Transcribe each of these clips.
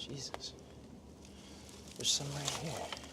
Jesus. There's some right here.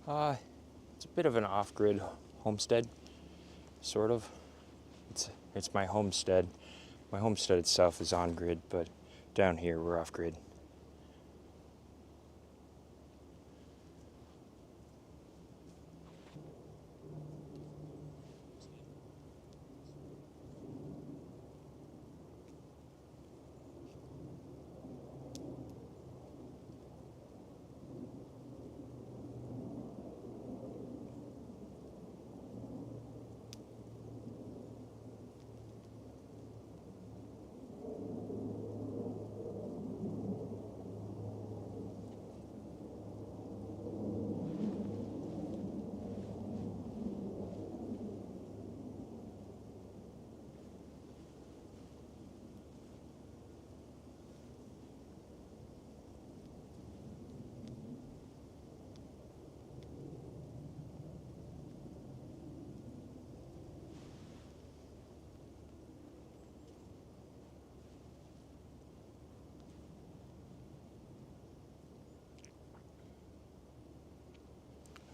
It's a bit of an off-grid homestead, sort of. It's my homestead. My homestead itself is on-grid, but down here we're off-grid.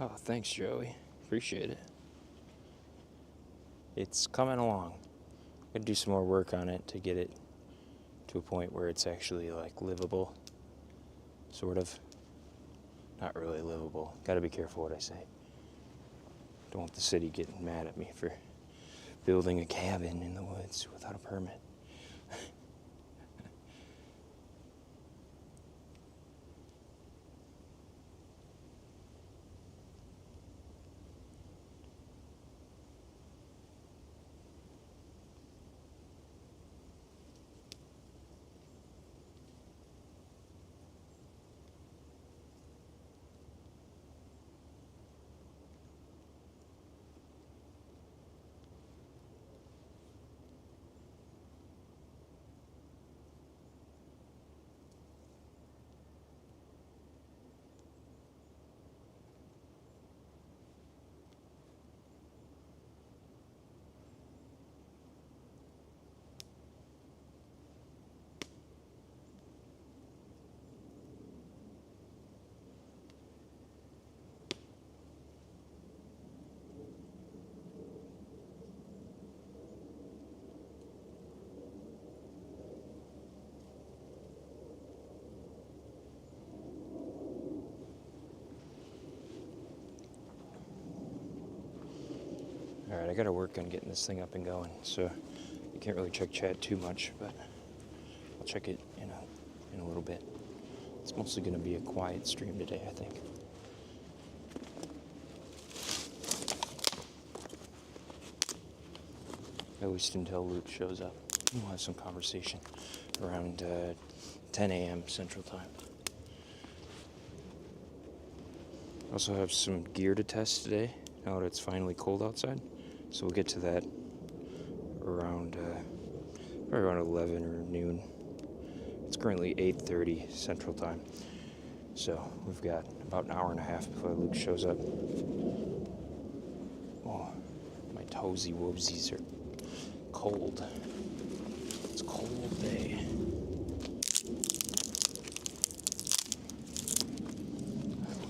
Oh, thanks, Joey. Appreciate it. It's coming along. Gotta do some more work on it to get it to a point where it's actually like livable. Sort of. Not really livable. Gotta be careful what I say. Don't want the city getting mad at me for building a cabin in the woods without a permit. Alright, I gotta work on getting this thing up and going, so you can't really check chat too much, but I'll check it in a little bit. It's mostly gonna be a quiet stream today, I think. At least until Luke shows up. We'll have some conversation around 10 a.m. Central Time. Also have some gear to test today, now that it's finally cold outside. So we'll get to that around probably around 11 or noon. It's currently 8:30 Central Time. So we've got about an hour and a half before Luke shows up. Oh, my toesy woesies are cold. It's a cold day.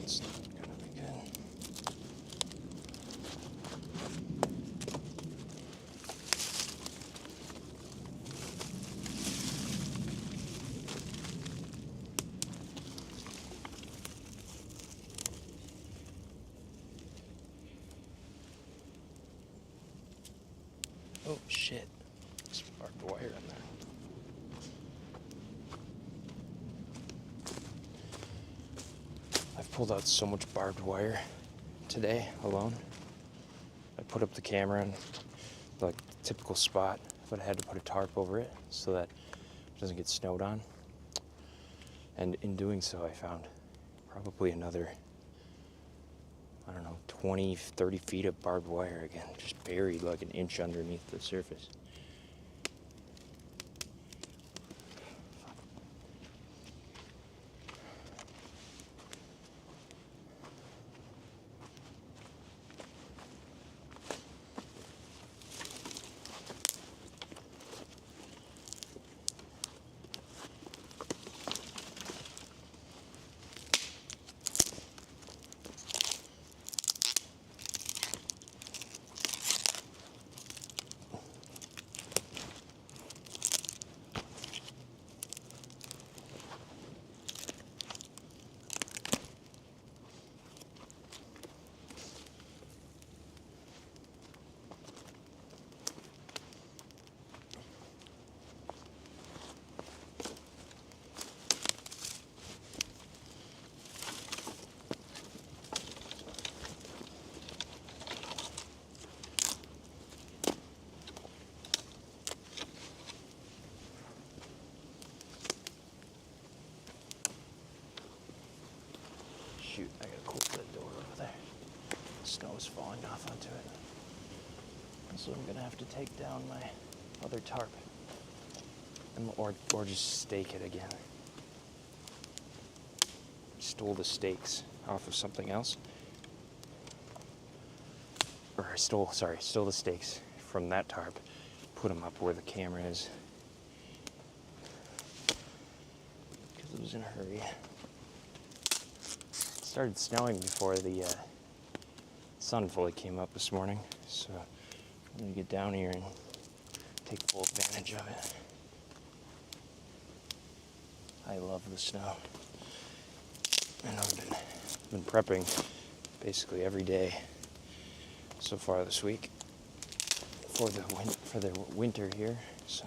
It's not gonna be good. Oh shit, there's barbed wire in there. I've pulled out so much barbed wire today alone. I put up the camera in like the typical spot, but I had to put a tarp over it so that it doesn't get snowed on. And in doing so, I found probably another, I don't know, 20, 30 feet of barbed wire again, just buried like an inch underneath the surface. shoot, I gotta close that door over there. Snow is falling off onto it. So I'm gonna have to take down my other tarp. Or just stake it again. Stole the stakes off of something else. Or stole the stakes from that tarp. Put them up where the camera is. Because it was in a hurry. It started snowing before the sun fully came up this morning. So I'm gonna get down here and take full advantage of it. I love the snow. And I've been prepping basically every day so far this week for the winter here. So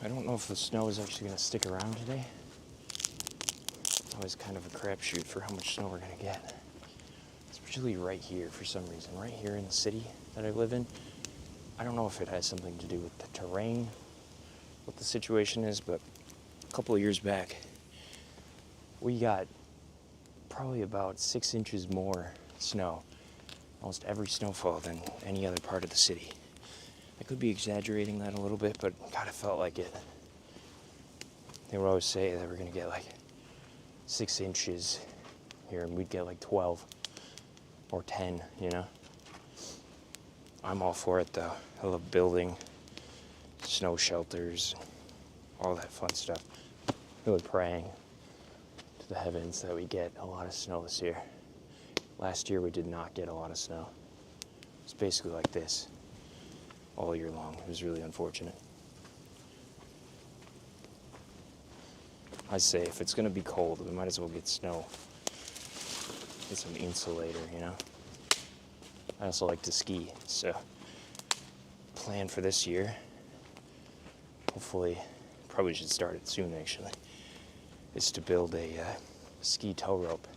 I don't know if the snow is actually going to stick around today. Always kind of a crapshoot for how much snow we're going to get. Especially right here for some reason. Right here in the city that I live in. I don't know if it has something to do with the terrain, what the situation is, but a couple of years back, we got probably about 6 inches more snow, almost every snowfall, than any other part of the city. I could be exaggerating that a little bit, but God, it felt like it. They would always say that we're gonna get like 6 inches here, and we'd get like 12 or 10, you know? I'm all for it though. I love building snow shelters, all that fun stuff. Really praying to the heavens that we get a lot of snow this year. Last year we did not get a lot of snow. It's basically like this all year long. It was really unfortunate. I say if it's gonna be cold, we might as well get snow. Get some insulator, you know? I also like to ski, so plan for this year. Hopefully, probably should start it soon actually, is to build a ski tow rope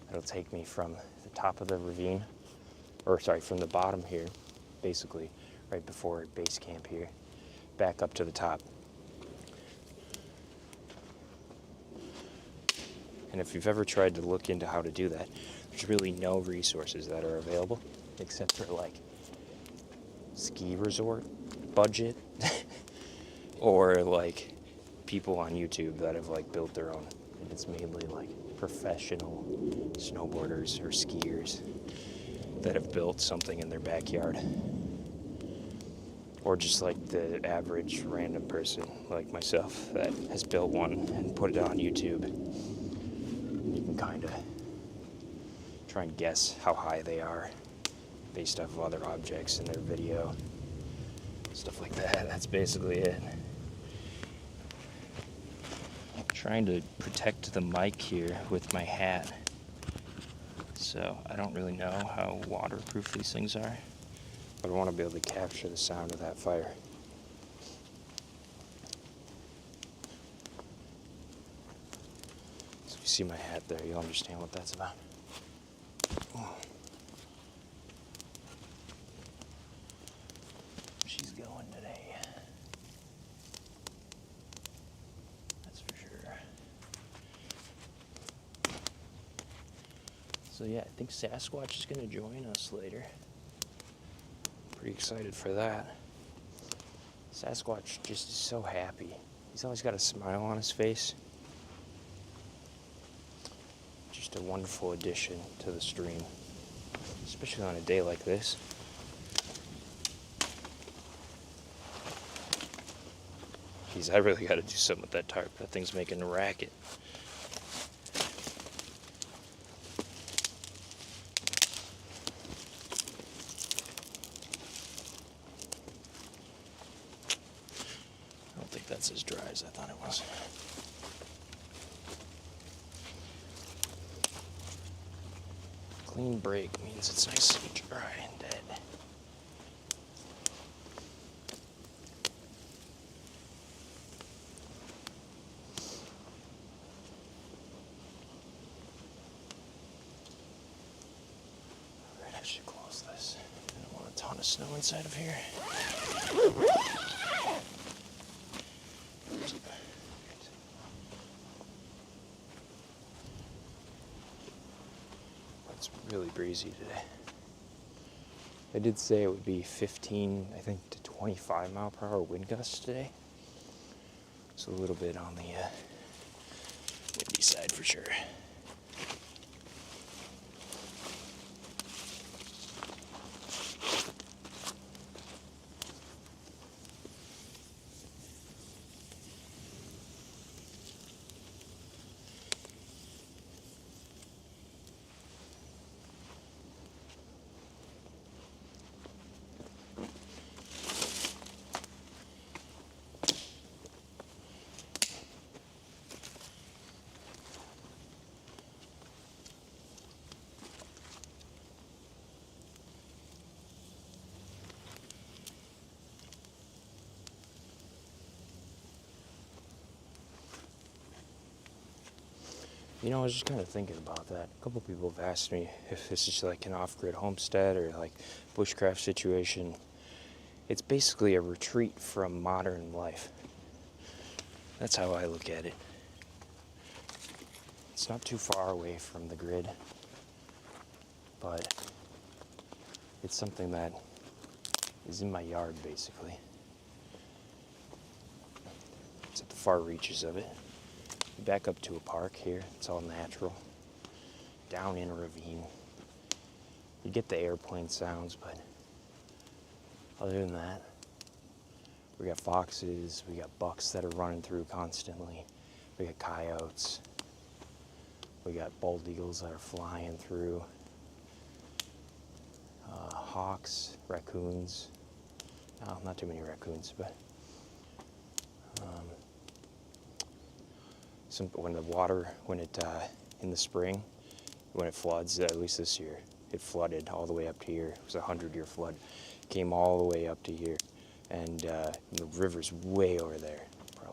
that'll take me from the top of the ravine, from the bottom here, basically right before base camp here, back up to the top. And if you've ever tried to look into how to do that, there's really no resources that are available except for like ski resort budget or like people on YouTube that have like built their own. And it's mainly like professional snowboarders or skiers that have built something in their backyard. Or just like the average random person like myself that has built one and put it on YouTube. You can kind of try and guess how high they are based off of other objects in their video. Stuff like that. That's basically it. I'm trying to protect the mic here with my hat. So I don't really know how waterproof these things are, but I want to be able to capture the sound of that fire. So if you see my hat there, you'll understand what that's about. She's going today. That's for sure. So yeah, I think Sasquatch is going to join us later. Pretty excited for that. Sasquatch just is so happy. He's always got a smile on his face. Just a wonderful addition to the stream, especially on a day like this. Geez, I really got to do something with that tarp. That thing's making a racket. I don't think that's as dry as I thought it was. Clean break means it's nice and dry and dead. Alright, I should close this. I don't want a ton of snow inside of here. It's really breezy today. They did say it would be 15, I think, to 25 mile per hour wind gusts today. So a little bit on the windy side for sure. You know, I was just kind of thinking about that. A couple people have asked me if this is like an off-grid homestead or like bushcraft situation. It's basically a retreat from modern life. That's how I look at it. It's not too far away from the grid, but it's something that is in my yard, basically. It's at the far reaches of it. Back up to a park here. It's all natural. Down in a ravine. You get the airplane sounds, but other than that, we got foxes, we got bucks that are running through constantly. We got coyotes. We got bald eagles that are flying through. Hawks, raccoons. Oh, not too many raccoons, but when the water, in the spring, when it floods, at least this year, it flooded all the way up to here. It was a 100-year flood. Came all the way up to here. And the river's way over there,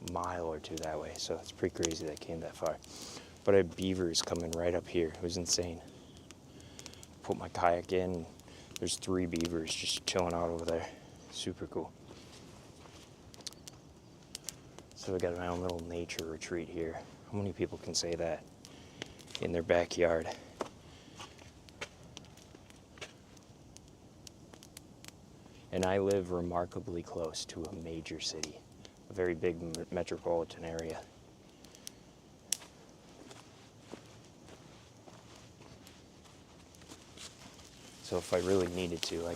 a mile or two that way. So it's pretty crazy that it came that far. But I had beavers coming right up here. It was insane. Put my kayak in. There's 3 beavers just chilling out over there. Super cool. So I got my own little nature retreat here. How many people can say that in their backyard? And I live remarkably close to a major city, a very big metropolitan area. So if I really needed to, I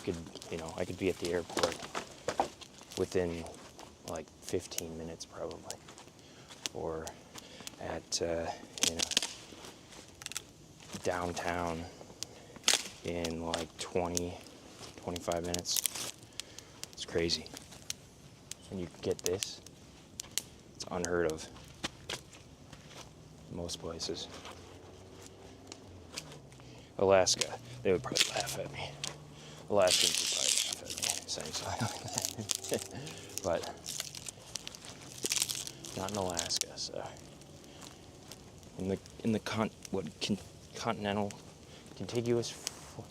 could be at the airport within like 15 minutes probably, or at downtown in like 20-25 minutes. It's crazy. And you get this, it's unheard of in most places. Alaska, they would probably laugh at me. Alaskans would probably laugh at me saying something like that. But not in Alaska, so in the continental contiguous, what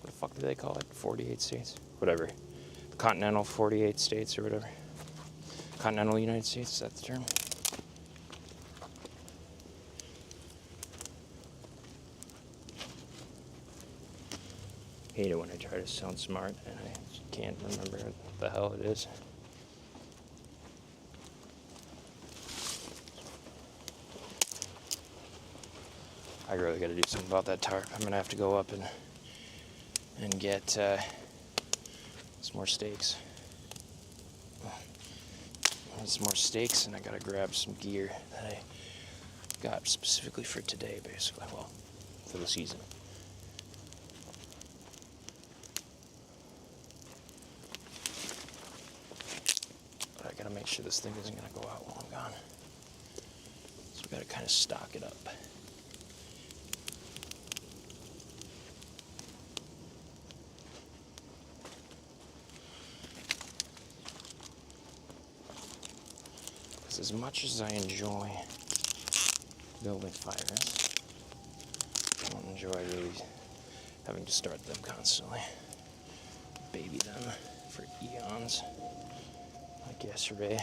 the fuck do they call it? 48 states, whatever. The continental 48 states or whatever. Continental United States, is that the term? Hate it when I try to sound smart and I can't remember what the hell it is. I really got to do something about that tarp. I'm gonna have to go up and get some more stakes. Some more stakes, and I gotta grab some gear that I got specifically for today, basically. Well, for the season. But I gotta make sure this thing isn't gonna go out while I'm gone. So we gotta kind of stock it up. As much as I enjoy building fires, I don't enjoy really having to start them constantly. Baby them for eons, like yesterday.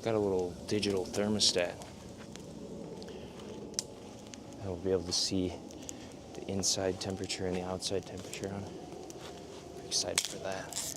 got a little digital thermostat. I'll be able to see the inside temperature and the outside temperature on it. I'm excited for that.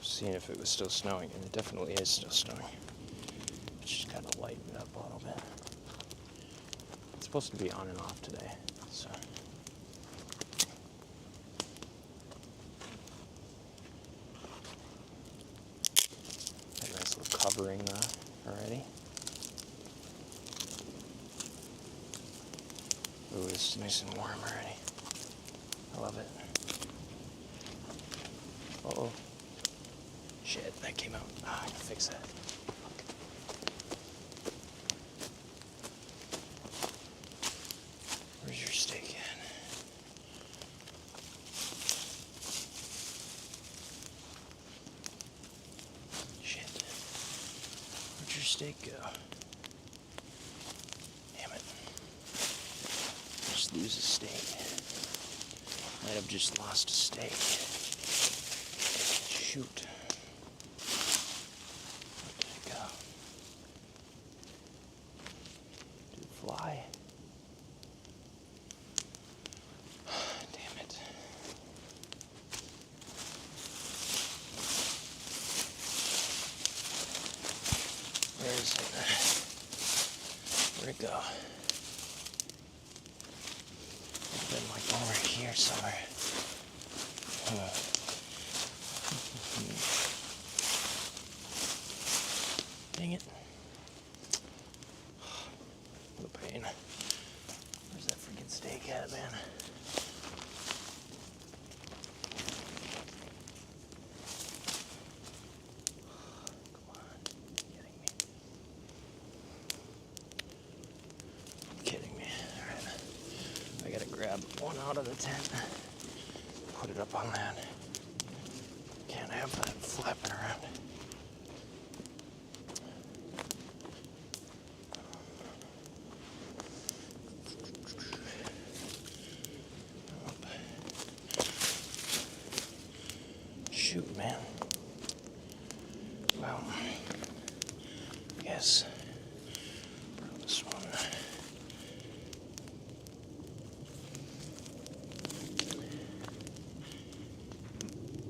Seeing if it was still snowing, and it definitely is still snowing. It's just kind of lightened up a little bit. It's supposed to be on and off today, so. Got a nice little covering already. Ooh, it's nice and warm already. I love it. Uh-oh. Shit, that came out. I can fix that. Where's your steak at? Shit. Where'd your steak go? Damn it. Just lose a steak. Might have just lost a steak. Shoot. Fly. Damn it. Where is it? Where'd it go? It's been like over here somewhere. Dang it. What a pain. Where's that freaking steak at, man? Come on. You're kidding me. Alright. I gotta grab one out of the tent. Put it up on that. Can't have that flapping around. Shoot, man. Well, I guess this one.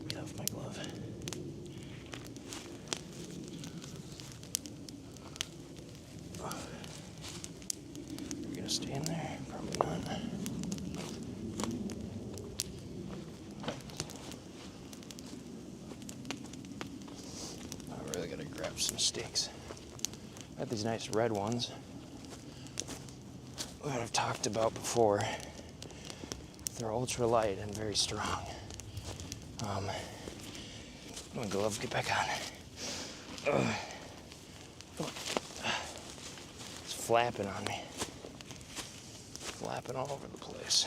Get off my glove. You're gonna stay in there? Probably not. Gotta grab some steaks. I got these nice red ones that I've talked about before. They're ultra light and very strong. My glove, get back on. Come on. It's flapping on me. Flapping all over the place.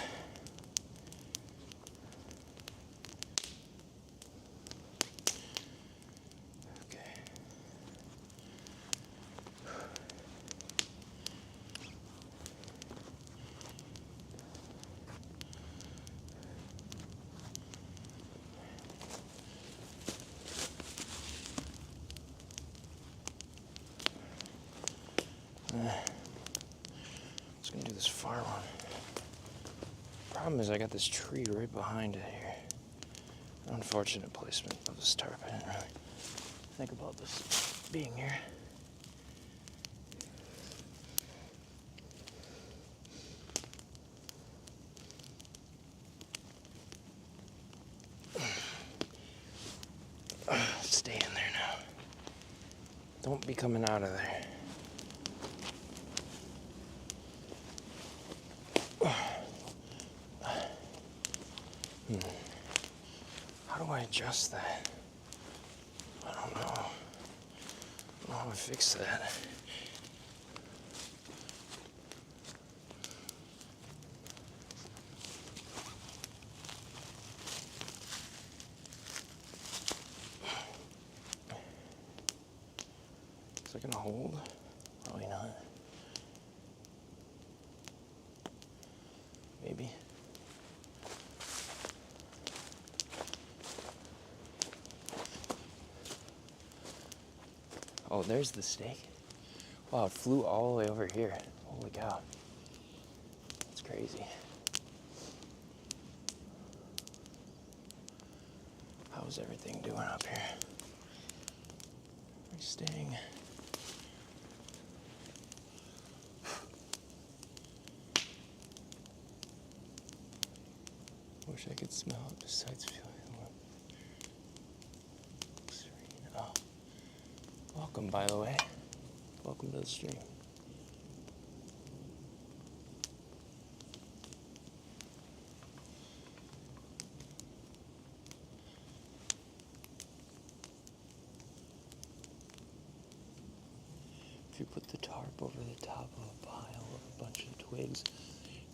Let's gonna do this far one. Problem is I got this tree right behind it here. Unfortunate placement of this tarp. I didn't really think about this being here. Stay in there now. Don't be coming out of there. How do I adjust that? I don't know. I don't know how to fix that. Is it gonna hold? Probably not. Maybe. Oh, there's the snake. Wow, it flew all the way over here. Holy cow. That's crazy. How's everything doing up here? We're staying. Wish I could smell it besides feeling serene. Oh. Welcome, by the way. Welcome to the stream. If you put the tarp over the top of a pile of a bunch of twigs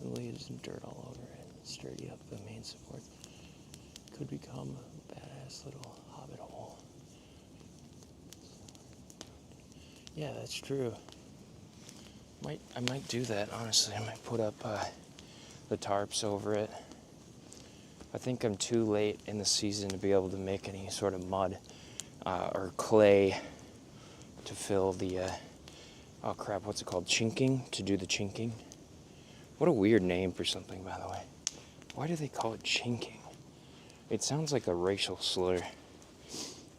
and leaves and dirt all over it, and sturdy up the main support, it could become a badass little hobbit hole. Yeah, that's true. I might do that, honestly. I might put up the tarps over it. I think I'm too late in the season to be able to make any sort of mud or clay to fill the, oh crap, what's it called? Chinking? To do the chinking? What a weird name for something, by the way. Why do they call it chinking? It sounds like a racial slur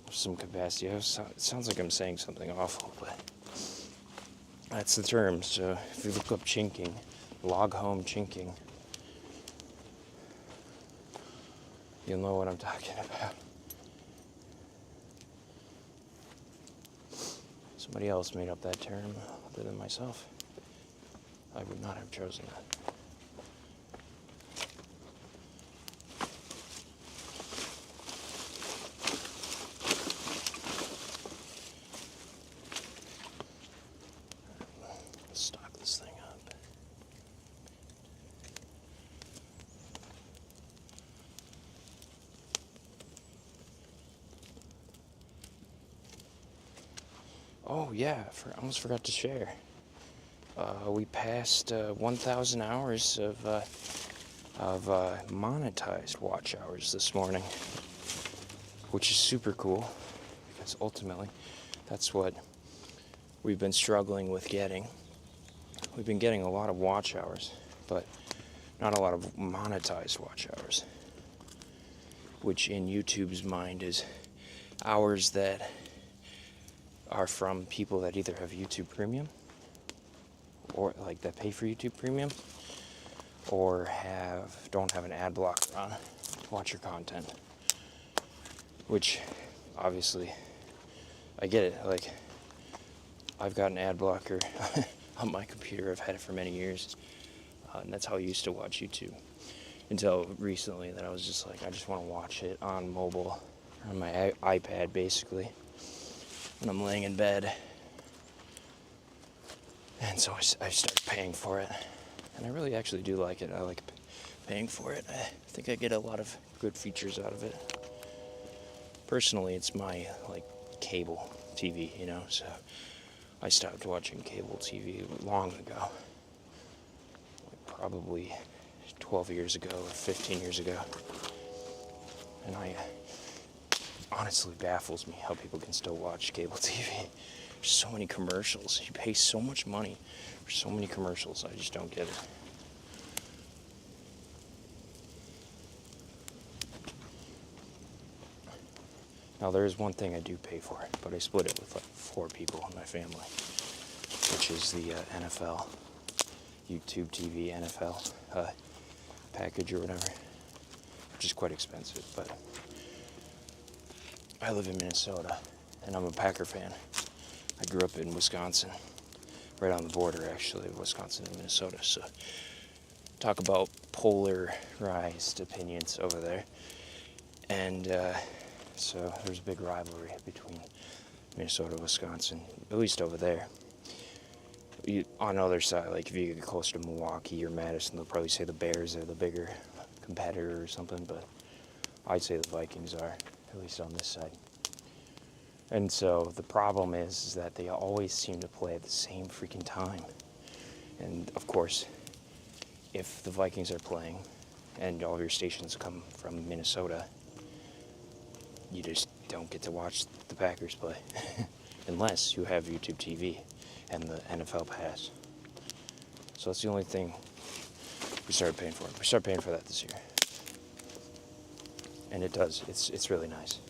of some capacity. It sounds like I'm saying something awful, but that's the term. So if you look up chinking, log home chinking, you'll know what I'm talking about. Somebody else made up that term other than myself. I would not have chosen that. Stock this thing up. Oh yeah, I almost forgot to share. We passed 1,000 hours of monetized watch hours this morning, which is super cool because ultimately that's what we've been struggling with getting. We've been getting a lot of watch hours, but not a lot of monetized watch hours, which in YouTube's mind is hours that are from people that either have YouTube Premium or like that pay for YouTube Premium or don't have an ad blocker on to watch your content, which obviously I get it. Like, I've got an ad blocker on my computer. I've had it for many years, and that's how I used to watch YouTube until recently that I was just like, I just want to watch it on mobile, on my iPad basically, when I'm laying in bed. And so I started paying for it, and I really actually do like it. I like paying for it. I think I get a lot of good features out of it. Personally, it's my like cable TV, you know, so I stopped watching cable TV long ago, like probably 12 years ago or 15 years ago, and I honestly baffles me how people can still watch cable TV. There's so many commercials. You pay so much money for so many commercials. I just don't get it. Now, there is one thing I do pay for, but I split it with like 4 people in my family, which is the NFL, YouTube TV NFL package or whatever, which is quite expensive, but I live in Minnesota, and I'm a Packer fan. I grew up in Wisconsin, right on the border, actually, of Wisconsin and Minnesota. So, talk about polarized opinions over there. And so there's a big rivalry between Minnesota and Wisconsin, at least over there. On the other side, like if you get close to Milwaukee or Madison, they'll probably say the Bears are the bigger competitor or something, but I'd say the Vikings are, at least on this side. And so the problem is that they always seem to play at the same freaking time. And of course, if the Vikings are playing and all of your stations come from Minnesota, you just don't get to watch the Packers play unless you have YouTube TV and the NFL Pass. So that's the only thing we started paying for. We started paying for that this year. And it does. It's really nice.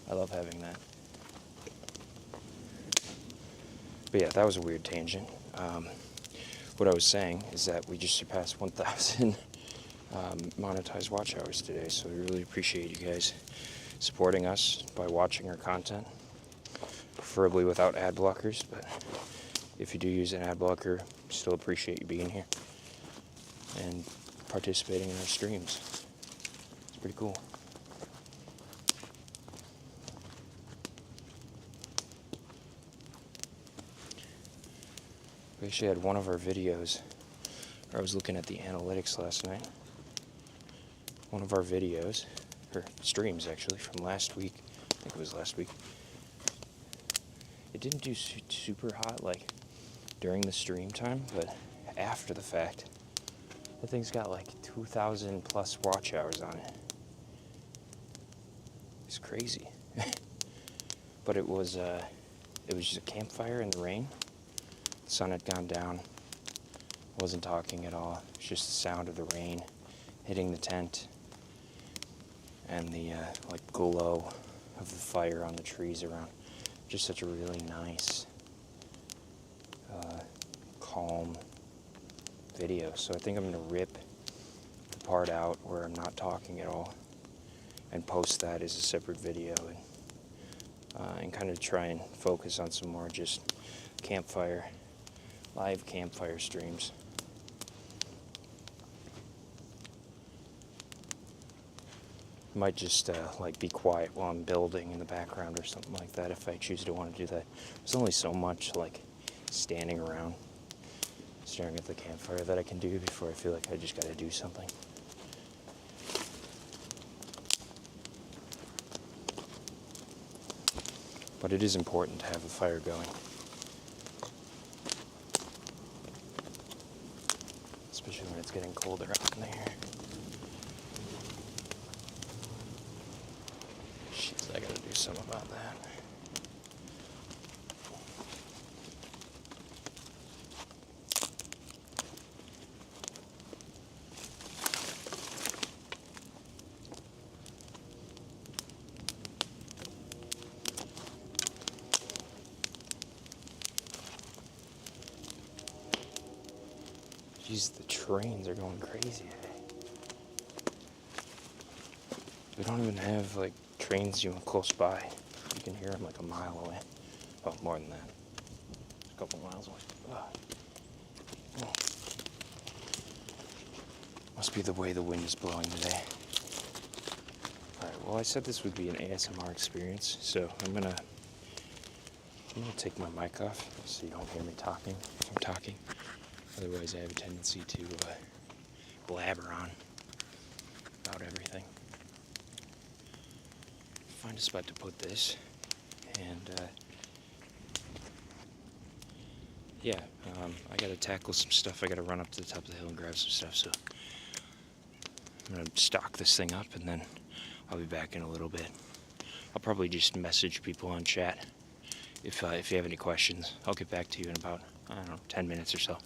I love having that. But yeah, that was a weird tangent. What I was saying is that we just surpassed 1,000 monetized watch hours today, so we really appreciate you guys supporting us by watching our content, preferably without ad blockers, but if you do use an ad blocker, still appreciate you being here and participating in our streams. It's pretty cool. We actually had one of our videos, I was looking at the analytics last night. One of our videos, or streams actually, from last week, I think it was last week. It didn't do super hot like during the stream time, but after the fact, that thing's got like 2,000 plus watch hours on it. It's crazy. But it was just a campfire in the rain. The sun had gone down. I wasn't talking at all. It was just the sound of the rain hitting the tent and the like glow of the fire on the trees around. Just such a really nice, calm video. So I think I'm going to rip the part out where I'm not talking at all and post that as a separate video and kind of try and focus on some more just live campfire streams. Might just like be quiet while I'm building in the background or something like that if I choose to want to do that. There's only so much like standing around staring at the campfire that I can do before I feel like I just gotta do something. But it is important to have a fire going. Especially when it's getting colder out in there. Shit, I gotta do something about that. Jeez, the trains are going crazy today. We don't even have like trains even close by. You can hear them like a mile away. Oh, more than that. A couple miles away. Oh. Must be the way the wind is blowing today. Alright, well I said this would be an ASMR experience, so I'm gonna take my mic off so you don't hear me talking if I'm talking. Otherwise I have a tendency to blabber on about everything. Find a spot to put this, and yeah, I gotta tackle some stuff. I gotta run up to the top of the hill and grab some stuff, so I'm gonna stock this thing up and then I'll be back in a little bit. I'll probably just message people on chat if you have any questions. I'll get back to you in about, I don't know, 10 minutes or so.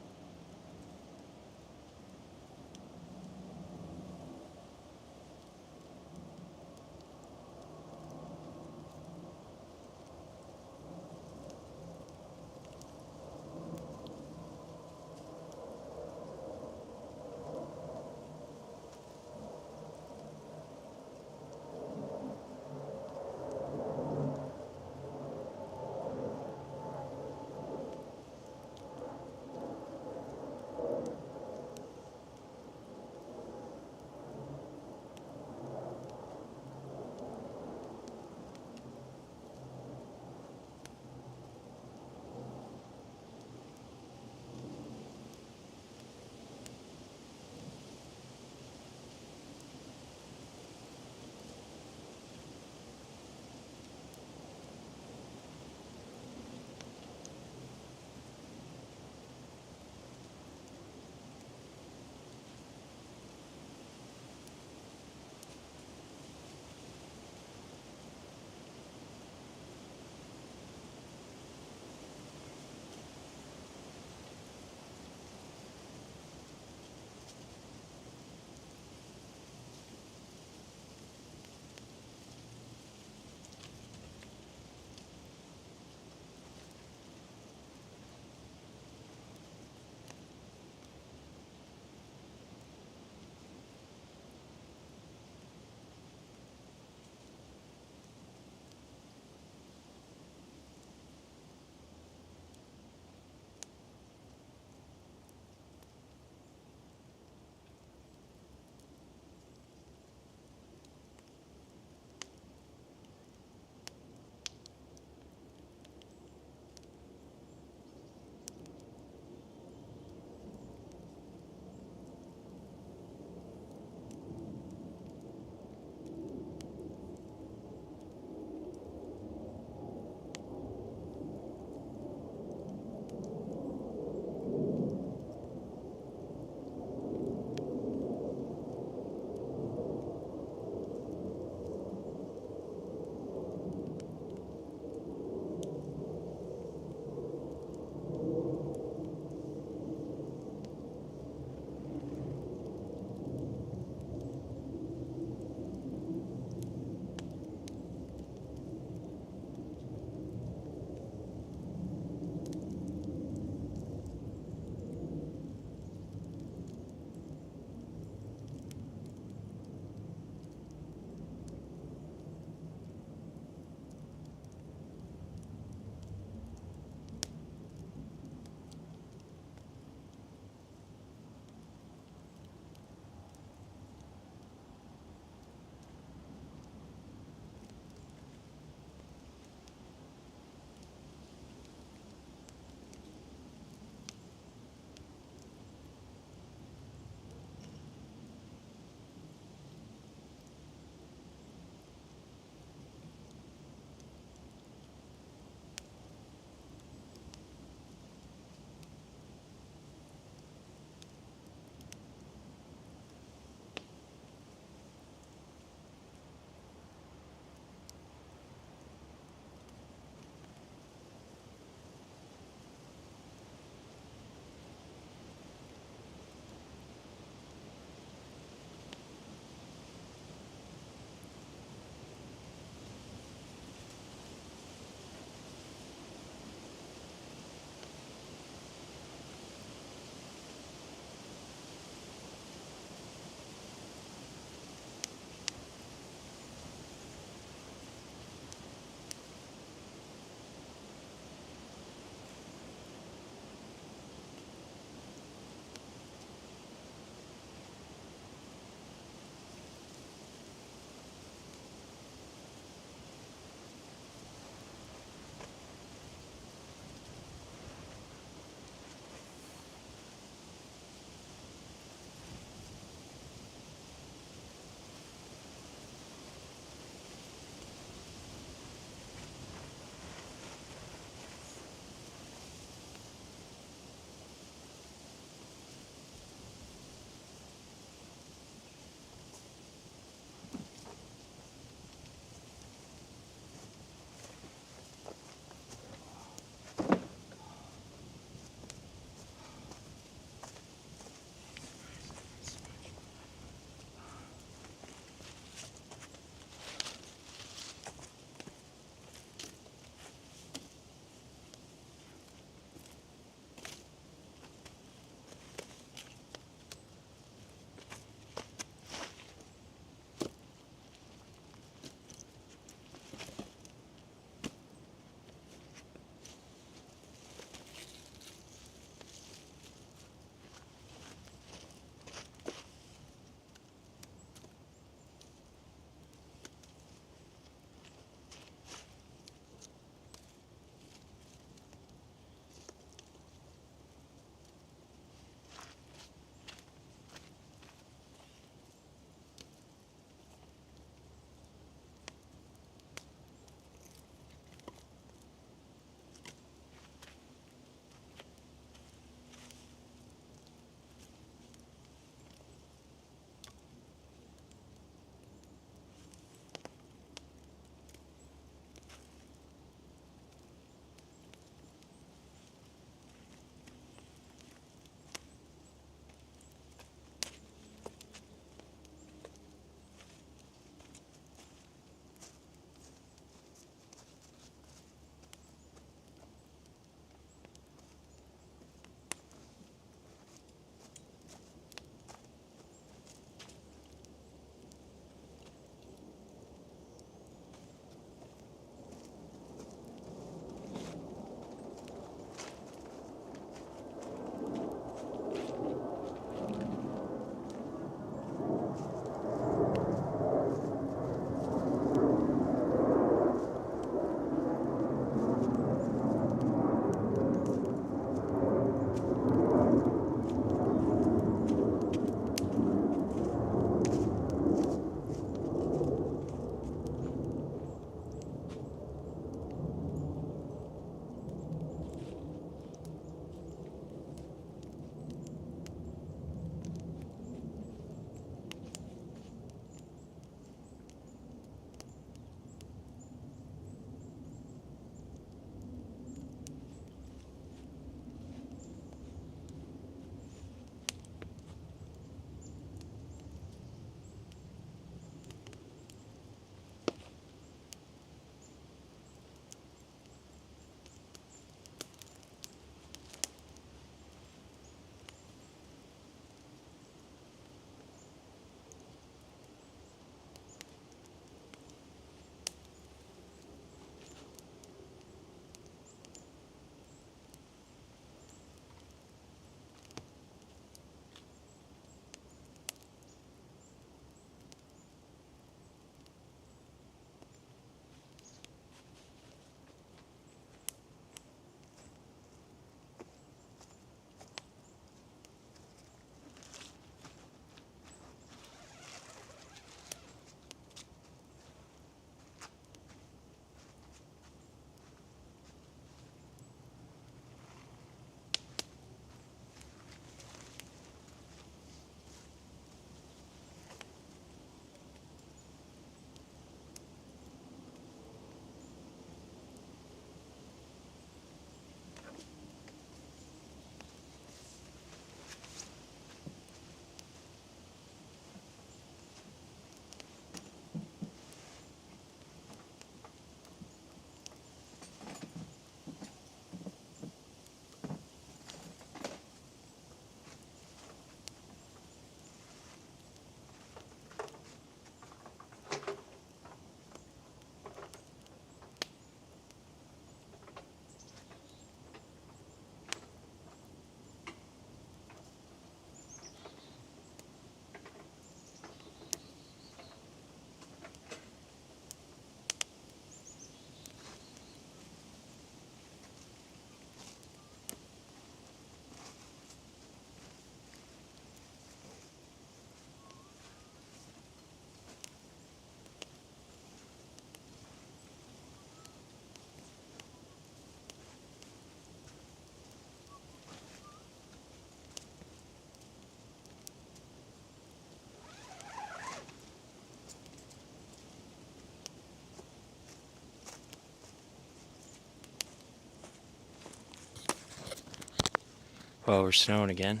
Oh, we're snowing again.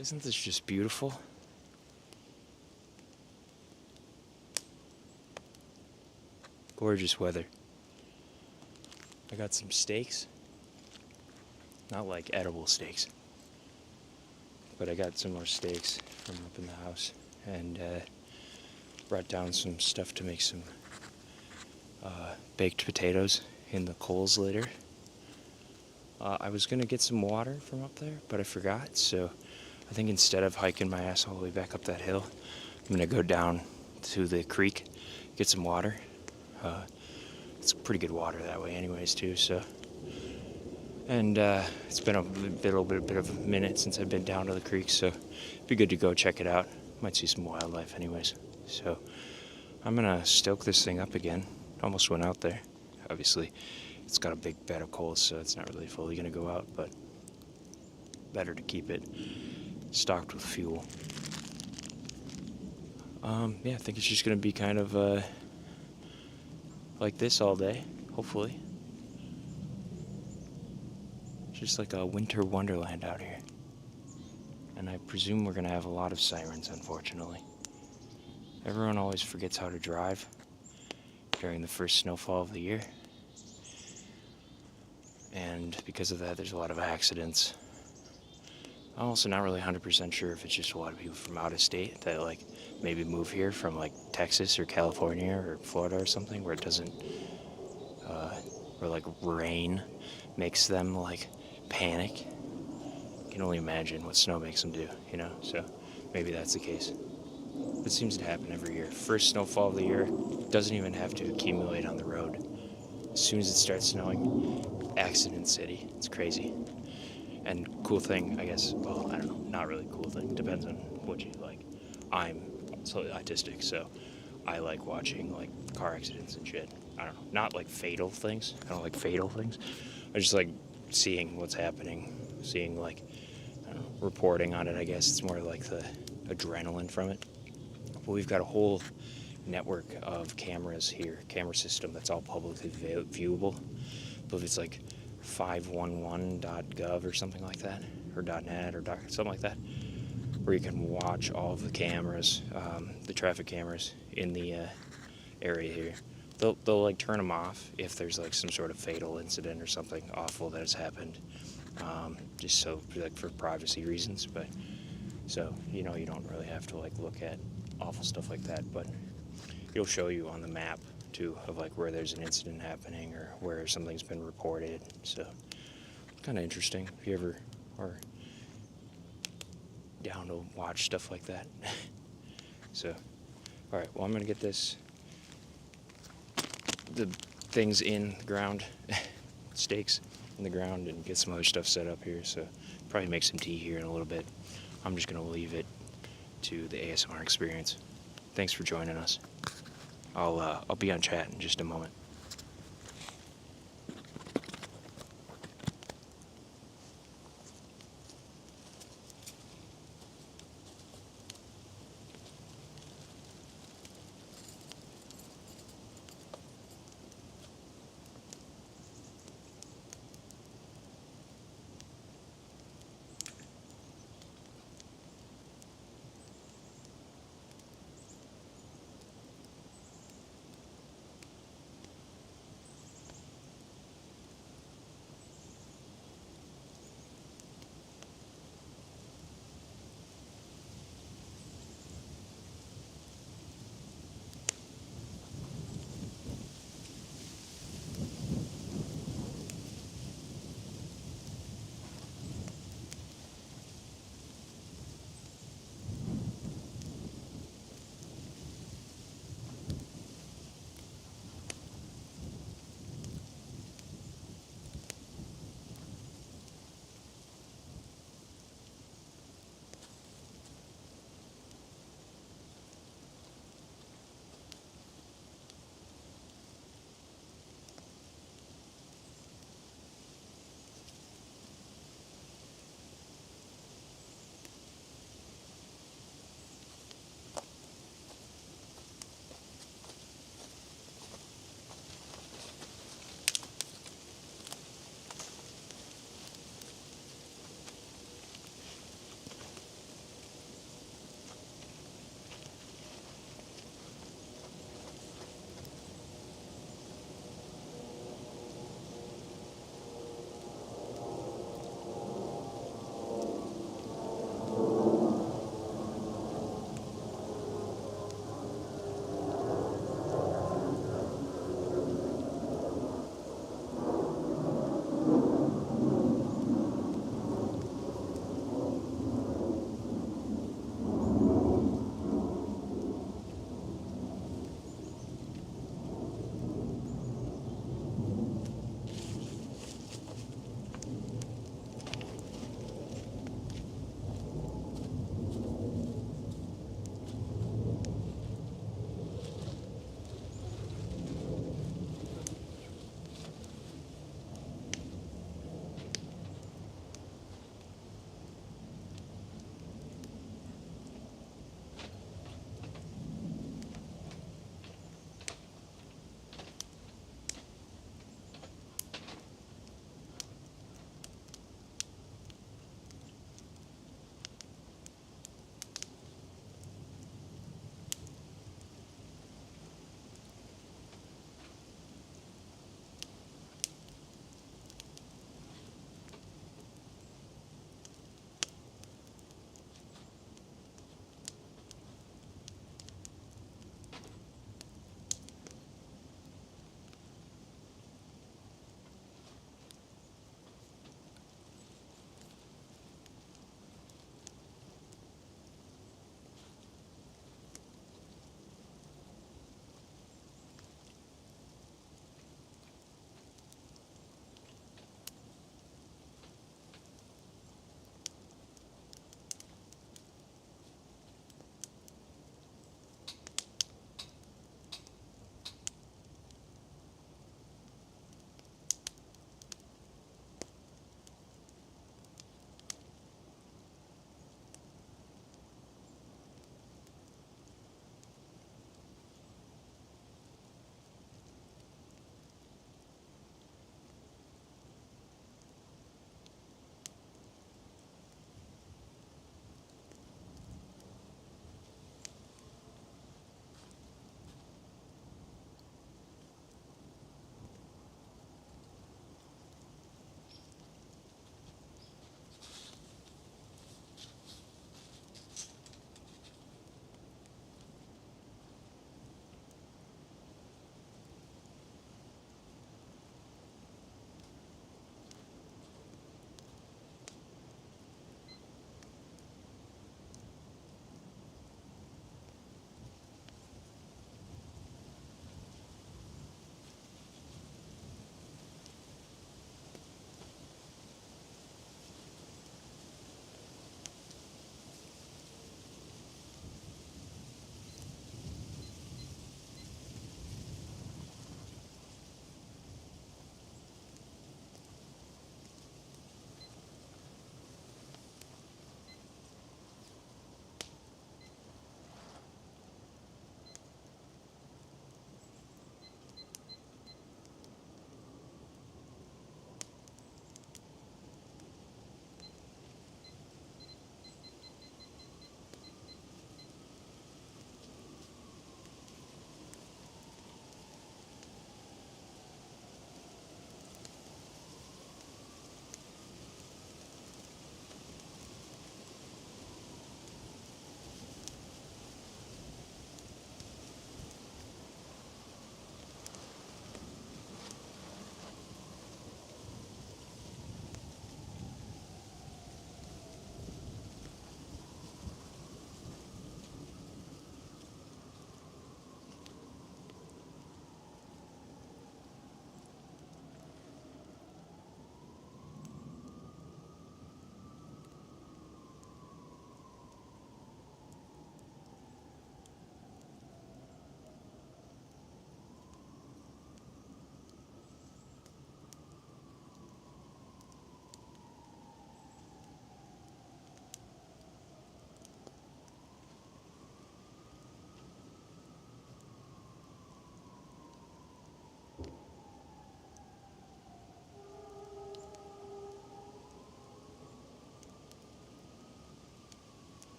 Isn't this just beautiful? Gorgeous weather. I got some steaks. Not like edible steaks, but I got some more steaks from up in the house, and brought down some stuff to make some baked potatoes in the coals later. I was gonna get some water from up there, but I forgot, so I think instead of hiking my ass all the way back up that hill, I'm gonna go down to the creek, get some water. It's pretty good water that way anyways too, so. And it's been a bit of a minute since I've been down to the creek, so it'd be good to go check it out. Might see some wildlife anyways. So I'm gonna stoke this thing up again. Almost went out there. Obviously, it's got a big bed of coals, so it's not really fully gonna go out, but better to keep it stocked with fuel. Yeah, I think it's just gonna be kind of like this all day, hopefully. Just like a winter wonderland out here. And I presume we're gonna have a lot of sirens, unfortunately. Everyone always forgets how to drive during the first snowfall of the year. And because of that, there's a lot of accidents. I'm also not really 100% sure if it's just a lot of people from out of state that like maybe move here from like Texas or California or Florida or something, where it doesn't, where like rain makes them like panic. You can only imagine what snow makes them do, you know? So maybe that's the case. It seems to happen every year. First snowfall of the year doesn't even have to accumulate on the road. As soon as it starts snowing, accident city. It's crazy. And cool thing, I guess, well, I don't know, not really cool thing. Depends on what you like. I'm slightly autistic, so I like watching like car accidents and shit. I don't know, not like fatal things. I don't like fatal things. I just like seeing what's happening, seeing like, I don't know, reporting on it, I guess. It's more like the adrenaline from it. But we've got a whole network of cameras here, camera system that's all publicly viewable. I believe it's like 511.gov or something like that, or .net or something like that, where you can watch all of the cameras, the traffic cameras in the area here. They'll like turn them off if there's like some sort of fatal incident or something awful that has happened, just so like for privacy reasons. But so you know you don't really have to like look at awful stuff like that, but it'll show you on the map too of like where there's an incident happening or where something's been reported. So kind of interesting if you ever are down to watch stuff like that. So all right, well, I'm gonna get the things in the ground, stakes in the ground, and get some other stuff set up here. So probably make some tea here in a little bit. I'm just gonna leave it to the ASMR experience. Thanks for joining us. I'll be on chat in just a moment.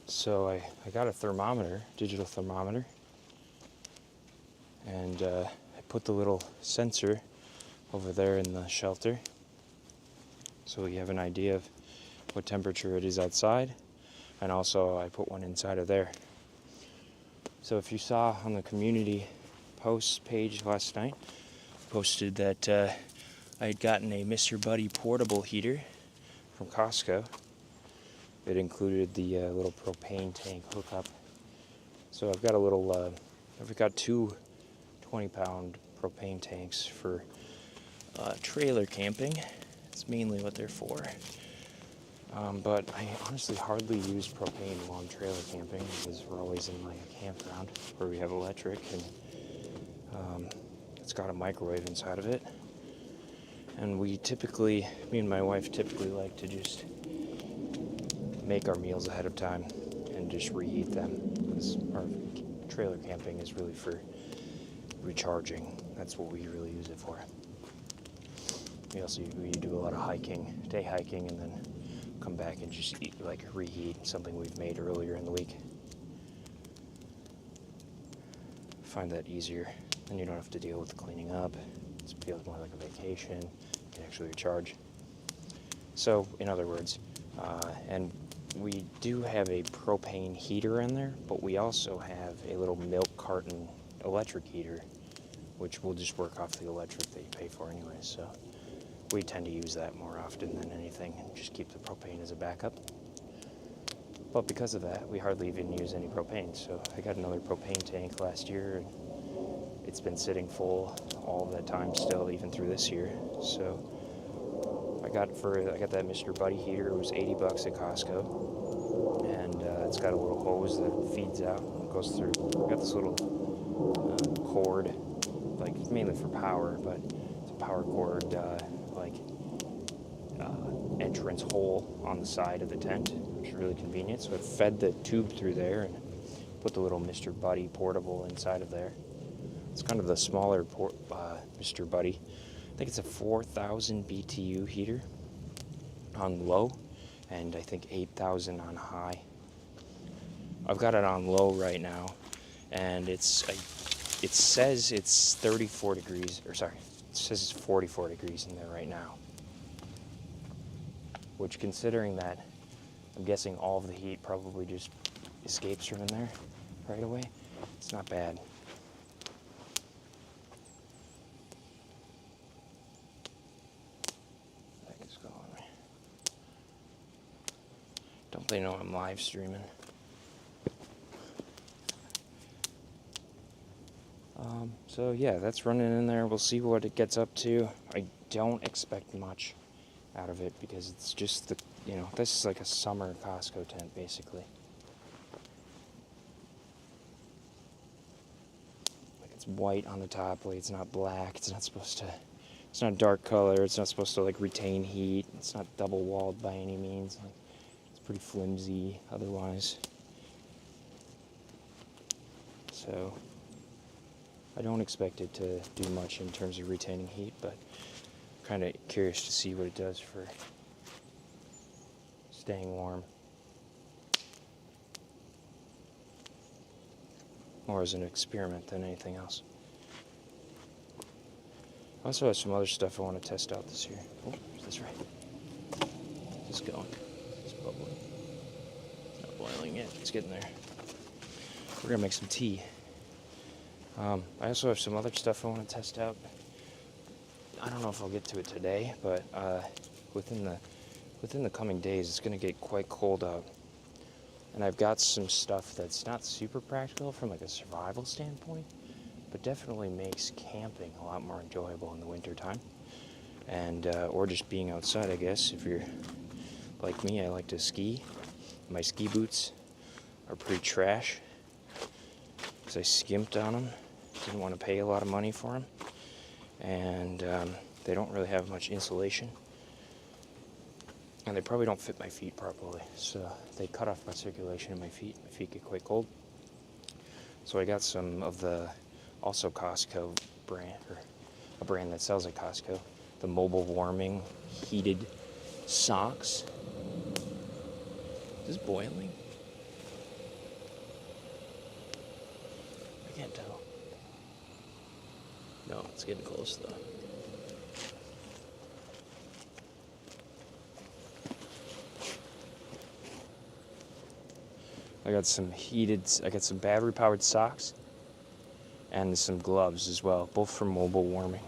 So I got a thermometer, digital thermometer, and I put the little sensor over there in the shelter so we have an idea of what temperature it is outside, and also I put one inside of there. So if you saw on the community post page last night, I posted that I had gotten a Mr. Buddy portable heater from Costco. It included the little propane tank hookup. So I've got I've got two 20-pound propane tanks for trailer camping. It's mainly what they're for. But I honestly hardly use propane while I'm trailer camping because we're always in like a campground where we have electric, and it's got a microwave inside of it. And me and my wife typically like to just make our meals ahead of time and just reheat them, because our trailer camping is really for recharging. That's what we really use it for. We do a lot of hiking, day hiking, and then come back and just reheat something we've made earlier in the week. I find that easier, and you don't have to deal with cleaning up. It feels more like a vacation. You can actually recharge. So, in other words, and we do have a propane heater in there, but we also have a little milk carton electric heater, which will just work off the electric that you pay for anyway. So we tend to use that more often than anything and just keep the propane as a backup. But because of that, we hardly even use any propane. So I got another propane tank last year, and it's been sitting full all the time still, even through this year. So I got that Mr. Buddy heater. It was $80 at Costco, and it's got a little hose that feeds out and goes through. I got this little cord, mainly for power, but it's a power cord, entrance hole on the side of the tent, which is really convenient. So it fed the tube through there and put the little Mr. Buddy portable inside of there. It's kind of the smaller Mr. Buddy. I think it's a 4,000 BTU heater on low, and I think 8,000 on high. I've got it on low right now, and it says it's 34 degrees, it says it's 44 degrees in there right now. Which, considering that I'm guessing all of the heat probably just escapes from in there right away, it's not bad. Don't they know I'm live streaming? So yeah, that's running in there. We'll see what it gets up to. I don't expect much out of it because it's just this is like a summer Costco tent basically. Like, it's white on the top, it's not black. It's not dark color. It's not supposed to retain heat. It's not double walled by any means. It's pretty flimsy otherwise. So I don't expect it to do much in terms of retaining heat, but kind of curious to see what it does for staying warm. More as an experiment than anything else. I also have some other stuff I want to test out this year. Oh, is this right? Just going. It's bubbling. It's not boiling yet. It's getting there. We're gonna make some tea. I also have some other stuff I want to test out. I don't know if I'll get to it today, but within the coming days, it's going to get quite cold out. And I've got some stuff that's not super practical from a survival standpoint, but definitely makes camping a lot more enjoyable in the wintertime. And or just being outside, I guess. If you're like me, I like to ski. My ski boots are pretty trash because I skimped on them. Didn't want to pay a lot of money for them. And they don't really have much insulation, and they probably don't fit my feet properly, so they cut off my circulation in my feet. My feet get quite cold. So I got some of the also Costco brand, or a brand that sells at Costco, the mobile warming heated socks. Is this boiling? Can't tell. No, it's getting close though. I got some battery powered socks and some gloves as well, both for mobile warming.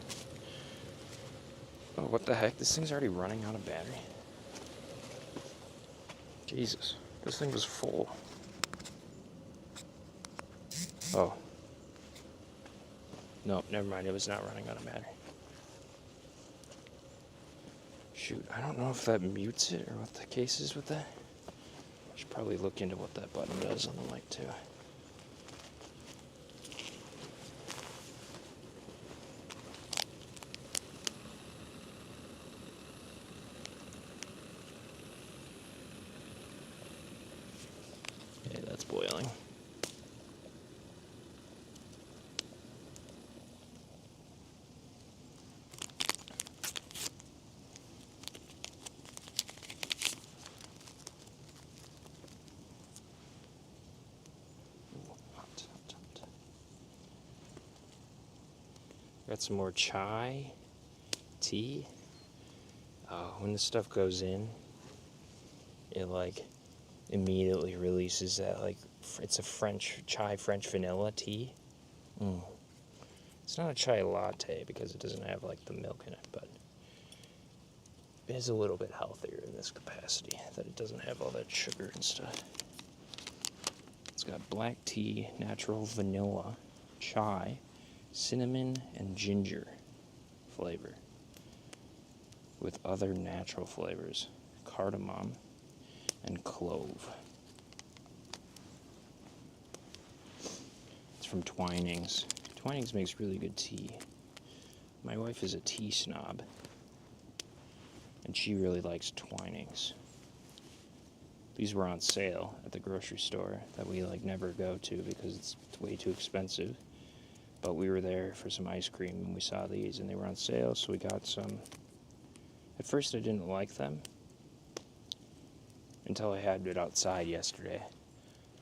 Oh, what the heck? This thing's already running out of battery. Jesus, this thing was full. Oh. No, never mind. It was not running out of battery. Shoot, I don't know if that mutes it or what the case is with that. I should probably look into what that button does on the mic too. Okay, that's boiling. Got some more chai, tea. When this stuff goes in, it like immediately releases that, like, it's a French vanilla tea. It's not a chai latte because it doesn't have like the milk in it, but it is a little bit healthier in this capacity, that it doesn't have all that sugar and stuff. It's got black tea, natural vanilla, chai, cinnamon, and ginger flavor with other natural flavors, cardamom and clove. It's from Twinings. Twinings makes really good tea. My wife is a tea snob, and she really likes Twinings. These were on sale at the grocery store that we like never go to because it's way too expensive. But we were there for some ice cream and we saw these and they were on sale, so we got some. At first I didn't like them until I had it outside yesterday.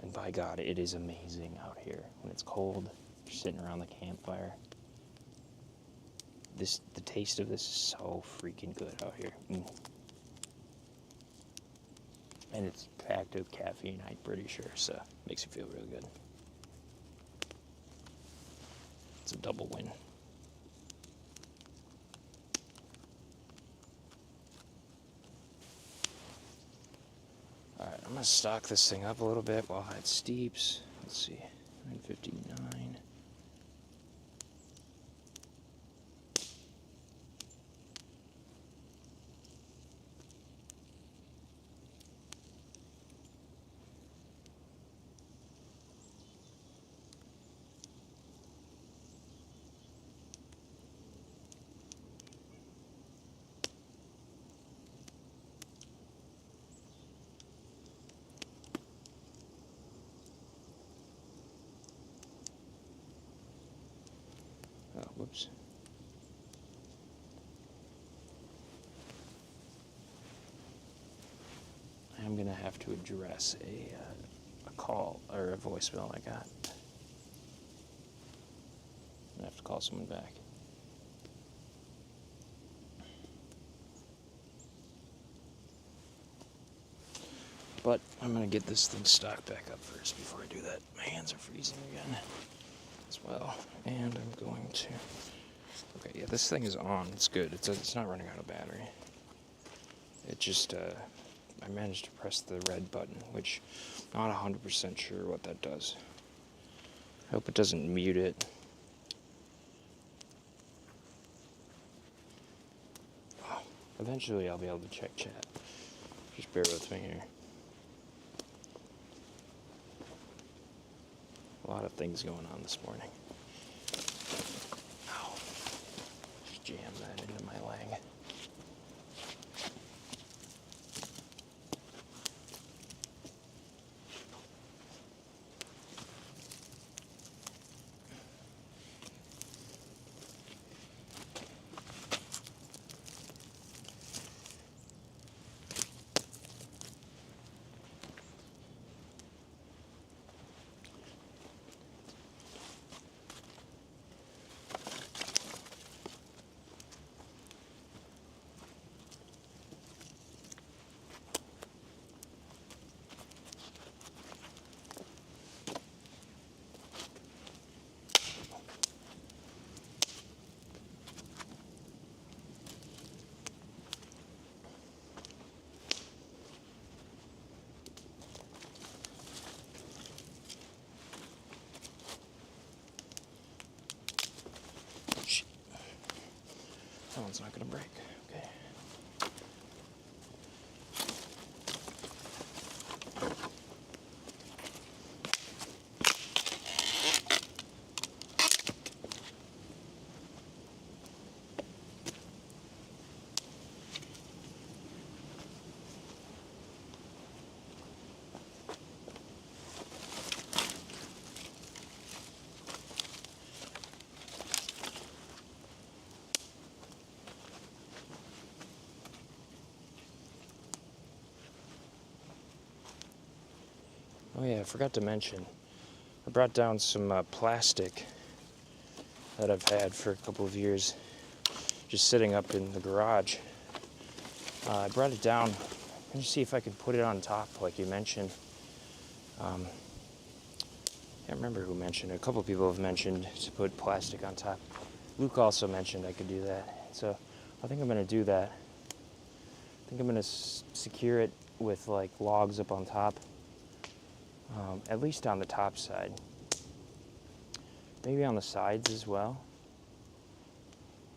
And by God, it is amazing out here. When it's cold, you're sitting around the campfire. The taste of this is so freaking good out here. And it's packed with caffeine, I'm pretty sure, so it makes you feel really good. It's a double win. Alright, I'm going to stock this thing up a little bit while it steeps. Let's see, 9:59. Oh, whoops. I'm going to have to address a call or a voicemail I got. I'm going to have to call someone back. But I'm going to get this thing stocked back up first before I do that. My hands are freezing again as well. And I'm going to... Okay, yeah, this thing is on. It's good. It's not running out of battery. It just... I managed to press the red button, which I'm not 100% sure what that does. I hope it doesn't mute it. Oh, eventually I'll be able to check chat. Just bear with me here. A lot of things going on this morning. Ow. Just jammed that into my leg. That's not gonna break. Okay. Oh yeah, I forgot to mention, I brought down some plastic that I've had for a couple of years, just sitting up in the garage. I brought it down. Let me see if I can put it on top, like you mentioned. Can't remember who mentioned it. A couple of people have mentioned to put plastic on top. Luke also mentioned I could do that. So I think I'm going to do that. I think I'm going to secure it with like logs up on top. At least on the top side. Maybe on the sides as well.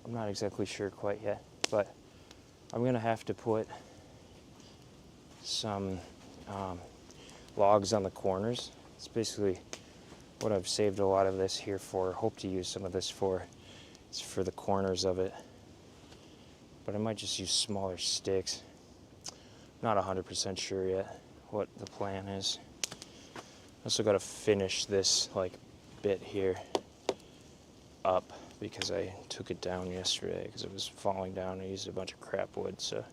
I'm not exactly sure quite yet, but I'm gonna have to put some logs on the corners. It's basically what I've saved a lot of this here for. Hope to use some of this for. It's for the corners of it, but I might just use smaller sticks. Not 100% sure yet what the plan is. Also got to finish this like bit here up because I took it down yesterday because it was falling down. I used a bunch of crap wood, so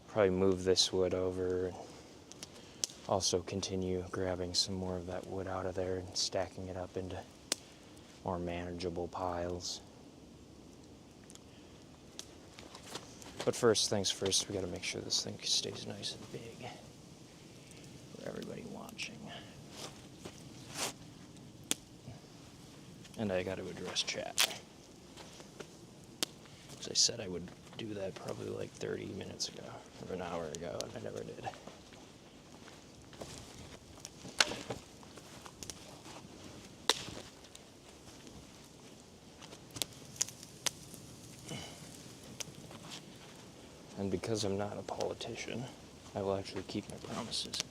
probably move this wood over and also continue grabbing some more of that wood out of there and stacking it up into more manageable piles. But first things first, we got to make sure this thing stays nice and big for everybody watching. And I got to address chat. As I said I would do that probably like 30 minutes ago, or an hour ago, and I never did. And because I'm not a politician, I will actually keep my promises.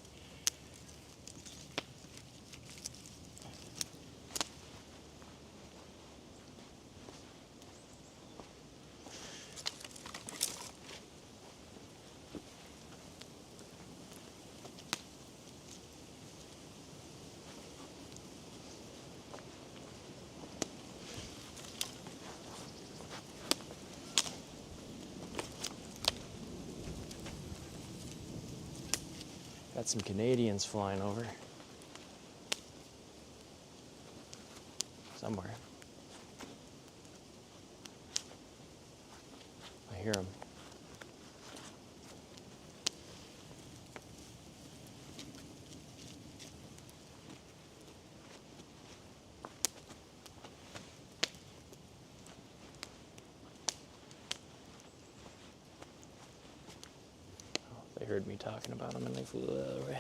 Got some Canadians flying over. Somewhere. I hear them. They heard me talking about them and they flew away.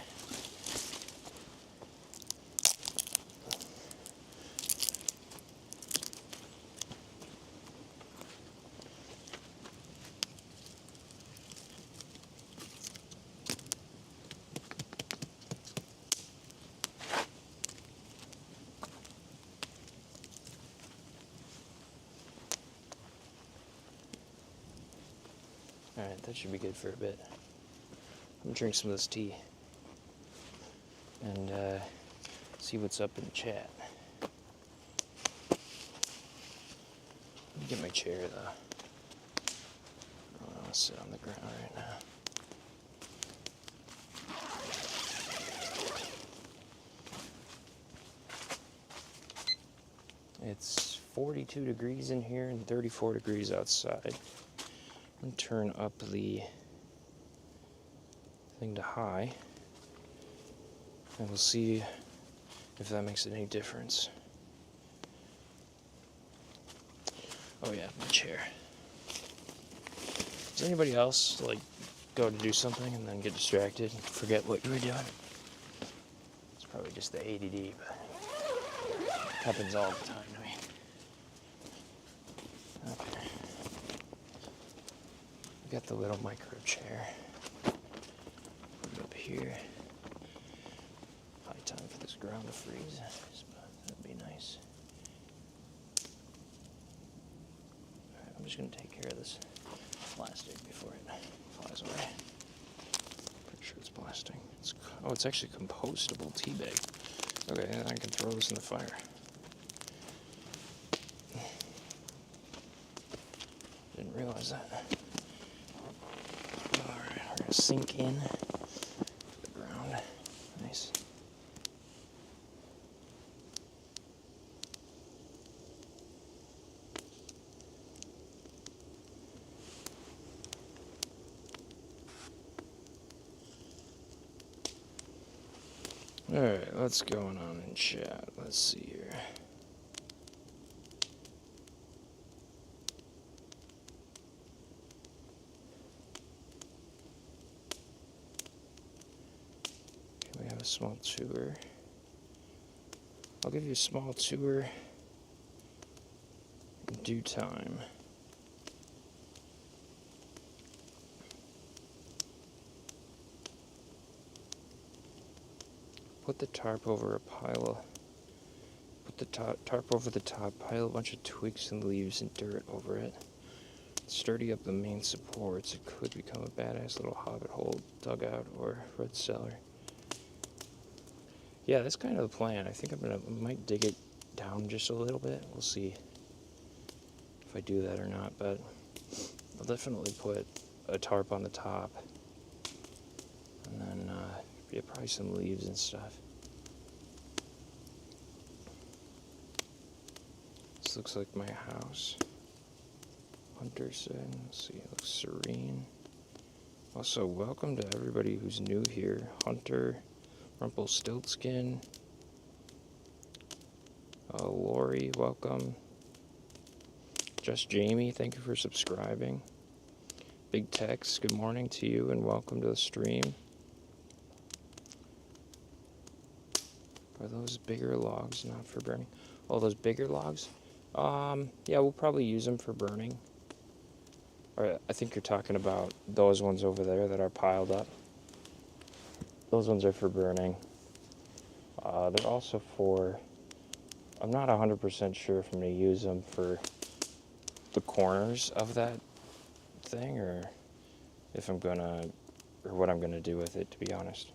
Alright, that should be good for a bit. I'm gonna drink some of this tea and see what's up in the chat. Let me get my chair though. I don't want to sit on the ground right now. It's 42 degrees in here and 34 degrees outside. I'm gonna turn up the thing to high, and we'll see if that makes any difference. Oh yeah, my chair. Does anybody else like go to do something and then get distracted and forget what you were doing? It's probably just the ADD, but it happens all the time to me. Okay. got the little micro chair. Put it up here. High time for this ground to freeze. That'd be nice. Alright, I'm just gonna take care of this plastic before it flies away. Pretty sure it's plastic. It's actually compostable tea bag. Okay, and I can throw this in the fire. Didn't realize that. Alright, we're gonna sink in to the ground. Nice. Alright, what's going on in chat? Let's see here. We have a small tour. I'll give you a small tour in due time. Put the tarp over a pile. Put the tarp over the top. Pile a bunch of twigs and leaves and dirt over it. Sturdy up the main supports. It could become a badass little hobbit hole, dugout, or red cellar. Yeah, that's kind of the plan. I think I might dig it down just a little bit. We'll see if I do that or not, but I'll definitely put a tarp on the top. And then, yeah, probably some leaves and stuff. This looks like my house. Hunter said, let's see, it looks serene. Also, welcome to everybody who's new here. Hunter, Rumpelstiltskin, Lori, welcome. Just Jamie, thank you for subscribing. Big Tex, good morning to you and welcome to the stream. Are those bigger logs not for burning? Oh, those bigger logs? Yeah, we'll probably use them for burning. Or I think you're talking about those ones over there that are piled up. Those ones are for burning. They're also for... I'm not 100% sure if I'm going to use them for the corners of that thing or if I'm going to... or what I'm going to do with it, to be honest.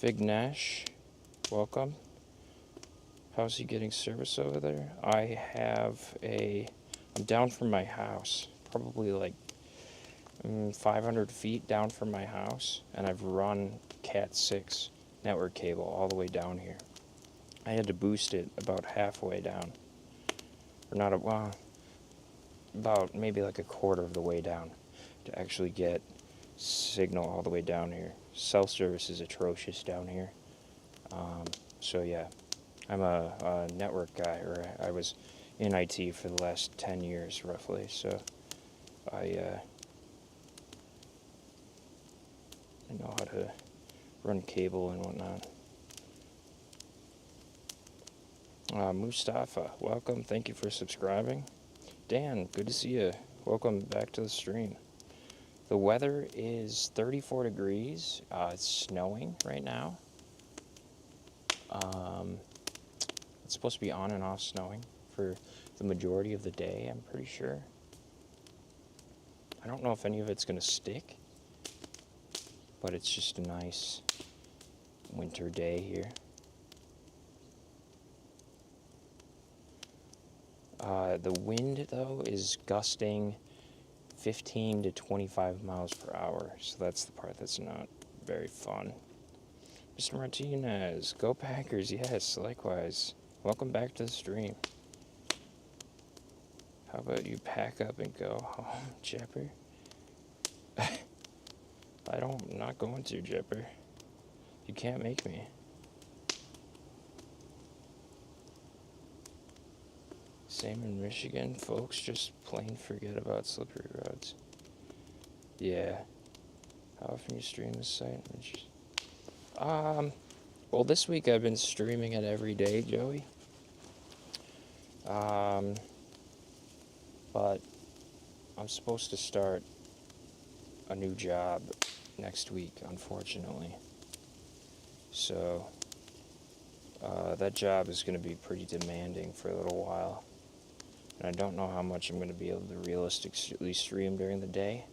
Vignesh, welcome. How's he getting service over there? I'm down from my house, probably like 500 feet down from my house, and I've run Cat 6 network cable all the way down here. I had to boost it about halfway down, or not, about maybe like a quarter of the way down to actually get signal all the way down here. Cell service is atrocious down here. So yeah, I'm a network guy, or I was in IT for the last 10 years roughly, so I know how to run cable and whatnot. Mustafa, welcome, thank you for subscribing. Dan, good to see you. Welcome back to the stream. The weather is 34 degrees. It's snowing right now. It's supposed to be on and off snowing for the majority of the day, I'm pretty sure. I don't know if any of it's going to stick, but it's just a nice winter day here. The wind, though, is gusting 15 to 25 miles per hour, so that's the part that's not very fun. Mr. Martinez, go Packers, yes, likewise. Welcome back to the stream. How about you pack up and go home, Jepper? I'm not going to, Jepper. You can't make me. Same in Michigan, folks just plain forget about slippery roads. Yeah. How often you stream this site? Well, this week I've been streaming it every day, Joey. but I'm supposed to start a new job next week, unfortunately. So that job is going to be pretty demanding for a little while. And I don't know how much I'm going to be able to realistically stream during the day.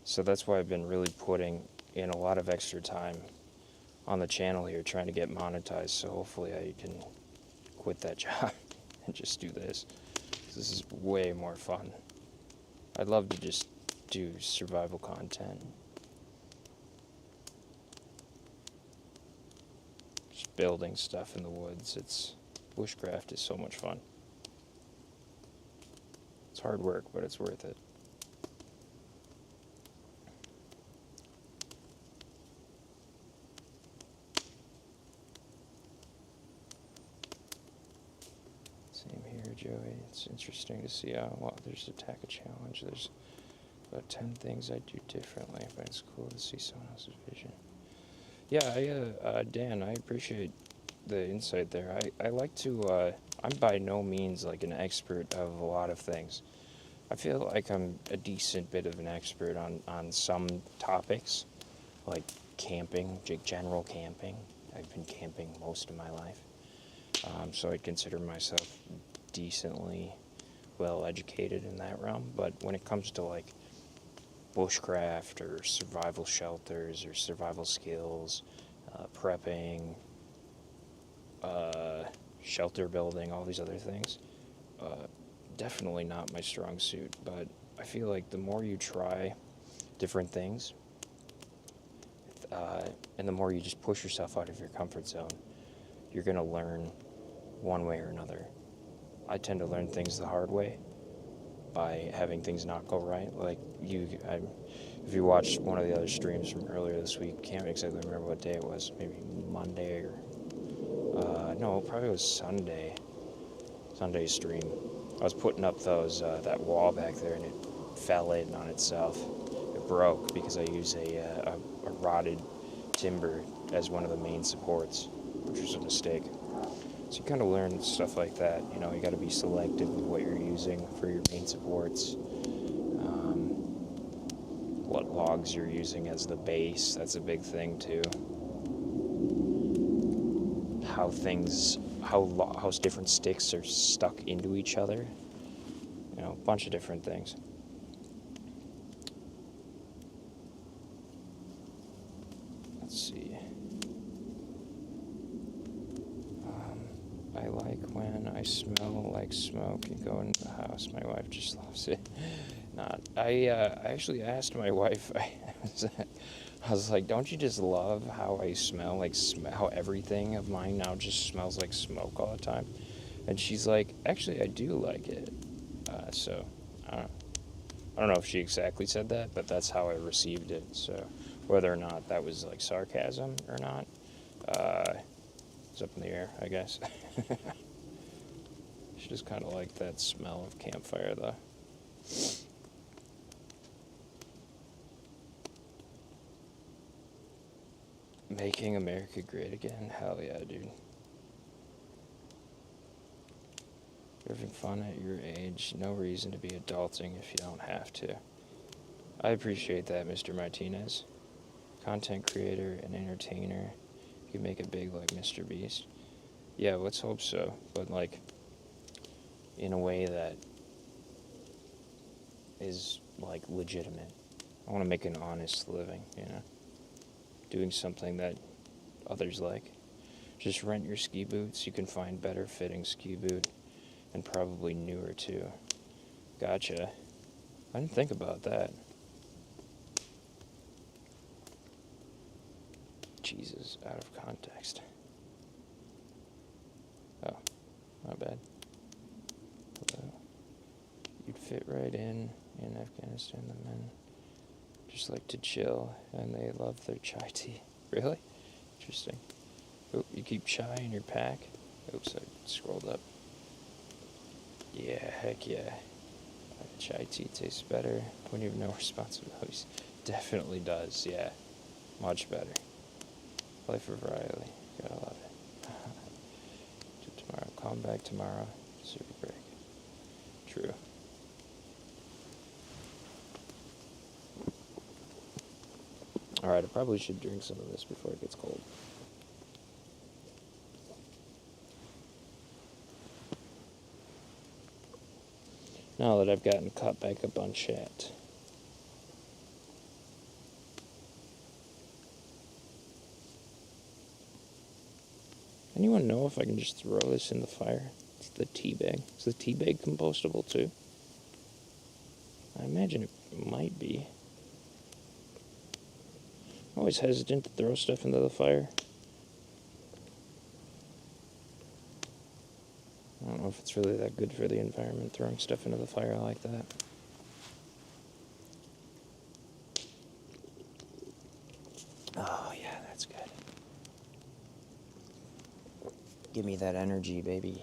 So that's why I've been really putting in a lot of extra time on the channel here, trying to get monetized. So hopefully I can quit that job and just do this. This is way more fun. I'd love to just do survival content. Just building stuff in the woods. Bushcraft is so much fun. It's hard work, but it's worth it. Same here, Joey. It's interesting to see how, well, there's Attack a Challenge. There's about 10 things I do differently, but it's cool to see someone else's vision. Yeah, Dan, I appreciate the insight there. I like to, I'm by no means like an expert of a lot of things. I feel like I'm a decent bit of an expert on some topics, like camping, general camping. I've been camping most of my life, so I'd consider myself decently well educated in that realm. But when it comes to like bushcraft or survival shelters or survival skills, prepping, shelter building, all these other things, definitely not my strong suit. But I feel like the more you try different things, and the more you just push yourself out of your comfort zone, you're going to learn one way or another. I tend to learn things the hard way by having things not go right. Like if you watched one of the other streams from earlier this week, can't exactly remember what day it was, maybe Monday or, no, probably it was Sunday stream. I was putting up that wall back there and it fell in on itself. It broke because I use a rotted timber as one of the main supports, which was a mistake. So you kind of learn stuff like that. You know, you got to be selective with what you're using for your main supports. What logs you're using as the base, that's a big thing too. How different sticks are stuck into each other. You know, a bunch of different things. Let's see. I like when I smell like smoke and go into the house. My wife just loves it. I actually asked my wife, I was like, don't you just love how I smell? Like, how everything of mine now just smells like smoke all the time? And she's like, actually, I do like it. So, I don't know if she exactly said that, but that's how I received it. So, whether or not that was like sarcasm or not, it's up in the air, I guess. She just kind of liked that smell of campfire, though. Making America great again? Hell yeah, dude. You're having fun at your age. No reason to be adulting if you don't have to. I appreciate that, Mr. Martinez. Content creator and entertainer. You can make it big like Mr. Beast. Yeah, let's hope so. But, like, in a way that is, like, legitimate. I want to make an honest living, you know? Doing something that others like. Just rent your ski boots. You can find better fitting ski boot. And probably newer, too. Gotcha. I didn't think about that. Jesus, out of context. Oh, not bad. You'd fit right in Afghanistan. The men just like to chill, and they love their chai tea. Really? Interesting. Oh, you keep chai in your pack? Oops, I scrolled up. Yeah, heck yeah. Chai tea tastes better when you have no responsibilities. Definitely does, yeah. Much better. Life of Riley. Gotta love it. Do tomorrow. Come back tomorrow. Super break. True. Alright, I probably should drink some of this before it gets cold. Now that I've gotten caught back up on chat. Anyone know if I can just throw this in the fire? It's the tea bag. Is the tea bag compostable too? I imagine it might be. I'm always hesitant to throw stuff into the fire. I don't know if it's really that good for the environment, throwing stuff into the fire like that. Oh, yeah, that's good. Give me that energy, baby.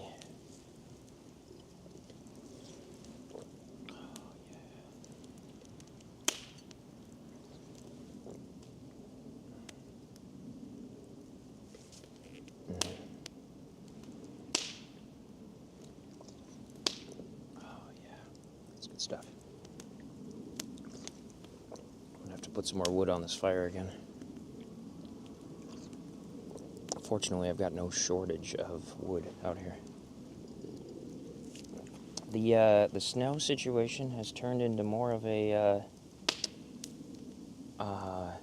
Stuff. I'm gonna have to put some more wood on this fire again. Fortunately, I've got no shortage of wood out here. The snow situation has turned into more of a like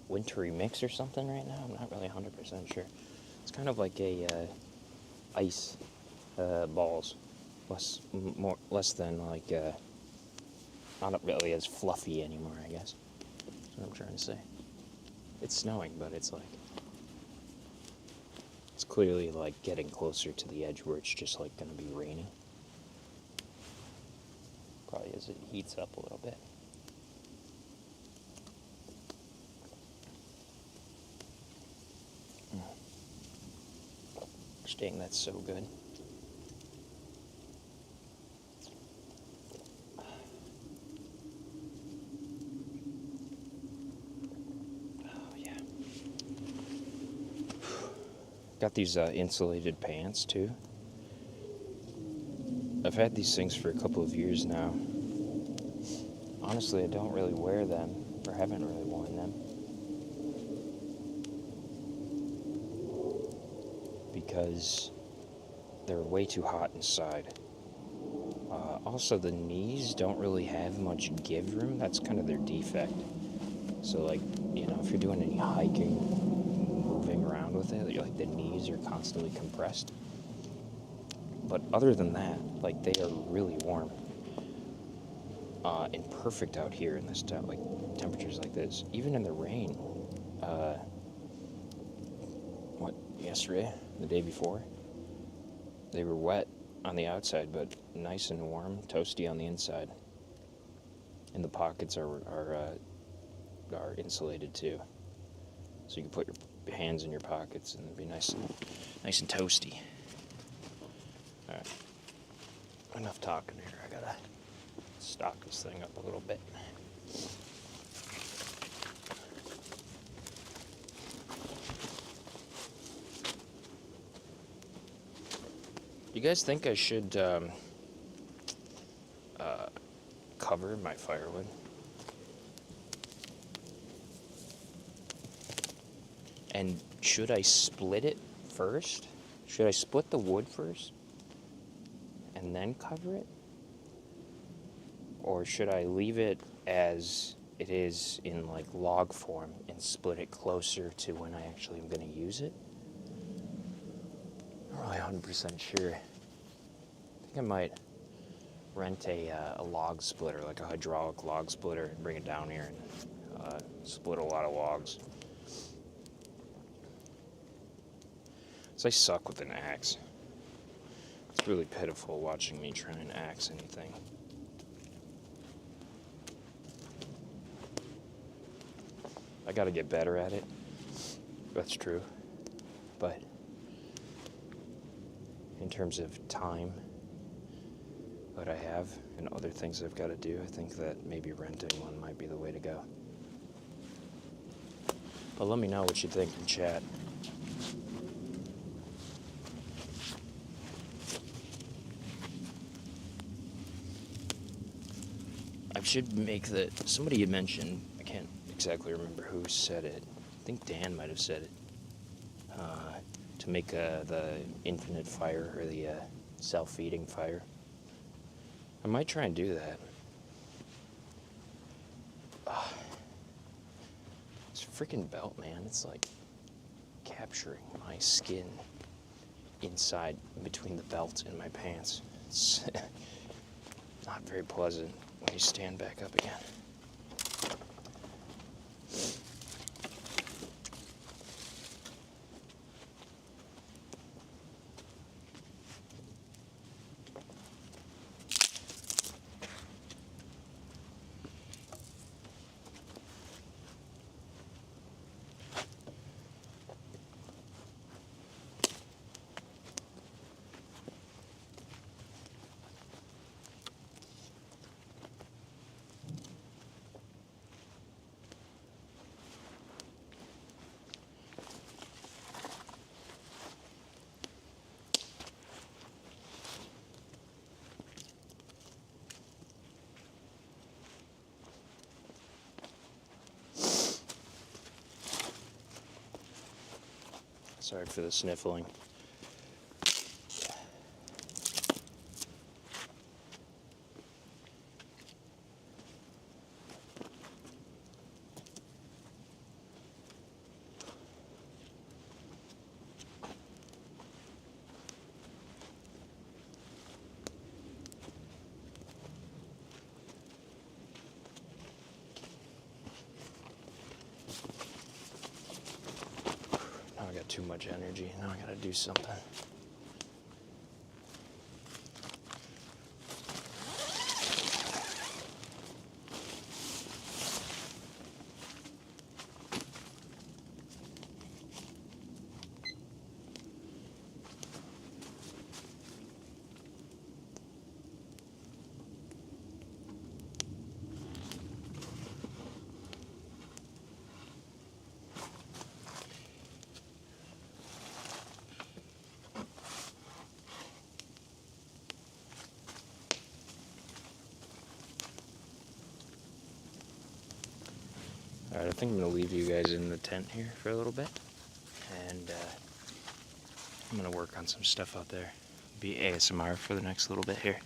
wintry mix or something right now. I'm not really 100% sure. It's kind of like a ice balls. Less than like not really as fluffy anymore, I guess. That's what I'm trying to say. It's snowing, but it's like it's clearly like getting closer to the edge where it's just like going to be raining. Probably as it heats up a little bit. Gosh dang, that's so good. Got these insulated pants too. I've had these things for a couple of years now. Honestly, I don't really wear them, or haven't really worn them, because they're way too hot inside. Also, the knees don't really have much give room. That's kind of their defect. So, like, you know, if you're doing any hiking, moving around with it, like the knees are constantly compressed. But other than that, like, they are really warm and perfect out here in this like temperatures like this. Even in the rain, yesterday, the day before, they were wet on the outside, but nice and warm, toasty on the inside. And the pockets are insulated too, so you can put your hands in your pockets and it'll be nice and toasty. All right, enough talking here. I gotta stock this thing up a little bit. You guys think I should cover my firewood? And should I split it first? Should I split the wood first and then cover it? Or should I leave it as it is in like log form and split it closer to when I actually am going to use it? I'm not really 100% sure. I think I might rent a log splitter, like a hydraulic log splitter, and bring it down here and split a lot of logs. So I suck with an axe. It's really pitiful watching me try and axe anything. I gotta get better at it. That's true. But in terms of time that I have and other things I've got to do, I think that maybe renting one might be the way to go. But let me know what you think in chat. I should make somebody had mentioned I can't exactly remember who said it. I think Dan might have said it. To make the infinite fire, or the self-feeding fire. I might try and do that. This freaking belt, man, it's like capturing my skin inside between the belt and my pants. It's not very pleasant when you stand back up again. Sorry for the sniffling. Now I got too much energy. Now I gotta do something. Alright, I think I'm going to leave you guys in the tent here for a little bit, and I'm going to work on some stuff out there. Be ASMR for the next little bit here.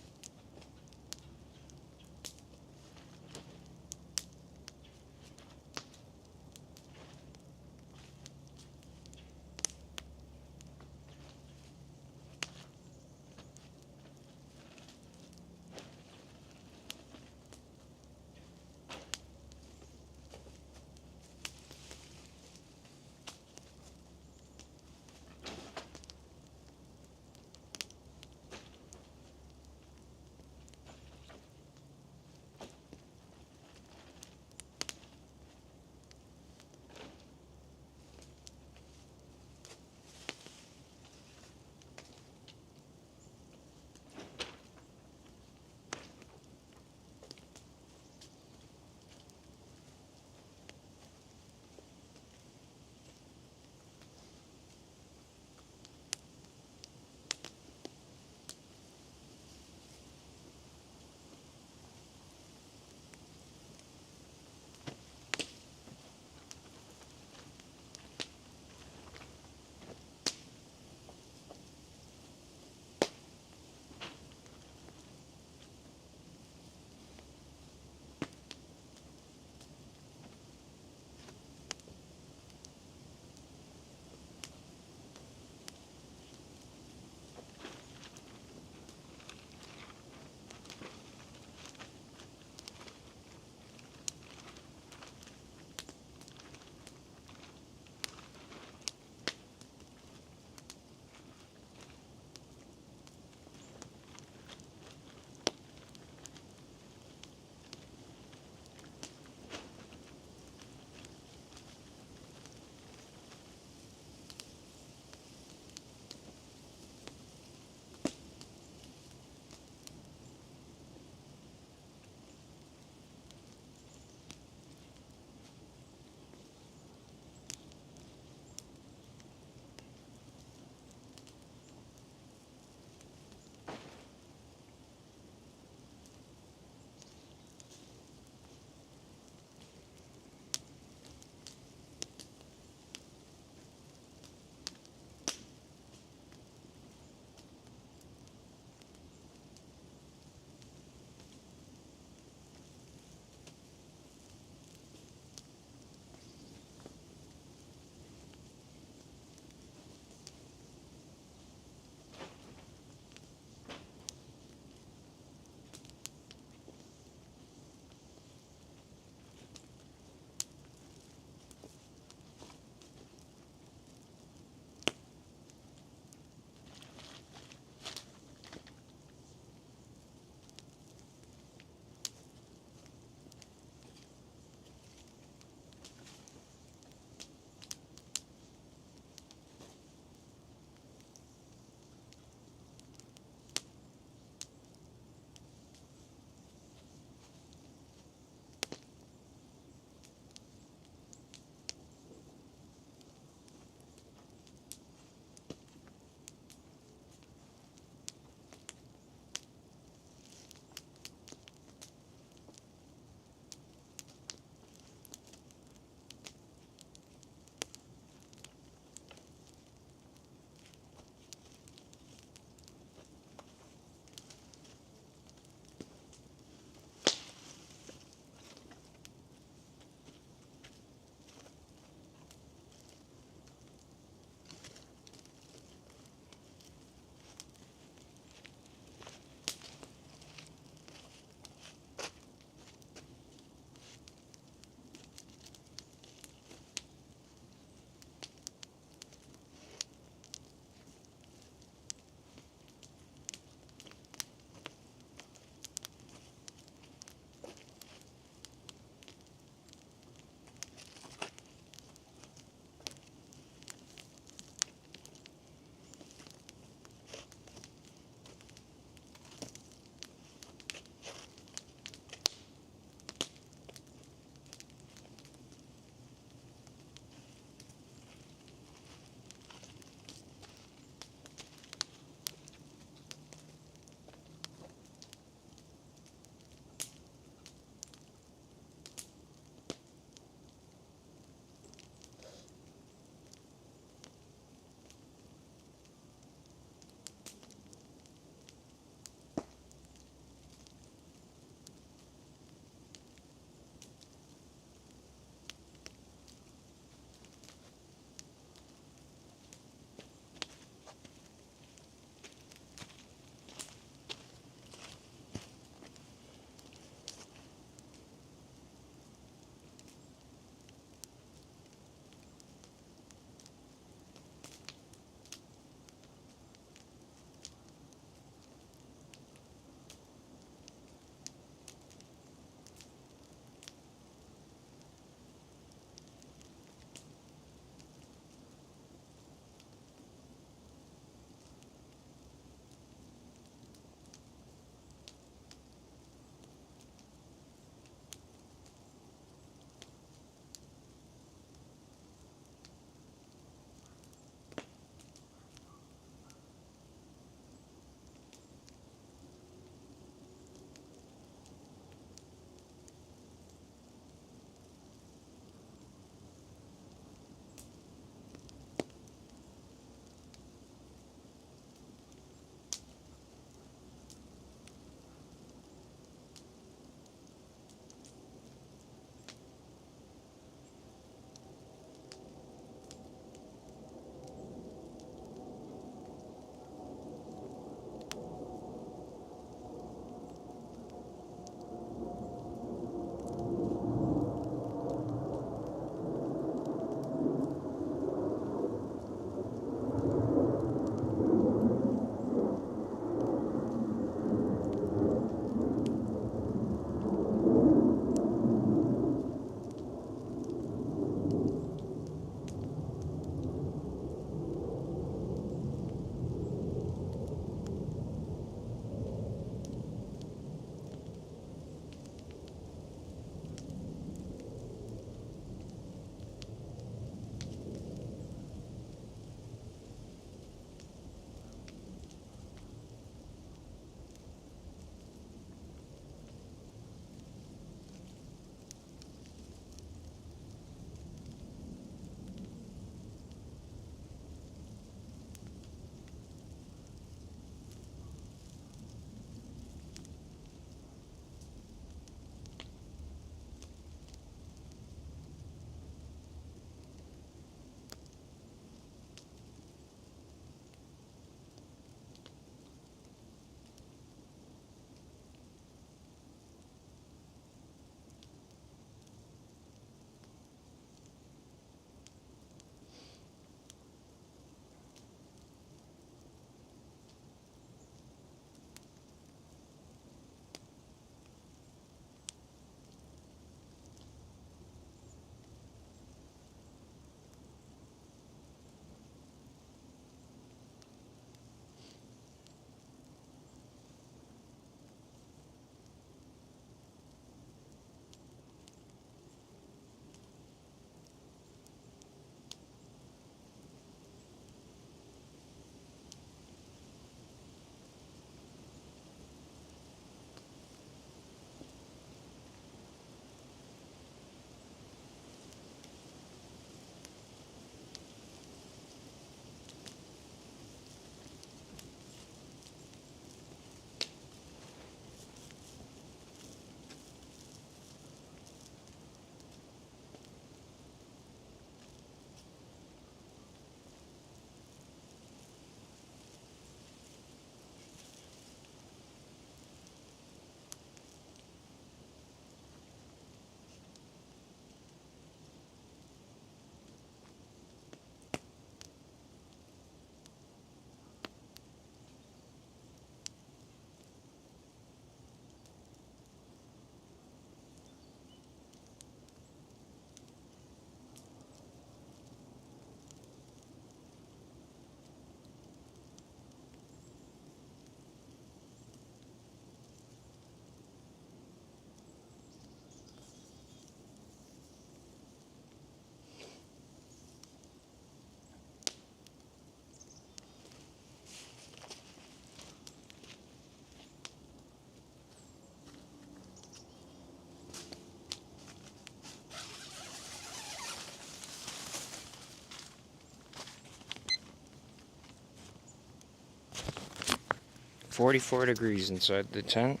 44 degrees inside the tent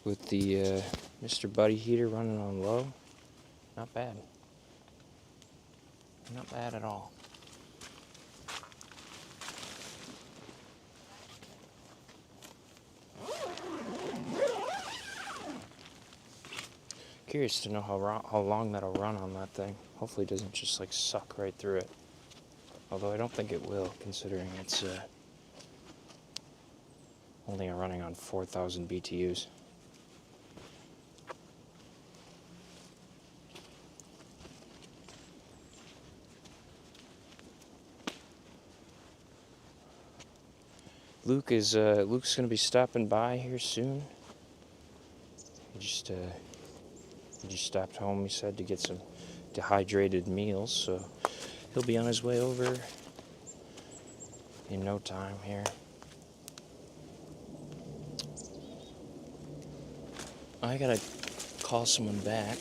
with the Mr. Buddy heater running on low. Not bad. Not bad at all. Curious to know how long that'll run on that thing. Hopefully it doesn't just like suck right through it. Although I don't think it will, considering it's only running on 4,000 BTUs. Luke's gonna be stopping by here soon. He just stopped home, he said, to get some dehydrated meals, so he'll be on his way over in no time here. I gotta call someone back,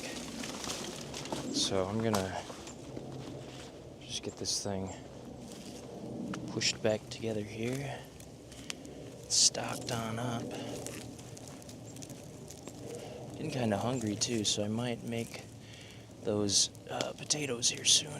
so I'm gonna just get this thing pushed back together here, stocked on up. Getting kind of hungry too, so I might make those potatoes here soon.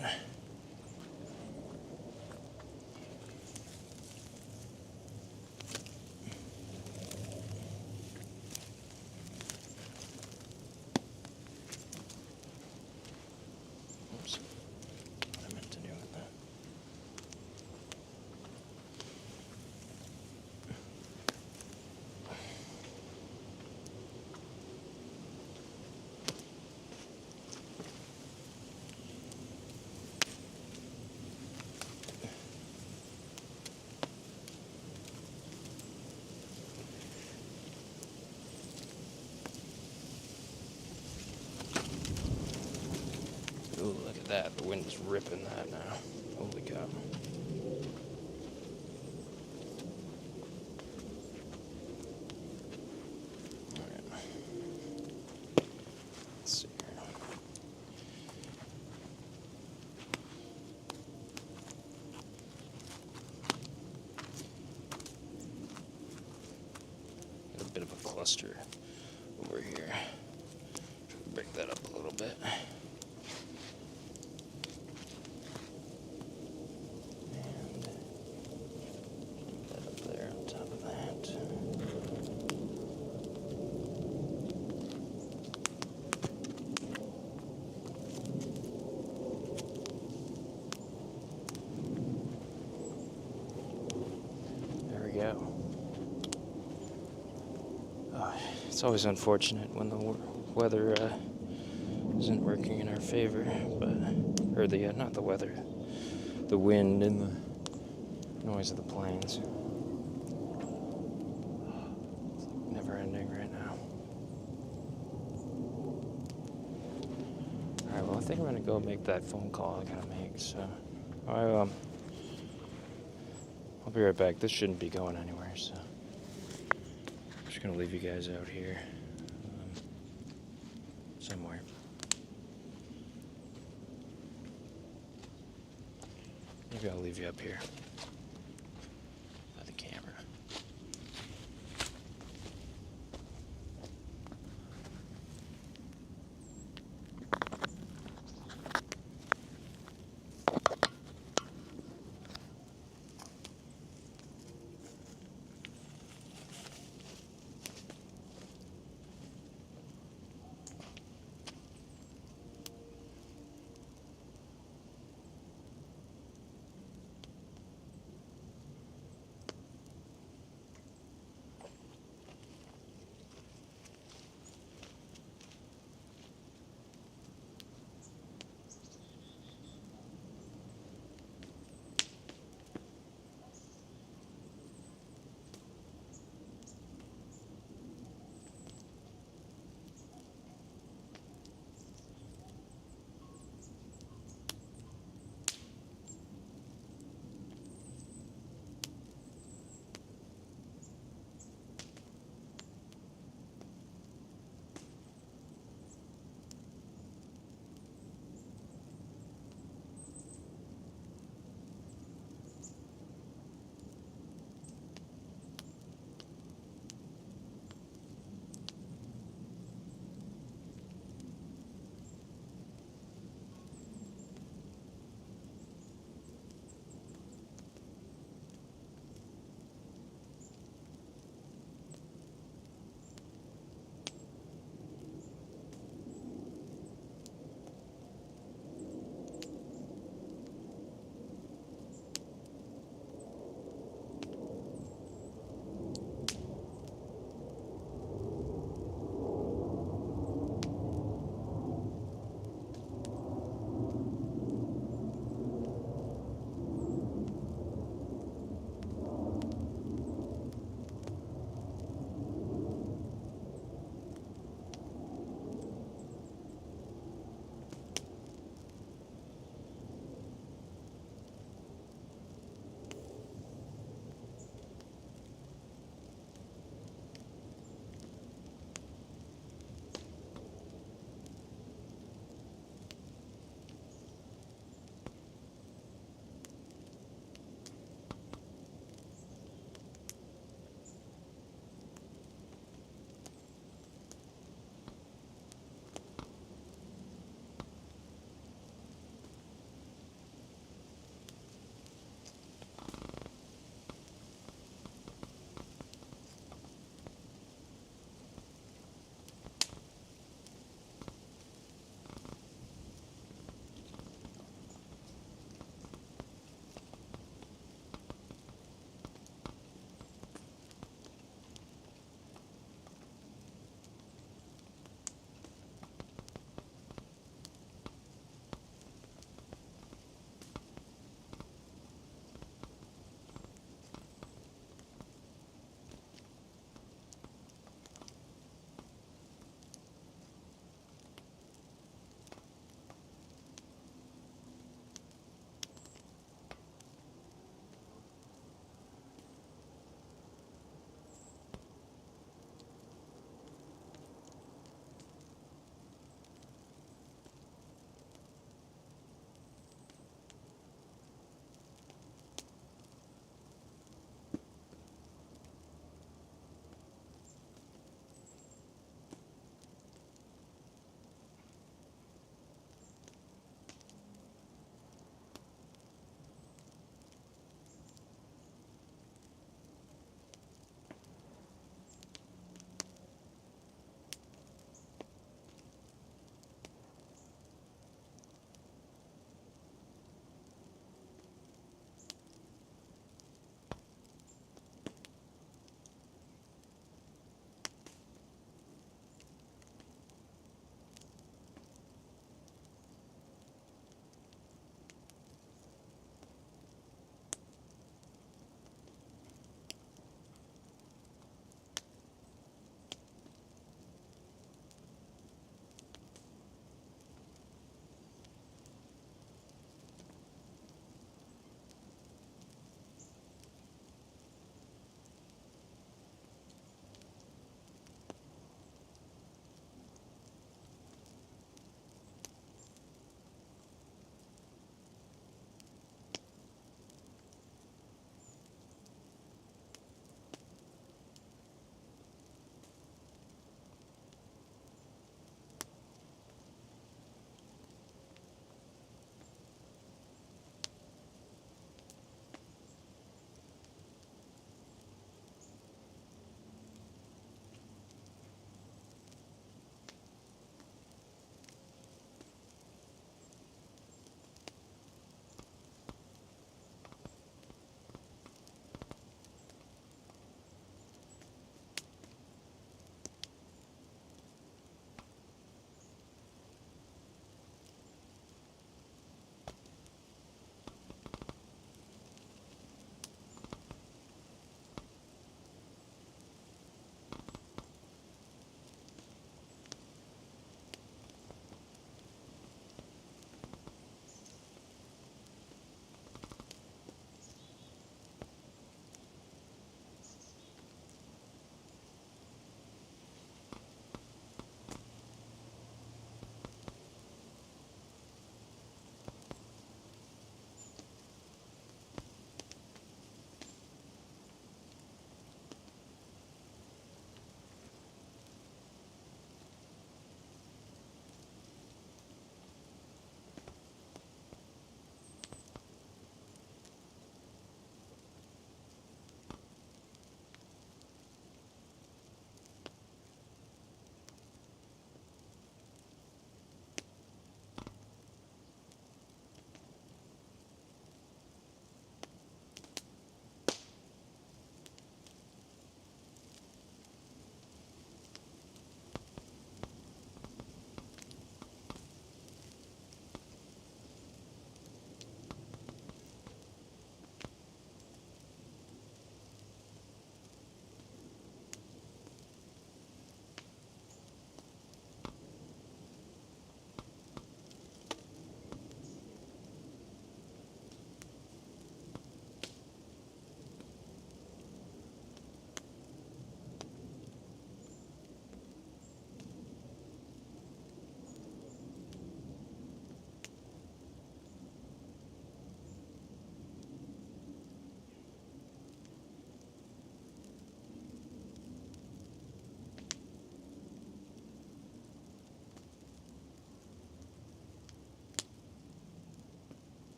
Oops, what I meant to do with that. Ooh, look at that. The wind's ripping that now. Holy cow. Alright. Let's see here. Got a bit of a cluster over here. Try to break that up a little bit. Go. It's always unfortunate when the weather isn't working in our favor, or not the weather, the wind and the noise of the planes. It's like never ending right now. Alright, well I think I'm gonna go make that phone call I gotta make, so I'll be right back. This shouldn't be going anywhere, so I'm just gonna leave you guys out here somewhere. Maybe I'll leave you up here by the camera.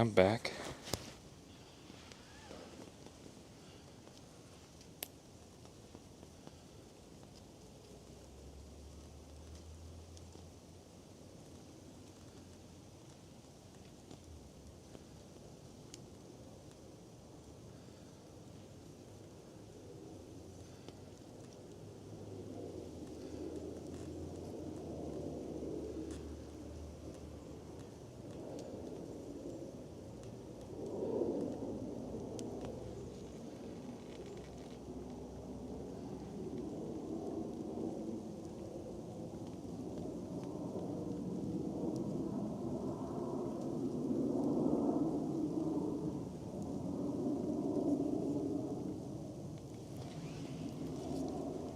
I'm back.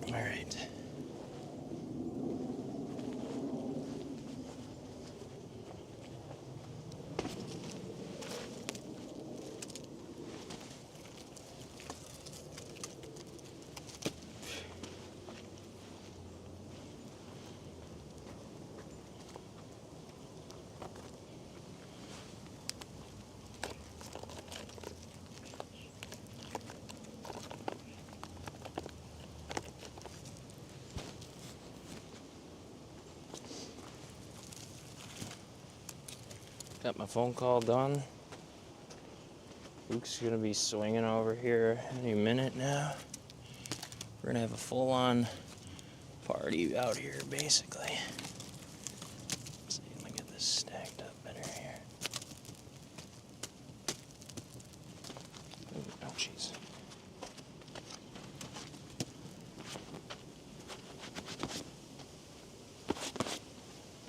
All right. Got my phone call done. Luke's gonna be swinging over here any minute now. We're gonna have a full-on party out here, basically. Let's see, let me get this stacked up better here. Oh, jeez.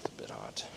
It's a bit hot.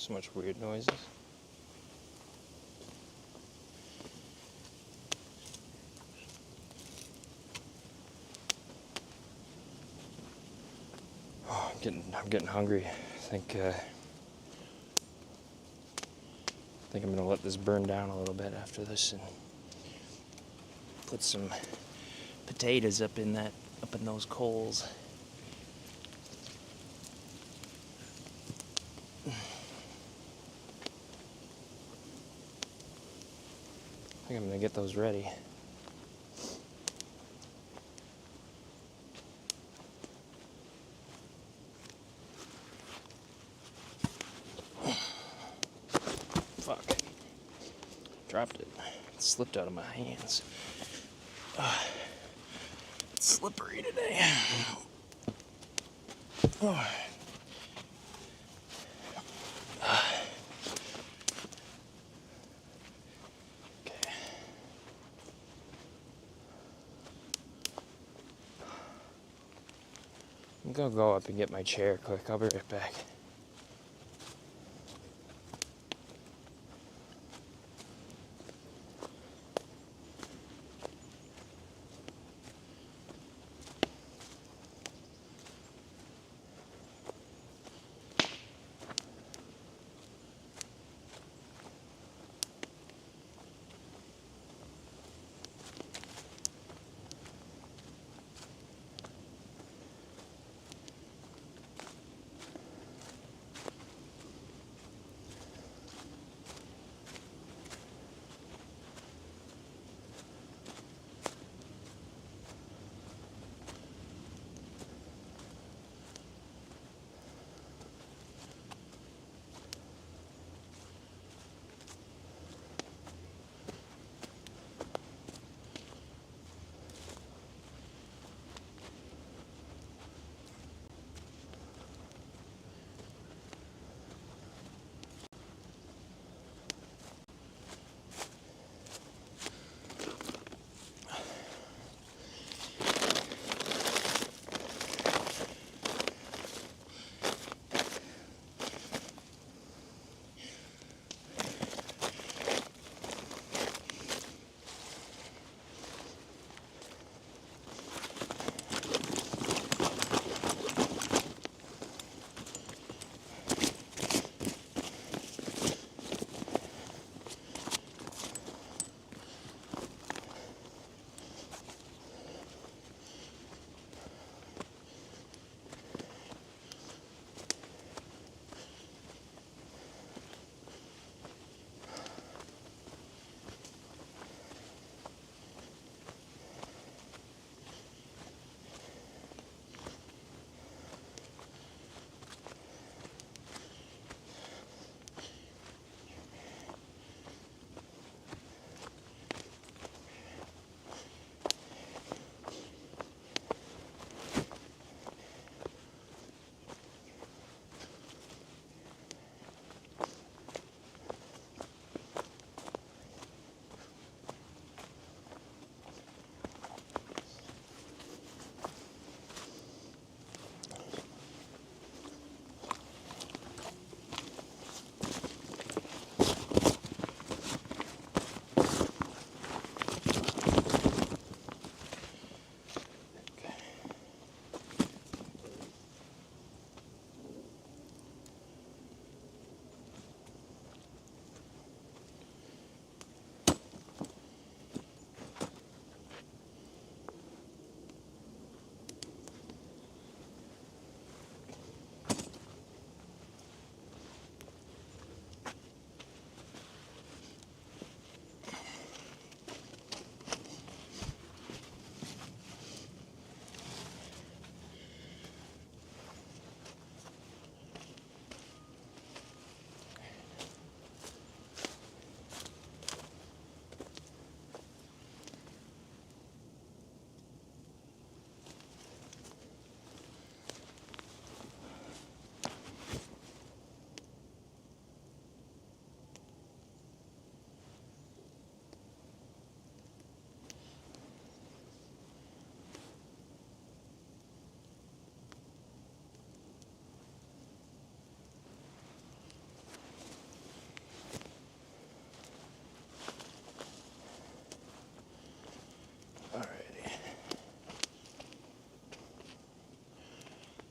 so much weird noises. Oh, I'm getting hungry. I think I'm gonna let this burn down a little bit after this and put some potatoes up in those coals. I think I'm gonna get those ready. Fuck. Dropped it. It slipped out of my hands. It's slippery today. Oh. Okay. I'm gonna go up and get my chair quick. I'll be right back.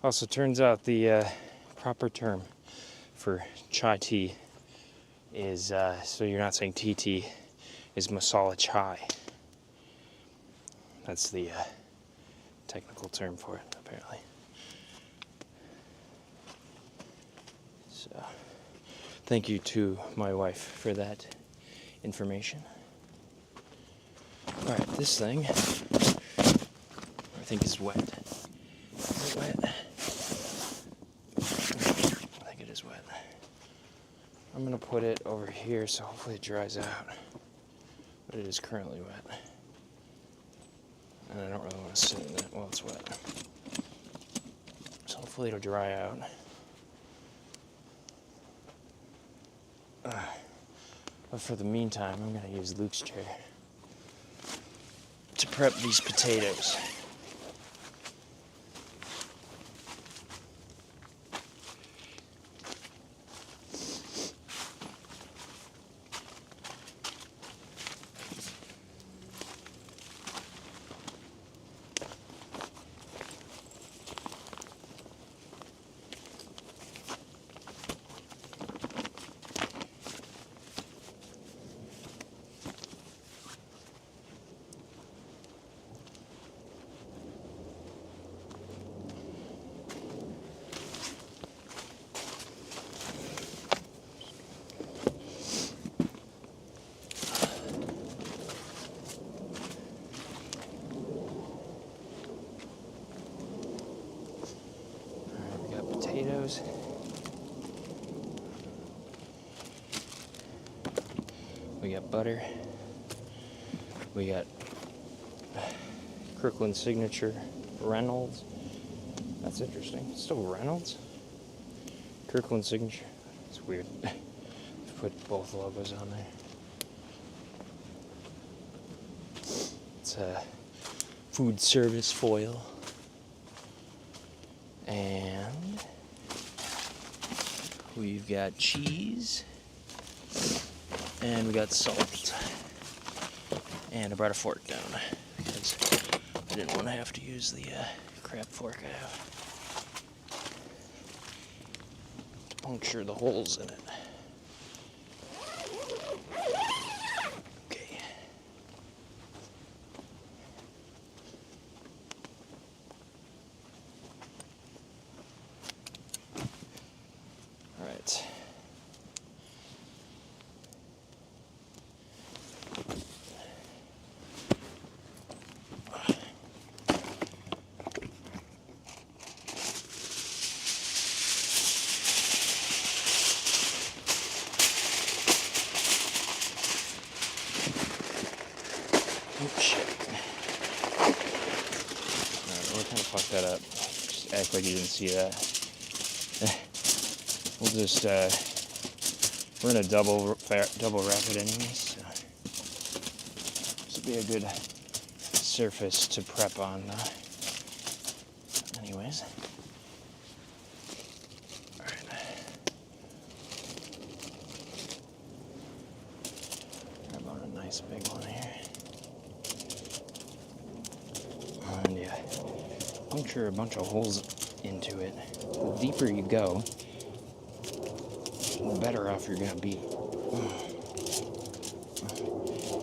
Also, turns out the proper term for chai tea is, so you're not saying tea tea, is masala chai. That's the technical term for it, apparently. So, thank you to my wife for that information. Alright, this thing I think is wet. Is it wet? I think it is wet. I'm gonna put it over here so hopefully it dries out. But it is currently wet. And I don't really want to sit in it while it's wet. So hopefully it'll dry out. But for the meantime, I'm going to use Luke's chair to prep these potatoes. Potatoes. We got butter. We got Kirkland Signature Reynolds. That's interesting. It's still Reynolds? Kirkland Signature. It's weird. Put both logos on there. It's a food service foil. And we've got cheese, and we got salt, and I brought a fork down because I didn't want to have to use the crap fork I have to puncture the holes in it. Okay. All right. Oh, shit. Alright, we're kind of fucked that up. Just act like you didn't see that. We'll just, we're gonna double wrap it anyways, so this will be a good surface to prep on, anyways. Alright. Grab on a nice big one here. And yeah, puncture a bunch of holes into it. The deeper you go, the better off you're gonna be.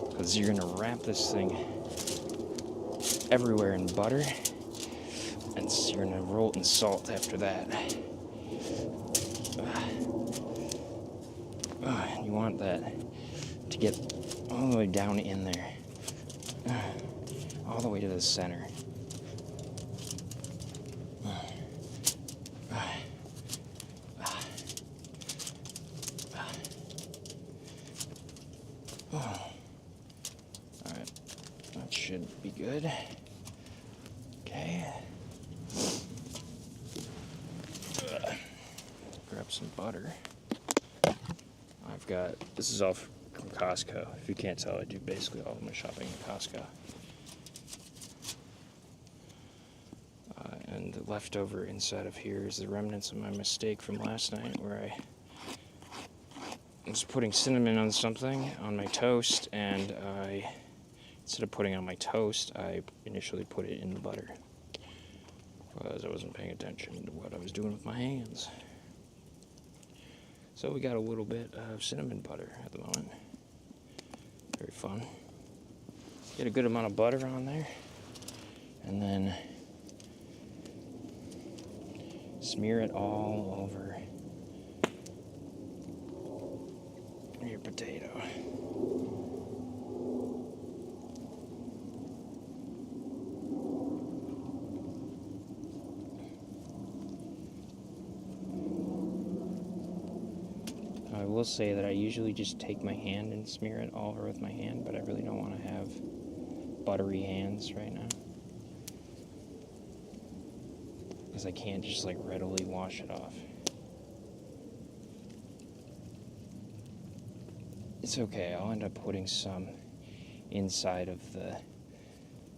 Because you're gonna wrap this thing everywhere in butter, and you're gonna roll it in salt after that. You want that to get all the way down in there, all the way to the center. Alright, that should be good. Okay. Grab some butter. I've got, this is all from Costco. If you can't tell, I do basically all of my shopping at Costco. And the leftover inside of here is the remnants of my mistake from last night where I was putting cinnamon on something on my toast, and instead of putting it on my toast, I initially put it in the butter. because I wasn't paying attention to what I was doing with my hands. So we got a little bit of cinnamon butter at the moment. Very fun. Get a good amount of butter on there, and then smear it all over your potato. I will say that I usually just take my hand and smear it all over with my hand, but I really don't want to have buttery hands right now, because I can't just like readily wash it off. It's okay, I'll end up putting some inside of the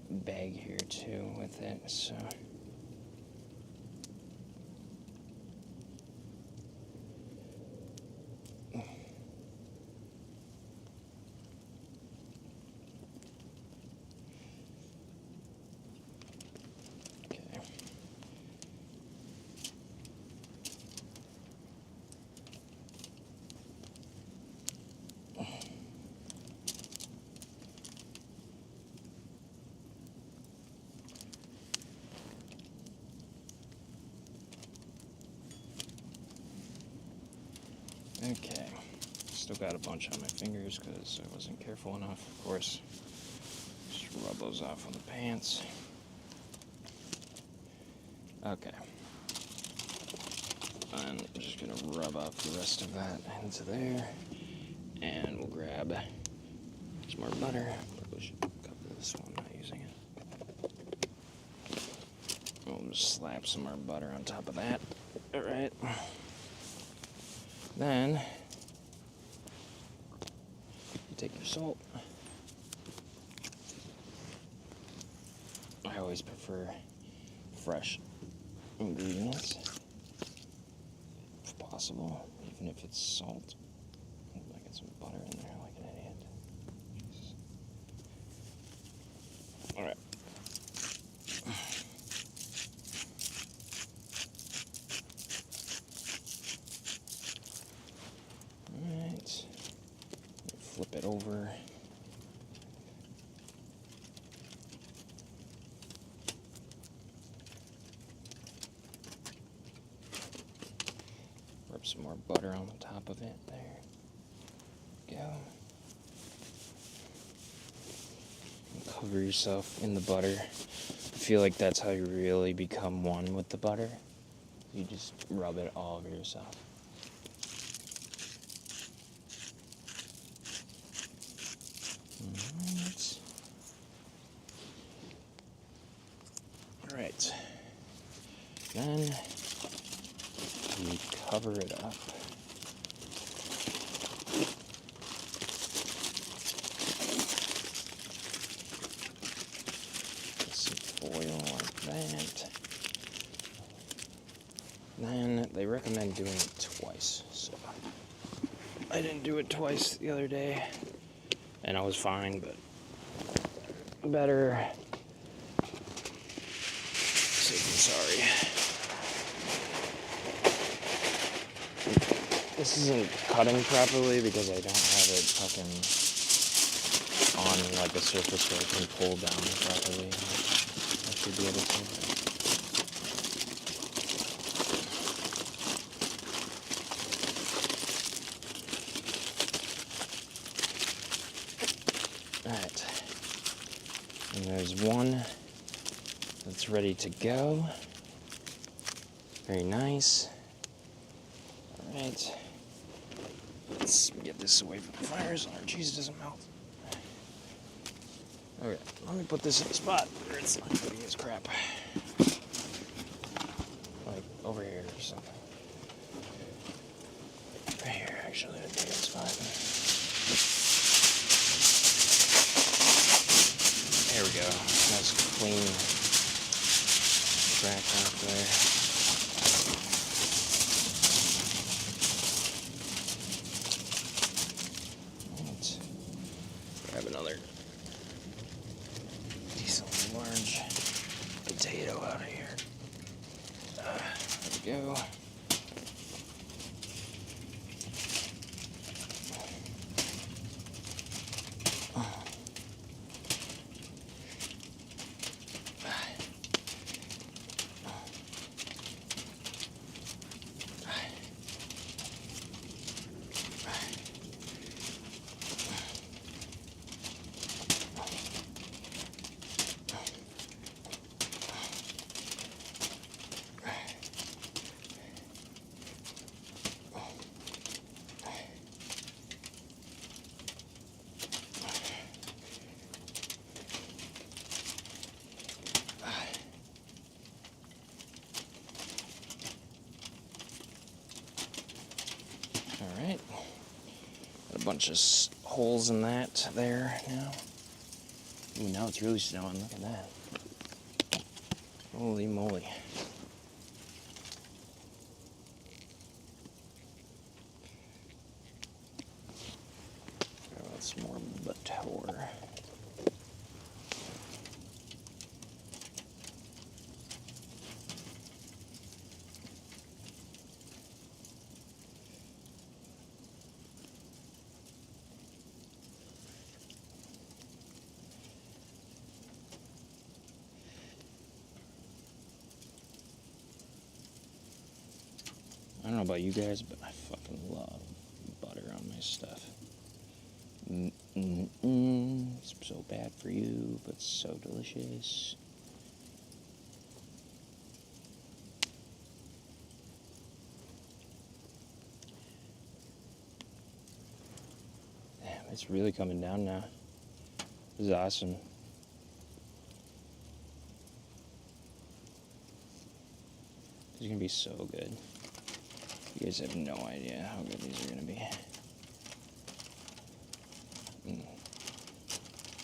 bag here too with it, so. Okay, still got a bunch on my fingers because I wasn't careful enough, of course. Just rub those off on the pants. Okay. And I'm just gonna rub off the rest of that into there. And we'll grab some more butter. Probably should cover this one, not using it. We'll just slap some more butter on top of that. Alright. Then, you take your salt. I always prefer fresh ingredients, if possible, even if it's salt. I get some butter in there like an idiot. Jesus. All right. Flip it over. Rub some more butter on the top of it. There. Go. And cover yourself in the butter. I feel like that's how you really become one with the butter. You just rub it all over yourself. Alright, then we cover it up. Put some foil like that. Then they recommend doing it twice, so I didn't do it twice the other day, and I was fine, but better safe than sorry. This isn't cutting properly because I don't have it fucking on like a surface where I can pull down properly. I should be able to. Alright. And there's one that's ready to go. Very nice. Alright. Let's get this away from the fire so our cheese doesn't melt. Okay, let me put this in a spot where it's not going to be as crap. Like over here or something. Right here, actually, would be a good spot. There we go. Nice clean track out there. Let's grab another decently large potato out of here. go. Alright, got a bunch of holes in that there now. Ooh, now it's really snowing, look at that. Holy moly. Got some more butter. I don't know about you guys, but I fucking love butter on my stuff. It's so bad for you, but so delicious. Damn, it's really coming down now. This is awesome. This is gonna be so good. You guys have no idea how good these are gonna be.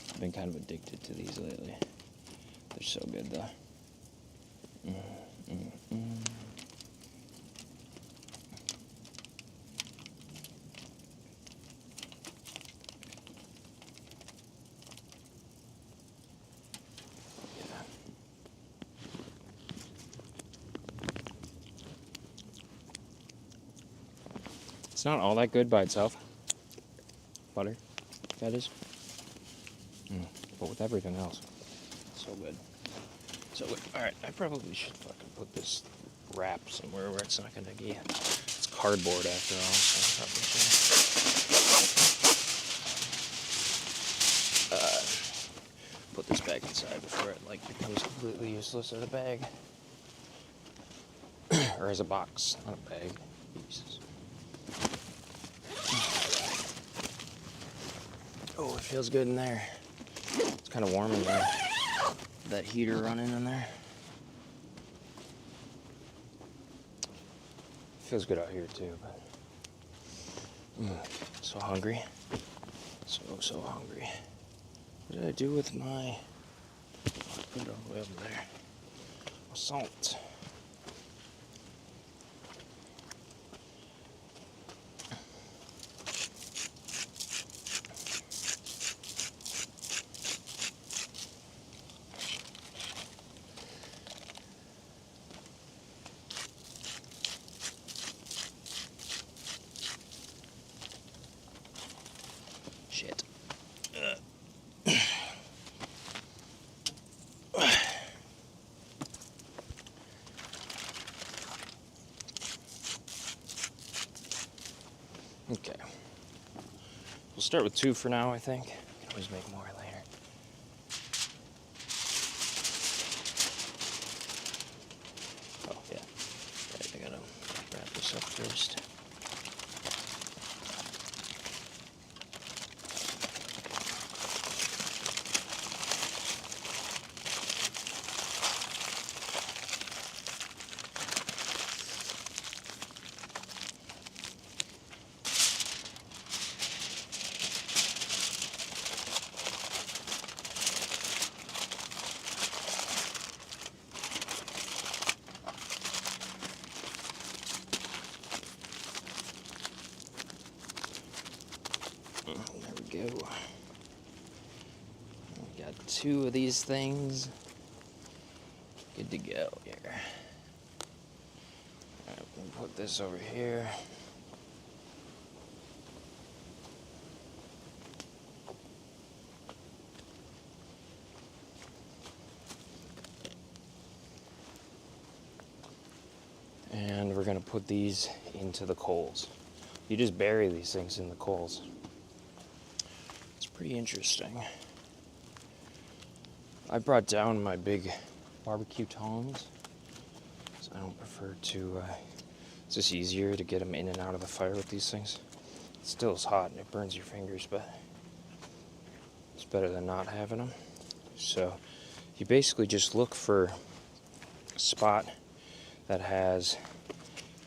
I've been kind of addicted to these lately. They're so good though. It's not all that good by itself. Butter, that is. But with everything else, so good. So good. Alright, I probably should fucking put this wrap somewhere where it's not gonna get. It's cardboard after all, so I probably should put this back inside before it becomes completely useless as a bag. Or as a box, not a bag. Jesus. Oh, it feels good in there. It's kind of warm in there. That heater running in there. Feels good out here too, but so hungry. So hungry. What did I do with my... I put it all the way over there. Salt. Shit. Okay. We'll start with 2 for now, I think. We can always make more later. Oh, yeah. Right, I gotta wrap this up first. There we go. We got 2 of these things. Good to go here. Put this over here. And we're gonna put these into the coals. You just bury these things in the coals. It's pretty interesting. I brought down my big barbecue tongs, so I don't prefer to, it's just easier to get them in and out of the fire with these things. It still is hot and it burns your fingers, but it's better than not having them. So you basically just look for a spot that has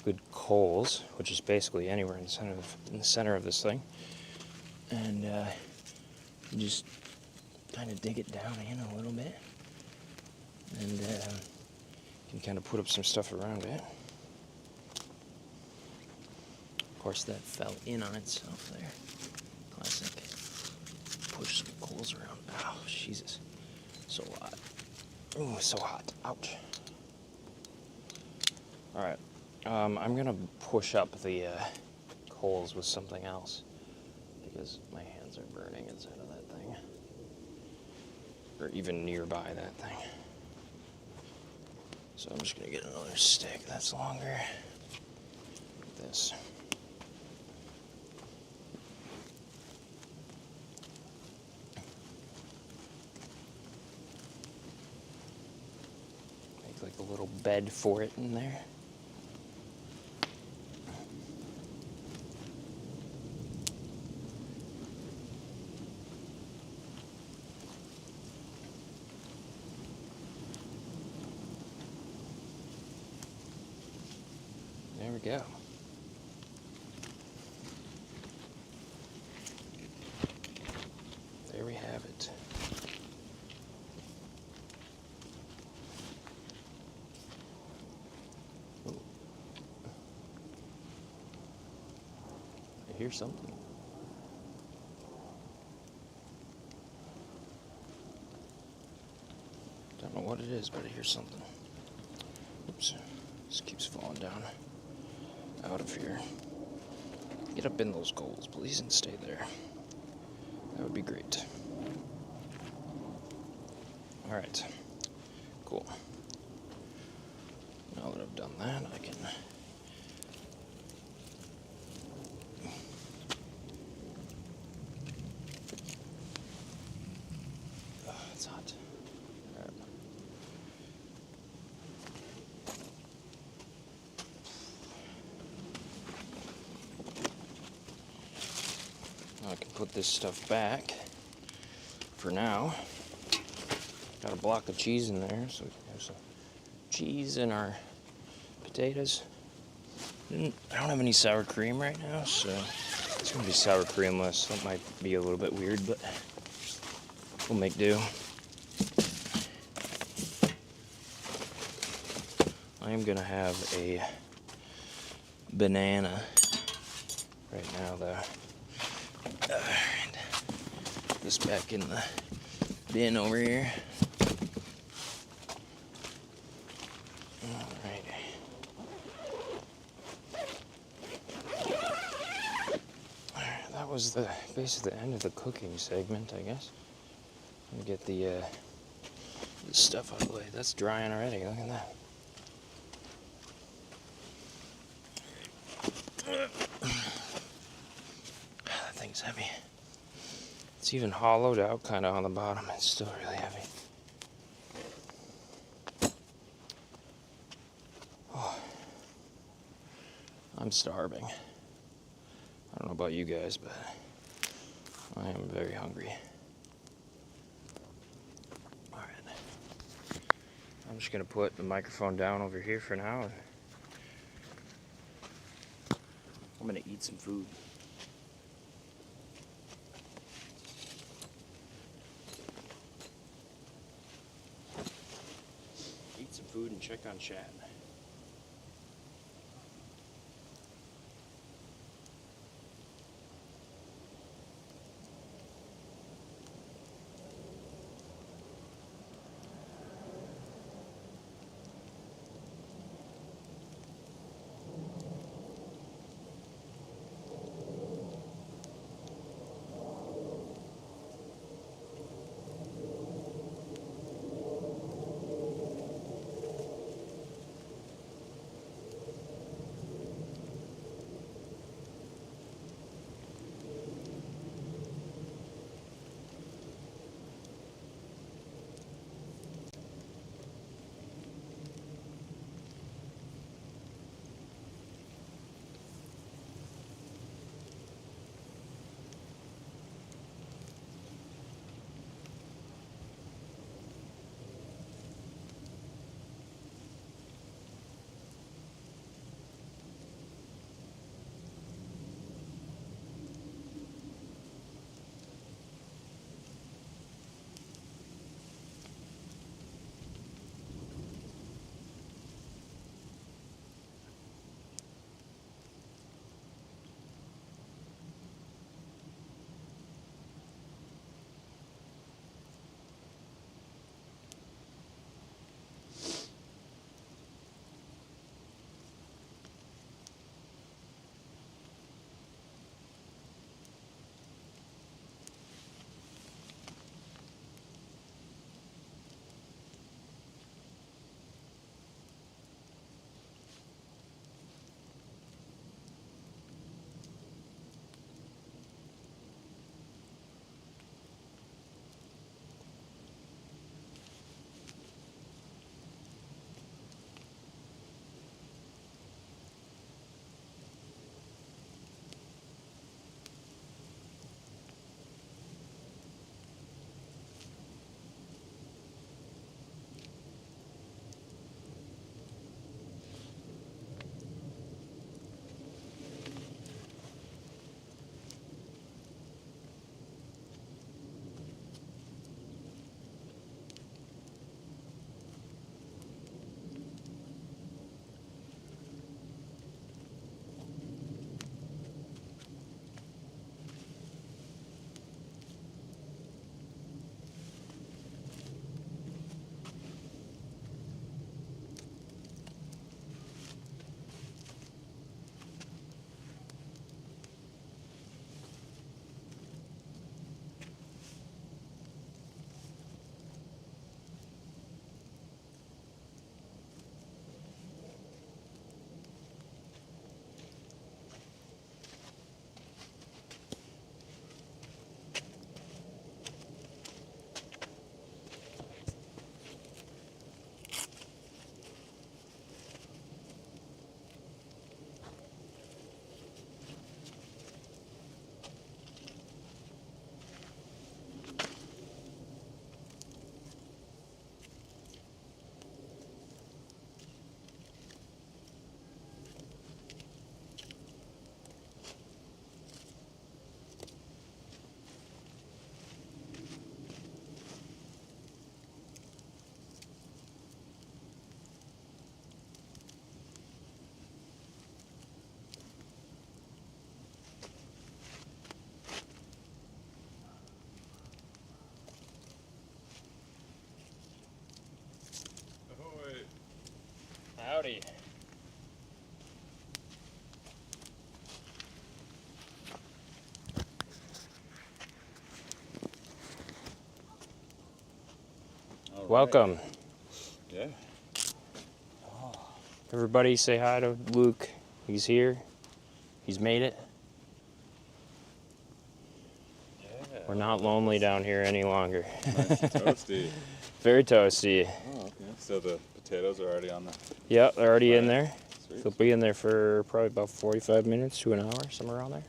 good coals, which is basically anywhere in the center of this thing, and you just kind of dig it down in a little bit, and you can kind of put up some stuff around it. Of course, that fell in on itself there. Classic. Push some coals around. Oh, Jesus. So hot. Oh, so hot. Ouch. Alright, I'm gonna push up the coals with something else because my hands are burning inside of that thing, or even nearby that thing. So I'm just gonna get another stick that's longer. Like this. Make like a little bed for it in there. There we go. There we have it. Ooh. I hear something. Don't know what it is, but I hear something. Oops. This keeps falling down. Out of here. Get up in those coals, please, and stay there. That would be great. Alright. Cool. Now that I've done that, I can... Oh, it's hot. Alright. I can put this stuff back for now. Got a block of cheese in there, so we can have some cheese in our potatoes. I don't have any sour cream right now, so it's gonna be sour creamless. That might be a little bit weird, but we'll make do. I am gonna have a banana right now, though. Alright, put this back in the bin over here. Alright. That was basically the end of the cooking segment, I guess. Let me get the stuff out of the way. That's drying already, look at that. That thing's heavy. It's even hollowed out kind of on the bottom. It's still really heavy. Oh, I'm starving. I don't know about you guys, but I am very hungry. Alright. I'm just going to put the microphone down over here for now. And I'm going to eat some food. Eat some food and check on chat. Howdy. All Welcome. right. Yeah. Everybody say hi to Luke. He's here. He's made it. Yeah. We're not lonely down here any longer. Nice and toasty. Very toasty. Oh, okay. So the potatoes are already on the... Yep, they're already in there. Sweet. They'll be in there for probably about 45 minutes to an hour, somewhere around there.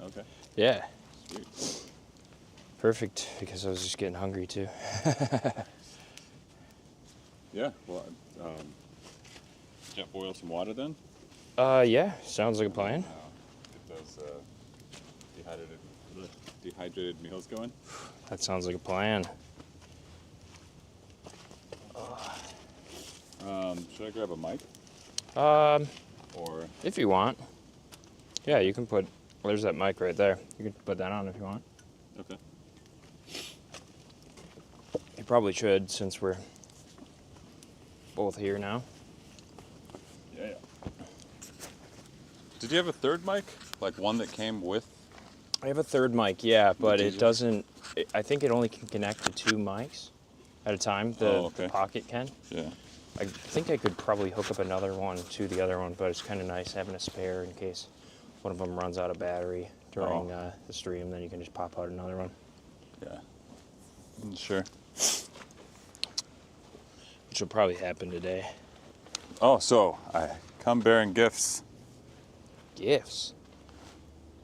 Okay. Yeah. Sweet. Perfect, because I was just getting hungry too. Yeah. Well, just boil some water then. Yeah, sounds like a plan. Get those dehydrated meals going. That sounds like a plan. Should I grab a mic? Or If you want. Yeah, you can put, well, there's that mic right there. You can put that on if you want. okay. You probably should, since we're both here now. Yeah. Did you have a third mic? Like one that came with? I have a third mic, yeah, but Did it you? doesn't, I think it only can connect to 2 mics at a time. The Pocket can. Yeah. I think I could probably hook up another one to the other one, but it's kind of nice having a spare in case one of them runs out of battery during the stream. Then you can just pop out another one. Yeah. Sure. Which will probably happen today. Oh, so I come bearing gifts. Gifts.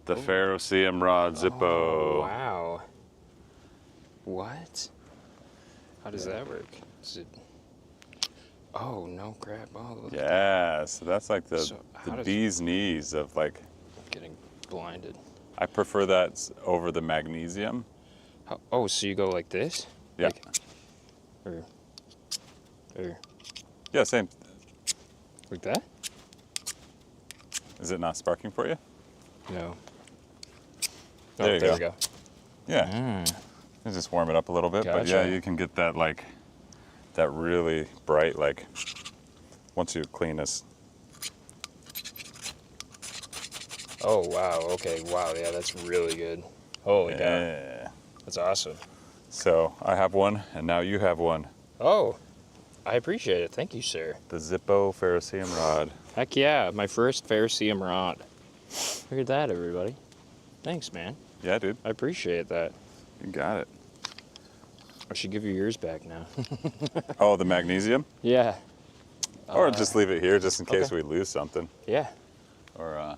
The Ferrocerium rod Zippo. Oh, wow. What? How does that work? Is it? Oh no, crap! Oh, look at that. Yeah, so that's like the So how does- bee's knees of like. I'm getting blinded. I prefer that over the magnesium. Oh, so you go like this? Yeah. Or Yeah, same. like that? Is it not sparking for you? No. There you there go. we go. Yeah. You just warm it up a little bit, but yeah, Gotcha. you can get that like that really bright like once you clean this. Oh wow. Okay. Wow. Yeah, that's really good. Holy cow. Yeah. That's awesome. So I have one, and now you have one. Oh, I appreciate it. Thank you, sir. The Zippo Ferrocerium rod. Heck yeah, my first Ferrocerium rod. Look at that, everybody. Thanks, man. Yeah, dude. I appreciate that. You got it. I should give you yours back now. Oh, the magnesium? Yeah. Or just leave it here just in case okay. we lose something. Yeah. Or I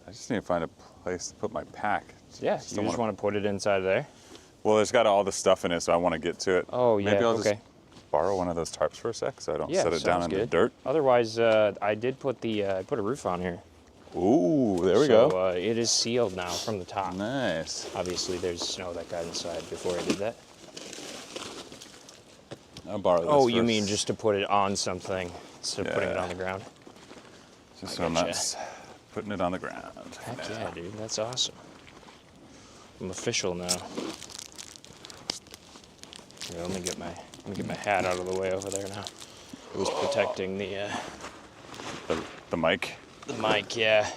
just need to find a place to put my pack. Yeah. Just You don't just wanna- want to put it inside there? Well, it's got all the stuff in it, so I want to get to it. Oh, yeah. Maybe I'll okay. just borrow one of those tarps for a sec so I don't Yeah, set it down sounds in the good. dirt. Otherwise, I did put I put a roof on here. Ooh, there we So, go. it is sealed now from the top. Nice. Obviously, there's snow that got inside before I did that. I'll borrow this. Oh, you for- mean just to put it on something instead of putting it Yeah. on the ground? just I so I'm gotcha. not putting it on the ground. Heck yeah, dude. That's awesome. I'm official now. Here, let me get my hat out of the way over there now. It was protecting the The mic. mic, yeah.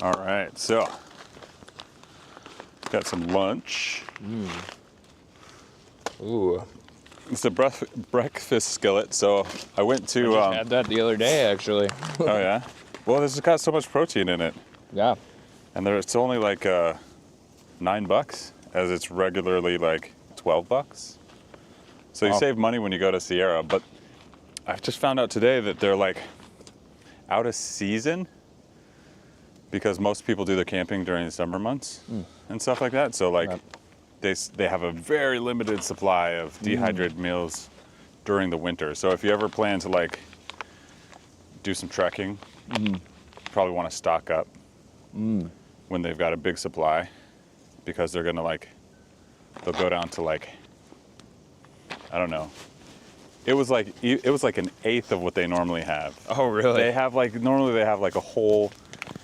All right, so got some lunch. Ooh. It's a breakfast skillet, so I went I to. just had that the other day, actually. Oh yeah. Well, this has got so much protein in it, Yeah. and it's only like $9, as it's regularly like $12. So you Oh. save money when you go to Sierra, but I've just found out today that they're like out of season because most people do their camping during the summer months and stuff like that. So like they have a very limited supply of dehydrated meals during the winter. So if you ever plan to like do some trekking, probably want to stock up when they've got a big supply, because they're gonna they'll go down to like, I don't know. It was like an eighth of what they normally have. Oh, really? They have normally they have like a whole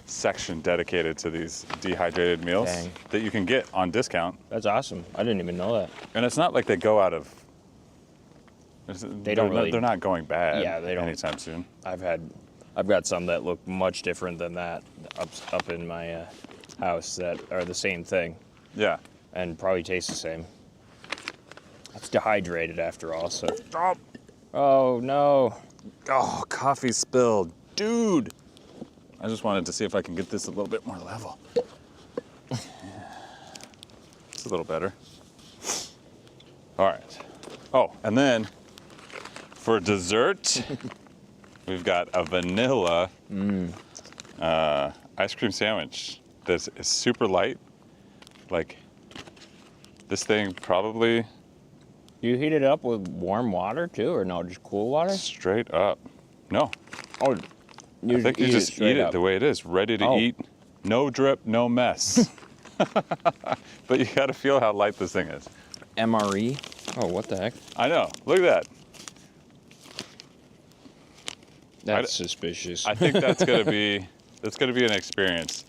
section dedicated to these dehydrated meals Dang. that you can get on discount. That's awesome. I didn't even know that. And it's not like they go out of They're not going bad. Yeah, they don't. Anytime soon. I've got some that look much different than that up in my house that are the same thing. Yeah. And probably taste the same. It's dehydrated after all, so. Stop. Oh no. Oh, coffee spilled. Dude. I just wanted to see if I can get this a little bit more level. It's a little better. All right. Oh, and then for dessert, we've got a vanilla ice cream sandwich that is super light. Like, this thing probably... You heat it up with warm water too, or no, just cool water? Straight up. No. Oh, I think you just eat it the way it is, ready to eat. No drip, no mess. But you got to feel how light this thing is. MRE? Oh, what the heck? I know. Look at that. That's suspicious. I think that's gonna be an experience.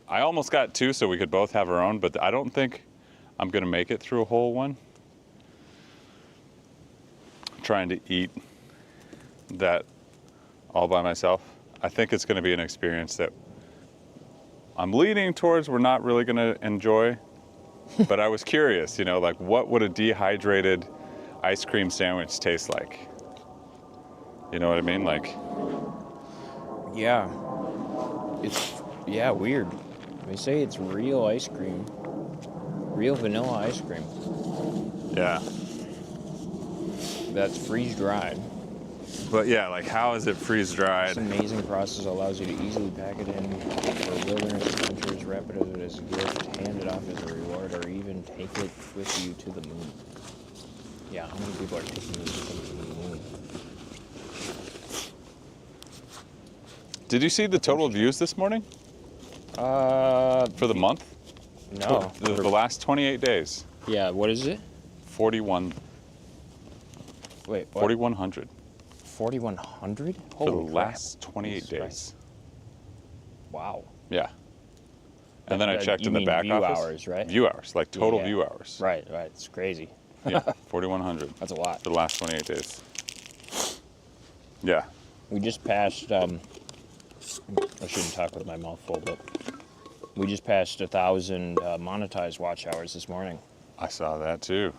I almost got two so we could both have our own, but I don't think I'm gonna make it through a whole one. Trying to eat that all by myself. I think it's gonna be an experience that I'm leaning towards we're not really gonna enjoy. But I was curious, like what would a dehydrated ice cream sandwich taste like? You know what I mean? Like, yeah. It's weird. They say it's real ice cream. Real vanilla ice cream. yeah. That's freeze dried. But yeah, like how is it freeze dried? This amazing process allows you to easily pack it in for wilderness adventures, wrap it as a gift, hand it off as a reward, or even take it with you to the moon. Yeah, how many people are taking this with them to the moon? Did you see the total views this morning? For the month? No. The last 28 days. Yeah, what is it? 41. Wait, what? 4,100. 4,100? For the last 28 days. Christ. Wow. Yeah. And then I checked in the back view office. Hours, right? View hours, like total Yeah. view hours. Right. It's crazy. Yeah, 4,100 That's a lot. for the last 28 days. Yeah. We just passed, I shouldn't talk with my mouth full, but we just passed 1,000 monetized watch hours this morning. I saw that too.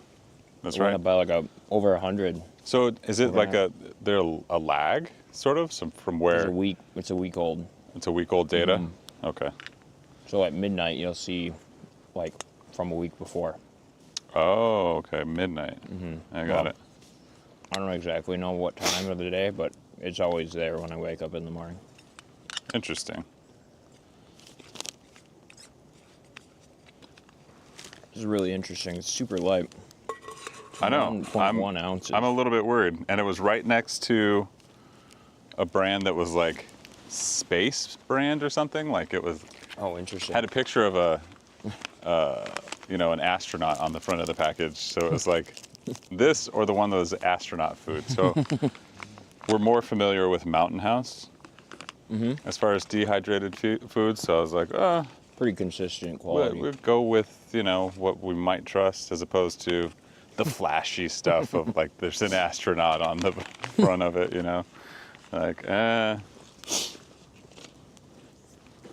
That's We went right. up by over 100. So is it like Overnight. there a lag, sort of, from where It's a week old. it's a week old data? Mm-hmm. Okay. So at midnight, you'll see, like, from a week before. Oh, okay. Midnight. I got it. I don't exactly know what time of the day, but it's always there when I wake up in the morning. Interesting. This is really interesting. It's super light. I know. 1.1 ounces. I'm a little bit worried. And it was right next to a brand that was like space brand or something. Like it was, Oh, interesting. had a picture of an astronaut on the front of the package. So it was like this or the one that was astronaut food. So we're more familiar with Mountain House as far as dehydrated food. So I was like, Pretty consistent quality. we'd go with, what we might trust as opposed to the flashy stuff of like there's an astronaut on the front of it, Like,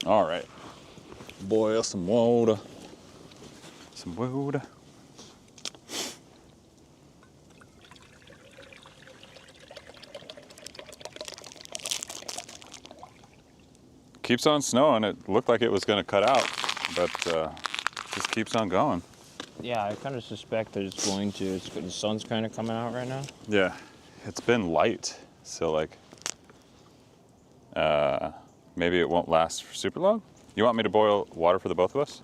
All right. Boil some water. Some water. Keeps on snowing. It looked like it was going to cut out, but just keeps on going. Yeah, I kind of suspect that it's going to. The sun's kind of coming out right now. Yeah, it's been light, so like maybe it won't last for super long. You want me to boil water for the both of us?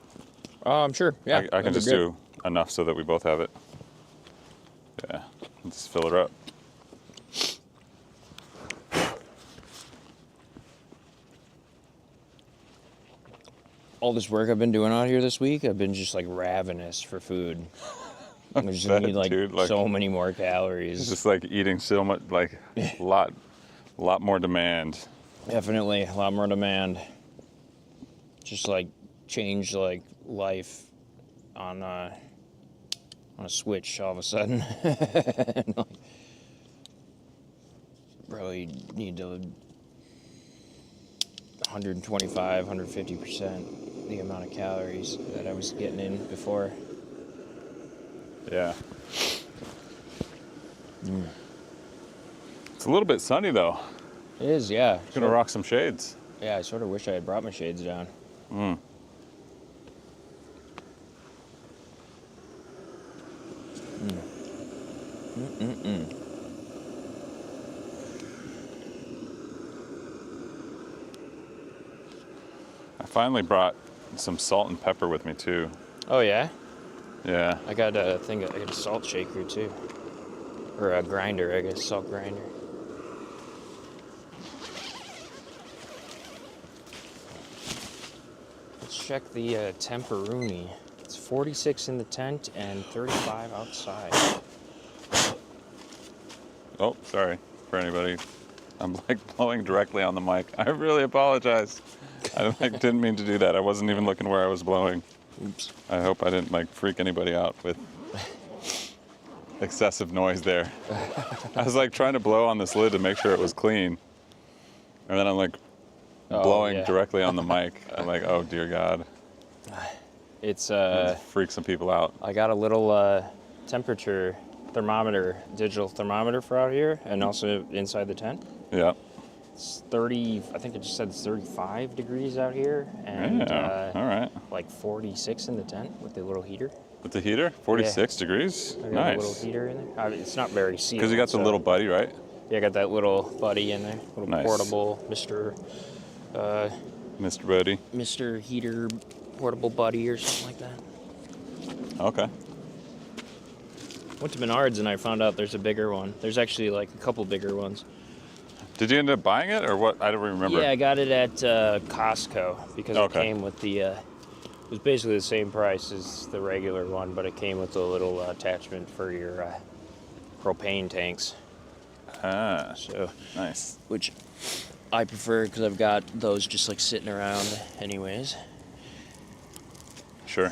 Sure. Yeah. I can just do enough so that we both have it. Yeah, just fill her up. All this work I've been doing out here this week, I've been just like ravenous for food. I just bet, need dude, like- so many more calories. It's just like eating so much, like a lot more demand. Definitely a lot more demand. Just like change like life on a switch all of a sudden. probably need to 125, 150% the amount of calories that I was getting in before. Yeah. It's a little bit sunny though. It is, yeah. Gonna rock some shades. Yeah, I sort of wish I had brought my shades down. I finally brought some salt and pepper with me too. Oh yeah? Yeah. I got a salt shaker too. Or a grinder, I guess, salt grinder. Let's check the temperuni. It's 46 in the tent and 35 outside. Oh, sorry for anybody. I'm like blowing directly on the mic. I really apologize. I didn't mean to do that. I wasn't even looking where I was blowing. Oops. I hope I didn't freak anybody out with excessive noise there. I was trying to blow on this lid to make sure it was clean. And then I'm blowing directly on the mic. I'm oh dear God. It's freak some people out. I got a little temperature thermometer, digital thermometer for out here and also inside the tent. Yeah. It's 30, I think it just said it's 35 degrees out here and all right. 46 in the tent with the little heater. With the heater? 46 degrees? I got Nice. a little heater in there. It's not very sealed. Because you got the little buddy, right? Yeah, I got that little buddy in there. Little Nice. Portable Mr. Buddy. Mr. Heater portable buddy or something like that. Okay. Went to Menards and I found out there's a bigger one. There's actually a couple bigger ones. Did you end up buying it or what? I don't remember. Yeah, I got it at Costco because it came with the, it was basically the same price as the regular one, but it came with a little attachment for your propane tanks. Ah, So, nice. which I prefer because I've got those just sitting around anyways. Sure.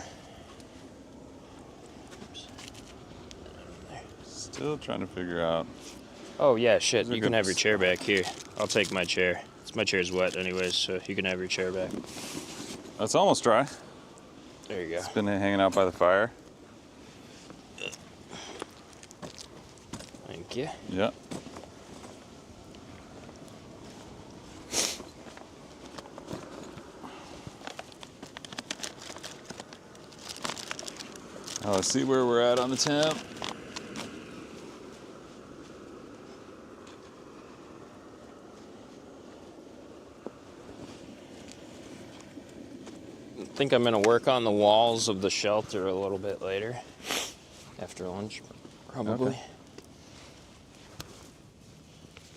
Still trying to figure out. Oh yeah, shit, Those are you can good. have your chair back here. I'll take my chair. My chair's wet anyways, so you can have your chair back. It's almost dry. There you go. It's been hanging out by the fire. Thank you. Yeah. Now let's see where we're at on the temp. I think I'm gonna work on the walls of the shelter a little bit later, after lunch, probably. Okay.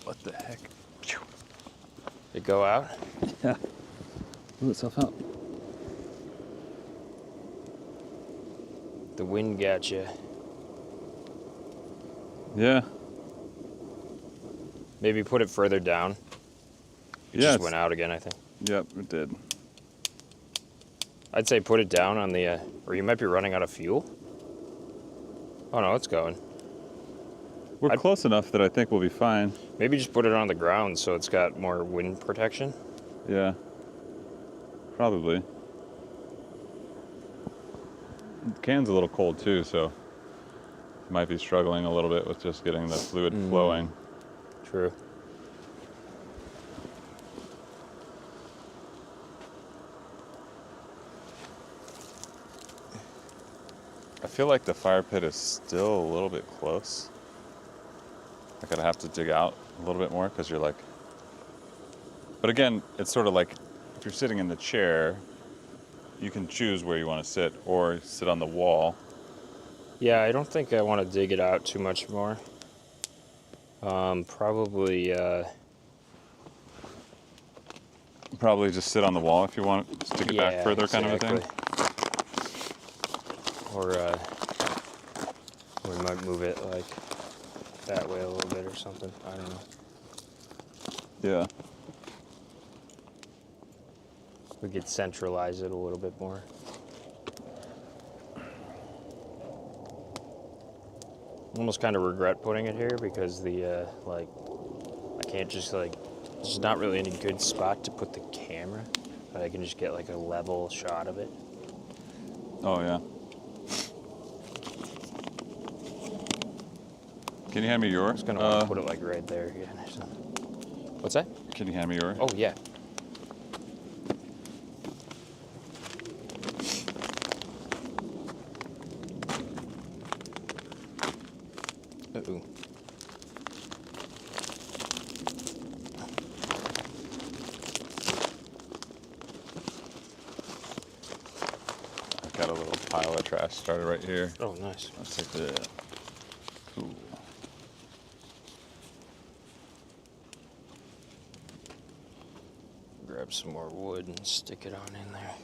What the heck? They go out. Yeah. Blew itself out. The wind got you. Yeah. Maybe put it further down. It just went out again, I think. Yep, it did. I'd say put it down on the, or you might be running out of fuel. Oh no, it's going. We're close enough that I think we'll be fine. Maybe just put it on the ground so it's got more wind protection. Yeah. Probably. The can's a little cold too, so you might be struggling a little bit with just getting the fluid flowing. True. I feel like the fire pit is still a little bit close. Like I'd have to dig out a little bit more because you're but again, it's sort of like if you're sitting in the chair, you can choose where you want to sit or sit on the wall. Yeah, I don't think I want to dig it out too much more. Probably, Probably just sit on the wall if you want to stick it back further, kind of a thing. Or we might move it that way a little bit or something. I don't know. Yeah. We could centralize it a little bit more. Almost kind of regret putting it here because the I can't just like, there's not really any good spot to put the camera, but I can just get like a level shot of it. Oh, yeah. Can you hand me yours? I was gonna want to put it like right there again or something. What's that? Can you hand me yours? Oh, yeah. Uh-oh. I've got a little pile of trash started right here. Oh, nice. Let's take that. Cool. Grab some more wood and stick it on in there.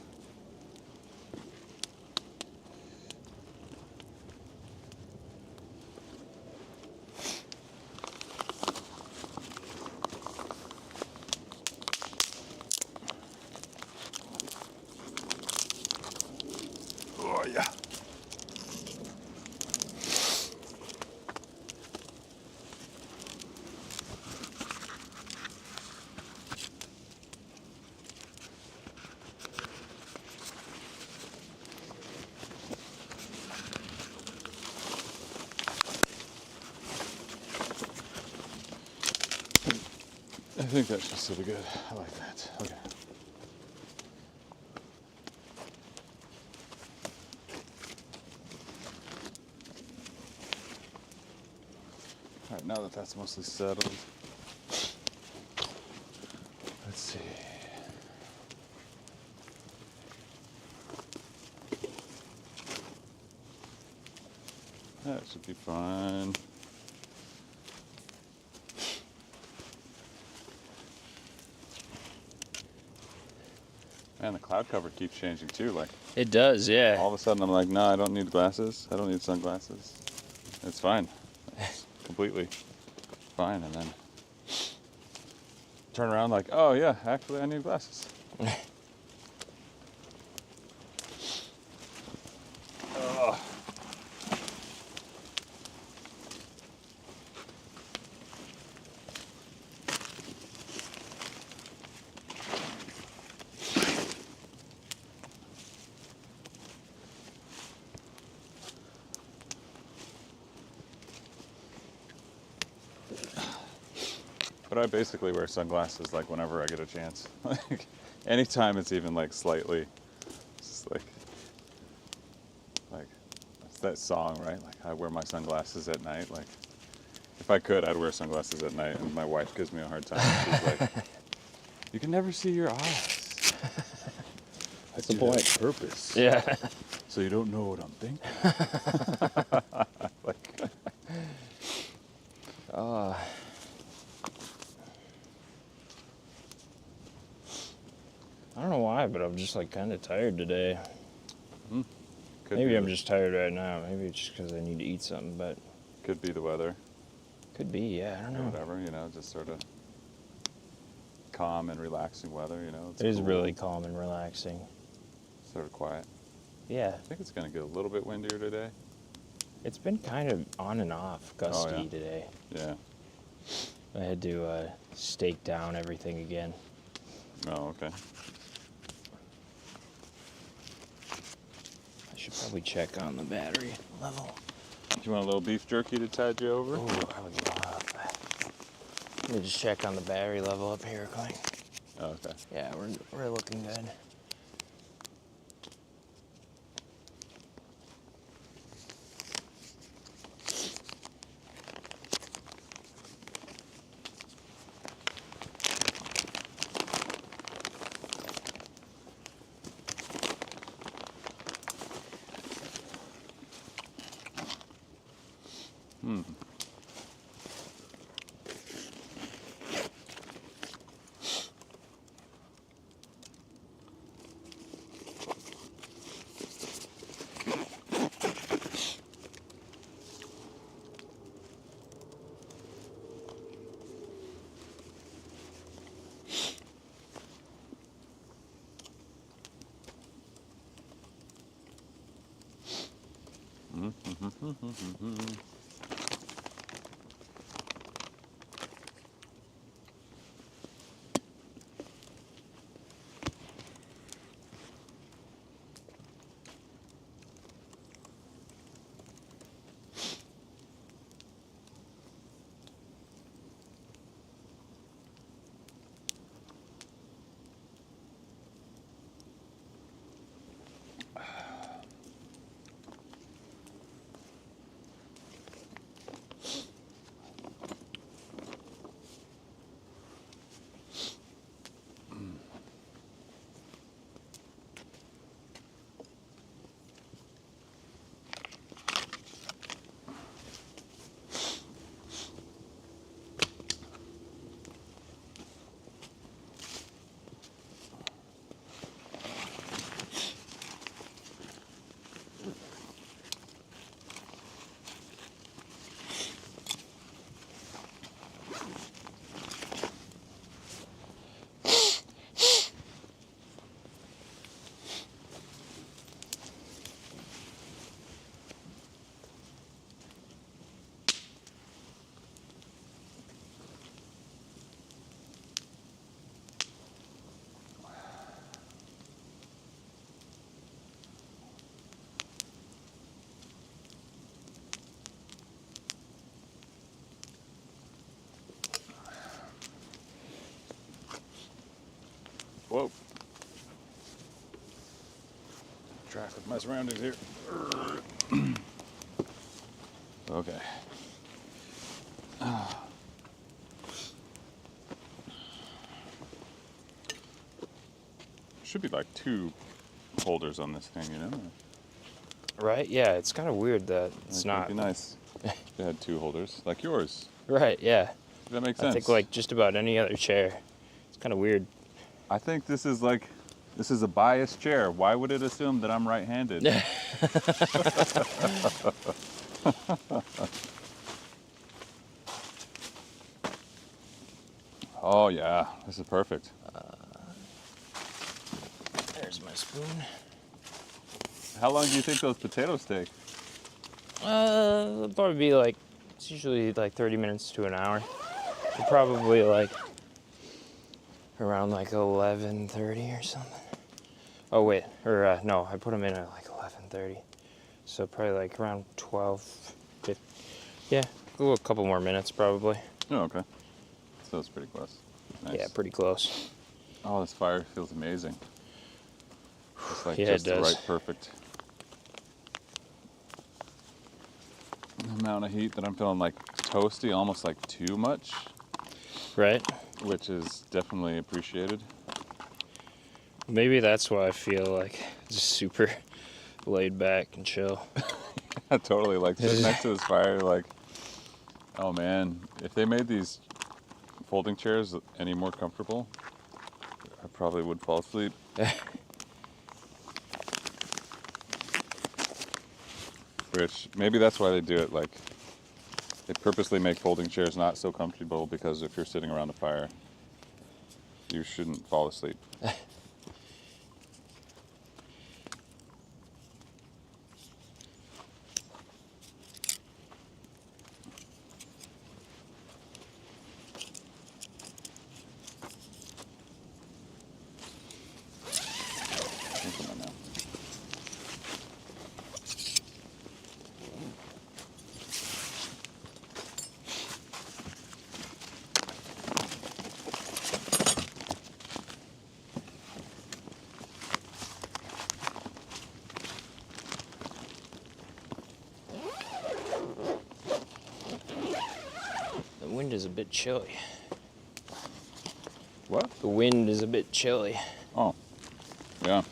Oh, yeah. I think that should still be good. I like that. Okay. All right, now that that's mostly settled, let's see. That should be fine. Man, the cloud cover keeps changing too. Like, It does, yeah. all of a sudden I'm like, no, I don't need glasses. I don't need sunglasses. It's fine. It's completely fine. And then turn around like, oh yeah, actually I need glasses. Ugh. But I basically wear sunglasses like whenever I get a chance. Like anytime it's even like slightly, it's just like it's that song, right? Like I wear my sunglasses at night. Like if I could, I'd wear sunglasses at night. And my wife gives me a hard time. She's like, "You can never see your eyes." That's the point. Purpose. Yeah. So you don't know what I'm thinking. Like, I don't know why, but I'm just like kind of tired today. could Maybe be I'm just tired right now. Maybe it's just because I need to eat something, but could be the weather could be, yeah. I don't or know. whatever. You know, just sort of calm and relaxing weather. You know, it's It is cool, really calm and relaxing. sort of quiet. Yeah, I think it's going to get a little bit windier today. it's been kind of on and off, gusty yeah. today. Yeah. I had to stake down everything again. Oh, okay. I should probably check on the battery level. Do you want a little beef jerky to tide you over? Oh, I would love that. Let me just check on the battery level up here quick. Oh, okay. Yeah, we're looking good. track with my surroundings here. Okay. Should be like 2 holders on this thing, you know? Right? Yeah, it's kind of weird that it's Like, not. It'd be nice if they had 2 holders, like yours. Right, yeah. Does that make I sense? think like just about any other chair. It's kind of weird. I think this is a biased chair. Why would it assume that I'm right-handed? Oh yeah, this is perfect. There's my spoon. How long do you think those potatoes take? It'll probably be like, it's usually like 30 minutes to an hour. So probably like around like 11:30 or something. Oh wait, or no, I put them in at like 11:30. So probably like around 12:50. Yeah, a couple more minutes probably. Oh, okay. So it's pretty close. Nice. Yeah, pretty close. Oh, this fire feels amazing. It's like Yeah, just it the does. right perfect amount of heat that I'm feeling like toasty, almost like too much, Right? which is definitely appreciated. Maybe that's why I feel like just super laid back and chill. I totally like sitting next to this fire, like, oh man, if they made these folding chairs any more comfortable, I probably would fall asleep. Which, maybe that's why they do it, like, they purposely make folding chairs not so comfortable because if you're sitting around a fire, you shouldn't fall asleep. Come on now. The wind is a bit chilly. What? The wind is a bit chilly. Oh, yeah.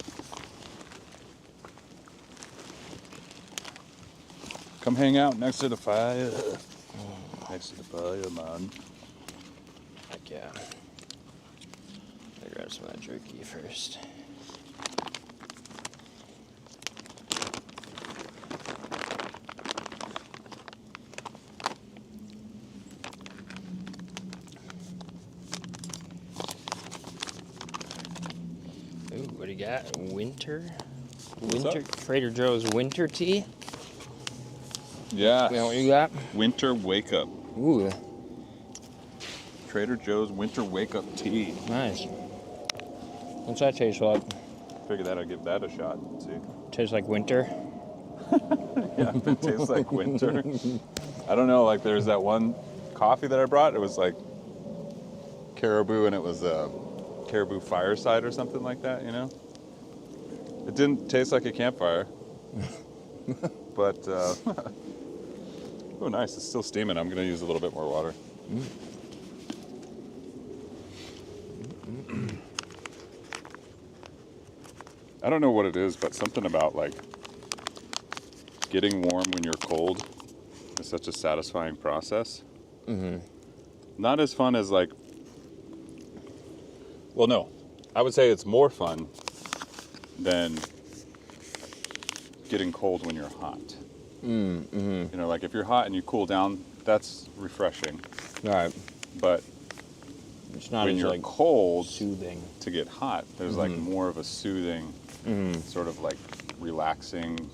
Come hang out next to the fire. Next to the fire, man. Heck yeah. I grab some of that jerky first. Ooh, what do you got? Winter? Winter? up? Trader Joe's winter tea? Yeah. You know what you got? Winter wake up. Ooh, Trader Joe's winter wake up tea. nice. What's that taste like? Figured that I'd give that a shot and see. Tastes like winter? Yeah, if it tastes like winter. I don't know, like there's that one coffee that I brought. It was like caribou and it was a caribou fireside or something like that, you know? It didn't taste like a campfire. But, oh nice, it's still steaming. I'm gonna use a little bit more water. I don't know what it is, but something about like getting warm when you're cold is such a satisfying process. Mm-hmm. Not as fun as like, well, no, I would say it's more fun than getting cold when you're hot. You know, like if you're hot and you cool down, that's refreshing. Right. But It's not when as you're like cold soothing. to get hot, there's like more of a soothing, sort of like relaxing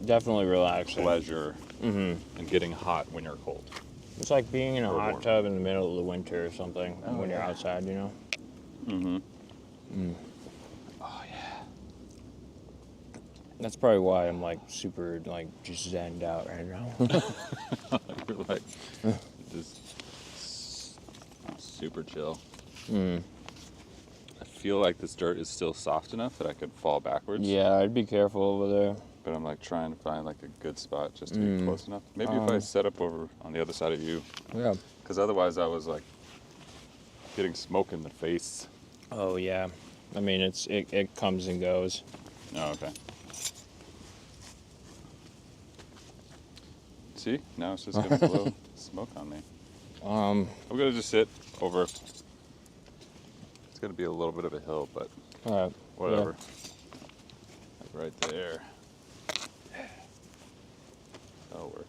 Definitely relaxing. pleasure in getting hot when you're cold. It's like being in a Or hot warm. tub in the middle of the winter or something when you're yeah. outside, you know? Oh yeah. That's probably why I'm like super like just zenned out right now. You're like just super chill. I feel like this dirt is still soft enough that I could fall backwards. Yeah, I'd be careful over there. But I'm like trying to find like a good spot just to be close enough. Maybe if I set up over on the other side of you. Yeah. Because otherwise I was like getting smoke in the face. Oh yeah. I mean, it comes and goes. Oh, okay. See? Now it's just going to blow smoke on me. I'm going to just sit over. It's going to be a little bit of a hill, but whatever. Yeah. Right there. That'll work.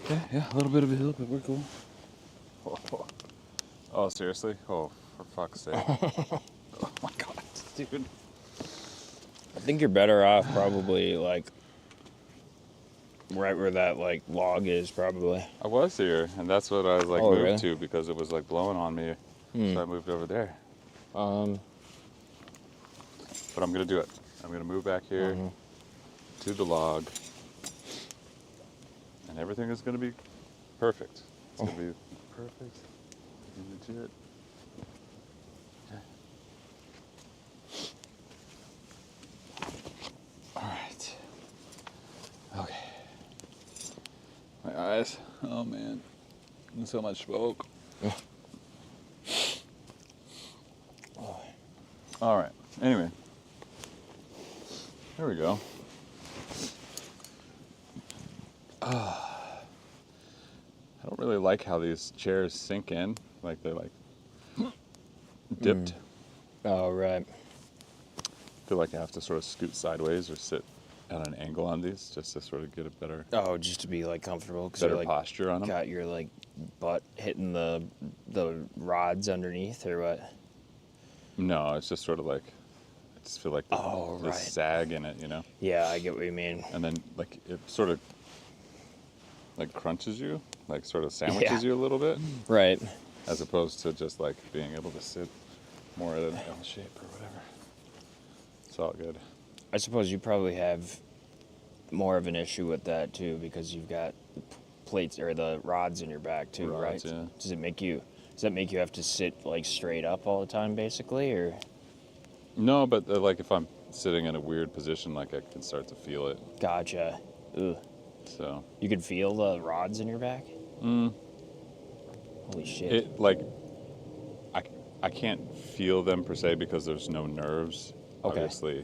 Okay, yeah, a little bit of a hill, but we're cool. Oh, seriously? Oh, for fuck's sake. Oh my god, dude. I think you're better off probably like right where that like log is probably. I was here, and that's what I was like Oh, moved really? to because it was like blowing on me. So I moved over there. But I'm gonna do it. I'm gonna move back here to the log, and everything is gonna be perfect. It's gonna be perfect. Legit. Okay. All right. Okay. My eyes. Oh man. There's so much smoke. All right. Anyway. There we go. I don't really like how these chairs sink in. Like they're like dipped. Oh right. I feel like I have to sort of scoot sideways or sit at an angle on these just to sort of get a better Just to be like comfortable because better you're like posture on them. got your like butt hitting the rods underneath or what? No, it's just sort of like I just feel like the right. sag in it, you know. Yeah, I get what you mean. And then like it sort of like crunches you, like sort of sandwiches you a little bit, Right. as opposed to just like being able to sit more at an L shape or whatever. It's all good. I suppose you probably have more of an issue with that too because you've got plates or the rods in your back too, Rods, right? yeah. Does that make you have to sit like straight up all the time basically or? No, but like if I'm sitting in a weird position, like I can start to feel it. Gotcha. Ugh. So You can feel the rods in your back? Holy shit. it like I can't feel them per se because there's no nerves, Okay. obviously,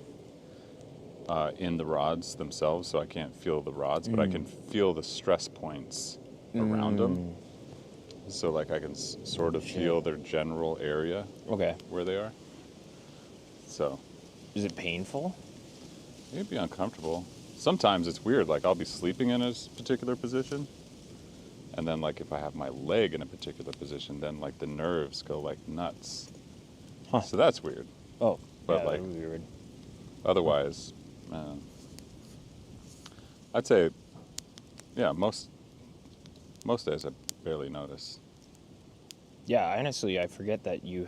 in the rods themselves. So I can't feel the rods, but I can feel the stress points around them. So like I can sort of feel their general area Okay. where they are. So Is it painful? it'd be uncomfortable. Sometimes it's weird. Like I'll be sleeping in a particular position, and then like if I have my leg in a particular position, then like the nerves go like nuts. Huh. So that's weird. Oh, But, yeah, like- that was weird. Otherwise, I'd say, yeah, most days I barely notice. Yeah, honestly, I forget that you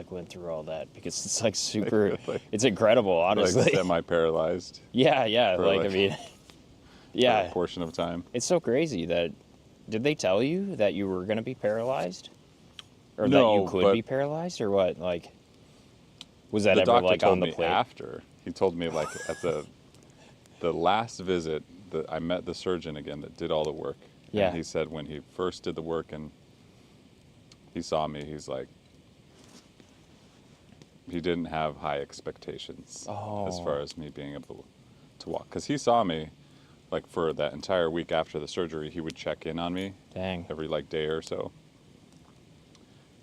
went through all that because it's like super. Like- it's incredible, honestly. Like semi-paralyzed yeah. for, Like like- I mean, for yeah, a portion of time. it's so crazy that. Did they tell you that you were gonna be paralyzed, or that No, you could but- be paralyzed, or what? Like, was that The ever doctor like told on the me plate? after. He told me like at the last visit that I met the surgeon again that did all the work. Yeah. And he said when he first did the work and he saw me, he's like, he didn't have high expectations as far as me being able to walk. Because he saw me, like for that entire week after the surgery, he would check in on me Dang. every like day or so.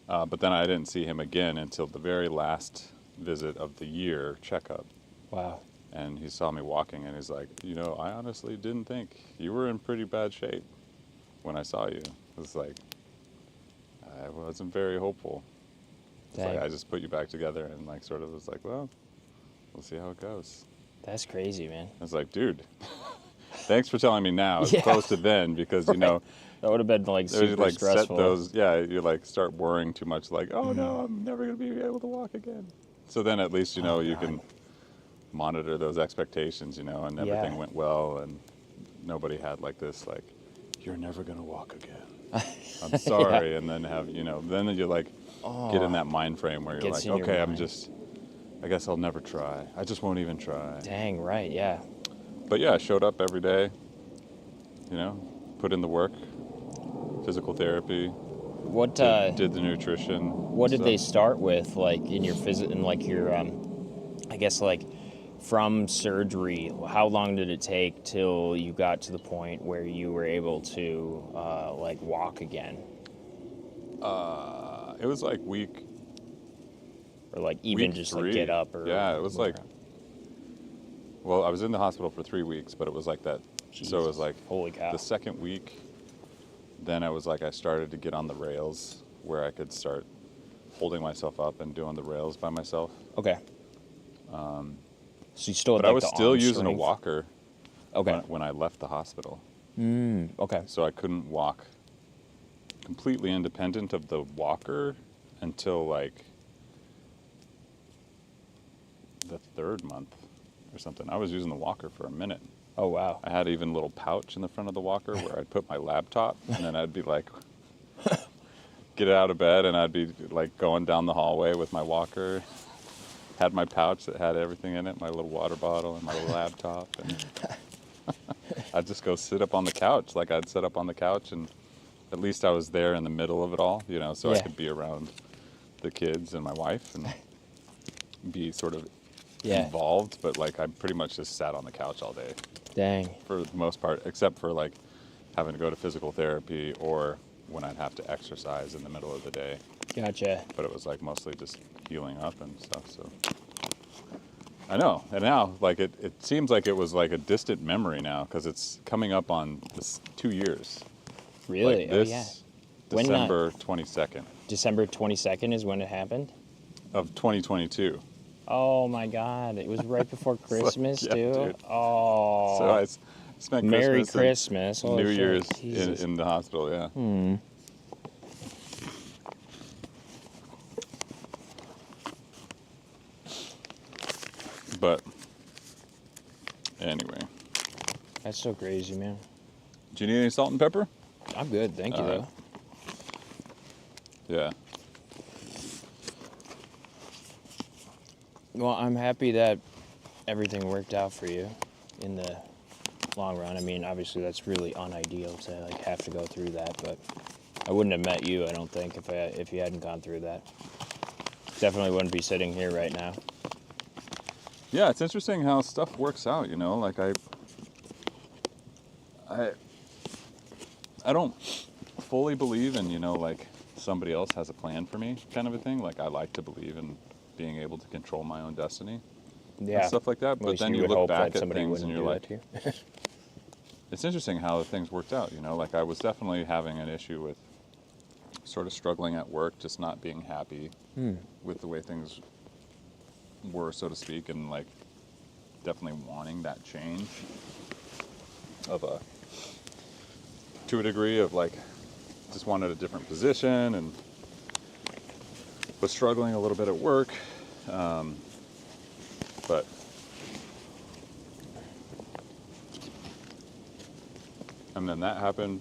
But then I didn't see him again until the very last visit of the year checkup. Wow. And he saw me walking and he's like, you know, I honestly didn't think you were in pretty bad shape when I saw you. It was like, I wasn't very hopeful. It's like, Dang. I just put you back together and like sort of was like, well, we'll see how it goes. That's crazy, man. I was like, dude, thanks for telling me now as Yeah. opposed to then because, you know, That would have been like there's super like stressful. set those, yeah, you like start worrying too much like, oh no, I'm never going to be able to walk again. So then at least, you know, you can monitor those expectations, you know, and everything Yeah. went well, and nobody had like this, like, you're never gonna walk again. I'm sorry, and then have, you know, then you like get in that mind frame where you're Gets like, in your okay, mind. I guess I'll never try. I just won't even try. Dang, right, yeah. But yeah, I showed up every day, you know, put in the work, physical therapy, What did the nutrition. what did they stuff. start with, like in your in like your I guess like from surgery? How long did it take till you got to the point where you were able to like walk again, It was like week or like even week just like 3. get up or Yeah, it was move like, around? well, I was in the hospital for 3 weeks, but it was like that. So it was Jesus. like Holy cow. the second week, then I was like, I started to get on the rails where I could start holding myself up and doing the rails by myself. Okay. So you still had But I like was the still arm using a strength? walker Okay. when I left the hospital. Okay. So I couldn't walk completely independent of the walker until like the 3rd month or something. I was using the walker for a minute. Oh wow. I had even a little pouch in the front of the walker where I'd put my laptop, and then I'd be like, get out of bed, and I'd be like going down the hallway with my walker. Had my pouch that had everything in it, my little water bottle and my little laptop, and I'd just go sit up on the couch. Like I'd sit up on the couch, and at least I was there in the middle of it all, you know, so I Yeah. could be around the kids and my wife and be sort of Yeah. involved. But like I pretty much just sat on the couch all day Dang. for the most part, except for like having to go to physical therapy or when I'd have to exercise in the middle of the day. Gotcha. But it was like mostly just healing up and stuff. So I know, and now like it seems like it was like a distant memory now because it's coming up on this 2 years. Really? Like this Oh yeah. When, December 22nd December 22nd is when it happened? of 2022. Oh my God! It was right before Christmas yeah, too. dude. Oh. So I spent Merry Christmas Christmas. and Holy New shit. Year's Jesus. in the hospital. Yeah. But anyway, That's so crazy, man. do you need any salt and pepper? I'm good, thank you All right. though. Yeah. Well, I'm happy that everything worked out for you in the long run. I mean, obviously that's really unideal to like have to go through that, but I wouldn't have met you, I don't think, if you hadn't gone through that. Definitely wouldn't be sitting here right now. Yeah, it's interesting how stuff works out, you know, like I don't fully believe in, you know, like somebody else has a plan for me kind of a thing. Like I like to believe in being able to control my own destiny Yeah. and stuff like that. At But least then you would look hope back that at somebody things and wouldn't you're do like, that to you. it's interesting how the things worked out, you know, like I was definitely having an issue with sort of struggling at work, just not being happy with the way things were, so to speak, and like definitely wanting that change to a degree of like just wanted a different position and was struggling a little bit at work, but and then that happened,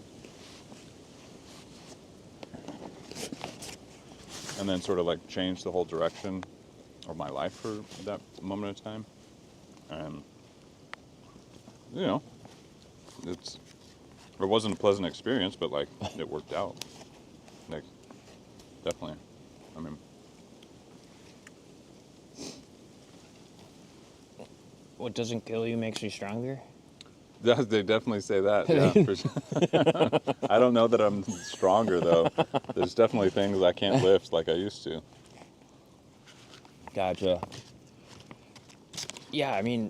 and then sort of like changed the whole direction of my life for that moment of time. And you know, it wasn't a pleasant experience, but like it worked out. Like definitely. I mean, What doesn't kill you makes you stronger? they definitely say that. Yeah, for sure. I don't know that I'm stronger though. There's definitely things I can't lift like I used to. Gotcha. Yeah, I mean,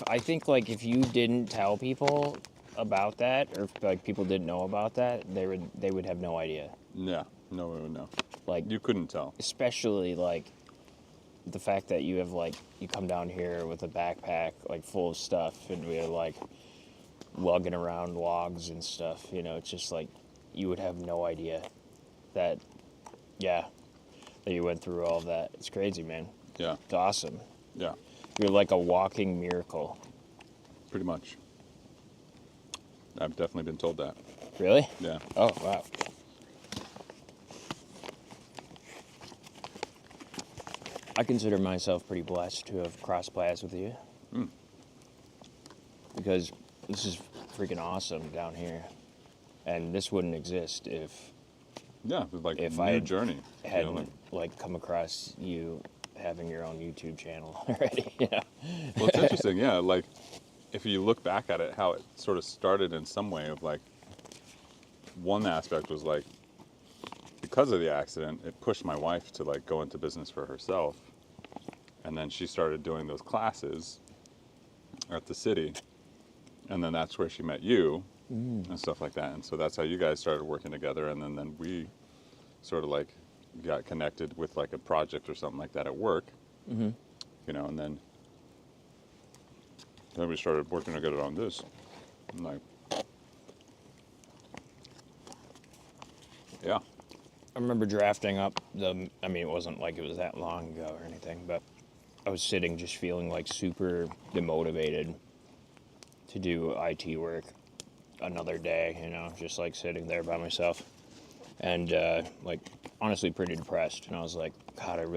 I think like if you didn't tell people about that, or if like people didn't know about that, they would have no idea. Yeah, no. Like You couldn't tell. especially like the fact that you have like you come down here with a backpack like full of stuff and we're like lugging around logs and stuff, you know, it's just like you would have no idea that that you went through all of that. It's crazy, man. Yeah, It's awesome. yeah. You're like a walking miracle. Pretty much. I've definitely been told that. Really? Yeah. Oh, wow. I consider myself pretty blessed to have crossed paths with you. Because this is freaking awesome down here. And this wouldn't exist if Yeah, it's like If a I new journey. hadn't like come across you having your own YouTube channel already. Yeah. Well, it's interesting, yeah. Like, if you look back at it, how it sort of started in some way of like, one aspect was like, because of the accident, it pushed my wife to like go into business for herself. And then she started doing those classes at the city. And then that's where she met you and stuff like that. And so that's how you guys started working together. And then we sort of like got connected with like a project or something like that at work, you know, and then we started working together on this. And like, yeah. I remember drafting up I mean, it wasn't like it was that long ago or anything, but I was sitting just feeling like super demotivated to do IT work another day, you know, just like sitting there by myself. And like honestly pretty depressed. And I was like, God, I've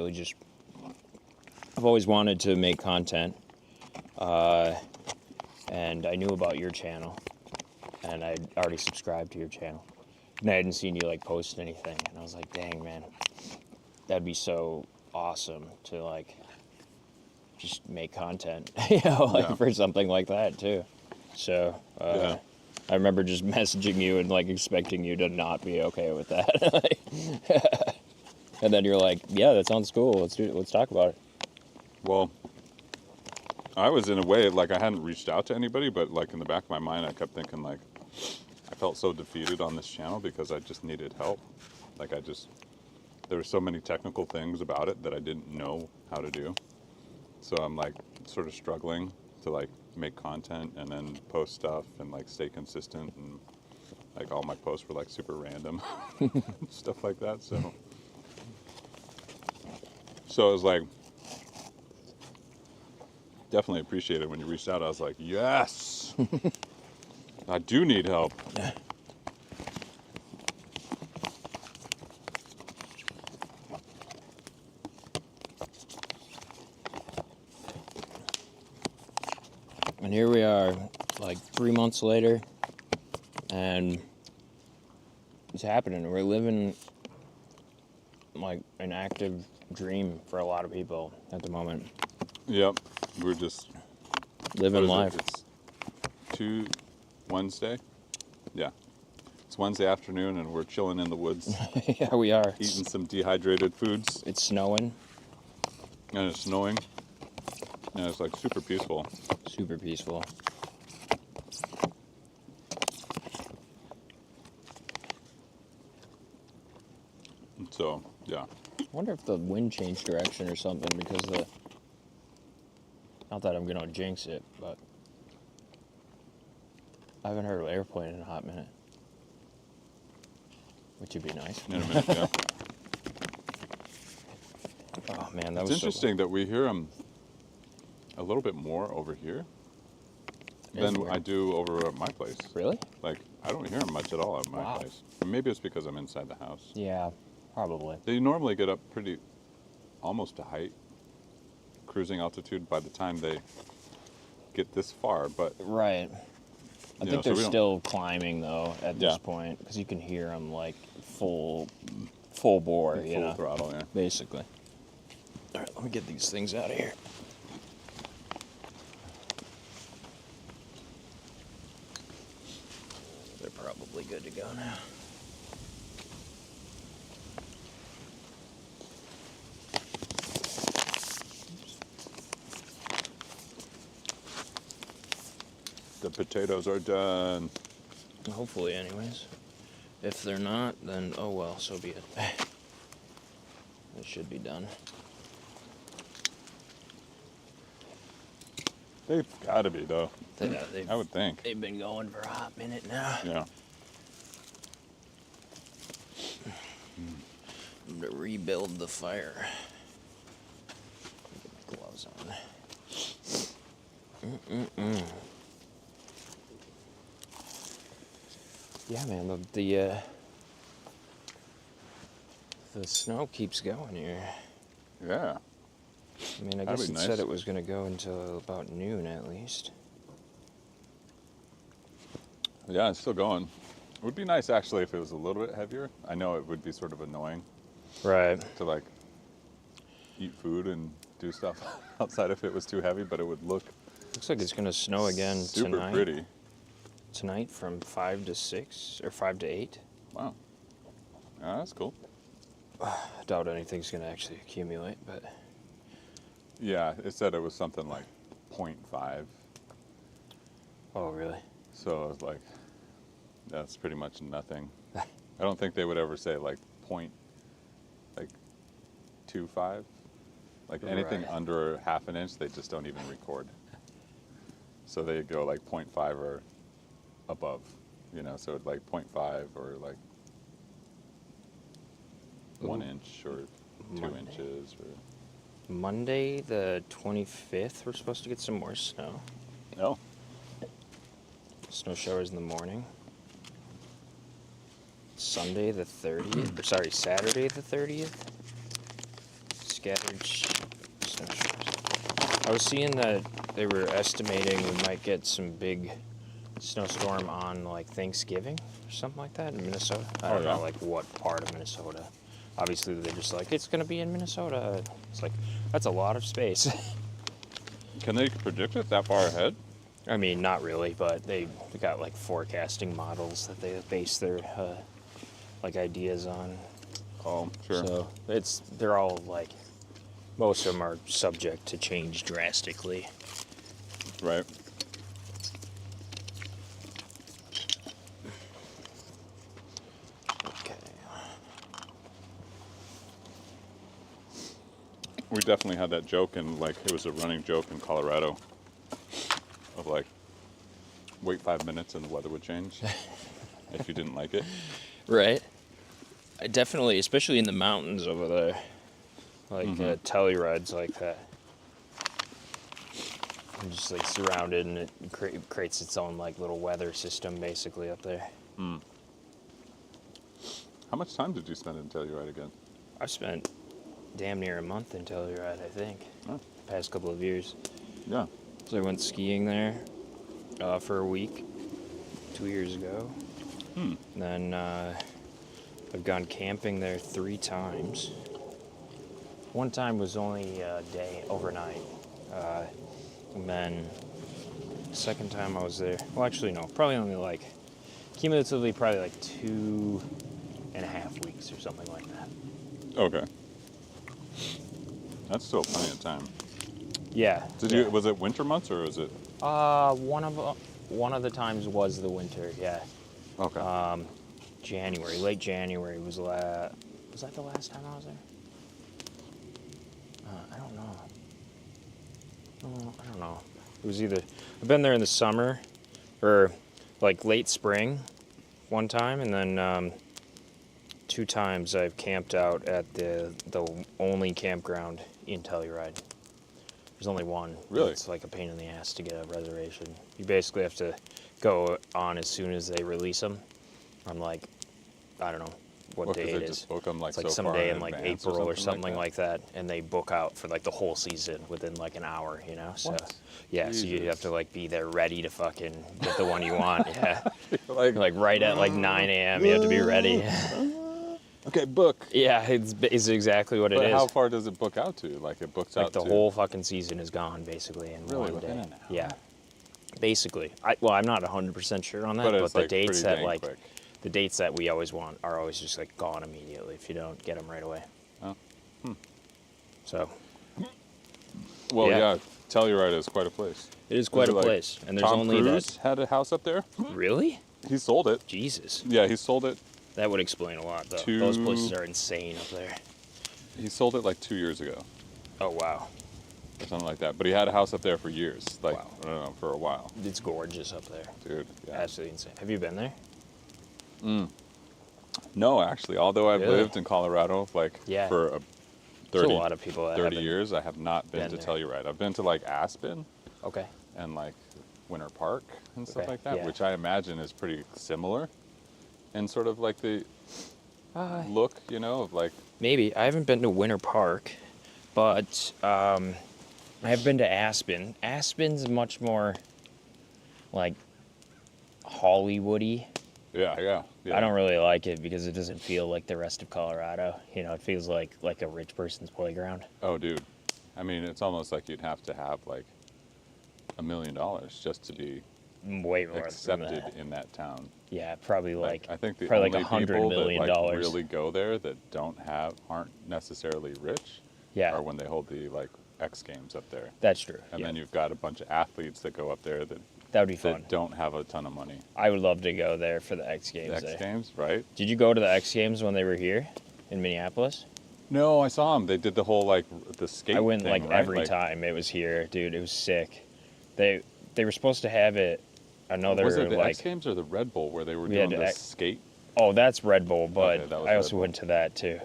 always wanted to make content. And I knew about your channel. And I'd already subscribed to your channel. And I hadn't seen you like post anything. And I was like, dang, man, that'd be so awesome to like just make content, you know, like for something like that too. So I remember just messaging you and like expecting you to not be okay with that. And then you're like, yeah, that sounds cool. Let's talk about it. Well, I was in a way, like I hadn't reached out to anybody, but like in the back of my mind, I kept thinking like, I felt so defeated on this channel because I just needed help. Like there were so many technical things about it that I didn't know how to do. So I'm like sort of struggling to like make content and then post stuff and like stay consistent, and like all my posts were like super random, stuff like that. So it was like, definitely appreciated when you reached out. I was like, yes, I do need help. And here we are, like 3 months later, and it's happening. We're living like an active dream for a lot of people at the moment. Yep, we're just Living life. It's Wednesday. Yeah, it's Wednesday afternoon, and we're chilling in the woods, Yeah, we are. eating some dehydrated foods, It's snowing. and it's snowing, and it's like super peaceful. Super peaceful. So yeah, I wonder if the wind changed direction or something because not that I'm gonna jinx it, but I haven't heard of airplane in a hot minute. Which would be nice. in a minute. Yeah. Oh man, that It's was interesting that we hear them a little bit more over here than Everywhere. I do over at my place. Really? Like, I don't hear them much at all at my Wow. place. And maybe it's because I'm inside the house. Yeah, probably. They normally get up pretty, almost to height, cruising altitude by the time they get this far. But Right. I You know, think so they're we don't- still climbing though at this Yeah. point because you can hear them like full bore, you full know, throttle, yeah. basically. All right, let me get these things out of here. They're probably good to go now. The potatoes are done. Hopefully, anyways. If they're not, then oh well, so be it. It should be done. They've got to be, though. I would think. They've been going for a hot minute now. Yeah. To rebuild the fire. Get my gloves on. Yeah, man, the snow keeps going here. Yeah. I mean, I That'd guess be it nice. said it was going to go until about noon at least. Yeah, it's still going. It would be nice actually if it was a little bit heavier. I know it would be sort of annoying Right. to like eat food and do stuff outside if it was too heavy, but it would look Looks like it's going to snow again super tonight. pretty. Tonight from 5 to 6 or 5 to 8. Wow. Yeah, that's cool. I doubt anything's going to actually accumulate, but Yeah, it said it was something like 0.5. oh, really? So I was like, that's pretty much nothing. I don't think they would ever say like 0.25. Like anything Right. under half an inch, they just don't even record. So they go like 0.5 or above, you know, so like 0.5 or like 1 inch or 2 Monday. inches or Monday the 25th, we're supposed to get some more snow. no. Snow showers in the morning. Sunday the 30th, or sorry, Saturday the 30th. Scattered snow showers. I was seeing that they were estimating we might get some big snowstorm on like Thanksgiving or something like that in Minnesota. I don't yeah. know like what part of Minnesota. Obviously they're just like, it's gonna be in Minnesota. It's like, that's a lot of space. Can they predict it that far ahead? I mean, not really, but they got like forecasting models that they base their like ideas on. Oh, sure. So they're all like, most of them are subject to change drastically. Right. Okay. We definitely had that joke, and like it was a running joke in Colorado of like, wait 5 minutes and the weather would change if you didn't like it. Right. I definitely, especially in the mountains over there, like Telluride's like that. I'm just like surrounded, and it creates its own like little weather system basically up there. How much time did you spend in Telluride again? I've spent damn near a month in Telluride, I think, Oh. past couple of years. Yeah. So I went skiing there for a week 2 years ago. And then I've gone camping there 3 times. One time was only a day, overnight. And then the second time I was there, well, actually, no, probably only like, cumulatively, probably like 2.5 weeks or something like that. Okay. That's still plenty of time. Yeah. Did yeah. you? Was it winter months or was it? One of the times was the winter, yeah. Okay. January, late January was that the last time I was there? I don't know. I don't know. It was either, I've been there in the summer, or like late spring one time, and then 2 times I've camped out at the only campground in Telluride. There's only one. Really? It's like a pain in the ass to get a reservation. You basically have to go on as soon as they release them. On like, I don't know what Well, 'cause day they it just is. book 'em, like, it's like so some far day in in like advance April or or something something like like that, and they book out for like the whole season within like an hour, you know. So What? yeah, so you Jesus. have to like be there ready to fucking get the one you want. Yeah, like like right at like 9 a.m. you have to be ready. okay, book. Yeah, it's exactly what it But is. how far does it book out to? Like it books Like out the to whole fucking season is gone basically in Really, one within day. an hour? Yeah, basically. I'm not 100% sure on that, But but, it's, the like, dates pretty that dang like quick. the dates that we always want are always just like gone immediately if you don't get them right away. Oh. So Well, Yeah. yeah. Telluride is quite a place. it is quite Is a it, like, place, and there's Tom only Cruise had a house up there. that. Really? He sold it. Jesus, Yeah, he sold it. that would explain a lot though. To- Those places are insane up there. He sold it like 2 years ago Oh wow, or something like that. But he had a house up there for years. Like Wow. I don't know, for a while, it's gorgeous up there. dude. Yeah. Absolutely insane. Have you been there? No, actually, although I've Really? lived in Colorado like Yeah. for There's 30, a lot of people that 30 haven't. years, I have not been been to there. Telluride. I've been to like Aspen, Okay. and like Winter Park and stuff Okay, like that, yeah. which I imagine is pretty similar in sort of like the look, you know, of like. Maybe. I haven't been to Winter Park, but I have been to Aspen. Aspen's much more like Hollywoody. Yeah. I don't really like it because it doesn't feel like the rest of Colorado. You know, it feels like a rich person's playground. Oh, dude. I mean, it's almost like you'd have to have like $1 million just to be Way more than accepted that. in that town. Yeah, probably like I think the probably only like $100 people million. that like really go there that aren't necessarily rich Yeah. are when they hold the like X Games up there. That's true. And yeah. then you've got a bunch of athletes that go up there that That would be fun. don't have a ton of money. I would love to go there for the X Games. The X Games, right? Did you go to the X Games when they were here in Minneapolis? No, I saw them. They did the whole like the skate. I went thing, like right? every time it was here, dude. It was sick. They were supposed to have it another Was it the like X Games or the Red Bull where they were We had doing the to skate? oh that's Red Bull, but Okay, that was I Red also Bull. went to that too.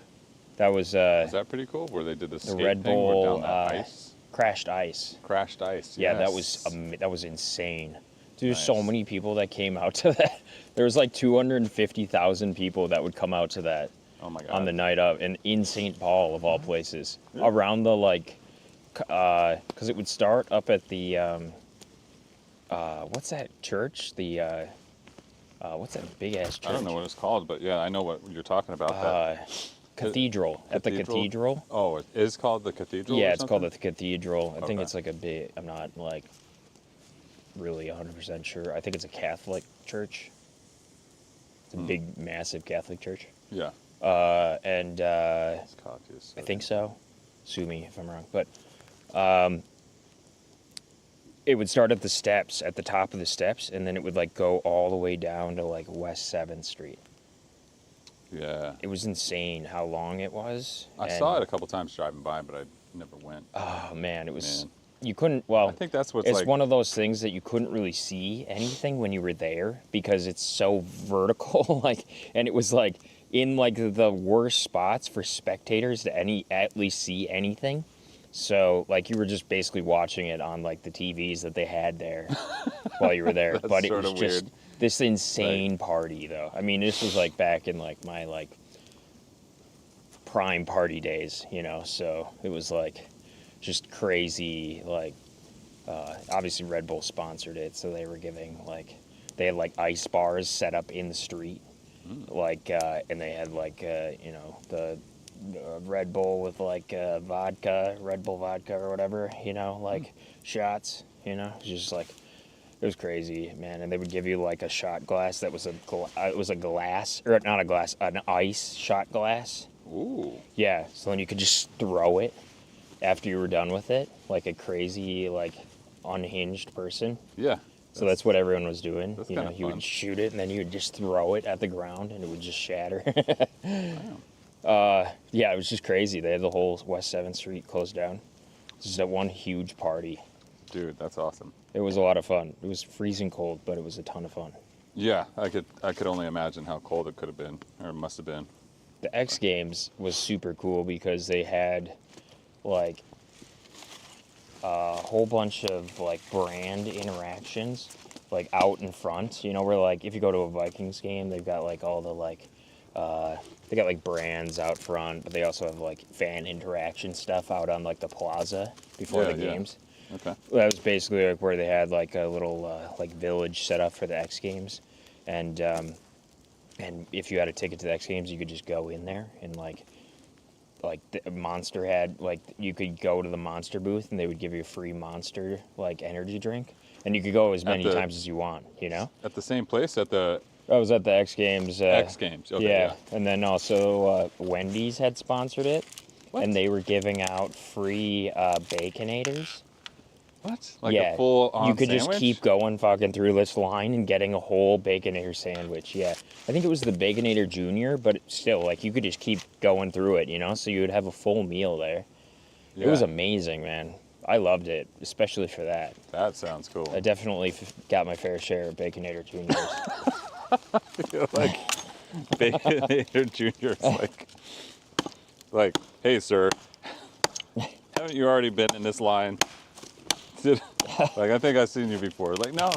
That was Was that pretty cool? Where they did the the skate Red thing where Bull down that ice, crashed ice. crashed ice. Yeah, yes. that was insane. Dude, there's so Nice. many people that came out to that. There was like 250,000 people that would come out to that Oh my god. on the night of, and in St. Paul of all places, around the like, because it would start up at the what's that church? The what's that big ass church? I don't know what it's called, but yeah, I know what you're talking about. Cathedral. At the cathedral. Oh, it is called the cathedral. Yeah, or it's called something? the cathedral. I think Okay. it's like a big. I'm not like really 100% sure. I think it's a Catholic church. It's a big, massive Catholic church. Yeah. And It's called, I think so. Sue me if I'm wrong, but it would start at the steps, at the top of the steps, and then it would like go all the way down to like West 7th Street. Yeah. It was insane how long it was. I saw it a couple times driving by, but I never went. Oh man, it was. Man. You couldn't. Well, I think that's what's it's like. one of those things that you couldn't really see anything when you were there because it's so vertical. Like, and it was like in like the worst spots for spectators to at least see anything. So like you were just basically watching it on like the TVs that they had there while you were there. That's But it was sorta just weird. this insane party though. I mean, this was like back in like my like prime party days, you know. So it was like just crazy. Like obviously Red Bull sponsored it, so they were giving like they had like ice bars set up in the street, like and they had like you know the Red Bull with like vodka, Red Bull vodka or whatever, you know, like shots, you know. It was just like it was crazy, man. And they would give you like a shot glass that was it was a glass or not a glass, an ice shot glass. Ooh. Yeah, so then you could just throw it after you were done with it, like a crazy, like unhinged person. Yeah. So that's what everyone was doing. That's You know, kinda you fun. would shoot it and then you would just throw it at the ground and it would just shatter. Wow. Yeah, it was just crazy. They had the whole West 7th Street closed down. Just that one huge party. Dude, that's awesome. It was a lot of fun. It was freezing cold, but it was a ton of fun. Yeah, I could only imagine how cold it could have been, or it must have been. The X Games was super cool because they had like a whole bunch of like brand interactions like out in front, you know, where like if you go to a Vikings game, they've got like all the like they got like brands out front, but they also have like fan interaction stuff out on like the plaza before the Yeah. games. Okay. That was basically like where they had like a little like village set up for the X Games, and if you had a ticket to the X Games, you could just go in there and like the Monster had like you could go to the Monster booth and they would give you a free Monster like energy drink, and you could go as many times as you want, you know. At the same place at the I was at the X Games. X Games. Okay, yeah, and then also Wendy's had sponsored it, and they were giving out free Baconators. What? Like yeah, a full on you could sandwich? just keep going fucking through this line and getting a whole Baconator sandwich. Yeah, I think it was the Baconator Junior, but still, like you could just keep going through it, you know. So you would have a full meal there. Yeah. It was amazing, man. I loved it, especially for that. That sounds cool. I definitely got my fair share of Baconator Juniors. Like Baconator Juniors, like, hey, sir, haven't you already been in this line? Like, I think I've seen you before. Like, no,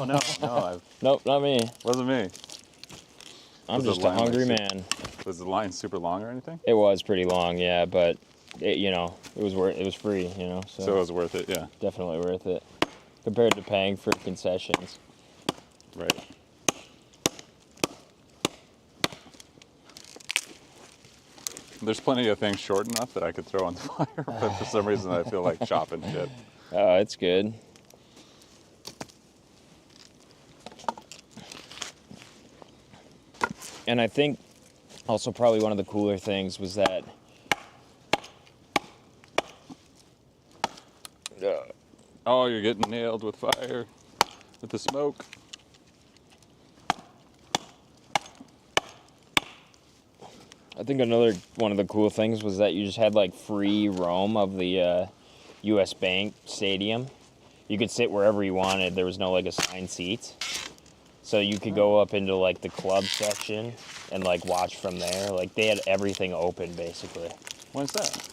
Nope, not me. wasn't me. I'm Was the just a line, hungry like, man. Was the line super long or anything? It was pretty long, yeah, but it, it was worth. It was free, So it was worth it, yeah. definitely worth it compared to paying for concessions. Right. There's plenty of things short enough that I could throw on the fire, but for some reason I feel like chopping shit. Oh, it's good. And I think also probably one of the cooler things was that Oh, you're getting nailed with fire, with the smoke. I think another one of the cool things was that you just had like free roam of the U.S. Bank Stadium. You could sit wherever you wanted. There was no like assigned seats. So you could go up into like the club section and like watch from there. Like they had everything open basically. Why is that?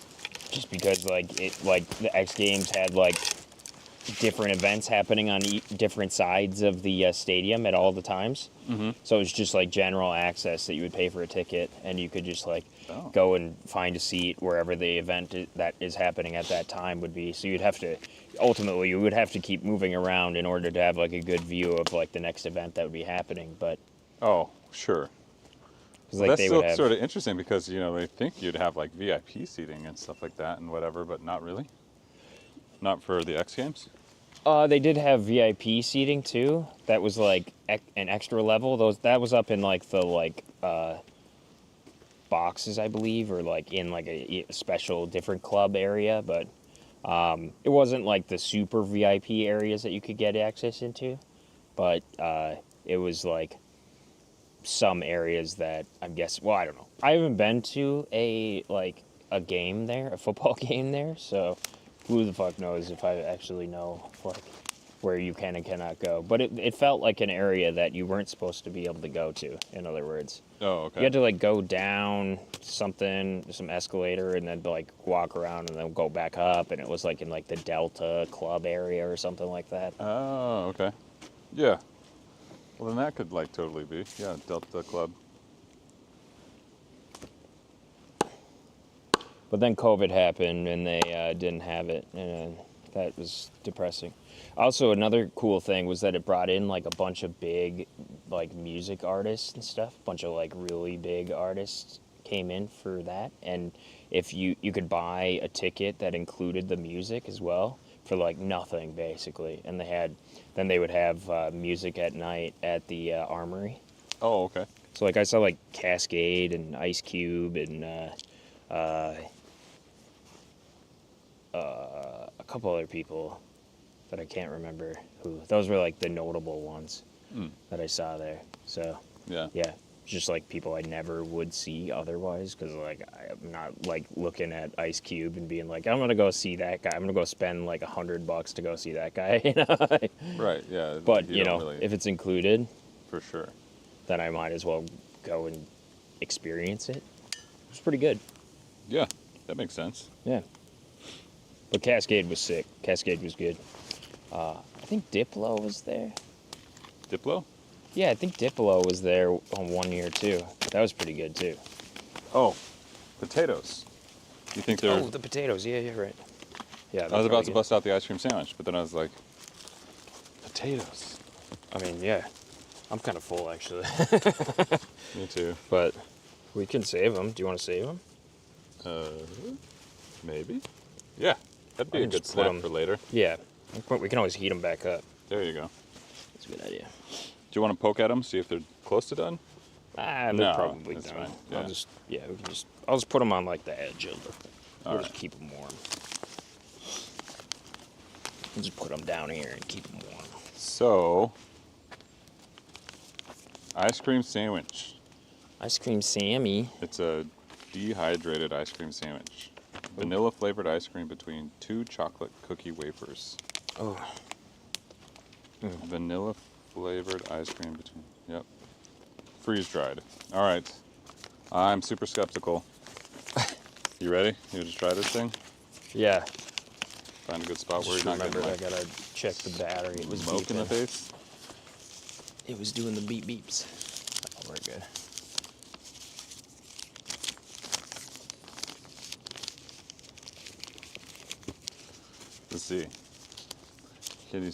Just because like the X Games had like different events happening on different sides of the stadium at all the times. Mm-hmm. So it was just like general access that you would pay for a ticket, and you could just like go and find a seat wherever the event that is happening at that time would be. So ultimately you would have to keep moving around in order to have like a good view of like the next event that would be happening. But oh, sure. like That's they still would have, sort of interesting because they think you'd have like VIP seating and stuff like that and whatever, but not really. Not for the X Games. They did have VIP seating too. That was like an extra level. That was up in like the boxes, I believe, or like in like a special different club area. But it wasn't like the super VIP areas that you could get access into. But it was like some areas that I'm guessing. Well, I don't know. I haven't been to a game there, a football game there, so. Who the fuck knows if I actually know like where you can and cannot go. But it felt like an area that you weren't supposed to be able to go to, in other words. Oh, okay. You had to like go down some escalator and then like walk around and then go back up, and it was like in like the Delta Club area or something like that. Oh, okay. Yeah. Well, then that could like totally be. Yeah, Delta Club. But then COVID happened and they didn't have it, and that was depressing. Also, another cool thing was that it brought in like a bunch of big like music artists and stuff. A bunch of like really big artists came in for that, and if you could buy a ticket that included the music as well for like nothing basically, and then they would have music at night at the Armory. Oh, okay. So like I saw like Cascade and Ice Cube and a couple other people that I can't remember who. Those were like the notable ones that I saw there. So yeah, just like people I never would see otherwise, because like I'm not like looking at Ice Cube and being like, I'm gonna go see that guy. I'm gonna go spend like $100 to go see that guy. Right. Yeah. But really, if it's included, for sure, then I might as well go and experience it. It's pretty good. Yeah, that makes sense. Yeah. But Cascade was sick. Cascade was good. I think Diplo was there. Diplo? Yeah, I think Diplo was there on 1 year too. That was pretty good too. Oh, potatoes. You think they're... Oh, the potatoes. Yeah, you're right. Yeah. I was about to bust out the ice cream sandwich, but then I was like, potatoes. I mean, yeah. I'm kind of full actually. Me too. But we can save them. Do you want to save them? Maybe. Yeah, that'd be a good just put snack 'em- for later. Yeah. We can always heat them back up. There you go. That's a good idea. Do you want to poke at them, see if they're close to done? They're No, probably that's done. fine, yeah. I'll just put them on like the edge of the. We'll All just right. keep them warm. We'll just put them down here and keep them warm. So, ice cream sandwich. Ice cream Sammy. It's a dehydrated ice cream sandwich. Vanilla flavored ice cream between 2 chocolate cookie wafers. Oh. Vanilla flavored ice cream between, yep. Freeze dried. All right. I'm super skeptical. You ready? You just try this thing? Yeah. Find a good spot where Just you're not remember, getting I like gotta checked the battery. It was Smoke in the beeping. face. It was doing the beep beeps. Oh, we're good. Let's see. Can you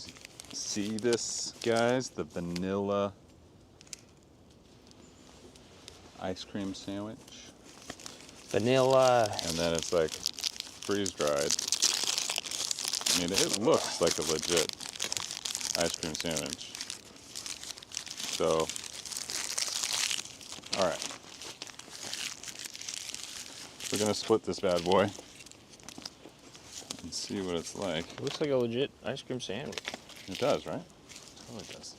see this, guys? The vanilla ice cream sandwich. Vanilla. And then it's like freeze dried. I mean, it looks like a legit ice cream sandwich. So, all right. We're gonna split this bad boy and see what it's like. It looks like a legit ice cream sandwich. It does, right? Totally does.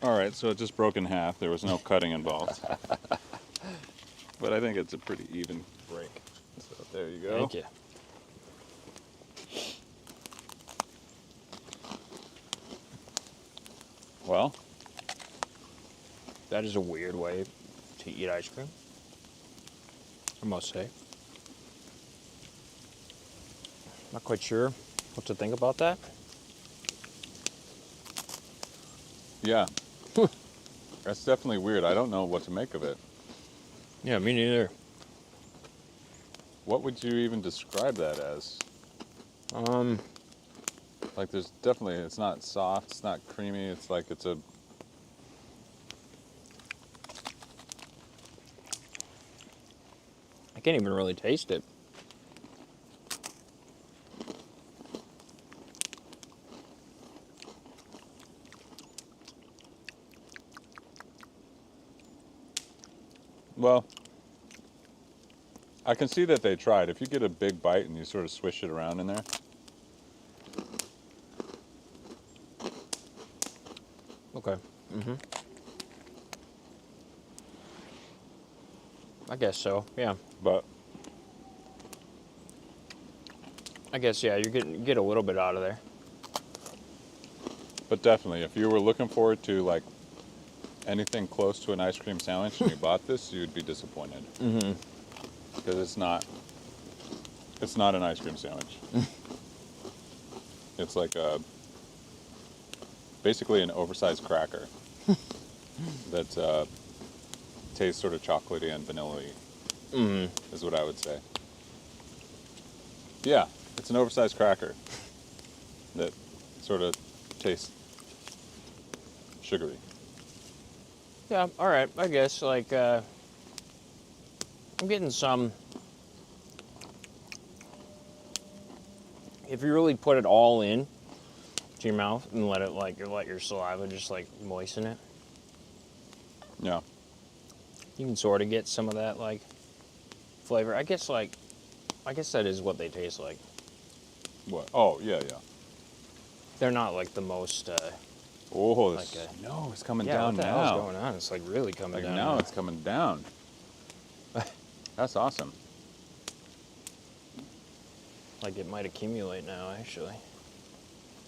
All right, so it just broke in half. There was no cutting involved. But I think it's a pretty even break. So there you go. Thank you. Well, That is a weird way to eat ice cream, I must say. Not quite sure what to think about that. yeah. That's definitely weird. I don't know what to make of it. Yeah, me neither. What would you even describe that as? Like there's definitely, it's not soft, it's not creamy, it's like it's a... I can't even really taste it. Well, I can see that they tried. If you get a big bite and you sort of swish it around in there. Okay. I guess so, yeah. But I guess, yeah, you get a little bit out of there. definitely, if you were looking forward to like anything close to an ice cream sandwich and you bought this, you'd be disappointed. Because it's not an ice cream sandwich. It's like basically an oversized cracker that tastes sort of chocolatey and vanilla-y, is what I would say. Yeah, it's an oversized cracker that sort of tastes sugary. Yeah, all right. I guess like I'm getting some. If you really put it all in to your mouth and let your saliva just like moisten it, Yeah. you can sort of get some of that like flavor. I guess that is what they taste like. What? Oh, yeah, yeah. They're not like the most. Oh, Like no, it's coming Yeah, down what the now. hell's going on? It's like really coming Like down. now it's coming down. That's awesome. Like it might accumulate now, actually.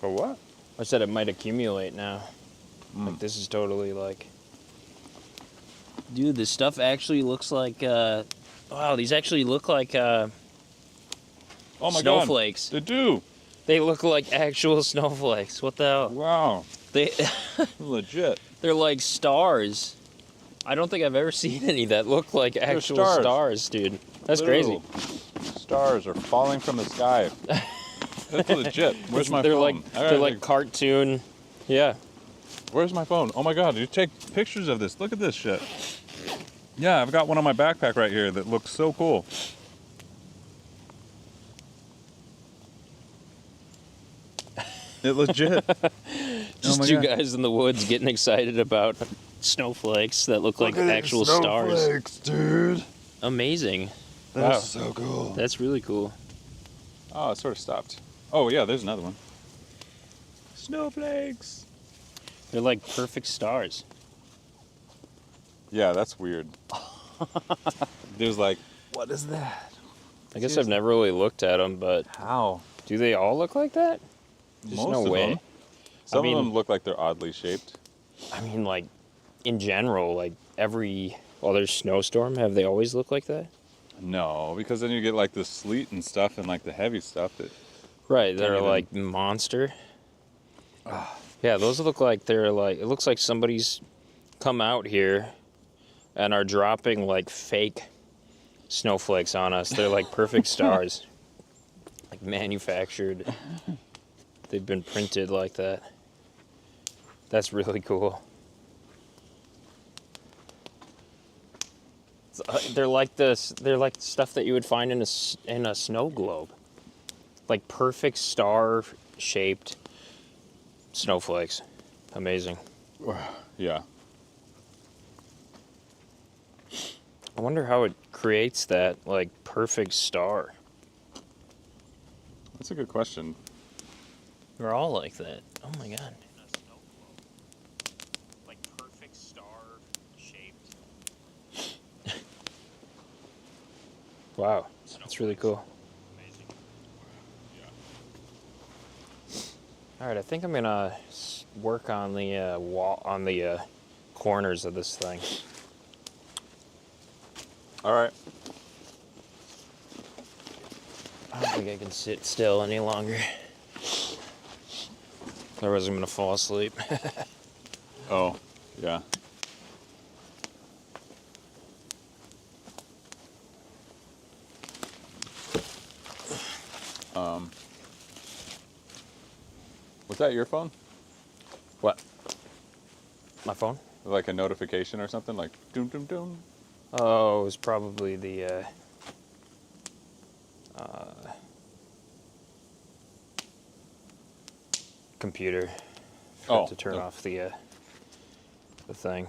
For what? I said it might accumulate now. Like this is totally like. Dude, this stuff actually looks like. Wow, these actually look like Oh my snowflakes. God. They do. They look like actual snowflakes. What the hell? Wow. They Legit. they're like stars. I don't think I've ever seen any that look like actual stars, dude. That's Literal crazy. Stars are falling from the sky. That's legit. Where's my They're phone? they're like cartoon. Yeah. Where's my phone? Oh my God, you take pictures of this. Look at this shit. Yeah, I've got one on my backpack right here that looks so cool. It legit. Just two guys in the woods getting excited about snowflakes that look like actual stars. Snowflakes, dude. Amazing. That's Wow. so cool. That's really cool. Oh, it sort of stopped. Oh yeah, there's another one. Snowflakes. They're like perfect stars. Yeah, that's weird. There's like, what is that? I guess I've never really looked at them, but How? do they all look like that? There's Most no of way. them. Some mean- of them look like they're oddly shaped. I mean, like, in general, like, there's snowstorm, have they always looked like that? No, because then you get like the sleet and stuff and like the heavy stuff that Right, that are even- like monster. Yeah, those look like they're like, it looks like somebody's come out here and are dropping like fake snowflakes on us. They're like perfect stars. Like manufactured. They've been printed like that. That's really cool. They're like this. They're like stuff that you would find in a snow globe. Like perfect star-shaped snowflakes. Amazing. yeah. I wonder how it creates that like perfect star. That's a good question. They're all like that. Oh my god. Like perfect star-shaped. Wow, that's really cool. All right, I think I'm gonna work on the wall, on the corners of this thing. All right. I don't think I can sit still any longer. Otherwise, I'm gonna fall asleep. Oh, yeah. Was that your phone? What? My phone? Like a notification or something? Like doom doom doom? Oh, it was probably the computer. Oh, To turn no. off the thing.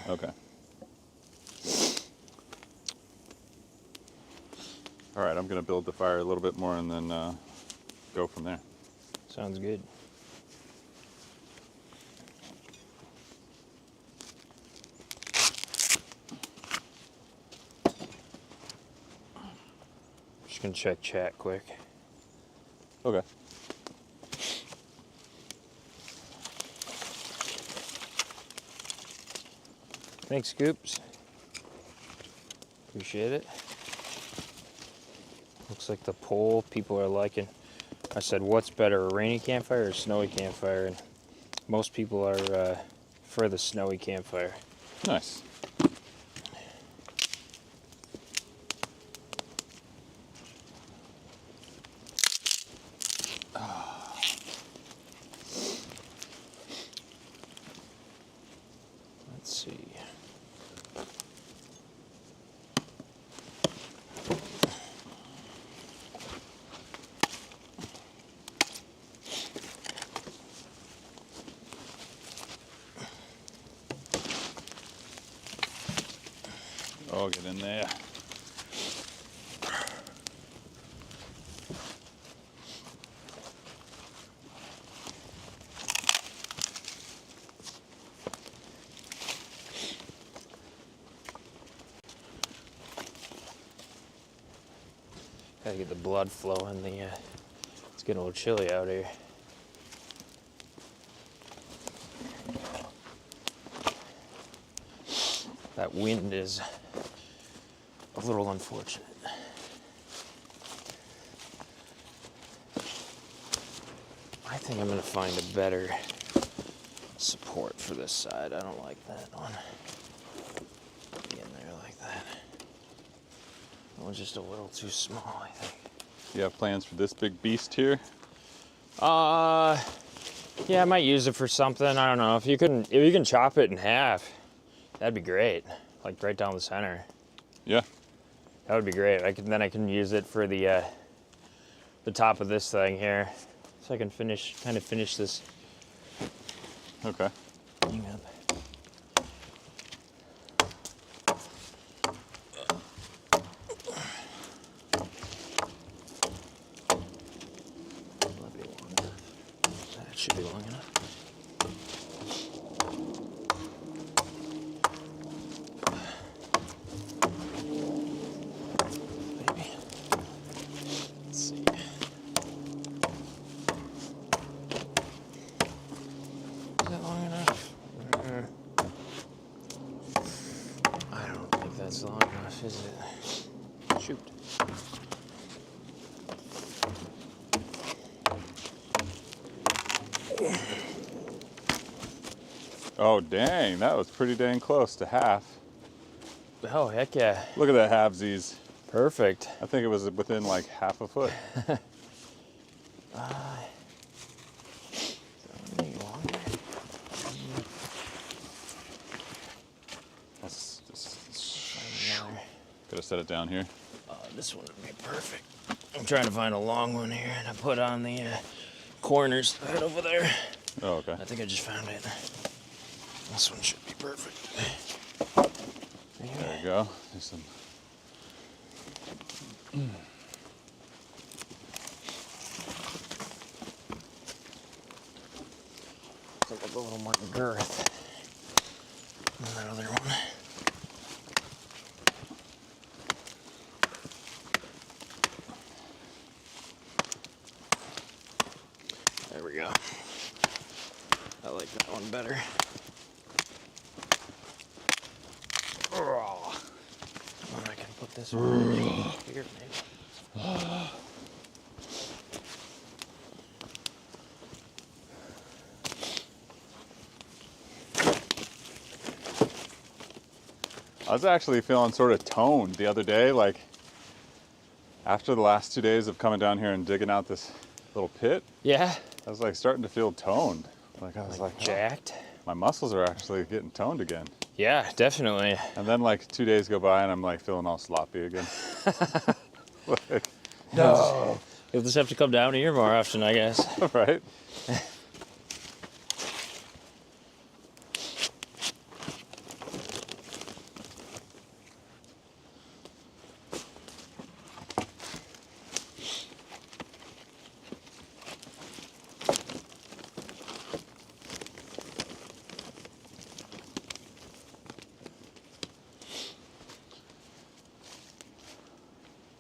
Okay. All right, I'm gonna build the fire a little bit more and then go from there. Sounds good. Just gonna check chat quick. Okay. Thanks, Scoops. Appreciate it. Looks like the poll people are liking. I said, what's better, a rainy campfire or a snowy campfire? And most people are for the snowy campfire. Nice. Let's see. Oh, get in there. Gotta get the blood flowing. It's getting a little chilly out here. That wind is a little unfortunate. I think I'm gonna find a better support for this side. I don't like that one. Be in there like that. That one's just a little too small, I think. You have plans for this big beast here? Yeah, I might use it for something. I don't know. If you can chop it in half, that'd be great. Like right down the center. Yeah. That would be great. Then I can use it for the top of this thing here, so I can kind of finish this Okay. thing up. Might be long enough. That should be long enough. Maybe. Let's see. that's long enough, is it? Shoot. Oh, dang, that was pretty dang close to half. Oh, heck yeah. Look at that halvesies. Perfect. I think it was within like half a foot. Any longer? Let's just, Find another. gotta set it down here. This one would be perfect. I'm trying to find a long one here, and I put on the corners right over there. Oh, okay. I think I just found it. This one should be perfect. There you go. There's some. It's like a little more girth than that other one. There we go. I like that one better. Oh, I can put this one here, maybe. I was actually feeling sort of toned the other day, like after the last 2 days of coming down here and digging out this little pit. Yeah, I was like starting to feel toned. Like I was like, oh, jacked. my muscles are actually getting toned again. Yeah, definitely. And then like 2 days go by and I'm like feeling all sloppy again. Like, No. You'll just have to come down here more often, I guess. right?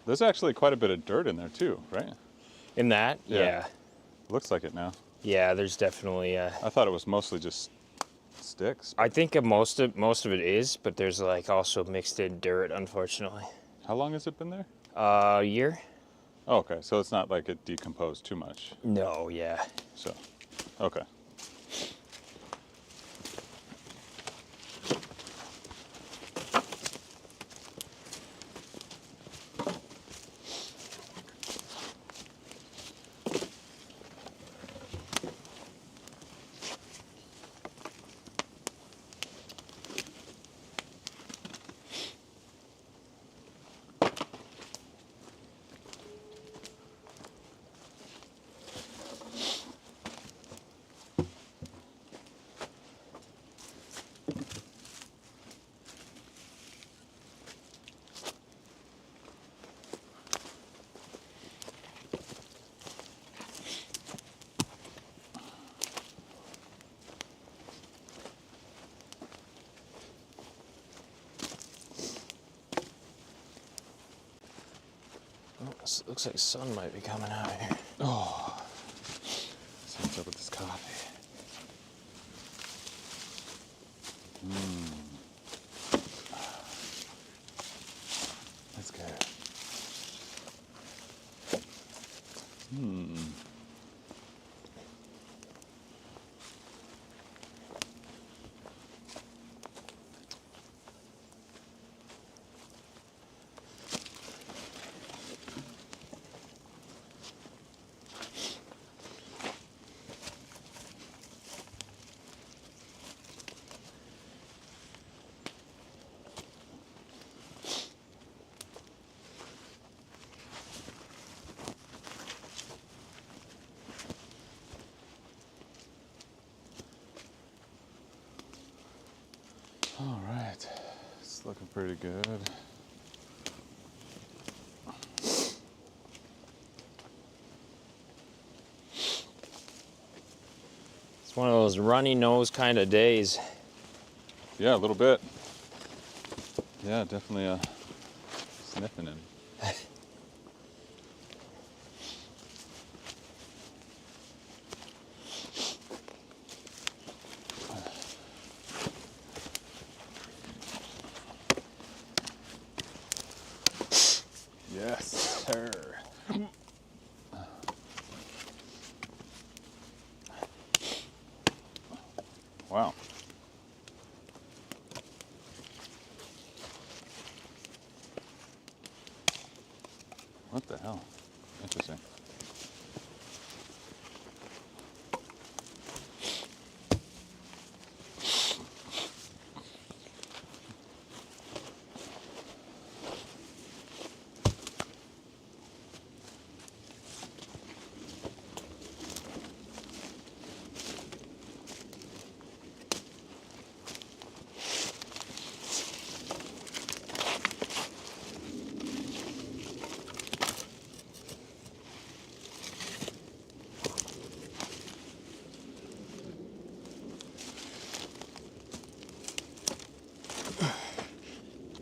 There's actually quite a bit of dirt in there too, right? In that, Yeah. yeah. Looks like it now. Yeah, there's definitely. I thought it was mostly just sticks. I think most of it is, but there's like also mixed in dirt, unfortunately. How long has it been there? A year? Oh, okay, so it's not like it decomposed too much. No, yeah. So, okay. Oh, this looks like sun might be coming out here. Oh, so what's up with this coffee? That's good. All right, it's looking pretty good. It's one of those runny nose kind of days. Yeah, a little bit. Yeah, definitely sniffing him. What the hell? Interesting.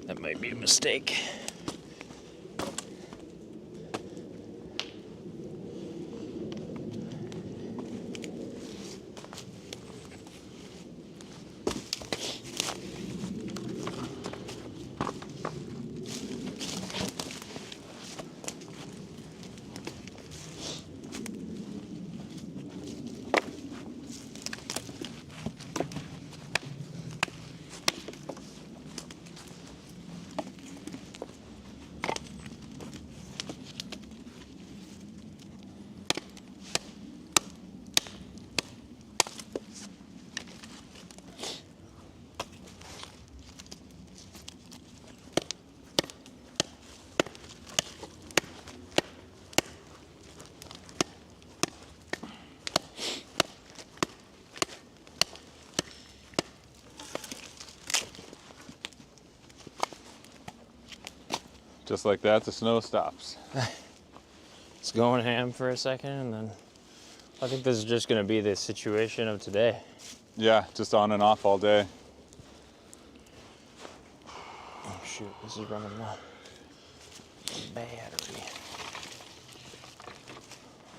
That might be a mistake. Just like that, the snow stops. It's going ham for a second, and then I think this is just going to be the situation of today. Yeah, just on and off all day. Oh shoot, this is running low. Battery.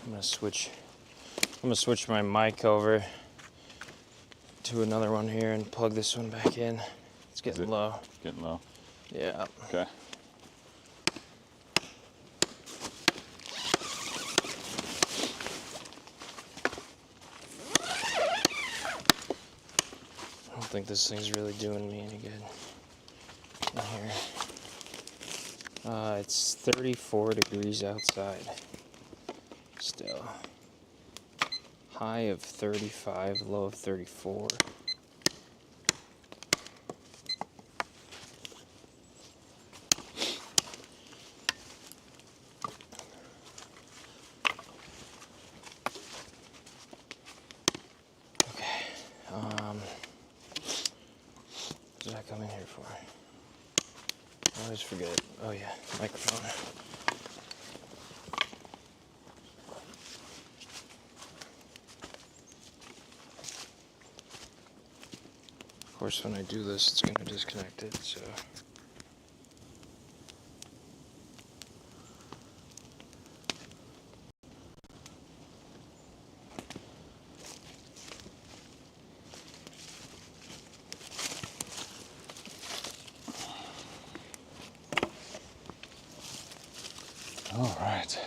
I'm gonna switch my mic over to another one here and plug this one back in. It's getting low. Getting low. Yeah. Okay. I don't think this thing's really doing me any good in here. It's 34 degrees outside still. High of 35, low of 34. Okay. What did I come in here for? I always forget. Oh yeah, microphone. Of course, when I do this, it's going to disconnect it, so. All right.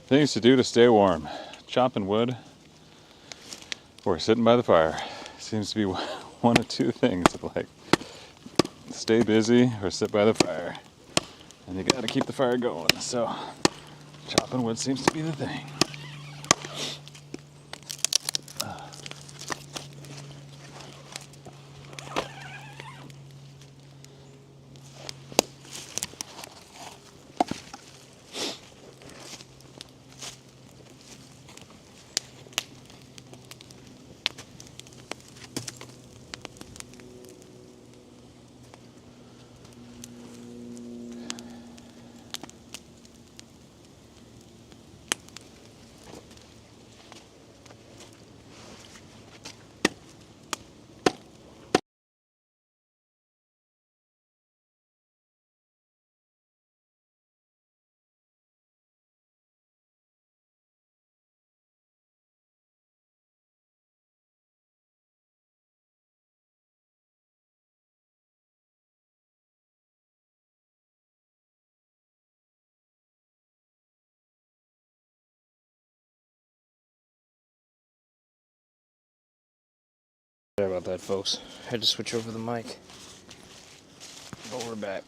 Things to do to stay warm. Chopping wood or sitting by the fire. Seems to be one of two things. Like, stay busy or sit by the fire. And you gotta keep the fire going. So, chopping wood seems to be the thing. Sorry about that, folks. Had to switch over the mic. But we're back.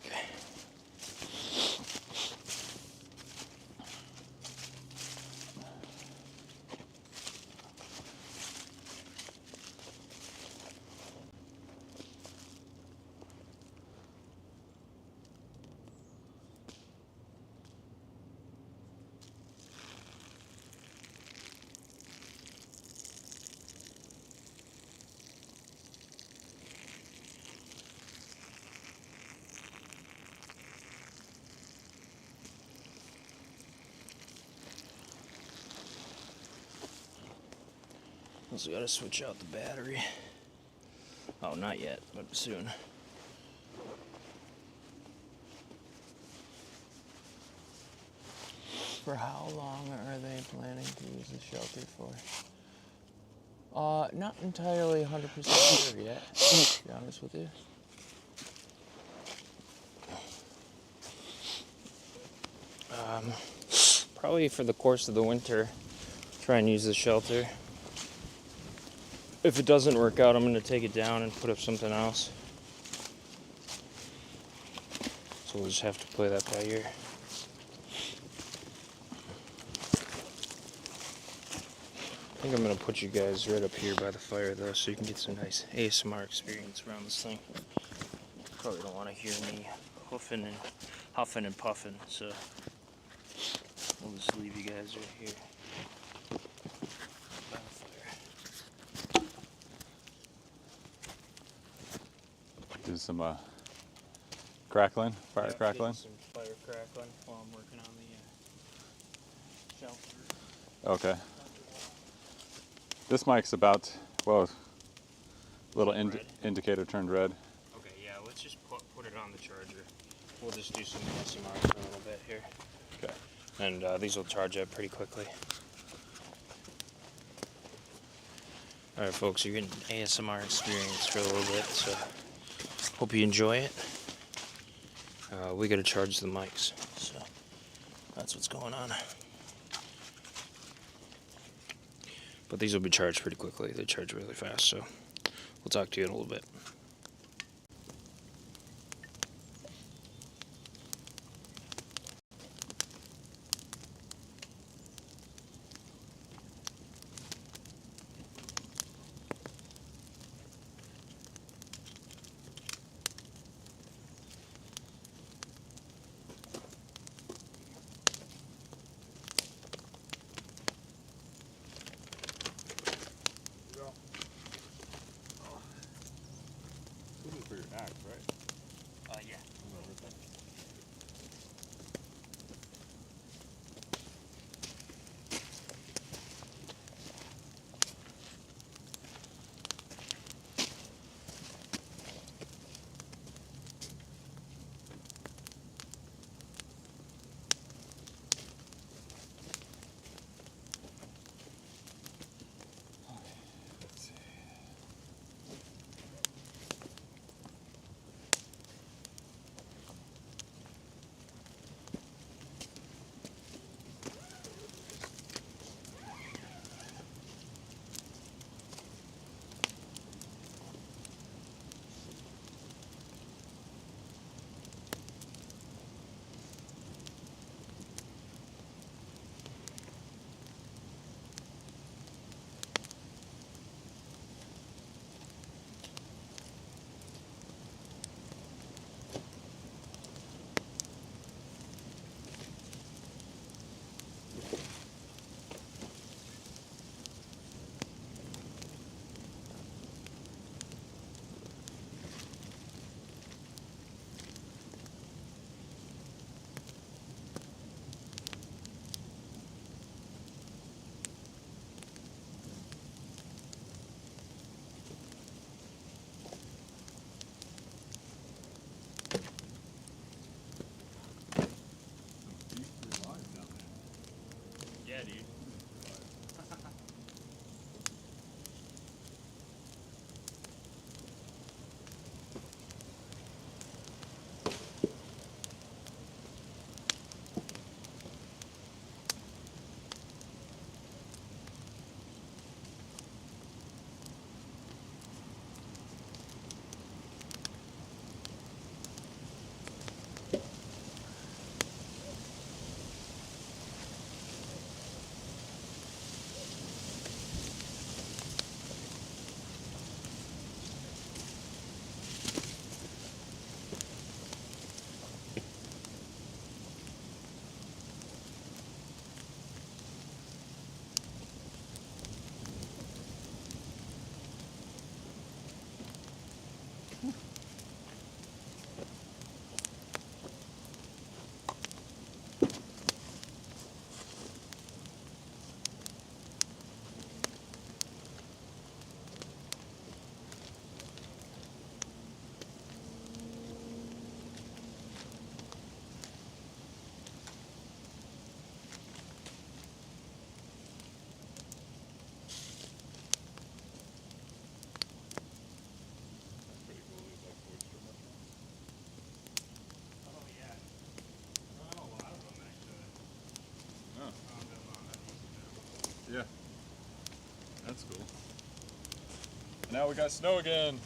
Also gotta switch out the battery. Oh, not yet, but soon. For how long are they planning to use the shelter for? Not entirely 100% sure yet, to be honest with you. Probably for the course of the winter, try and use the shelter. If it doesn't work out, I'm going to take it down and put up something else. So we'll just have to play that by ear. I think I'm going to put you guys right up here by the fire though, so you can get some nice ASMR experience around this thing. Probably don't want to hear me huffing and puffing, so we'll just leave you guys right here by the fire. Do some crackling, fire Yep, crackling. Some fire crackling while I'm working on the shelter. Okay. This mic's about, whoa, little indicator turned red. Okay, yeah, let's just put it on the charger. We'll just do some ASMR for a little bit here. Okay. And these will charge up pretty quickly. Alright folks, you're getting ASMR experience for a little bit, so hope you enjoy it. We gotta charge the mics, so that's what's going on. But these will be charged pretty quickly. They charge really fast, so we'll talk to you in a little bit. That's cool. And now we got snow again.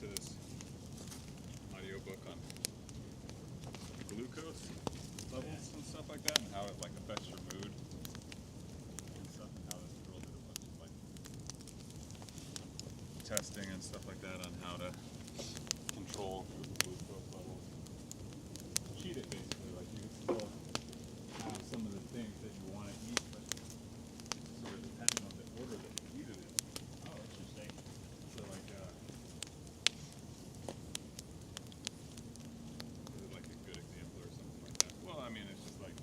to this audiobook on glucose levels and stuff like that, and how it like affects your mood and stuff, and how this girl did a bunch of like testing and stuff like that on how to control your glucose levels. Cheat it basically, like you can still have some of the things that you want to eat, but sort of depending on the order that you eat it in. Oh, interesting. So like, is it like a good example or something like that? Well, I mean, it's just like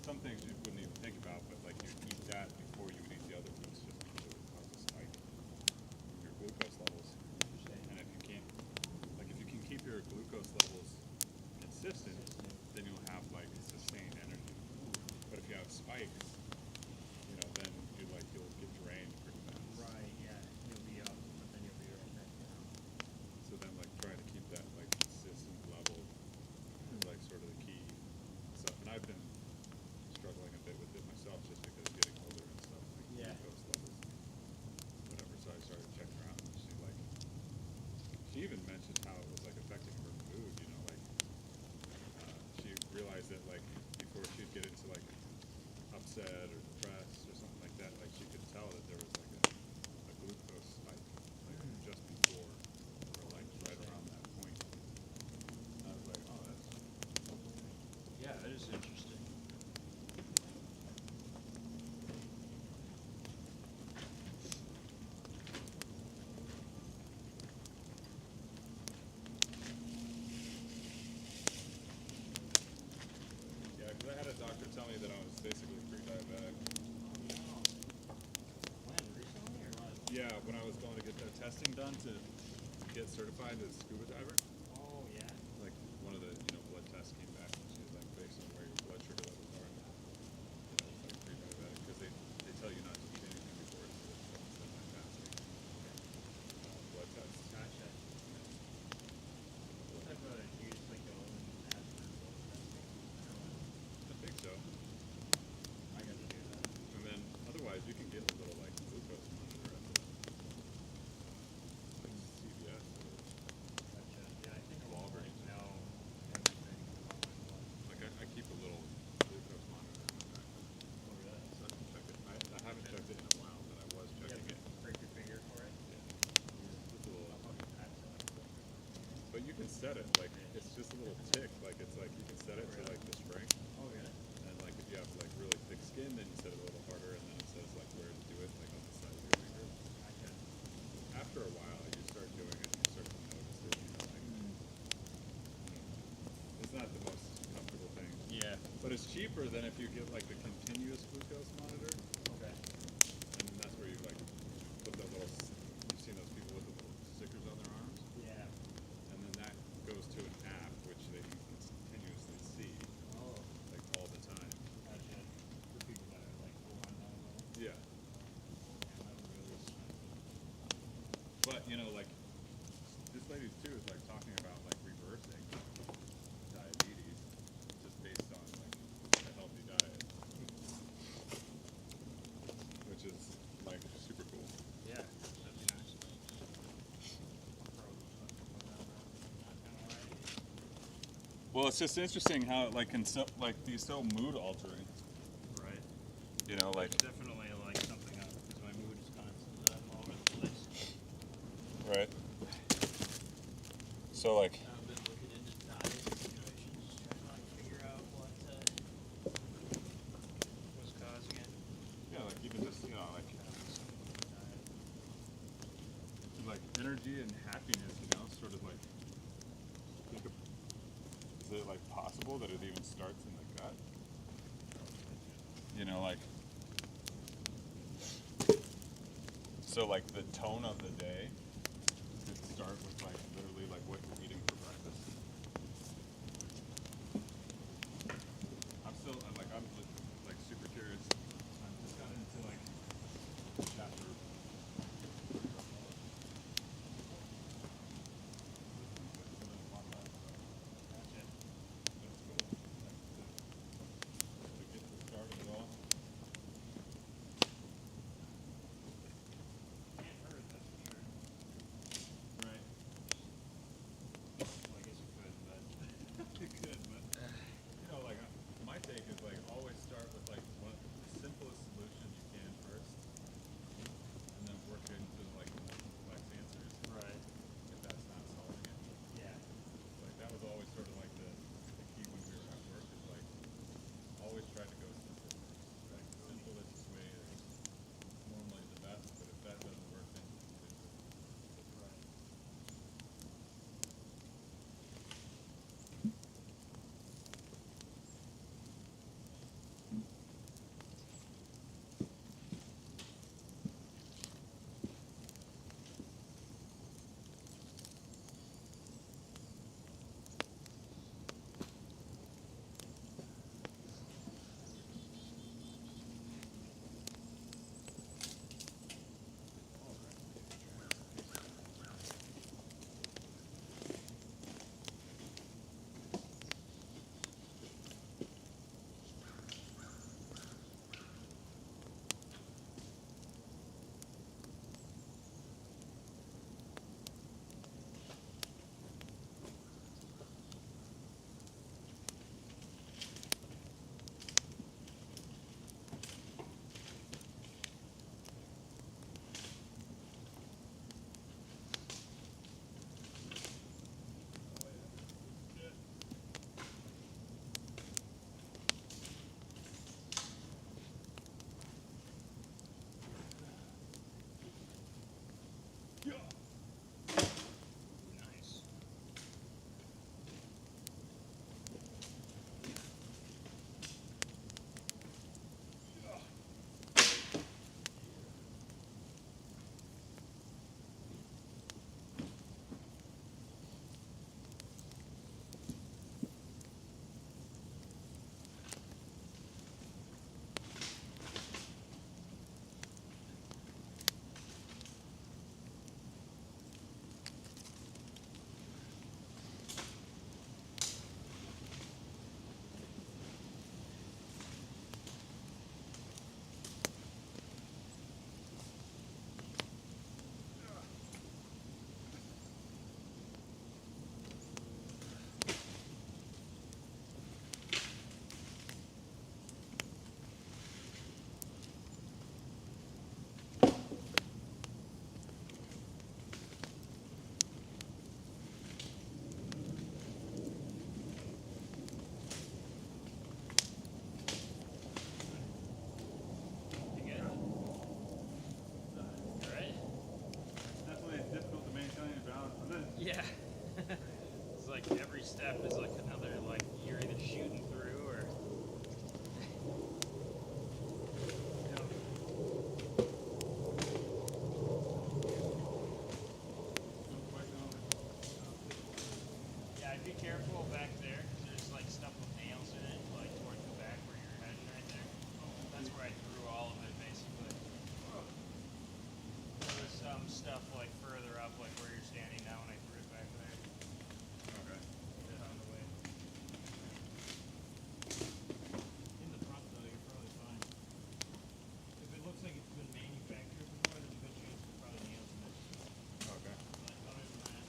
some things you wouldn't even think about, but like you eat that before you would eat the other foods, just because it would cause a spike in your glucose levels. And if you can't, like if you can keep your glucose levels consistent, then you'll have like sustained energy. But if you have spikes, you know, then you'll get drained pretty fast. Right, yeah. You'll be up, but then you'll be right back down. So then like try to keep that like consistent level is like sort of the key stuff. And I've been struggling a bit with it myself just because getting older and stuff, like Yeah. glucose levels and whatever. So I started checking around and she even mentioned how it was like affecting her mood, you know, like she realized that like before she'd get into like upset or depressed or something like that, like she could tell that there was like a glucose spike like just before or like right around that point. I was like, oh, that's Yeah, that is interesting. yeah, because I had a doctor tell me that I was basically pre-diabetic. When, recently or what? Yeah, when I was going to get that testing done to get certified as a scuba diver, Oh, yeah. like one of the blood tests came back and she was like, based on where your blood sugar levels are, it's like pre-diabetic because they tell you not to eat anything before it's semi-fasting blood test. Gotcha. What type of, do you just like go and ask for blood testing? Or what? I think so. I gotta do that. And then otherwise you can get a little like glucose monitor at the like CVS or Gotcha. Yeah, I think I will Walgreens. know everything about my blood. like I keep a little glucose monitor in my backpack. Oh, really? So I can check it. I haven't checked it in a while, but I was You have checking to it. break your finger for it? Just a little, I'll probably patch it like a little bit. but you can set it like it's just a little tick. Like it's like you can set it to like the strength, Oh, really? and like if you have like really thick skin, then you set it a little harder, and then it says like where to do it, like on the side of your finger. Gotcha. After a while, you start doing it, you start to notice it. You know, like it's not the most comfortable thing, Yeah. but it's cheaper than if you get like the continuous glucose monitor, Okay. and that's where you like put the little. You've seen those people with the little stickers on their arms. Yeah. And then that goes to an app which they can continuously see, Oh, like all the time. gotcha. For people that are like full on that level. Yeah. Yeah, that would really suck. But like this lady too is like talking about like reversing diabetes just based on like a healthy diet, which is like super cool. Yeah, that'd be nice. I'll probably fucking put that on. Not gonna lie. Well, it's just interesting how it like can be so mood altering. Right. Like Definitely like something up because my mood is constantly all over the place. right. So like I've been looking into diet situations, just trying to like figure out what's causing it. yeah, like even just like energy and happiness, sort of like think of, is it like possible that it even starts in the gut? Like so like the tone of the day could start with like literally like what you're eating for breakfast. I'm like super curious. I've just got into like chapter. Gotcha. That's cool. To get the start of it all. Can't hurt, that's for sure. Right. stuff like further up, like where you're standing now, and I threw it back there. Okay. Put it on the way. In the front though, you're probably fine. If it looks like it's been manufactured before, there's a good chance it's probably nails in it. Okay. But other than that,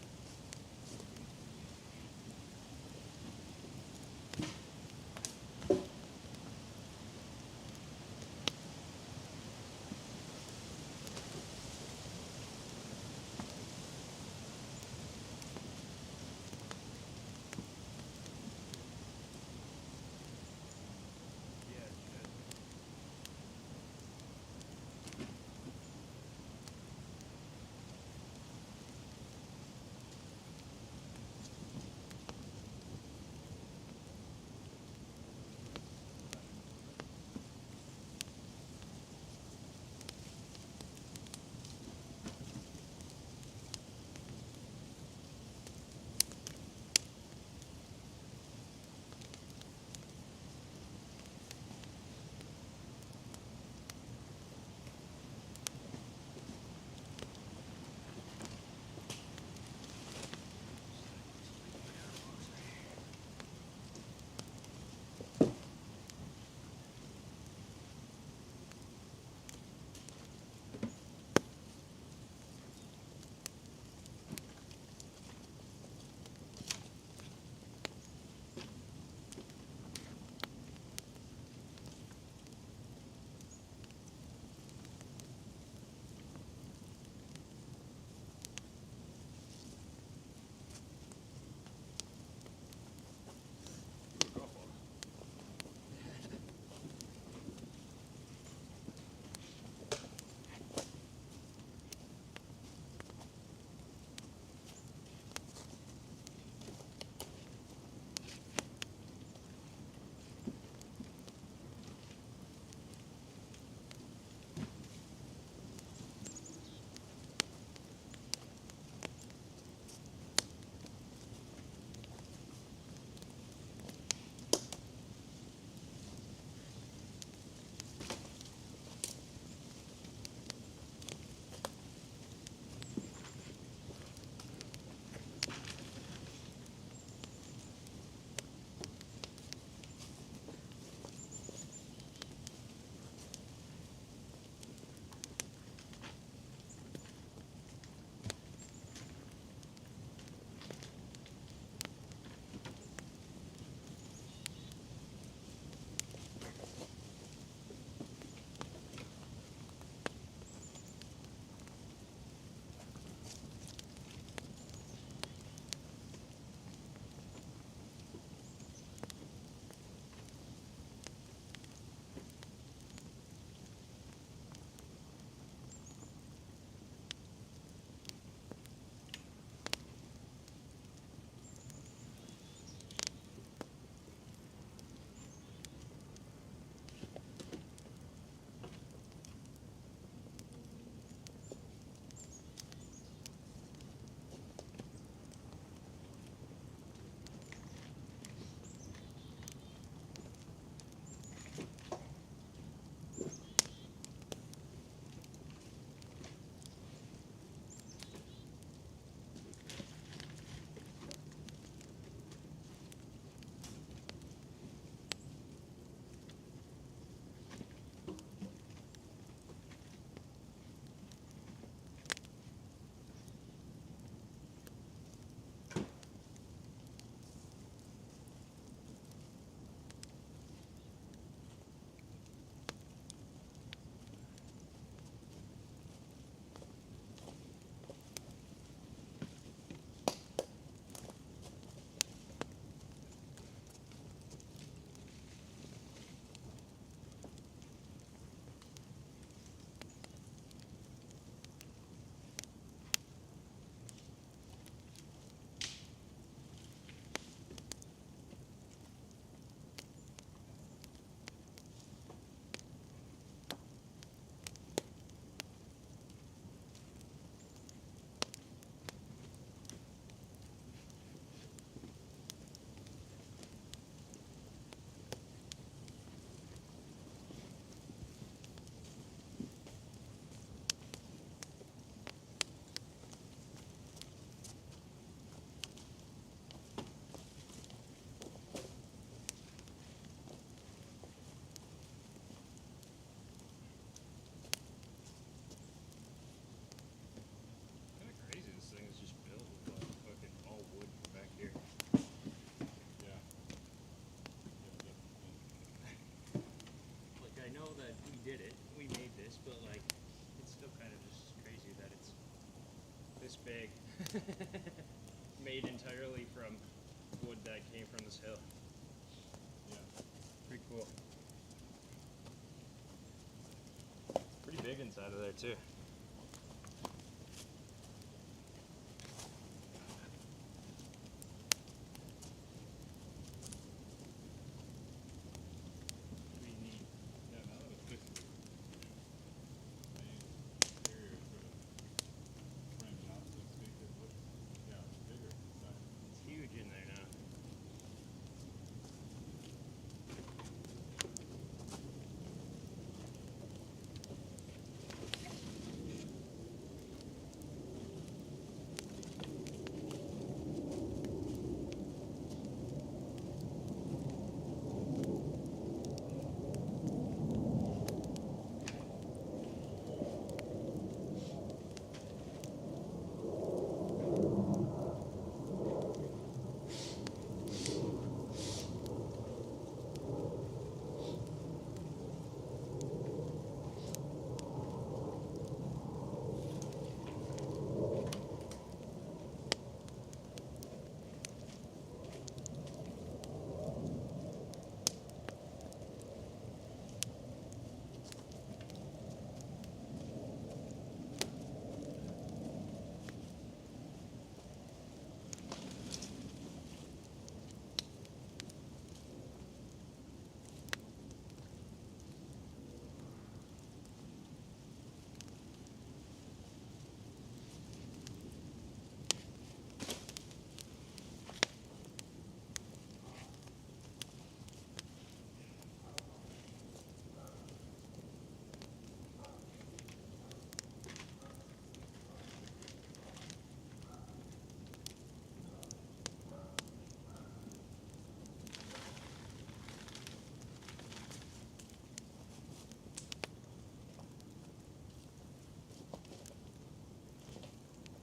did it. We made this, but like, it's still kind of just crazy that it's this big, made entirely from wood that came from this hill. Yeah, pretty cool. Pretty big inside of there too. Pretty neat. Yeah, now that it's fixed, the interior sort of framed out, so to speak, it looks, yeah, bigger inside. It's huge in there now.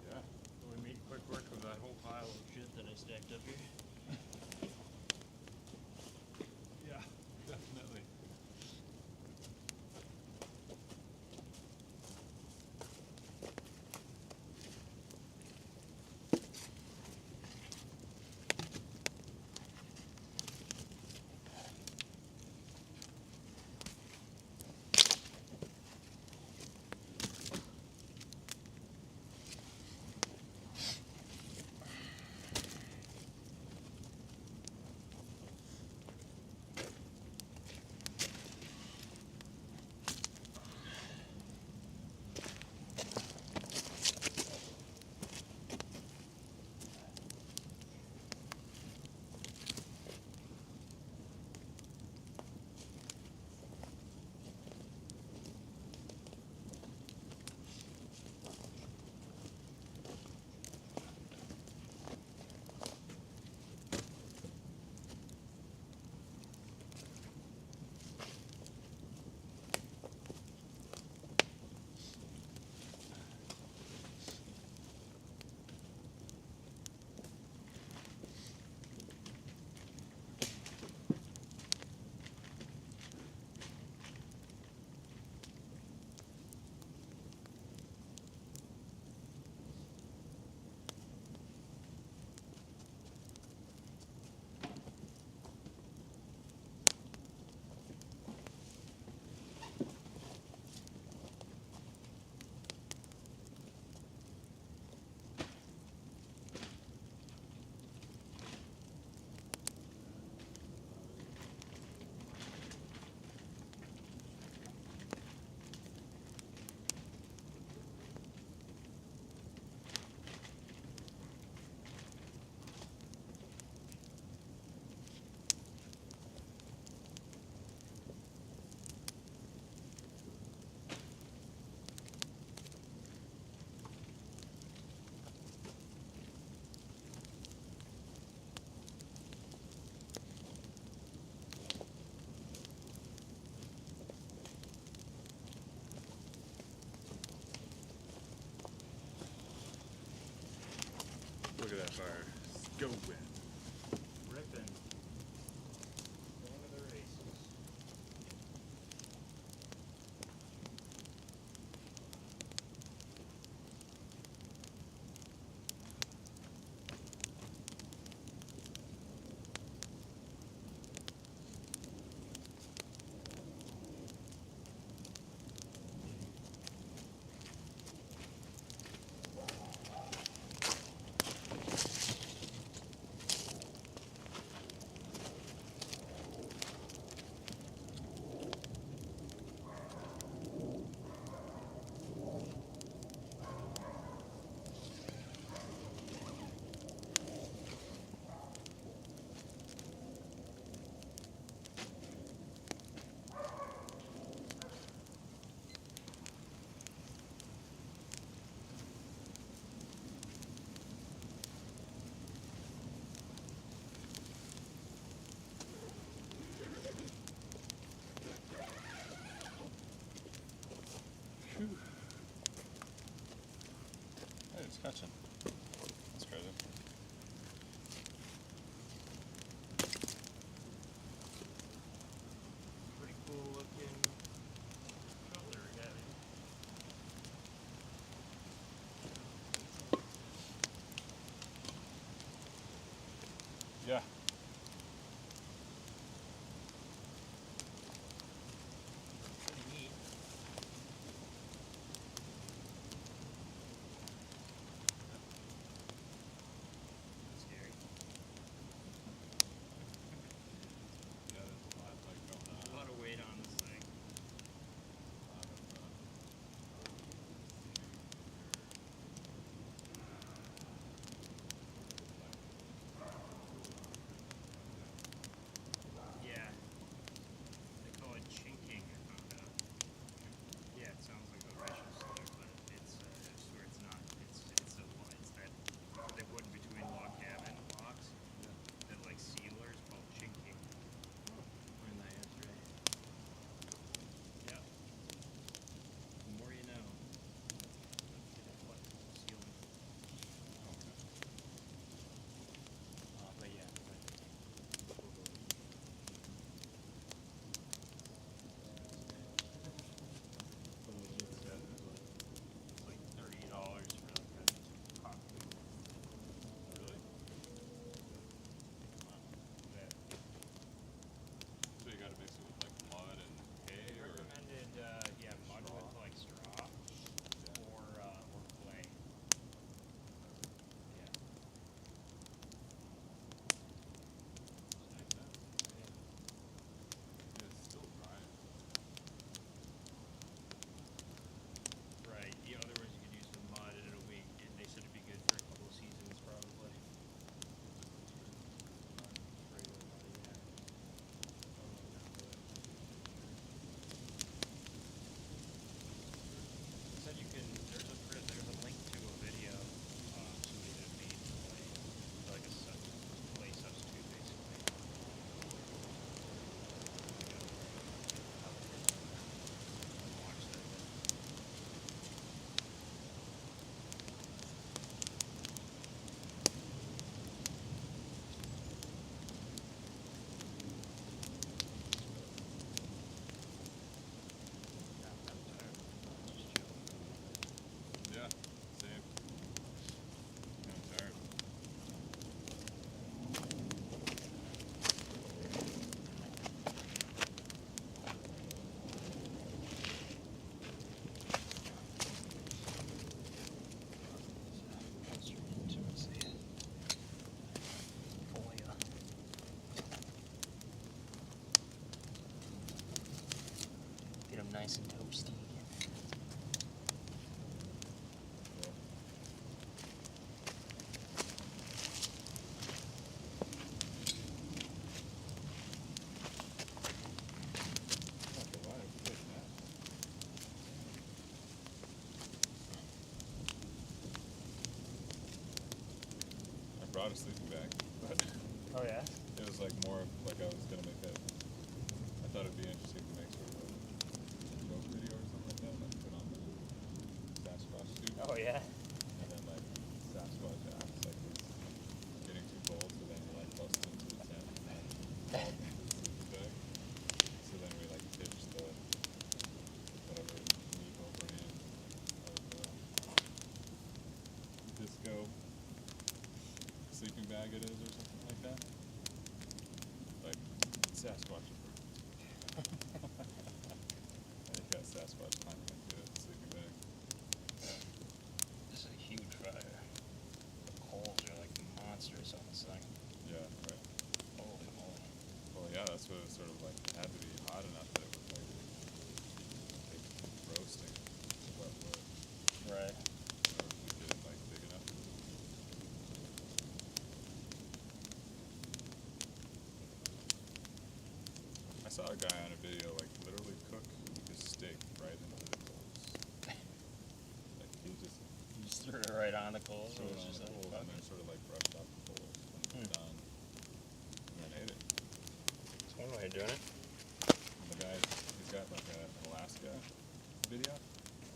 Yeah. So we made quick work of that whole pile of shit that I stacked up here. Yeah, definitely. Look at that fire. It's going. Ripping. Going to the races. Scratching. That's crazy. Pretty cool looking shoulder we got here. Yeah. Pretty neat. That's scary. Yeah, there's a lot like going on. A lot of weight on this thing. A lot of Yeah. They call it chinking, I found out. Yeah, it sounds like a racial slur, but it's I swear it's not. It's that they put in between log cabin logs. That like sealers called chinking. Learned that yesterday. Yep. The more you know. Get a flexible sealing. But yeah. It's like $30 for like a cockpit. really? Yeah. So you got to mix it with like mud and hay, They or recommended, yeah, mud with like straw or clay. Yeah. makes sense. Yeah, it's still dry. Right. Yeah, otherwise you could use the mud and it'll be, and they said it'd be good for a couple of seasons probably. Regular mud, yeah. Said you can, there's a link to a video, somebody that made clay, like a clay substitute basically. Watch that. Just chill. Yeah, same. I'm tired. Get them nice and toasty. Okay, why are we doing that? I brought a sleeping bag, but Oh yeah? it was like more of like I was gonna make a. I thought it'd be interesting to make sort of a joke video or something like that, like put on the Sasquatch suit. Oh yeah? And then like Sasquatch acts like it's getting too cold, so then he like busts into the tent and falls into the sleeping bag. So then we like pitched the whatever Nico brand of disco sleeping bag it is or something like that. Like Sasquatch approved. And he got Sasquatch climbing into the sleeping bag. This is a huge fire. The coals are like monstrous on this thing. Yeah, right. Holy moly. Well, yeah, that's what it was sort of like. It had to be hot enough that it was like roasting wet wood. Right. Or if we did it like big enough. I saw a guy on a video like literally cook his steak right into the coals. Like he just You just threw it right on the coals. threw It it was on just the like, coals fuck and then it. sort of like brushed off the coals when it was done. And then ate it. It's one way of doing it. And the guy, he's got like an Alaska video.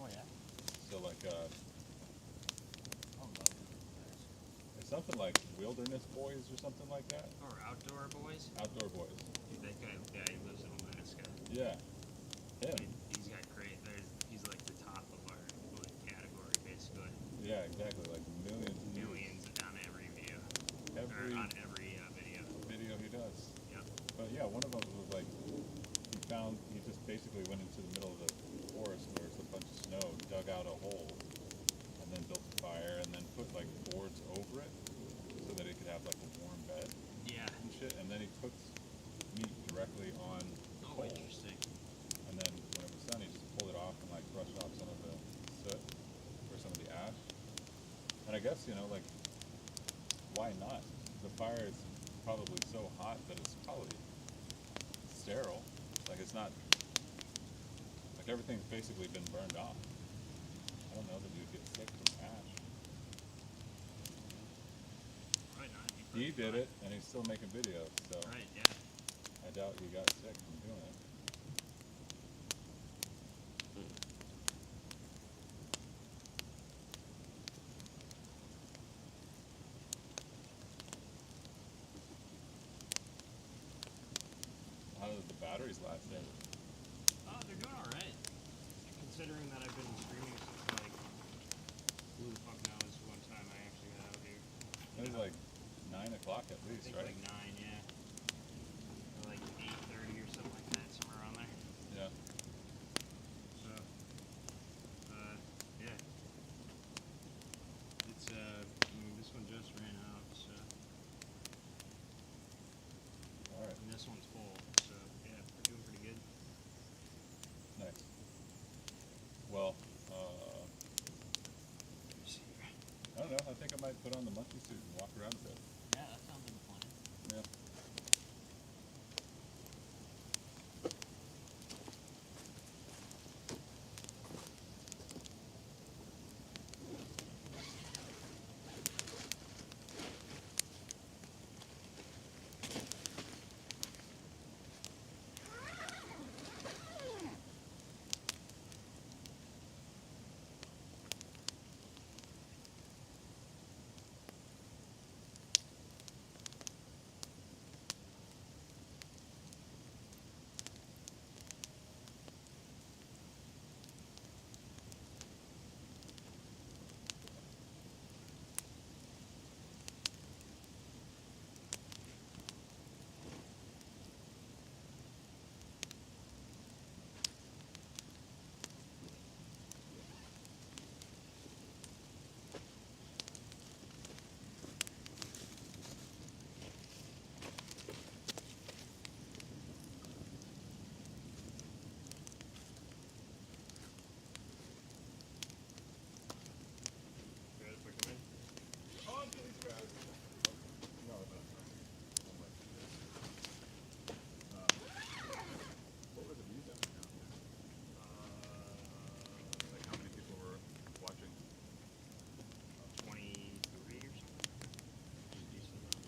Oh yeah. So like Oh something like Wilderness Boys or something like that. Or Outdoor Boys. Outdoor Boys. That guy, yeah, he lives in Alaska. Yeah. Him. He's got great. He's like the top of our like category, basically. Yeah, exactly. Like millions and Millions on every video. Every Or on every video. video he does. Yep. But yeah, one of them was like he just basically went into the middle of the forest where it's a bunch of snow, dug out a hole, and then built a fire, and then put like boards over it so that it could have like a warm bed Yeah. and shit. And then he cooked meat directly on the Oh, coals. interesting. And then when it was done, he just pulled it off and like brushed off some of the soot or some of the ash. And I guess, you know, like, why not? The fire is probably so hot that it's probably sterile. Like, it's not, like, everything's basically been burned off. I don't know that you'd get sick from ash. Probably not. He did it, and he's still making videos, so Right, yeah. I doubt he got sick from doing it. How did the batteries last then? Oh, they're doing alright. Considering that I've been streaming since like, who the fuck knows what time I actually got out here. It was like 9 o'clock at I least, think right? like 9, yeah. Or like 8:30 or something like that, somewhere around there. Yeah. So, yeah. It's, this one just ran out, so. Alright. And this one's full, so yeah, we're doing pretty good. Nice. Well, Let me see here. I don't know. I think I might put on the monkey suit and walk around a bit. Yeah, that sounds like a plan. Yeah. Ready if I come in? Oh, please, guys. No, no. What were the views at? Like how many people were watching? 23 or something. Pretty decent amount.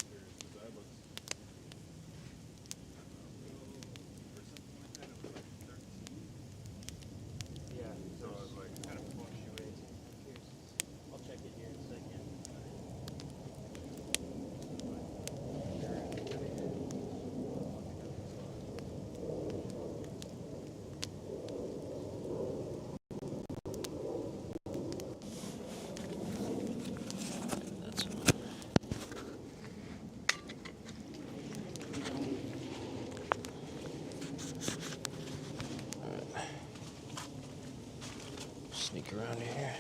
Curious, 'cause I looked or something like that. It was like 13. Yeah, So I was like, kind of fluctuates. I'll check it here in a second. Sneak around here.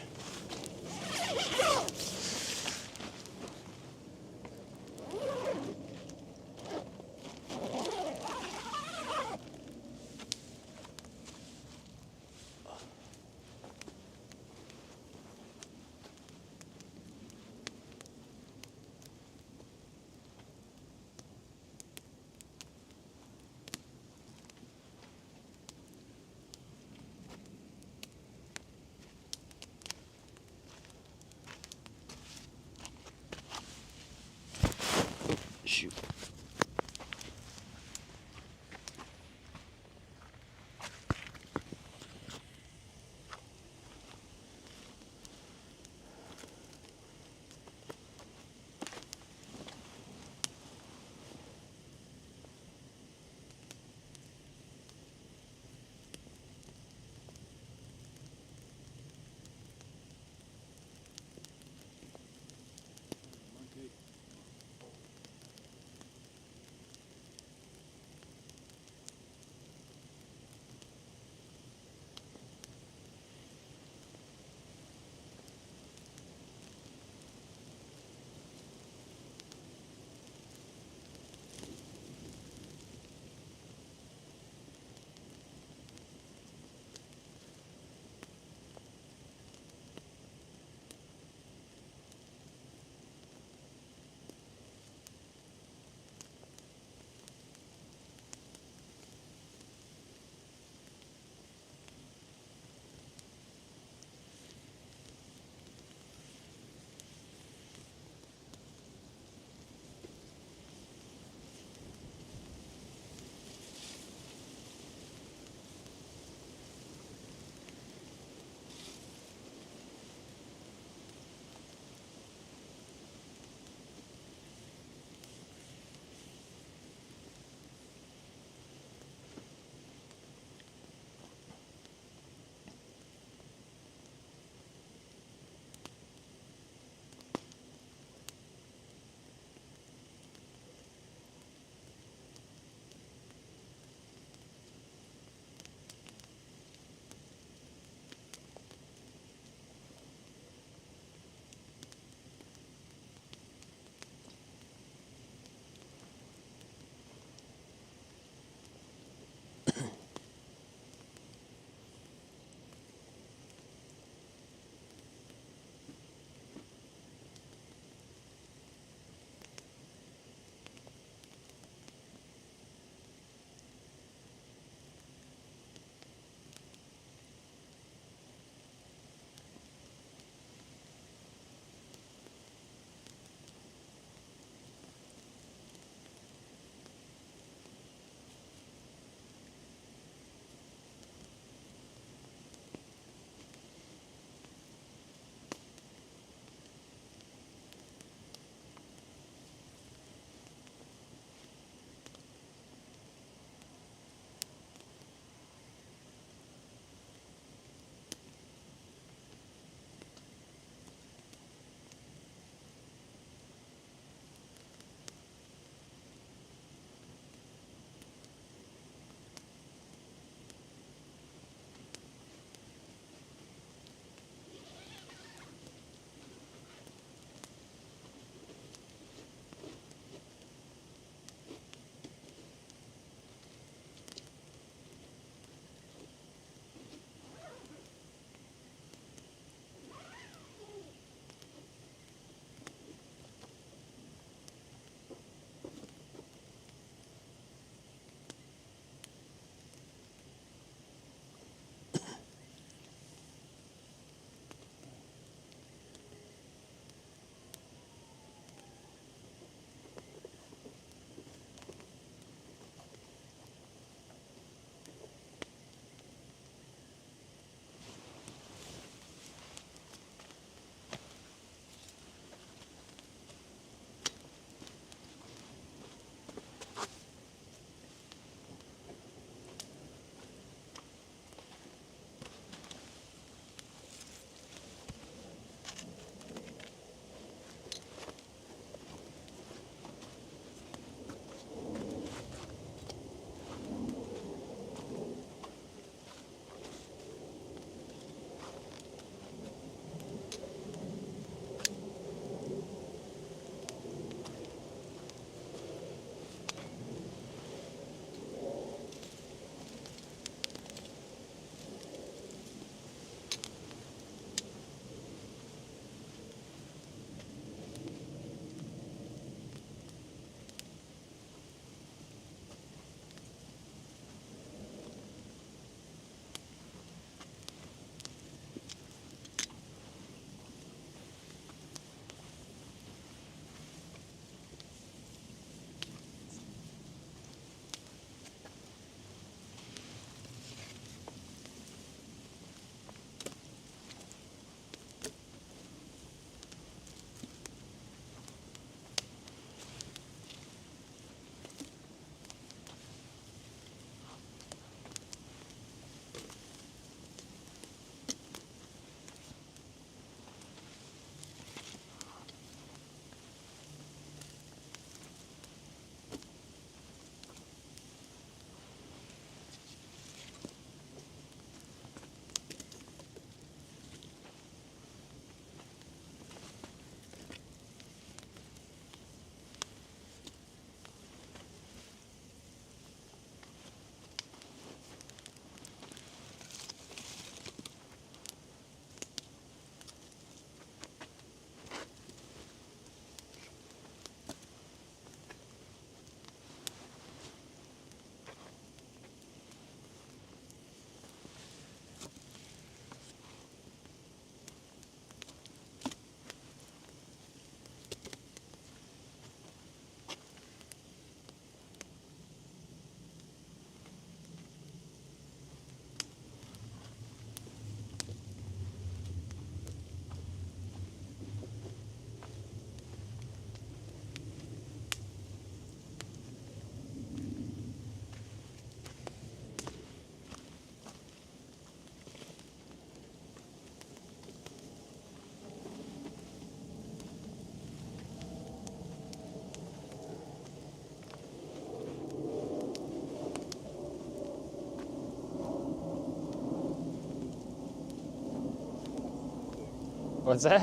What's that?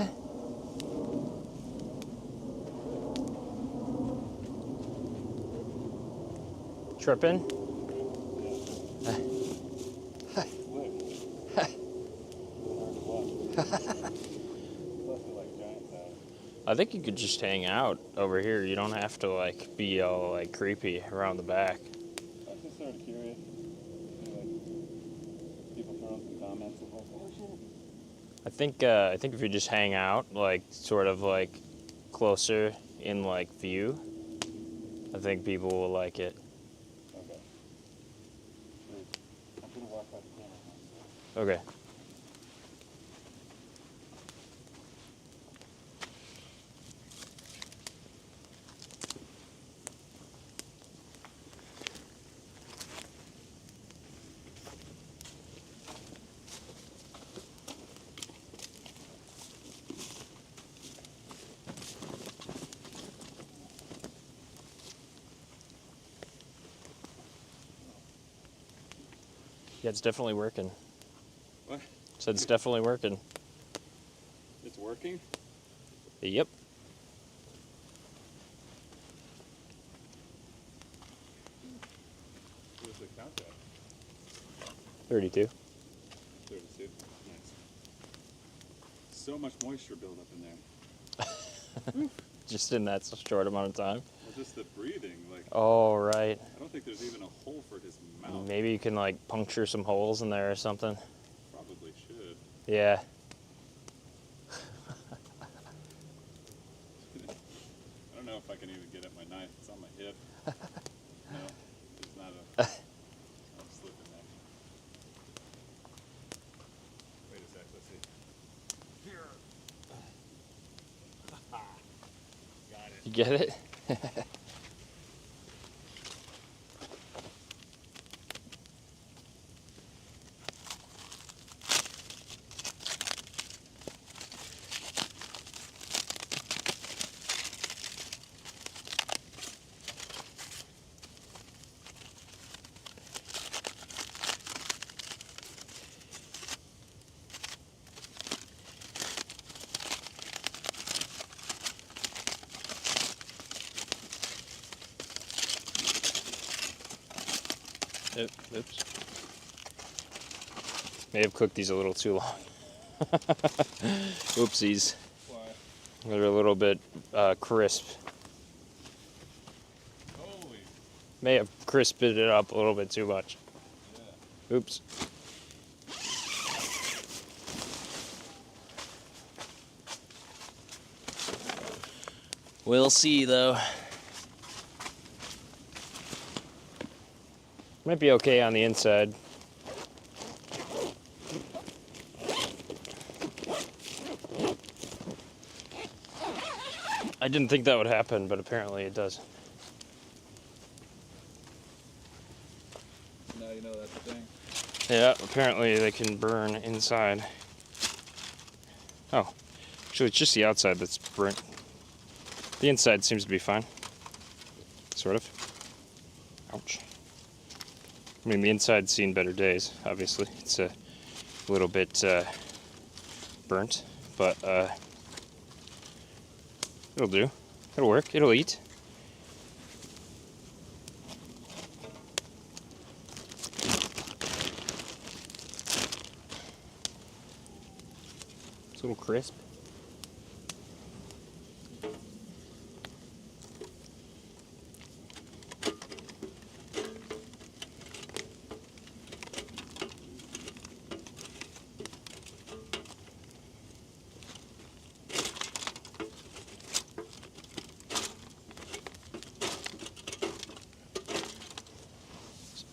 Tripping? I think you could just hang out over here. You don't have to like be all like creepy around the back. I'm just sort of curious. People throwing some comments of like, oh shit. I think if you just hang out like sort of like closer in like view, I think people will like it. Okay. I'm gonna walk by the camera. Okay. Yeah, it's definitely working. What? Said it's definitely working. It's working? Yep. Where's the count at? 32. 32. Nice. So much moisture buildup in there. Just in that short amount of time. Well, just the breathing, like, Oh, right. I don't think there's even a hole for his mouth. Maybe you can like puncture some holes in there or something. Probably should. Yeah. I don't know if I can even get at my knife. It's on my hip. No, there's not a slip in there. Wait a sec, let's see. Here. Got it. You get it? Oops. May have cooked these a little too long. Oopsies. Why? They're a little bit crisp. Holy. May have crisped it up a little bit too much. Yeah. Oops. We'll see though. Might be okay on the inside. I didn't think that would happen, but apparently it does. Now you know that's the thing. Yeah, apparently they can burn inside. Oh, actually it's just the outside that's burnt. The inside seems to be fine. Sort of. Ouch. I mean, the inside's seen better days, obviously. It's a little bit burnt, but it'll do. It'll work. It'll eat. It's a little crisp.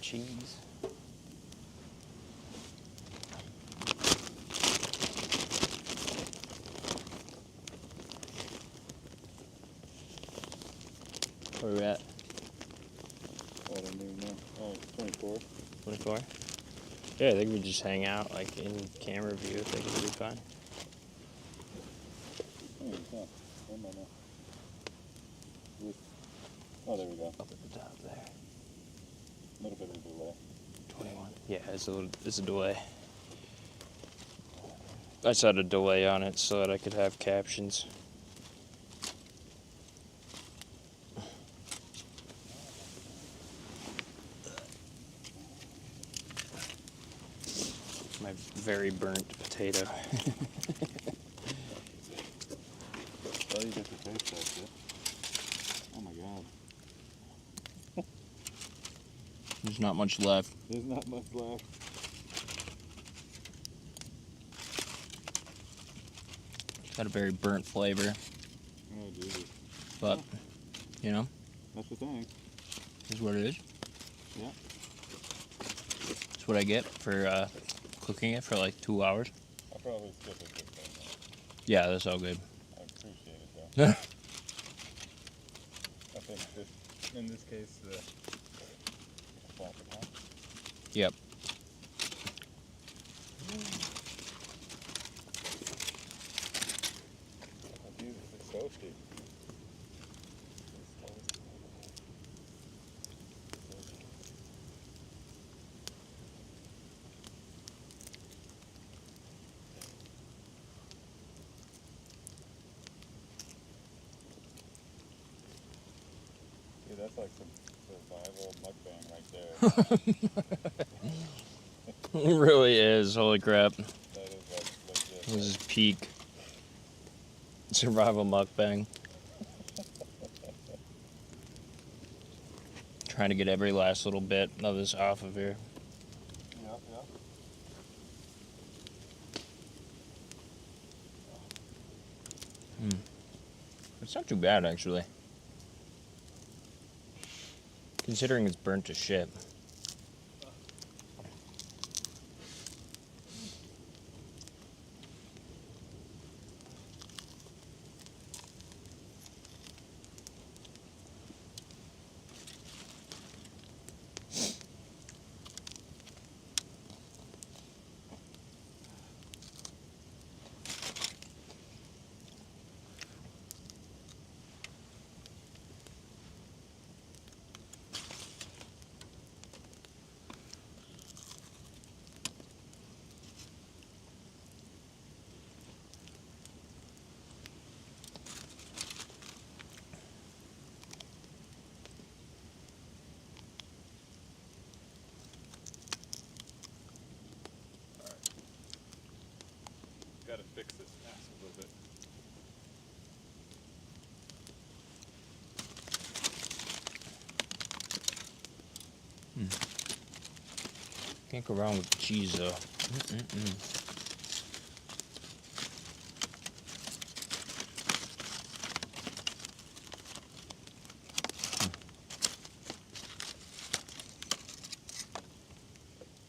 Cheese. Where are we at? I don't even know. Oh, 24. 24? Yeah, I think we just hang out like in camera view. I think it'll be fine. Oh, it's not. Where am I now? Oh, there we go. Up at the top there. A little bit of a delay. 21. Yeah, it's a delay. I set a delay on it so that I could have captions. My very burnt potato. Oh, you get to taste that shit. Oh my god. There's not much left. There's not much left. Got a very burnt flavor, Oh, Jesus. but, you know, That's the thing. is what it is. Yeah. That's what I get for cooking it for like 2 hours. I'll probably skip it this time. Yeah, that's all good. I appreciate it, though. I think this, in this case, the flop it out. Yep. Jesus, it's so cheap. Dude, that's like some survival mukbang right there. It really is. Holy crap. That is like legit. This is peak survival mukbang. Trying to get every last little bit of this off of here. Yeah, yeah. It's not too bad, actually. Considering it's burnt to shit. Gotta fix this ass a little bit. Can't go wrong with cheese, though. Mm-mm-mm.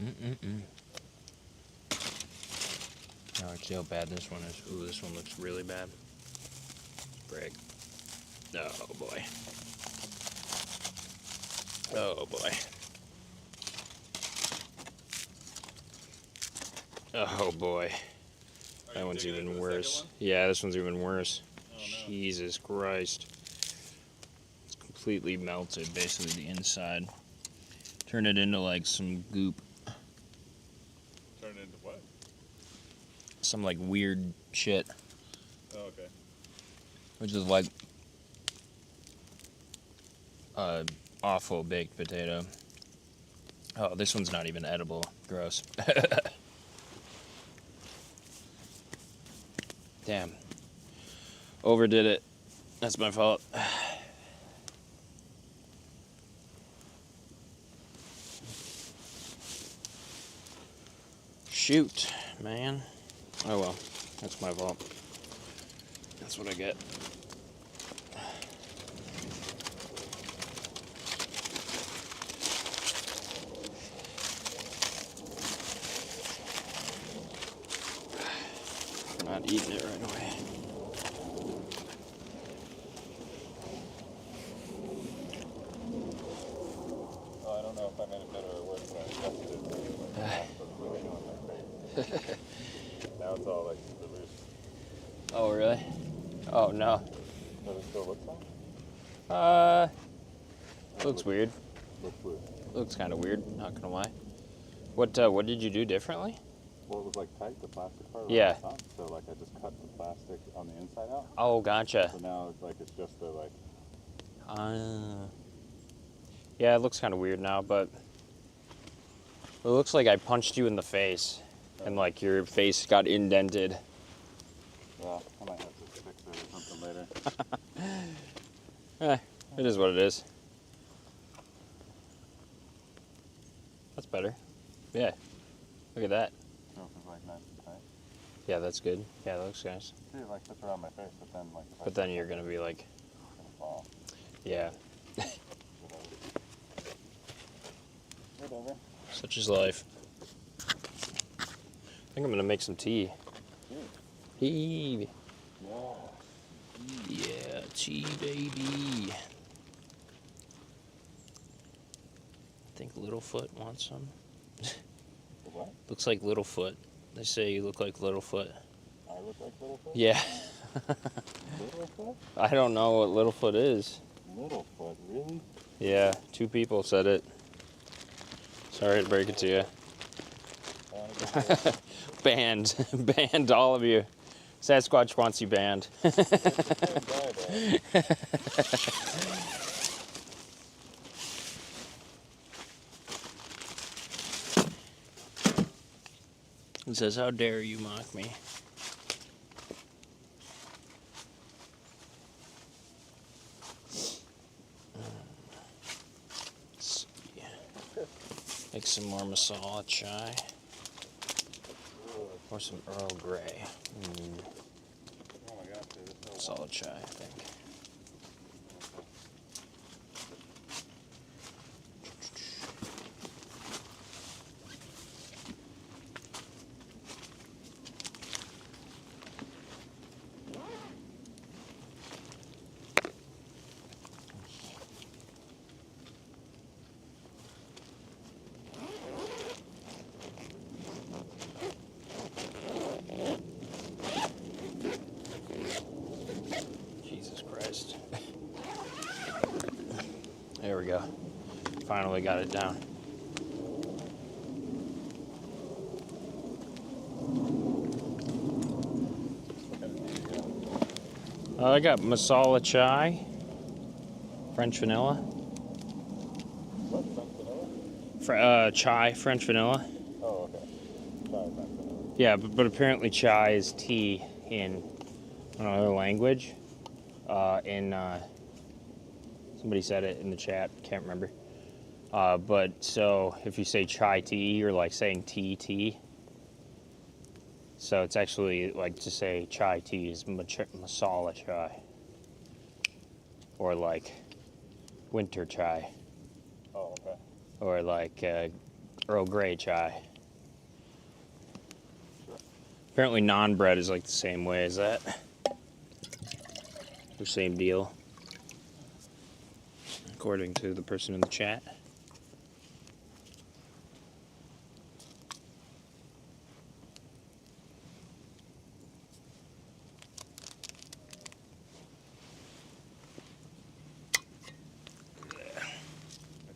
Mm-mm-mm. Now I see how bad this one is. Ooh, this one looks really bad. Frick. Oh, boy. Oh, boy. Oh, boy. That one's even worse. Yeah, this one's even worse. Oh, no. Jesus Christ. It's completely melted, basically, the inside. Turn it into, like, some goop. Turn it into what? Some, like, weird shit. Oh, okay. Which is, like, awful baked potato. Oh, this one's not even edible. Gross. Damn. Overdid it. That's my fault. Shoot, man. Oh well. That's my fault. That's what I get. Not eating it right away. Oh, I don't know if I made it better or worse, but I adjusted it. Now it's all like super loose. Oh, really? Oh, no. Does it still look fine? Looks weird. Looks weird. Looks kind of weird, not gonna lie. What did you do differently? Well, it was like tight, the plastic part. Yeah. On the top, so like I just cut the plastic on the inside out. Oh, gotcha. So now it's like it's just the like. Yeah, it looks kind of weird now, but it looks like I punched you in the face, and like your face got indented. Well, I might have to fix it or something later. It is what it is. That's better. Yeah. Look at that. So it's like nice and tight. Yeah, that's good. Yeah, that looks nice. See, it like fits around my face, but then like. If But then you're gonna be like, it's gonna fall. yeah, Whatever. such is life. I think I'm gonna make some tea. Tea. Yeah, tea, baby. I think Littlefoot wants some. What? Looks like Littlefoot. They say you look like Littlefoot. I look like Littlefoot? Yeah. Littlefoot? I don't know what Littlefoot is. Littlefoot, really? Yeah, 2 people said it. Sorry to break it to you. Banned. Banned, all of you. Sasquatch wants you banned. It says, how dare you mock me? Let's see. Make some more masala chai. Or some Earl Grey. Oh my gosh, dude, it's so Masala chai, I think. Jesus Christ. There we go. Finally got it down. I got masala chai, French vanilla. What? French vanilla? Chai, French vanilla. Oh, okay. Sorry, French vanilla. Yeah, but apparently chai is tea in another language. Somebody said it in the chat, can't remember. But so if you say chai tea, you're like saying tea. So it's actually like to say chai tea is masala chai. Or like winter chai. Oh, okay. Or like Earl Grey chai. Sure. Apparently non-bread is like the same way as that. The same deal. According to the person in the chat. I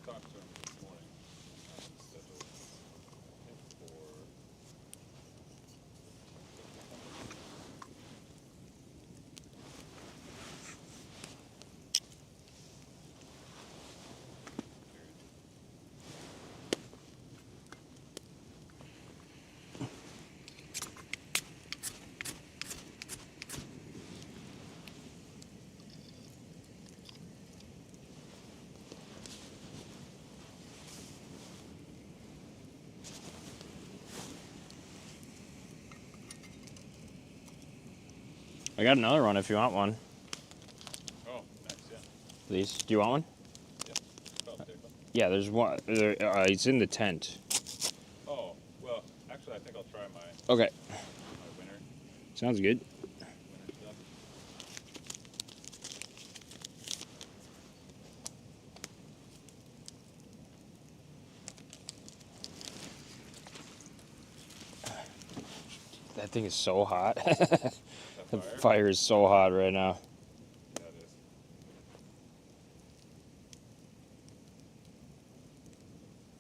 talked to him this morning. Scheduled, I think, for I got another one if you want one. oh, nice, yeah. Please. Do you want one? Yeah. Oh, there you go. Yeah, there's one. It's in the tent. Oh, well, actually, I think I'll try my Okay. winter Sounds good. stuff. That thing is so hot. That The fire? fire is so hot right now. Yeah, it is.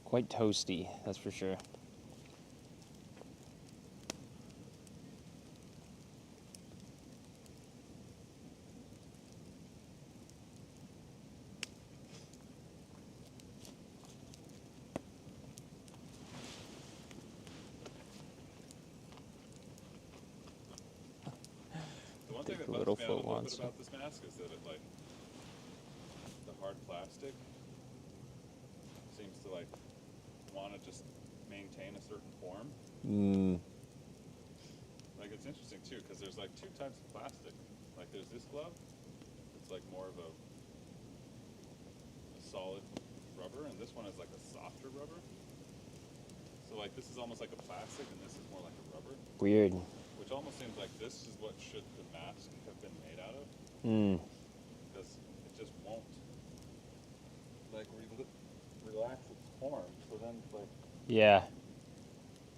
Quite toasty, that's for sure. think that the bugs little me out foot a little wants bit about this mask is that it like the hard plastic seems to like want to just maintain a certain form. Mm. Like it's interesting too because there's like two types of plastic. Like there's this glove, it's like more of a solid rubber, and this one is like a softer rubber. So like this is almost like a plastic, and this is more like a rubber. Weird. Which almost seems like this is what should the mask have been made out of, Mm. because it just won't like relax its form. So then it's like Yeah.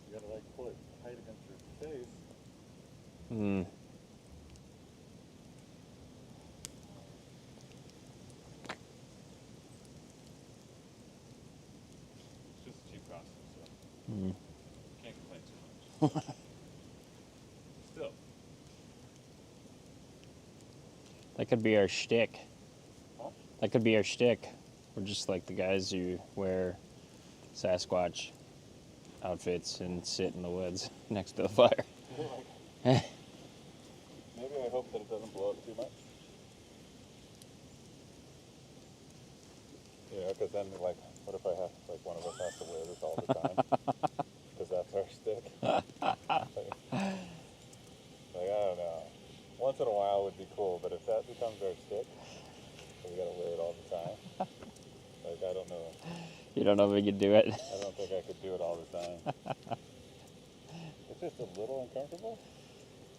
you gotta like pull it tight against your face. Mm. It's just a cheap costume, so Mm. can't complain too much. Still, That could be our shtick. huh? That could be our shtick. We're just like the guys who wear Sasquatch outfits and sit in the woods next to the fire. Maybe I hope that it doesn't blow up too much. Yeah, because then like, what if I have like one of us has to wear this all the time? Because that's our stick. Like I don't know. Once in a while would be cool, but if that becomes our stick, we gotta wear it all the time. Like I don't know. You don't know if we could do it. I don't think I could do it all the time. It's just a little uncomfortable,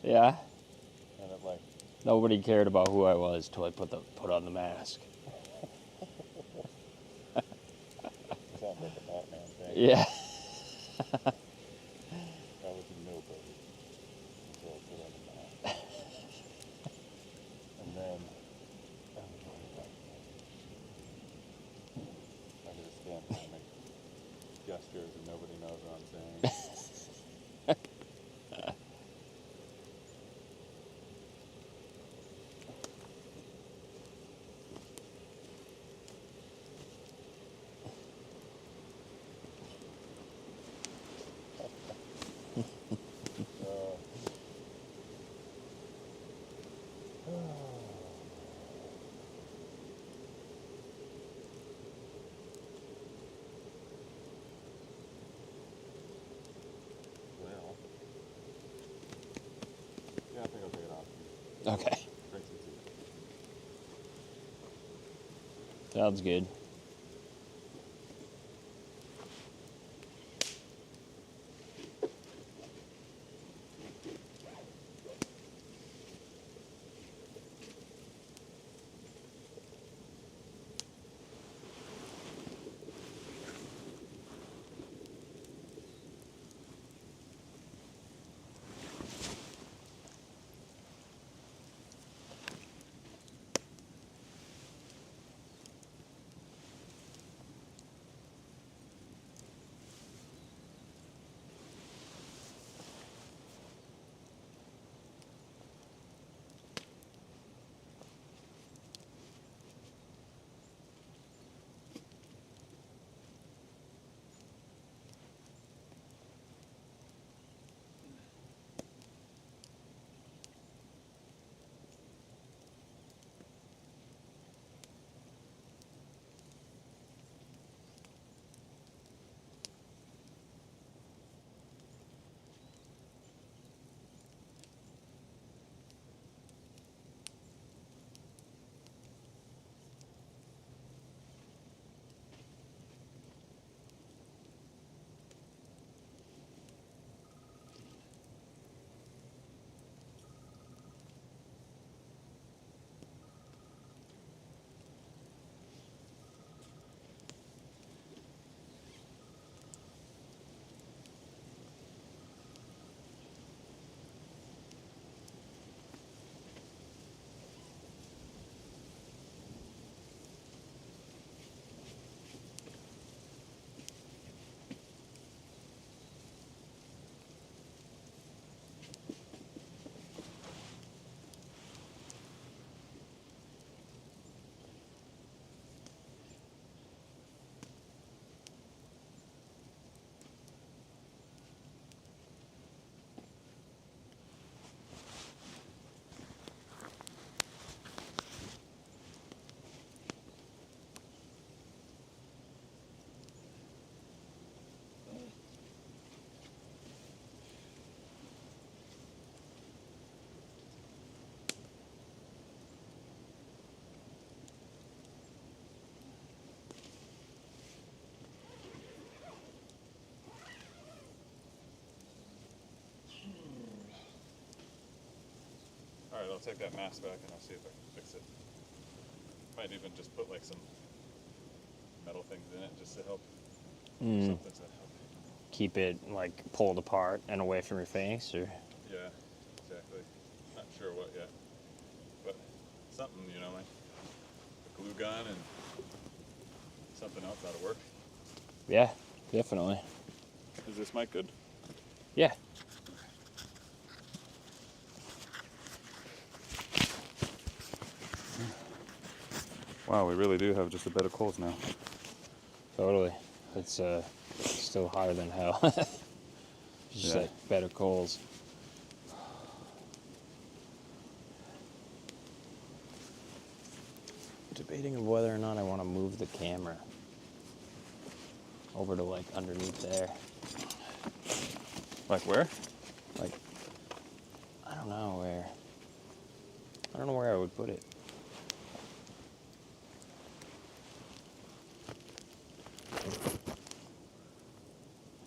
Yeah. and it like Nobody cared about who I was till I put on the mask. sounds like a Batman thing. Yeah. That was nobody until I put on the mask. And then everybody liked me. I can just stand there and make gestures and nobody knows what I'm saying. Well, yeah, I think I'll take it off. Okay. Drink some tea. Sounds good. All right, I'll take that mask back and I'll see if I can fix it. Might even just put like some metal things in it just to help. Something to help. Keep it like pulled apart and away from your face, or Yeah, exactly. Not sure what yet, but something, you know, like a glue gun and something else ought to work. yeah, definitely. Is this mic good? Yeah. Wow, we really do have just a bed of coals now. Totally. It's still hotter than hell. Just Yeah. like better coals. Debating of whether or not I want to move the camera over to like underneath there. Like where? Like, I don't know where. I don't know where I would put it.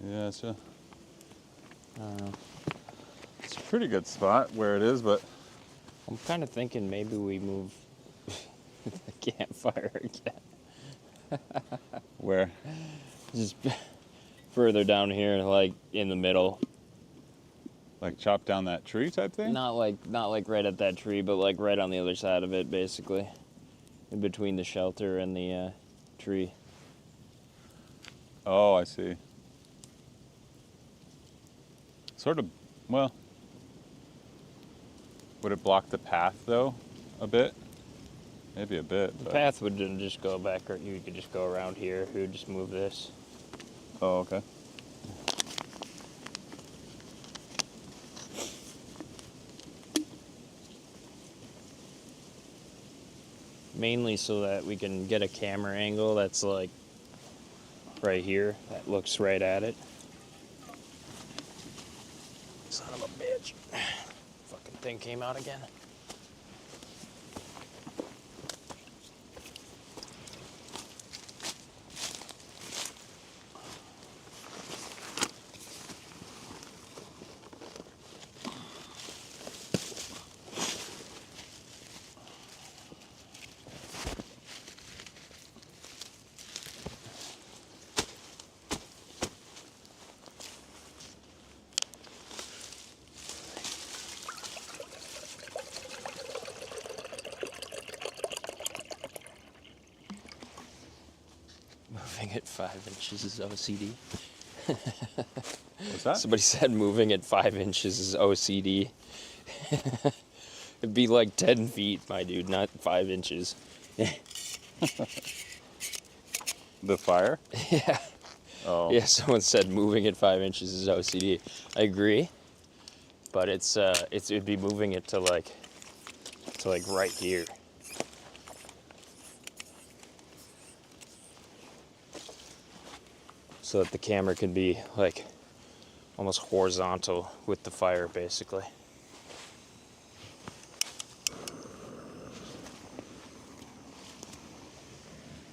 Yeah, it's a I don't know. it's a pretty good spot where it is, but I'm kind of thinking maybe we move the campfire again. where? Just further down here, like in the middle. Like chop down that tree type thing? Not like right at that tree, but like right on the other side of it, basically, in between the shelter and the tree. Oh, I see. Sort of, well, would it block the path though, a bit? Maybe a bit. The but- path would just go back, or you could just go around here. We would just move this. Oh, okay. Mainly so that we can get a camera angle that's like right here, that looks right at it. Son of a bitch. Fucking thing came out again. Moving at 5 inches is OCD. What's that? Somebody said moving at 5 inches is OCD. It'd be like 10 feet, my dude, not 5 inches. The fire? Yeah. Oh. Yeah, someone said moving at 5 inches is OCD. I agree, but it'd be moving it to like right here. So that the camera can be like almost horizontal with the fire, basically.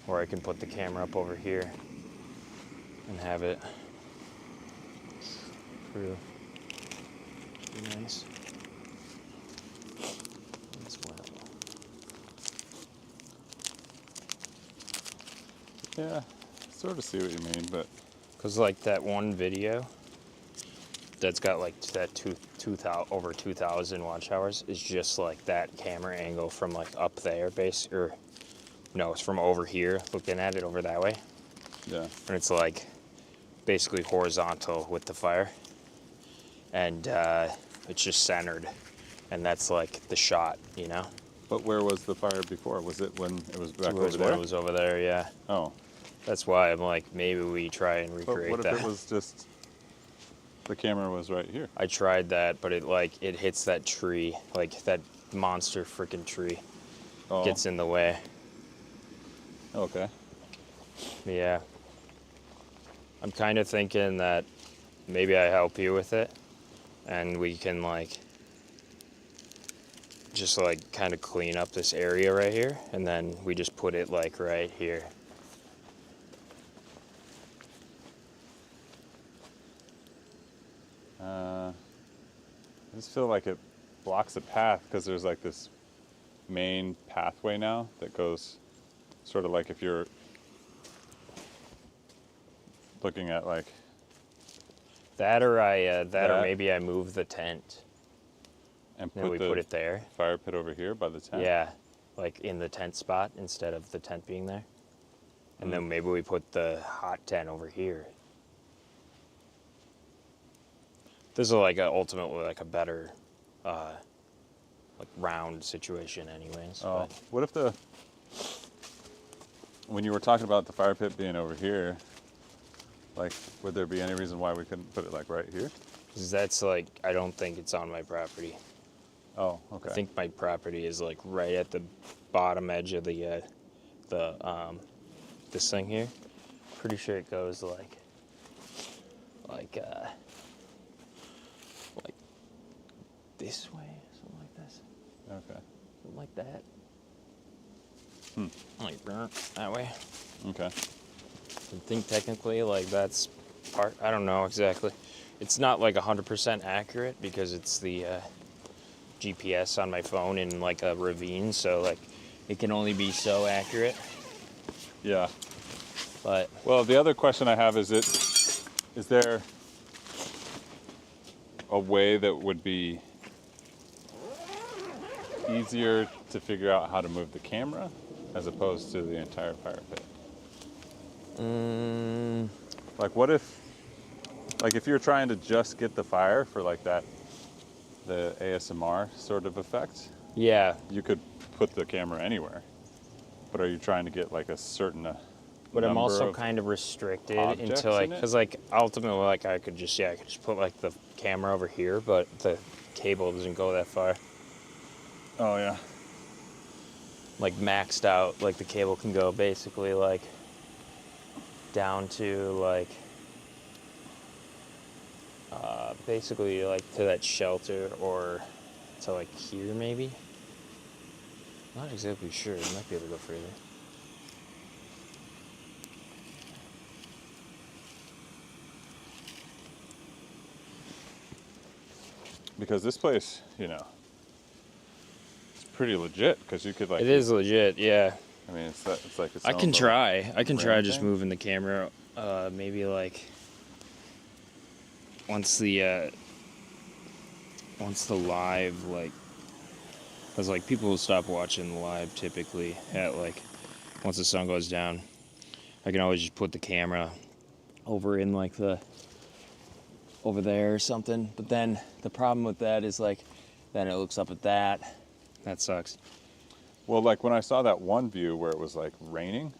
Or I can put the camera up over here and have it through. Be nice. As well. Yeah, sort of see what you mean, but Cause like that one video that's got like that over 2,000 watch hours is just like that camera angle from like up there, or no, it's from over here, looking at it over that way, yeah. and it's like basically horizontal with the fire, and it's just centered, and that's like the shot, you know. But where was the fire before? Was it when it was back It over was when there? it was over there, yeah. Oh. That's why I'm like, maybe we try and But recreate what if that. it was just the camera was right here? I tried that, but it hits that tree, like that monster freaking tree, Oh. gets in the way. Okay. Yeah. I'm kind of thinking that maybe I help you with it, and we can like just like kind of clean up this area right here, and then we just put it like right here. I just feel like it blocks the path because there's like this main pathway now that goes sort of like if you're looking at like That or or That. maybe I move the tent and and we the put it there. fire pit over here by the tent. Yeah, like in the tent spot instead of the tent being there. And Mm. then maybe we put the hot tent over here. This is like ultimately like a better like round situation anyways. Oh, but- what if when you were talking about the fire pit being over here, like, would there be any reason why we couldn't put it like right here? 'cause that's like, I don't think it's on my property. Oh, okay. I think my property is like right at the bottom edge of the this thing here. Pretty sure it goes like this way, something like this, Okay. something like that. Hmm. Like that way. Okay. I think technically like that's part. I don't know exactly. It's not like 100% accurate because it's the GPS on my phone in like a ravine, so like it can only be so accurate. Yeah. But Well, the other question I have is there a way that would be easier to figure out how to move the camera as opposed to the entire fire pit? Like, what if, like, if you're trying to just get the fire for like the ASMR sort of effect, yeah, you could put the camera anywhere. But are you trying to get like a certain but I'm number also of kind of restricted objects into like, in it? because like ultimately like I could just put like the camera over here, but the cable doesn't go that far. Oh yeah. Like maxed out, like the cable can go basically like down to like basically like to that shelter or to like here maybe. Not exactly sure. It might be able to go further. Because this place, it's pretty legit. Because you could like. It is legit, yeah. I mean, it's like its I own can little try. I can try brand just thing. moving the camera. Maybe like once the live like, because like people will stop watching live typically at like once the sun goes down. I can always just put the camera over in like over there or something. But then the problem with that is like then it looks up at that. That sucks. Well, like when I saw that one view where it was like raining,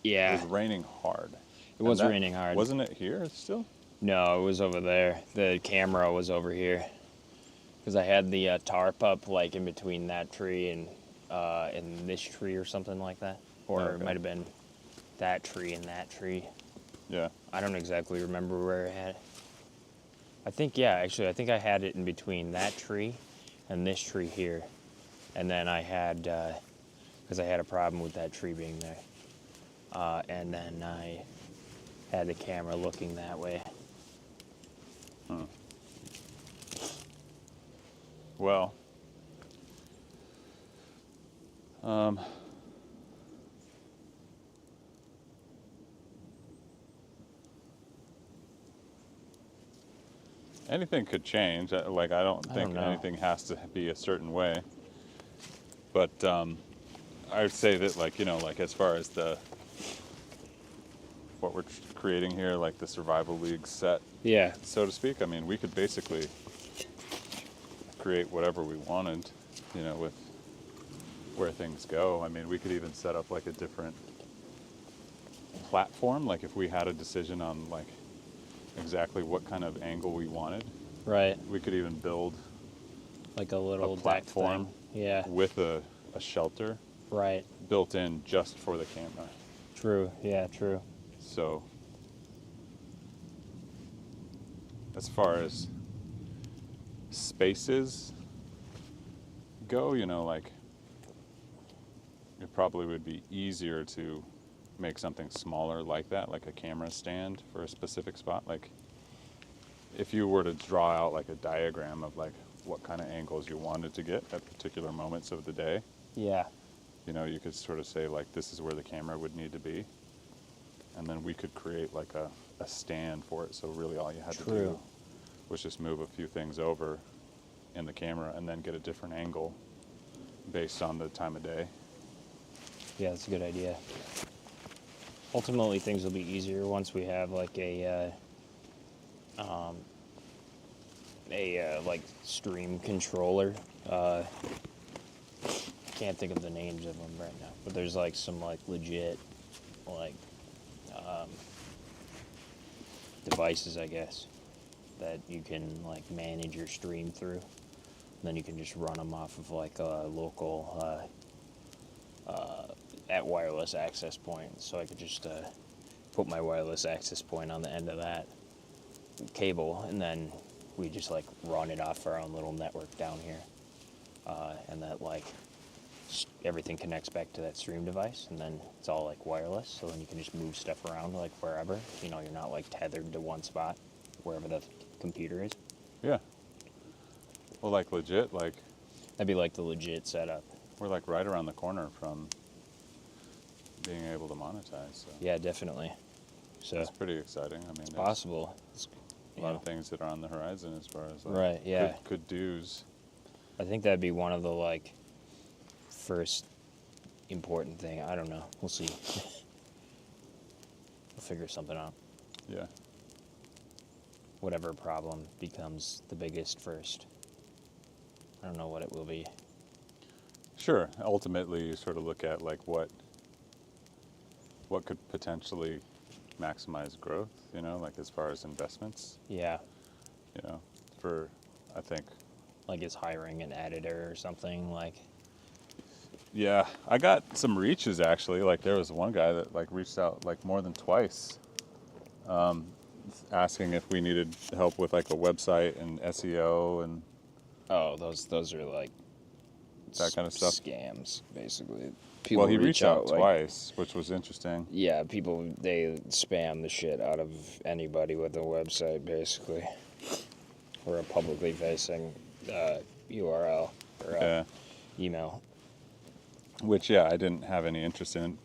Yeah. it was raining hard. It was And that- raining hard. Wasn't it here still? No, it was over there. The camera was over here. Because I had the tarp up like in between that tree and this tree or something like that. Or Okay. it might have been that tree and that tree. Yeah. I don't exactly remember where I had it. I think I had it in between that tree and this tree here. And then I had, because I had a problem with that tree being there. And then I had the camera looking that way. Well, anything could change. Like, I don't think know. anything has to be a certain way. But I would say that, like, like as far as what we're creating here, like the Survival League set, Yeah. so to speak, I mean, we could basically create whatever we wanted, with where things go. I mean, we could even set up like a different platform, like if we had a decision on like exactly what kind of angle we wanted, Right. we could even build Like a little deck platform thing. Yeah. with a shelter Right. built in just for the camera. True. Yeah, true. So as far as spaces go, like it probably would be easier to make something smaller like that, like a camera stand for a specific spot. Like if you were to draw out like a diagram of like what kind of angles you wanted to get at particular moments of the day. Yeah. You know, you could sort of say like, this is where the camera would need to be. And then we could create like a stand for it. So really all you had to do was just move a few things over in the camera and then get a different angle based on the time of day. Yeah, that's a good idea. Ultimately, things will be easier once we have like a like stream controller. Can't think of the names of them right now, but there's like some like legit like devices, I guess, that you can like manage your stream through. And then you can just run them off of like a local at wireless access point. So I could just put my wireless access point on the end of that cable, and then we just like run it off our own little network down here, and that like everything connects back to that stream device, and then it's all like wireless. So then you can just move stuff around like wherever. You know, you're not like tethered to one spot, wherever the computer is. Yeah. Well, like legit, like That'd be like the legit setup. we're like right around the corner from being able to monetize. So Yeah, definitely. So it's pretty exciting. I mean, it's there's possible. It's, a lot of things that are on the horizon as far as like Right, yeah. could do's. I think that'd be one of the like first important thing. I don't know. We'll see. We'll figure something out. Yeah. Whatever problem becomes the biggest first. I don't know what it will be. Sure. Ultimately, you sort of look at like what could potentially maximize growth, you know, like as far as investments, Yeah. you know, for, I think, Like it's hiring an editor or something like. yeah, I got some reaches actually. Like there was one guy that like reached out like more than twice, asking if we needed help with like a website and SEO and Oh, those are like that kind of stuff. Scams, basically. Well, he reached out like, twice, which was interesting. Yeah, people, they spam the shit out of anybody with a website, basically. Or a publicly facing URL or Yeah. email. Which, yeah, I didn't have any interest in.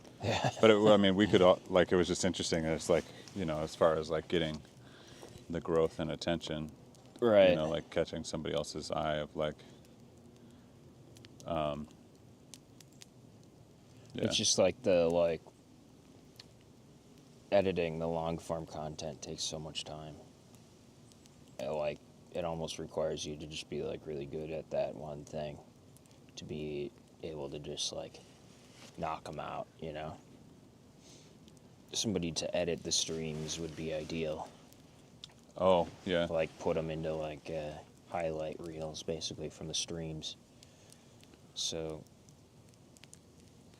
But I mean, we could, like, it was just interesting. It's like, you know, as far as like getting the growth and attention, Right. you know, like catching somebody else's eye of like, yeah. It's just like the, like, editing the long form content takes so much time. Like, it almost requires you to just be, like, really good at that one thing to be able to just, like, knock them out, you know? Somebody to edit the streams would be ideal. Oh, yeah. Like, put them into, like, highlight reels, basically, from the streams. So,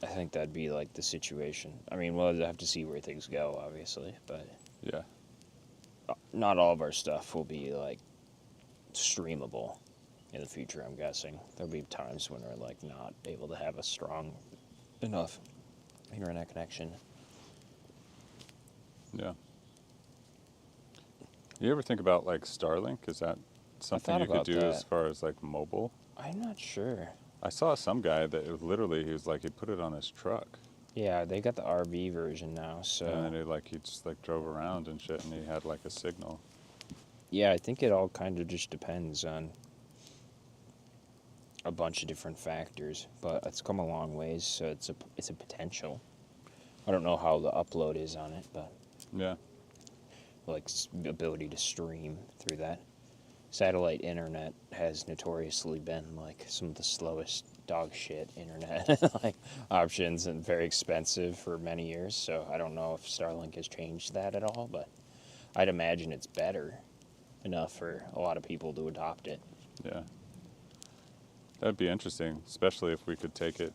I think that'd be, like, the situation. I mean, we'll have to see where things go, obviously, but Yeah. not all of our stuff will be, like, streamable in the future, I'm guessing. There'll be times when we're, like, not able to have a strong enough internet connection. Yeah. You ever think about like Starlink? Is that something thought you could about do as that. far as like mobile? I'm not sure. I saw some guy that it was literally, he was like, he put it on his truck. Yeah, they got the RV version now, so... And then he just like drove around and shit and he had like a signal. Yeah, I think it all kind of just depends on a bunch of different factors, but it's come a long ways, so it's a potential. I don't know how the upload is on it, but Yeah. like ability to stream through that. Satellite internet has notoriously been like some of the slowest dog shit internet like options and very expensive for many years, so I don't know if Starlink has changed that at all, but I'd imagine it's better enough for a lot of people to adopt it. Yeah. That'd be interesting, especially if we could take it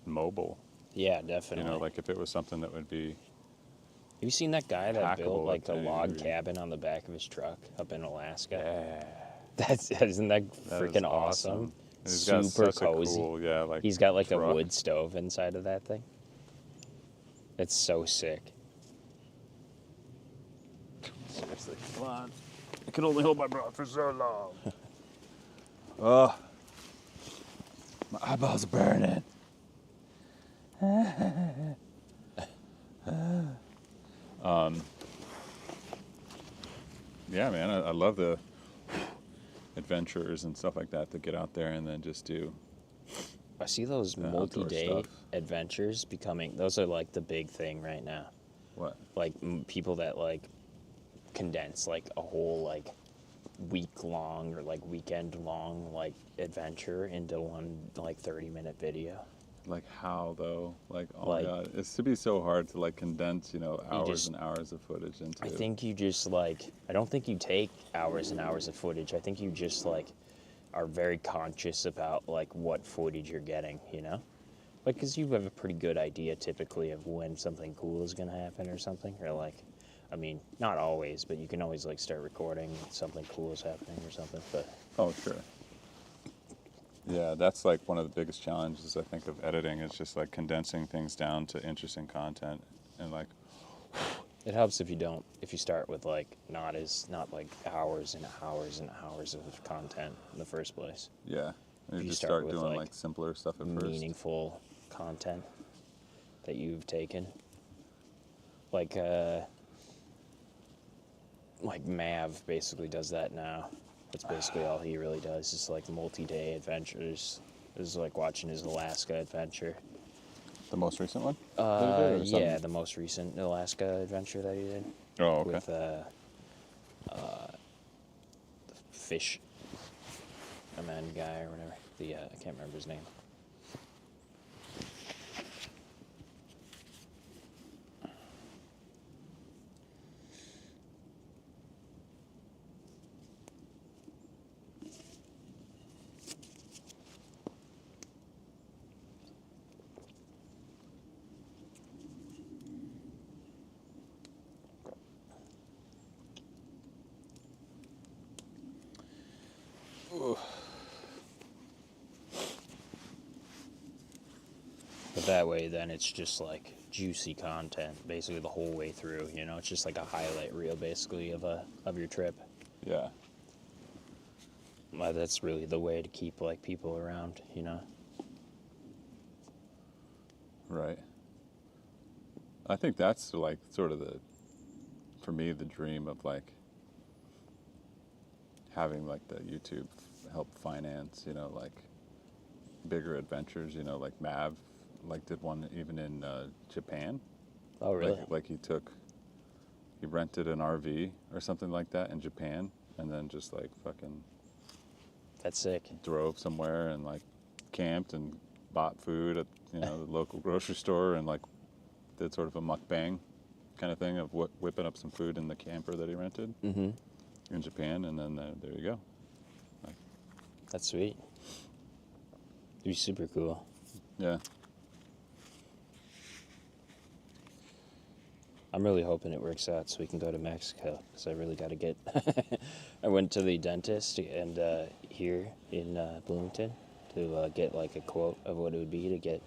mobile. Yeah, definitely. You know, like if it was something that would be, Have you seen that guy that built Hackable, like a I'd say, log maybe. cabin on the back of his truck up in Alaska? yeah, Isn't that that is freaking awesome? And he's got Super such cozy. a cool, yeah, like He's got like a truck. wood stove inside of that thing. It's so sick. Seriously. Come on. I can only hold my breath for so long. Oh, my eyeballs are burning. Yeah, man, I love the adventures and stuff like that get out there and then just do. I see those The outdoor multi-day stuff. adventures becoming, those are like the big thing right now. What? Like people that like condense like a whole like week long or like weekend long like adventure into one like 30-minute video. Like how though? Like, oh Like- my god, it's to be so hard to like condense, hours just- and hours of footage into. I think you just like, I don't think you take hours and hours of footage. I think you just like are very conscious about like what footage you're getting, you know? Like, because you have a pretty good idea typically of when something cool is going to happen or something. Or like, I mean, not always, but you can always like start recording when something cool is happening or something. But Oh, sure. Yeah, that's like one of the biggest challenges I think of editing is just like condensing things down to interesting content and like. it helps if you start with like not like hours and hours and hours of content in the first place. Yeah, you you just start start with, doing like, like simpler stuff at first. Meaningful content that you've taken. Like Mav basically does that now. That's basically all he really does is like multi-day adventures. Is like watching his Alaska adventure. The most recent one? That he did, or Yeah, something? the most recent Alaska adventure that he did. Oh, okay. With the fish man guy or whatever. I can't remember his name. But that way, then it's just like juicy content, basically the whole way through. You know, it's just like a highlight reel, basically, of your trip. Yeah. Well, that's really the way to keep like people around. You know. Right. I think that's like sort of for me, the dream of like having like the YouTube help finance, like bigger adventures, like Mav, like did one even in Japan. Oh, really? Like he rented an RV or something like that in Japan and then just like fucking That's sick. drove somewhere and like camped and bought food at the local grocery store and like did sort of a mukbang kind of thing of whipping up some food in the camper that he rented Mm-hmm. in Japan, and then there you go. That's sweet. It'd be super cool. Yeah. I'm really hoping it works out so we can go to Mexico because I really got to get. I went to the dentist and here in Bloomington to get like a quote of what it would be to get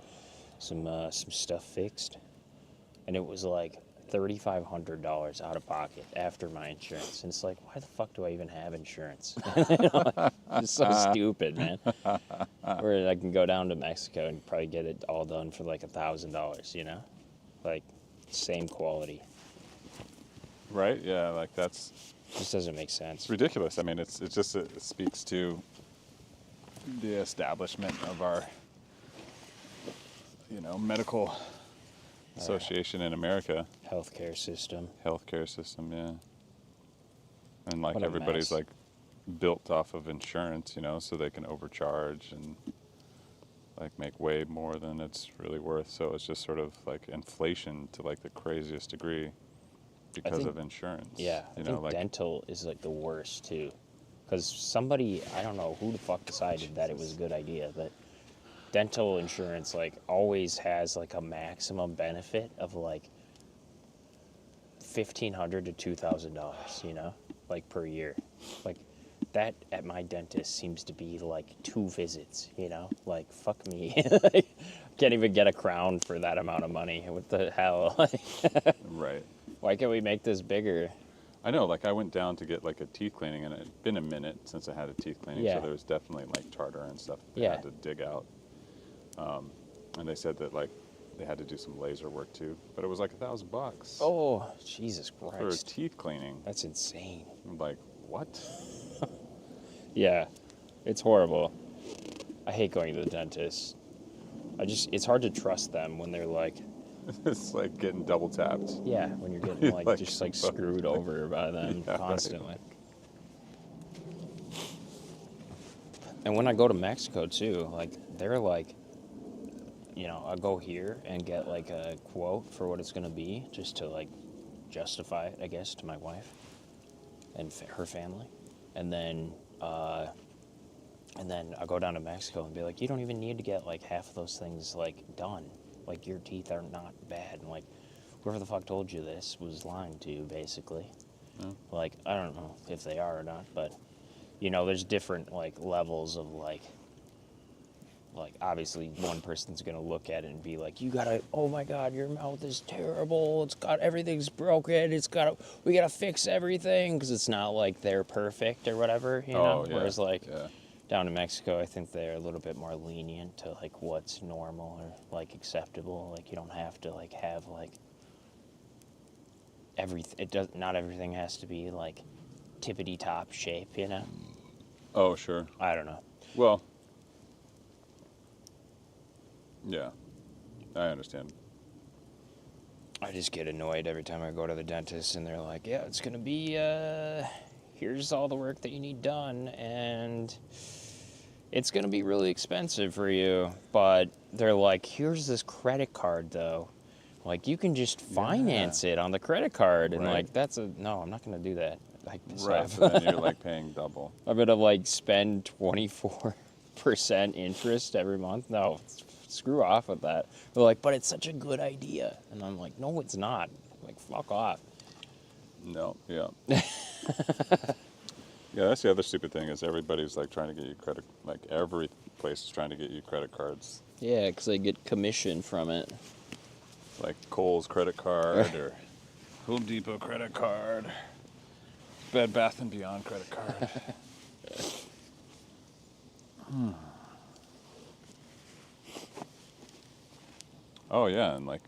some stuff fixed, and it was like $3,500 out of pocket after my insurance, and it's like, why the fuck do I even have insurance? It's so stupid, man. Where I can go down to Mexico and probably get it all done for like $1,000, like same quality. Right. Yeah. Like that's Just doesn't make sense. it's ridiculous. I mean, it speaks to the establishment of our medical association in America. Healthcare system. Healthcare system, yeah. And like What a everybody's mess. like built off of insurance, so they can overcharge and like make way more than it's really worth. So it's just sort of like inflation to like the craziest degree because think- of insurance. Yeah, I think dental is like the worst too, because somebody, I don't know who the fuck decided that it was a good idea, but dental insurance like always has like a maximum benefit of like $1,500 to $2,000, like per year. Like that at my dentist seems to be like 2 visits, like fuck me. Can't even get a crown for that amount of money. What the hell? right. Why can't we make this bigger? I know, like I went down to get like a teeth cleaning, and it had been a minute since I had a teeth cleaning, Yeah. so there was definitely like tartar and stuff they Yeah. had to dig out. And they said that like they had to do some laser work too, but it was like $1,000 Oh, Jesus for Christ. teeth cleaning. That's insane. I'm like, what? Yeah, it's horrible. I hate going to the dentist. It's hard to trust them when they're like, It's like getting double tapped. yeah, when you're getting like Like, just like fuck. screwed over by them Yeah, right. constantly. And when I go to Mexico too, like they're like, you know, I'll go here and get like a quote for what it's gonna be, just to like justify it, I guess, to my wife and her family, and then I'll go down to Mexico and be like, you don't even need to get like half of those things like done. Like your teeth are not bad. And like whoever the fuck told you this was lying to you, basically. Yeah. Like I don't know if they are or not, but you know, there's different like levels of like obviously one person's gonna look at it and be like, you gotta, oh my god, your mouth is terrible, it's got, everything's broken, we gotta fix everything, because it's not like they're perfect or whatever, you know. Yeah. Whereas like yeah. down in Mexico, I think they're a little bit more lenient to like what's normal or like acceptable. Like you don't have to like have like not everything has to be like tippity top shape, you know. Oh, sure. I don't know. Well, yeah, I understand. I just get annoyed every time I go to the dentist and they're like, yeah, it's going to be, here's all the work that you need done, and it's going to be really expensive for you. But they're like, here's this credit card, though. Like, you can just finance it on the credit card. And, Right. like, no, I'm not going to do that. Like, piss Right, off. so then you're like paying double. I'm going to, like, spend 24% interest every month. No, screw off with that. They're like, but it's such a good idea. And I'm like, no, it's not. Like, fuck off. No, yeah. Yeah, that's the other stupid thing is everybody's like trying to get you credit, like every place is trying to get you credit cards. Yeah, because they get commission from it. Like Kohl's credit card or Home Depot credit card, Bed Bath & Beyond credit card. Oh yeah, and like,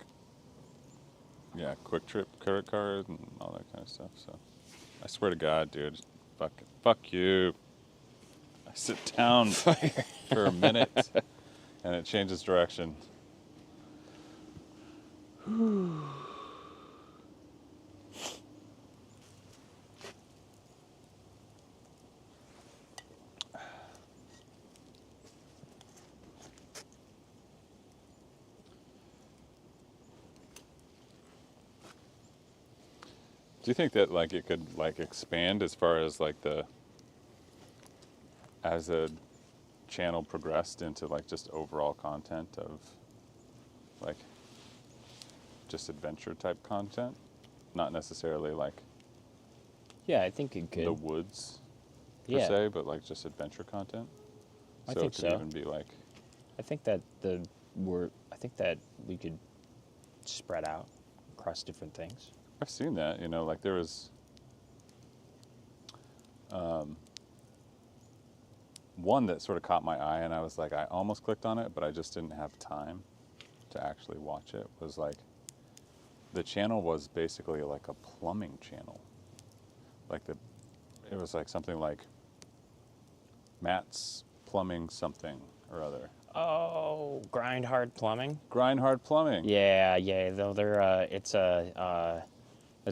yeah, Quick Trip credit card and all that kind of stuff. So, I swear to God, dude, fuck you. I sit down for a minute, and it changes direction. Do you think that like it could like expand as far as like as a channel progressed into like just overall content of like just adventure type content, not necessarily like Yeah, I think it could. the woods per Yeah. se, but like just adventure content? I So think it could so. even be like, I think that we could spread out across different things. I've seen that, you know, like there was one that sort of caught my eye, and I was like, I almost clicked on it, but I just didn't have time to actually watch it. Was like, the channel was basically like a plumbing channel. Like it was like something like Matt's Plumbing something or other. Oh, Grind Hard Plumbing? Grind Hard Plumbing. Yeah, though they're, it's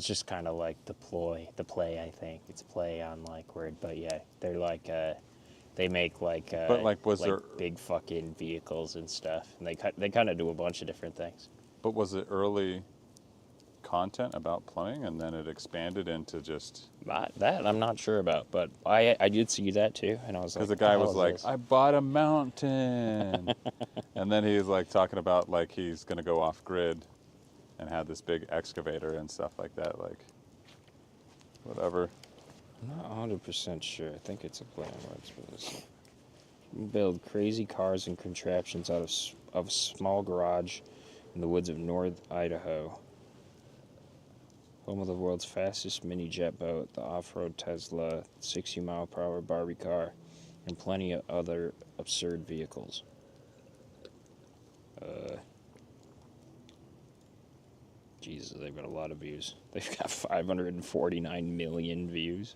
just kind of like the play, I think. It's a play on like word, but yeah, they're like, they make like, But like, was there, big fucking vehicles and stuff, and they kind of do a bunch of different things. but was it early content about plumbing and then it expanded into just, That I'm not sure about, but I did see that too, and I was like, because the guy "What was the hell like, is this?" I bought a mountain. And then he's like talking about like he's going to go off grid and have this big excavator and stuff like that. Like, whatever. I'm not 100% sure. I think it's a plan where it's supposed to say, build crazy cars and contraptions out of a small garage in the woods of North Idaho. Home of the world's fastest mini jet boat, the off-road Tesla, 60-mile-per-hour Barbie car, and plenty of other absurd vehicles. Jesus, they've got a lot of views. They've got 549 million views.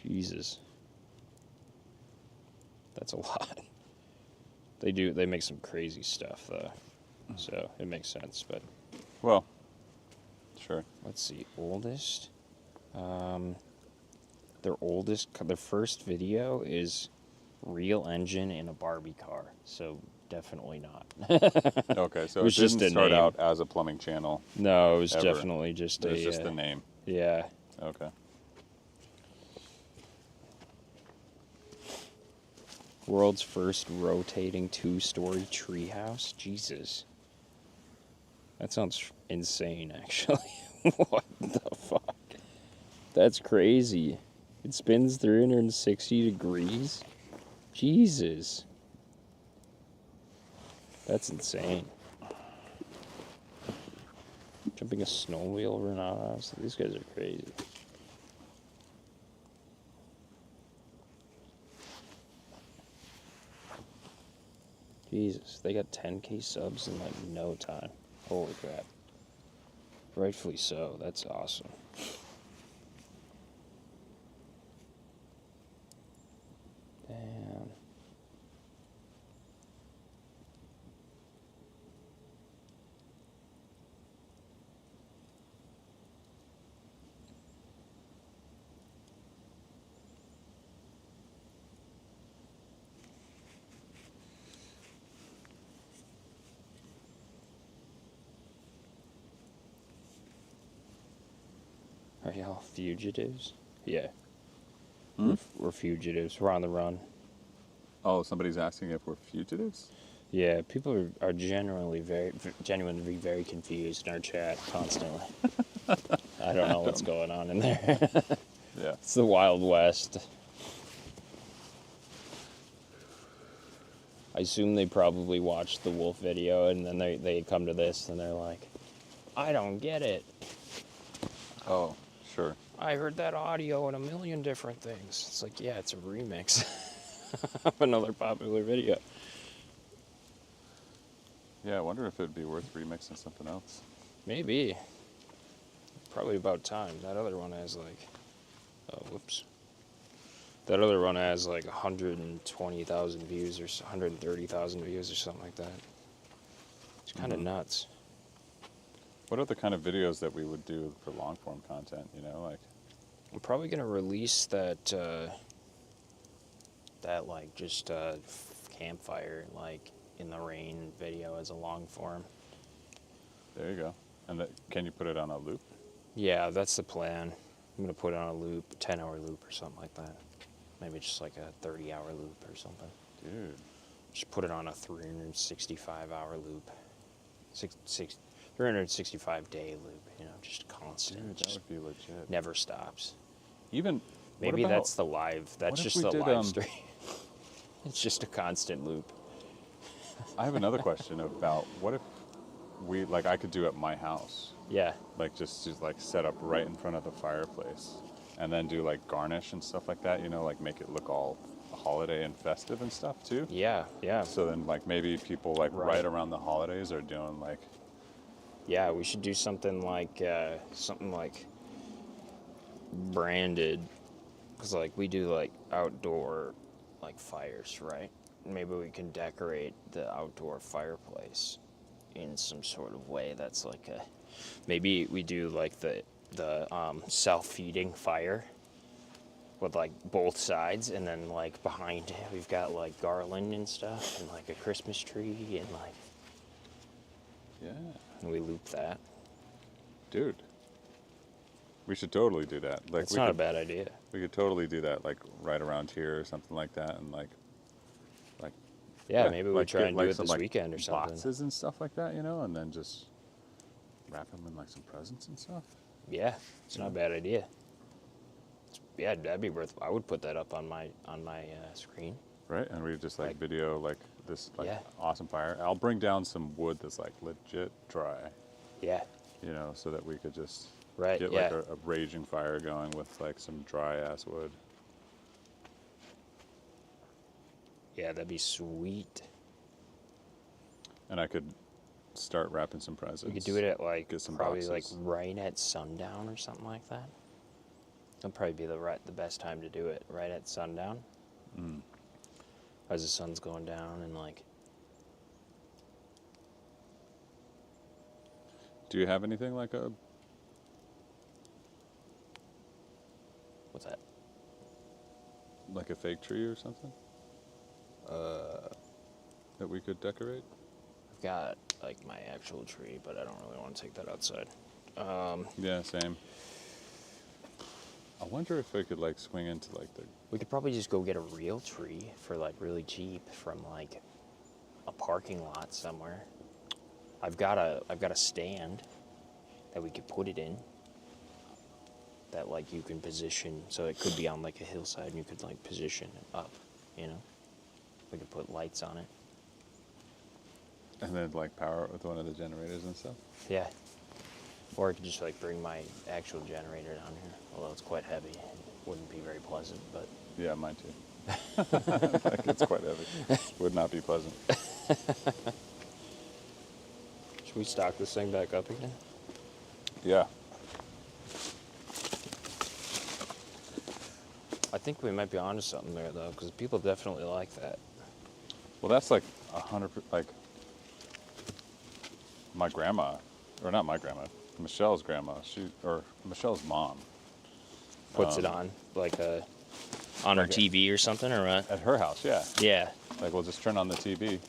Jesus. That's a lot. They make some crazy stuff, though. So it makes sense, but... Well, sure. Let's see, oldest? Their first video is real engine in a Barbie car, so definitely not. Okay, so It was it just didn't a start name. out as a plumbing channel. No, it was Ever. definitely just It was just the name. Yeah. Okay. World's first rotating 2-story treehouse? Jesus. That sounds insane, actually. What the fuck? That's crazy. It spins 360 degrees? Jesus. That's insane. Jumping a snow wheel over an outhouse? These guys are crazy. Jesus, they got 10K subs in like no time. Holy crap. Rightfully so. That's awesome. Damn. Are y'all fugitives? Yeah. We're fugitives. We're on the run. Oh, somebody's asking if we're fugitives? Yeah, people are genuinely very confused in our chat constantly. I don't know what's going on in there. Yeah. It's the Wild West. I assume they probably watched the wolf video and then they come to this and they're like, I don't get it. Oh, sure. I heard that audio in a million different things. It's like, yeah, it's a remix of another popular video. Yeah, I wonder if it'd be worth remixing something else. Maybe. Probably about time. That other one has like, oh, whoops. That other one has like 120,000 views or 130,000 views or something like that. It's kind of nuts. What are the kind of videos that we would do for long form content, you know, like? I'm probably gonna release that like just campfire like in the rain video as a long form. There you go. And can you put it on a loop? Yeah, that's the plan. I'm gonna put it on a loop, a 10-hour loop or something like that. Maybe just like a 30-hour loop or something. Dude. Just put it on a 365-hour loop. 365-day loop, you know, just constant. Dude, that just would be legit. never stops. Even Maybe what about, that's the live. That's what if just we the did, live stream. It's just a constant loop. I have another question about what if we, like, I could do at my house, Yeah. like just like set up right in front of the fireplace and then do like garnish and stuff like that, you know, like make it look all holiday and festive and stuff too. Yeah. Yeah. So then like maybe people like right around the holidays are doing like, Yeah. We should do something like branded, because like we do like outdoor like fires, right? Maybe we can decorate the outdoor fireplace in some sort of way that's like a, maybe we do like the self-feeding fire with like both sides, and then like behind it we've got like garland and stuff and like a Christmas tree and like, yeah, and we loop that. dude, we should totally do that. Like That's not a bad idea. We could totally do that, like right around here or something like that, and like Yeah, maybe we like try get, and like, do it some, this like, weekend or something. boxes and stuff like that, you know, and then just wrap them in like some presents and stuff. Yeah, it's not a bad idea. Yeah, that'd be worth. I would put that up on my screen. Right, and we just like video like this like Yeah. awesome fire. I'll bring down some wood that's like legit dry, Yeah, you know, so that we could just Right, Get yeah. like a raging fire going with like some dry ass wood. Yeah, that'd be sweet. And I could start wrapping some presents. We could do it at like Get some probably like boxes. right at sundown or something like that. That'd probably be the best time to do it, right at sundown. As the sun's going down and like. Do you have anything like What's that? a fake tree or something? That we could decorate? I've got like my actual tree, but I don't really want to take that outside. Yeah, same. I wonder if I could like swing into like the. We could probably just go get a real tree for like really cheap from like a parking lot somewhere. I've got a stand that we could put it in. That like you can position, so it could be on like a hillside, and you could like position it up, you know. We could put lights on it. And then like power it with one of the generators and stuff. Yeah. Or I could just like bring my actual generator down here, although it's quite heavy. It wouldn't be very pleasant, but. Yeah, mine too. Like it's quite heavy. Would not be pleasant. Should we stock this thing back up again? Yeah. I think we might be onto something there though, because people definitely like that. Well, that's like 100. Like my grandma, or not my grandma, Michelle's grandma. Michelle's mom. Puts it on like on her like TV or something, or what? At her house, yeah. Yeah. Like we'll just turn on the TV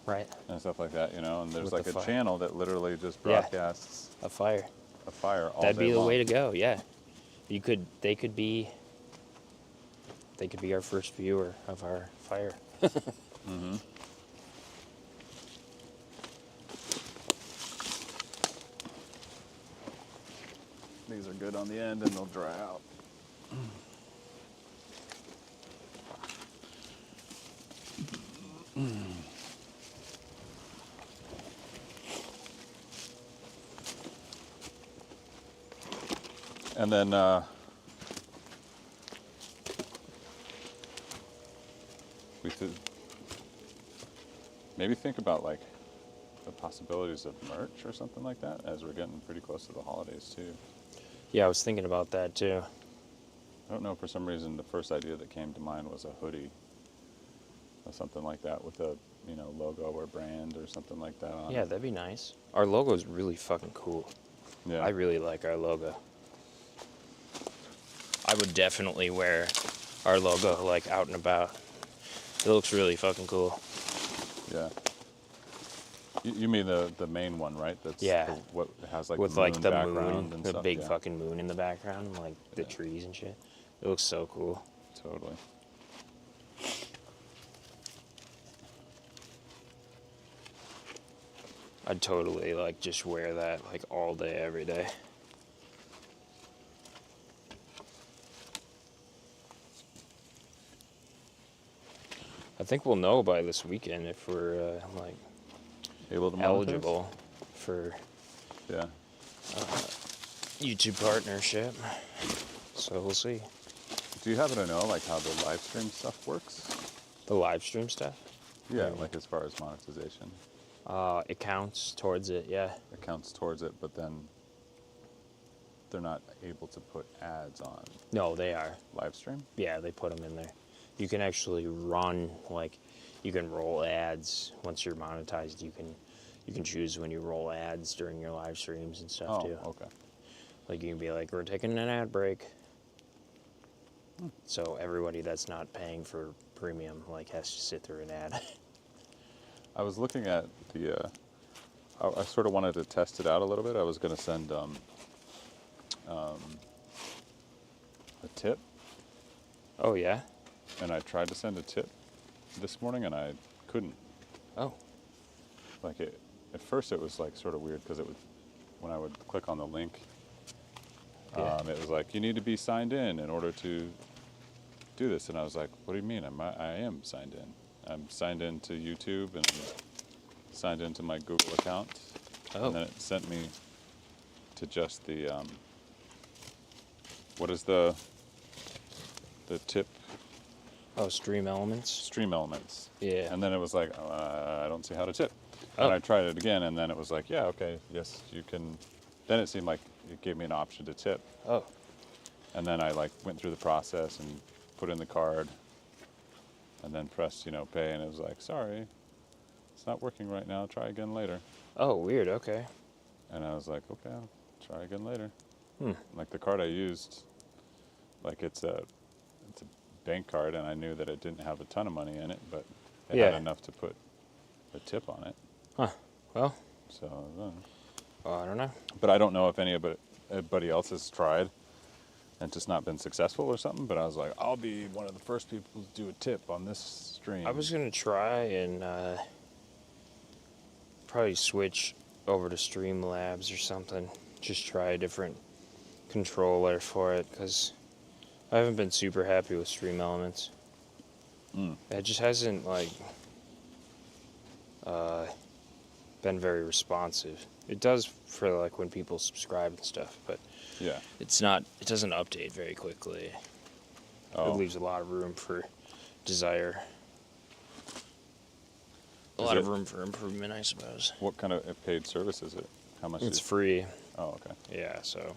Right. and stuff like that, you know. And there's With like the a fire. channel that literally just Yeah. broadcasts A fire. a fire all That'd day be the long. way to go. Yeah. They could be our first viewer of our fire. Mm-hmm. These are good on the end and they'll dry out. And then we could maybe think about like the possibilities of merch or something like that as we're getting pretty close to the holidays too. Yeah, I was thinking about that too. I don't know, for some reason the first idea that came to mind was a hoodie or something like that with a, you know, logo or brand or something like that on Yeah, it. that'd be nice. Our logo's really fucking cool. Yeah. I really like our logo. I would definitely wear our logo like out and about. It looks really fucking cool. Yeah. You mean the main one, right? That's Yeah. what has like With the moon like the background moon, and the stuff. big Yeah, fucking moon in the background, and, like the Yeah. trees and shit. It looks so cool. Totally. I'd totally like just wear that like all day, every day. I think we'll know by this weekend if we're like Able to monetize? eligible for Yeah. YouTube partnership. So we'll see. Do you happen to know like how the live stream stuff works? The live stream stuff. Yeah, Yeah. like as far as monetization. It counts towards it, yeah. It counts towards it, but then they're not able to put ads on No, they are. live stream? Yeah, they put them in there. You can actually run like you can roll ads once you're monetized. You can choose when you roll ads during your live streams and stuff Oh, too. okay. Like you can be like, we're taking an ad break. So everybody that's not paying for premium like has to sit through an ad. I was looking at the, I sort of wanted to test it out a little bit. I was going to send a tip, Oh yeah? and I tried to send a tip this morning, and I couldn't. Oh. Like at first it was like sort of weird because it would, when I would click on the link, Yeah. it was like, you need to be signed in order to do this. And I was like, what do you mean? I am signed in. I'm signed in to YouTube and I'm signed into my Google account. Oh. And then it sent me to just the what is the tip? Oh, stream elements. Stream elements. Yeah. And then it was like, I don't see how to tip. Oh. And I tried it again, and then it was like, yeah, okay, yes, you can. Then it seemed like it gave me an option to tip. Oh. And then I like went through the process and put in the card, and then pressed, pay, and it was like, sorry, it's not working right now. Try again later. Oh, weird. Okay. And I was like, okay, I'll try again later. Hmm. Like the card I used, like it's a bank card, and I knew that it didn't have a ton of money in it, but it had Yeah. enough to put a tip on it. Huh. Well, So, I don't know. but I don't know if anybody else has tried and just not been successful or something. But I was like, I'll be one of the first people to do a tip on this stream. I was gonna try and probably switch over to Streamlabs or something. Just try a different controller for it, because I haven't been super happy with Stream Elements. It just hasn't been very responsive. It does for like when people subscribe and stuff, but Yeah. it's not. It doesn't update very quickly. Oh. It leaves a lot of room for desire. A Is lot of it- room for improvement, I suppose. What kind of paid service is it? How much? It's is, free, Oh, okay. yeah, so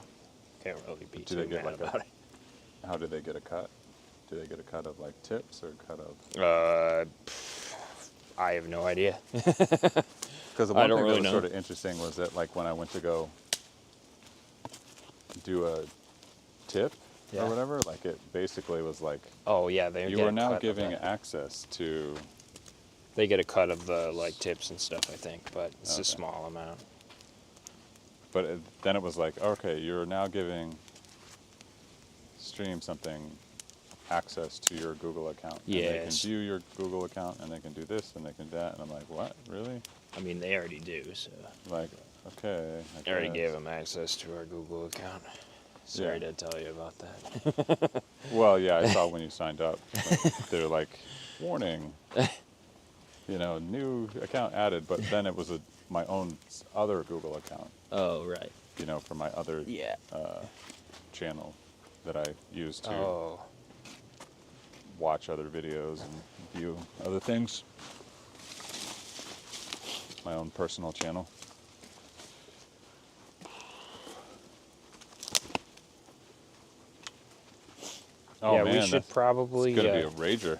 can't really be Do too they get mad like about How do they get a cut? Do they get a cut of like tips or cut of? it. I have no idea. Because the I one don't thing really that was know. sort of interesting was that like when I went to go do a tip Yeah. or whatever, like it basically was like Oh yeah, they you get are a now cut of giving that. access to. They get a cut of the like tips and stuff, I think, but it's Okay. a small amount. But then it was like, okay, you're now giving Stream something access to your Google account. And they can Yes. view your Google account, and they can do this, and they can do that. And I'm like, what? Really? I mean, they already do, so Like, okay. I already guess. gave them access to our Google account. Sorry Yeah. to tell you about that. Well, yeah, I saw when you signed up. Like, they're like, warning, new account added. But then it was my own other Google account, Oh right. for my other Yeah. channel that I use to Oh. watch other videos and view other things. My own personal channel. Oh yeah, man, we should that's probably. gonna be a rager.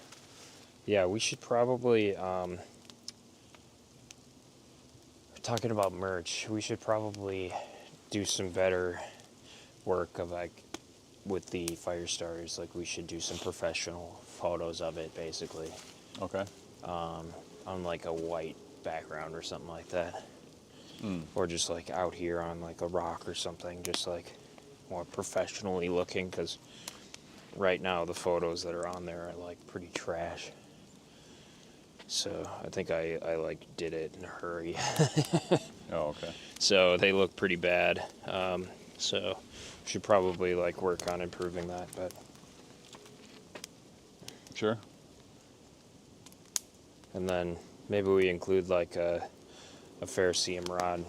Yeah, we should probably. Talking about merch, we should probably do some better work of with the fire starters. Like we should do some professional photos of it, basically, Okay. on like a white background or something like that, or just like out here on like a rock or something, just like more professionally looking. Because right now the photos that are on there are like pretty trash. So I think I did it in a hurry. Oh, okay. So they look pretty bad. So should probably work on improving that. But Sure. and then maybe we include a ferrocerium rod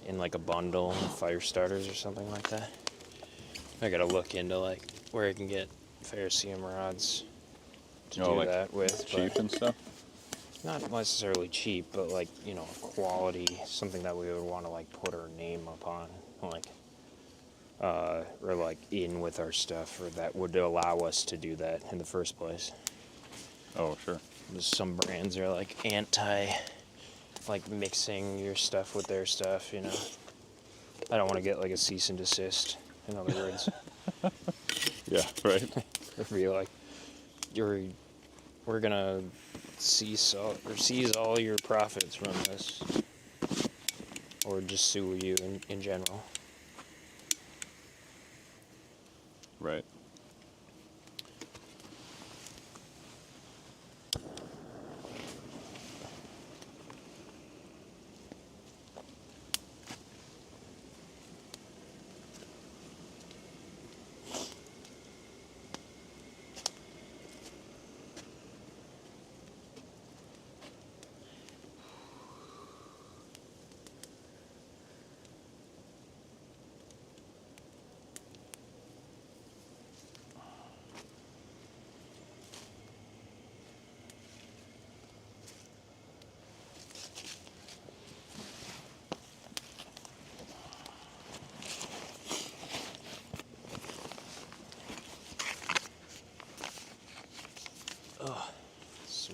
in a bundle of fire starters or something like that. I gotta look into where I can get ferrocerium rods to do that with. Cheap but and stuff. not necessarily cheap, but quality, something that we would want to put our name upon, or in with our stuff, or that would allow us to do that in the first place. Oh, sure. Some brands are anti, mixing your stuff with their stuff. I don't want to get a cease and desist. In other words, Yeah. Right. it'd be we're gonna seize all your profits from this, or just sue you in general. Right.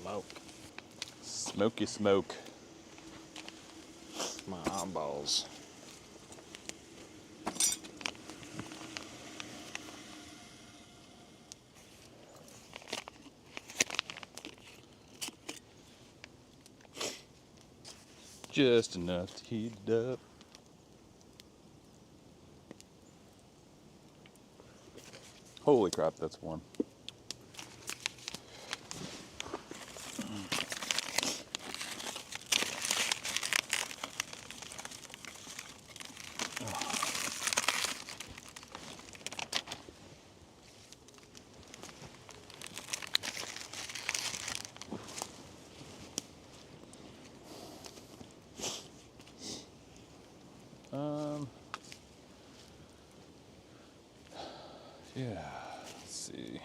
Smoke. Smoky smoke. My eyeballs. Just enough to heat it up. Holy crap, that's warm. Yeah, let's see.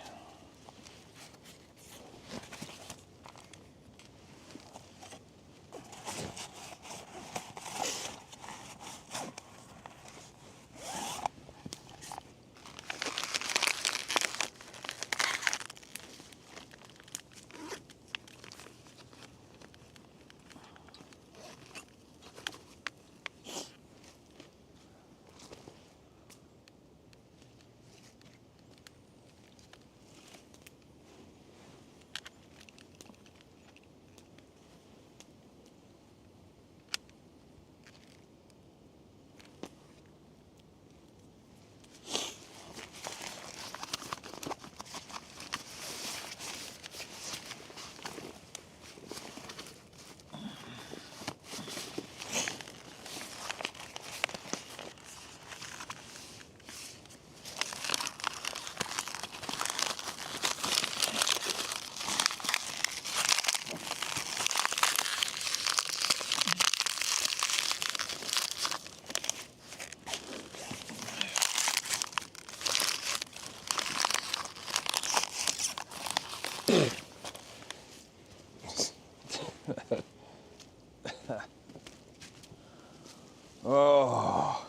Oh.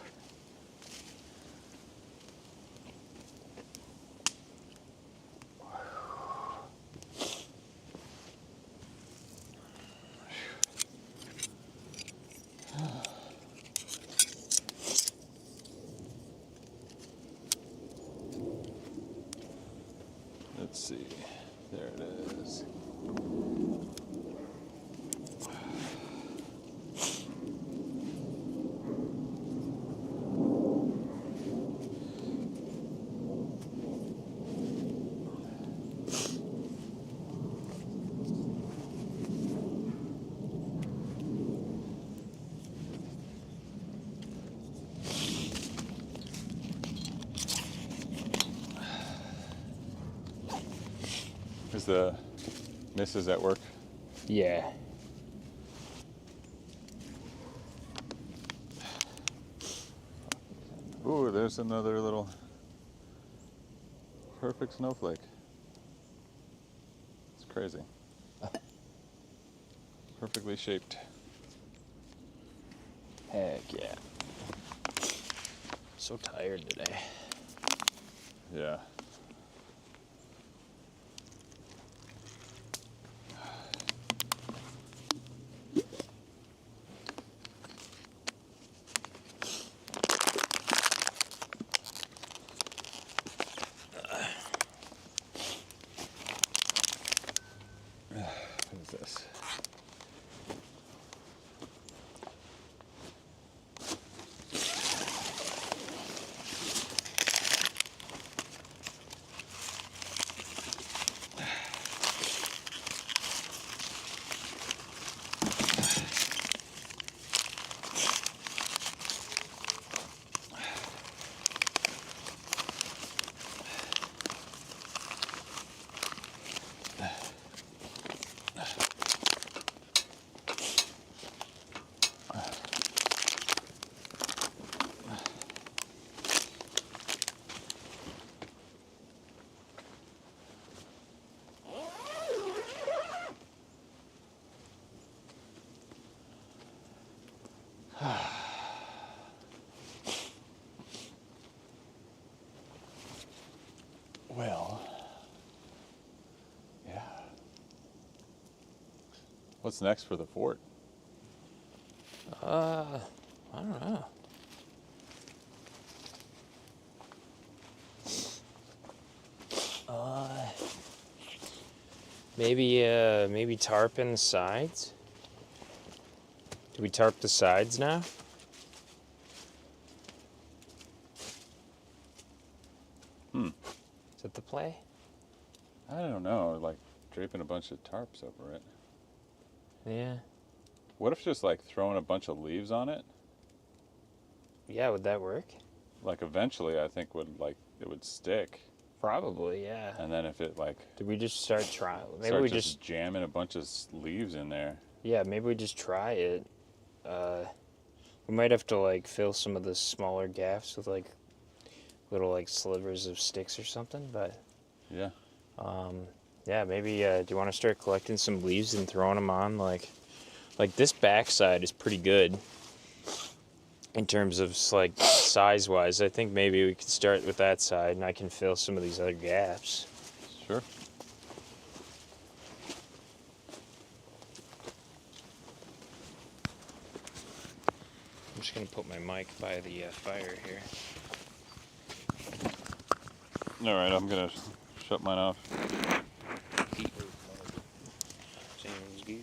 Let's see. There it is. Is the missus at work? Yeah. Ooh, there's another little perfect snowflake. It's crazy. Perfectly shaped. Heck yeah. So tired today. Yeah. What is this? What's next for the fort? I don't know. Maybe tarping the sides. Do we tarp the sides now? Is that the play? I don't know, like draping a bunch of tarps over it. Yeah. What if just like throwing a bunch of leaves on it? Yeah, would that work? Like eventually I think it would stick. Probably, yeah. And then if it like Did we just start trying? Maybe start we just jamming a bunch of leaves in there. yeah, maybe we just try it. We might have to like fill some of the smaller gaps with like little like slivers of sticks or something, but Yeah. yeah, maybe do you want to start collecting some leaves and throwing them on like this backside is pretty good in terms of like size wise. I think maybe we could start with that side and I can fill some of these other gaps. Sure. I'm just gonna put my mic by the fire here. All right, I'm gonna shut mine off. Sounds good.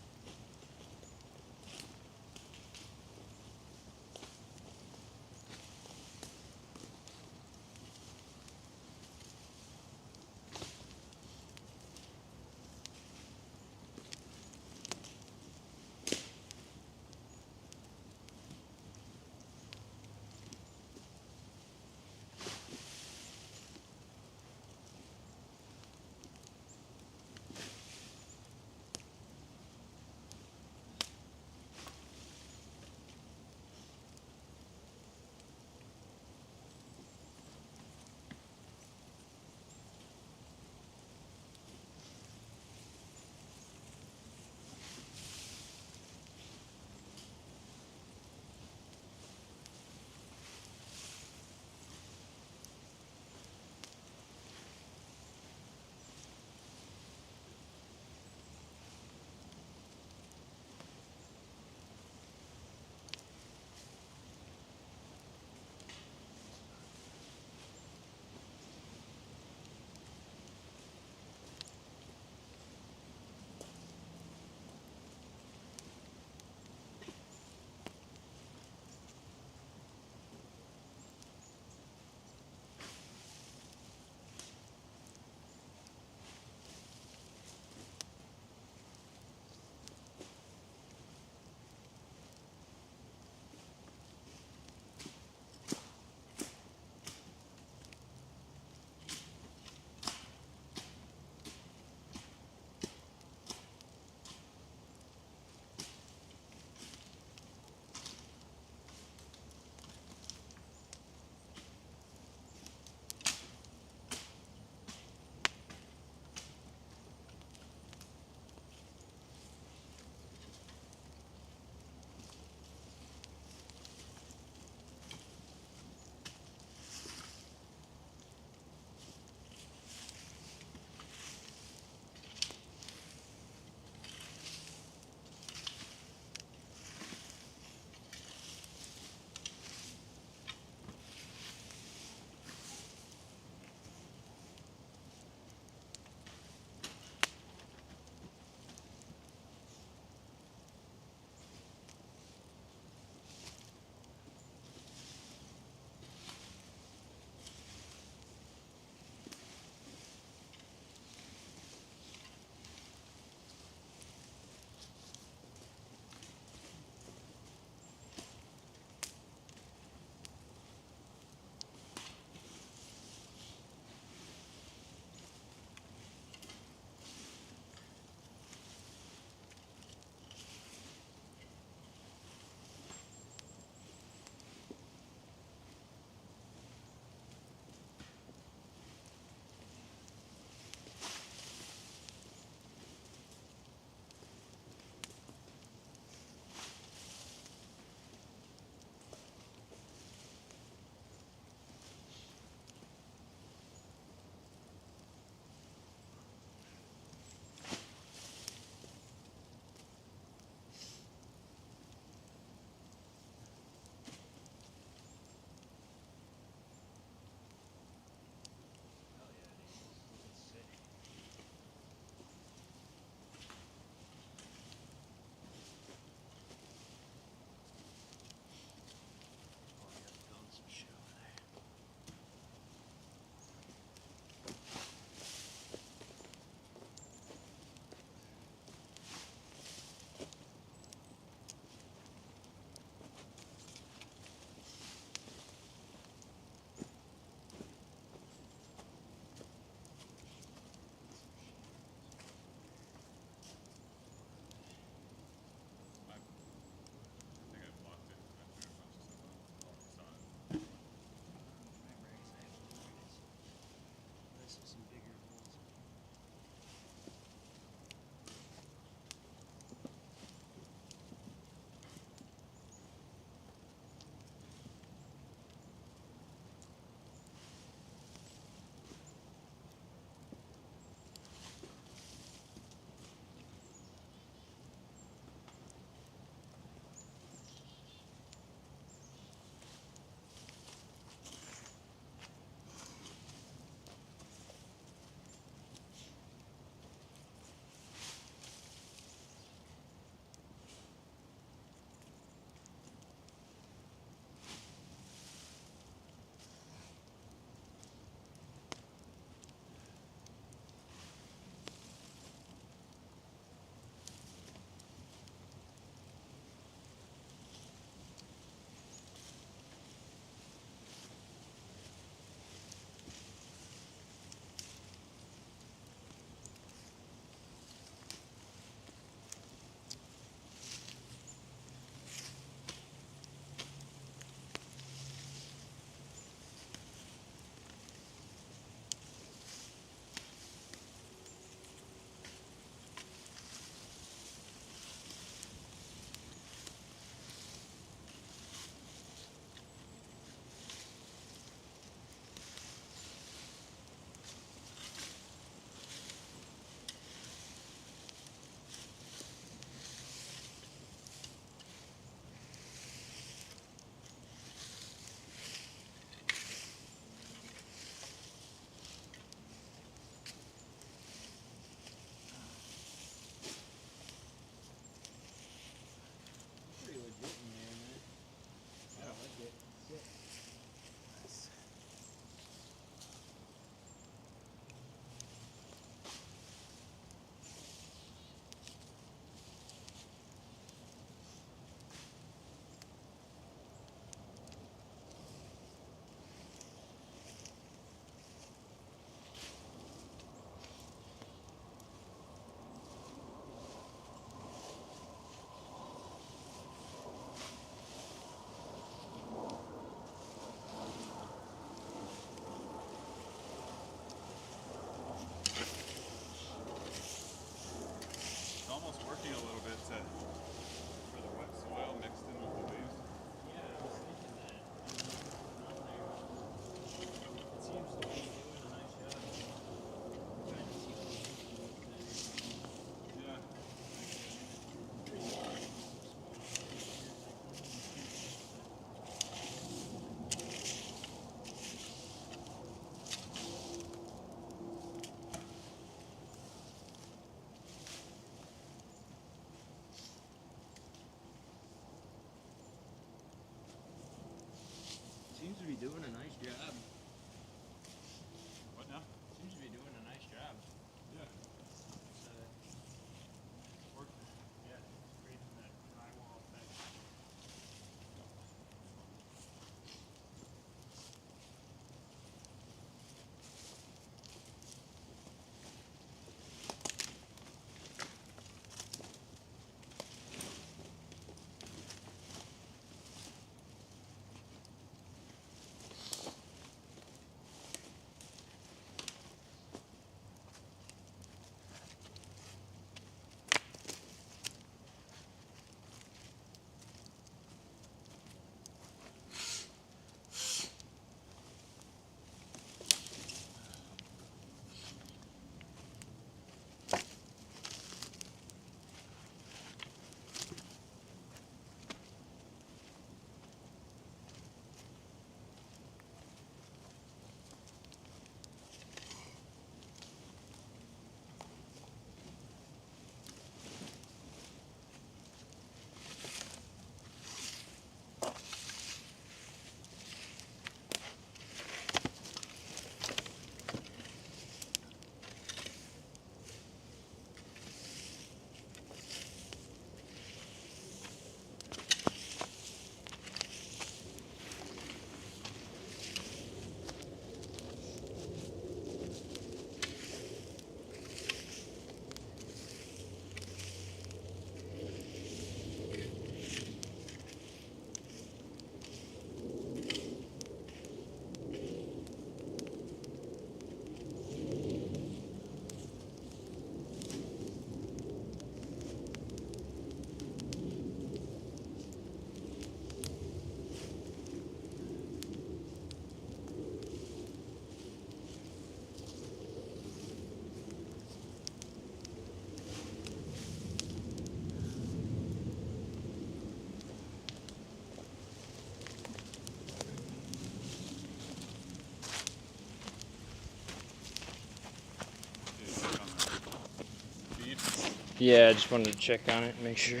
Yeah, I just wanted to check on it, make sure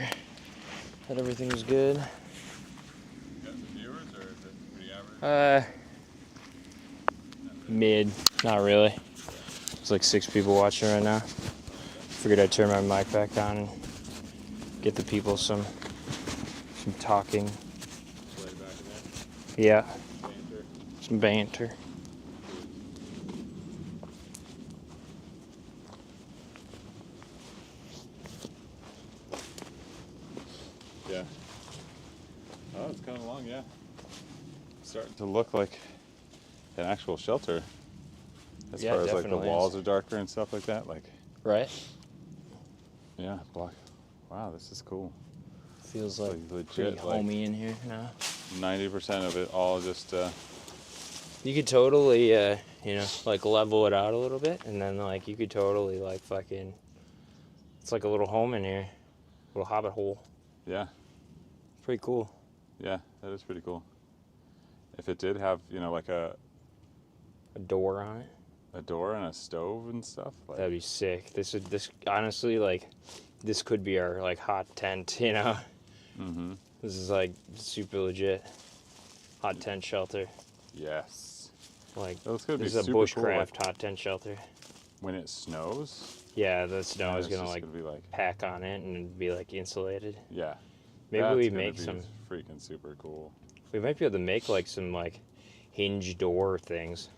that everything was good. You got some viewers, or is it pretty average? Mid, not really. It's like 6 people watching right now. Figured I'd turn my mic back on and get the people some talking. Play back in there. Yeah, Banter. some banter. Yeah. Oh, it's coming along, yeah. Starting to look like an actual shelter. As Yeah, far as like the definitely walls is. are darker and stuff like that. Like, Right? yeah, block. Wow, this is cool. Feels It's like legit, pretty like homey in here now. 90% of it all just, You could totally, like level it out a little bit, and then like you could totally like fucking. It's like a little home in here, little hobbit hole. yeah, Pretty cool. yeah, that is pretty cool. If it did have, like A door on it. a door and a stove and stuff, like, That'd be sick. This honestly, like, this could be our like hot tent. mm-hmm. This is like super legit. Hot tent shelter. Yes. Like, That's gonna be this is a super cool, bushcraft hot tent shelter. when it snows. Yeah, the snow and is it's gonna just like be like, pack on it and be like insulated. yeah. Maybe That's we gonna make be some. freaking super cool. We might be able to make like some like hinge door things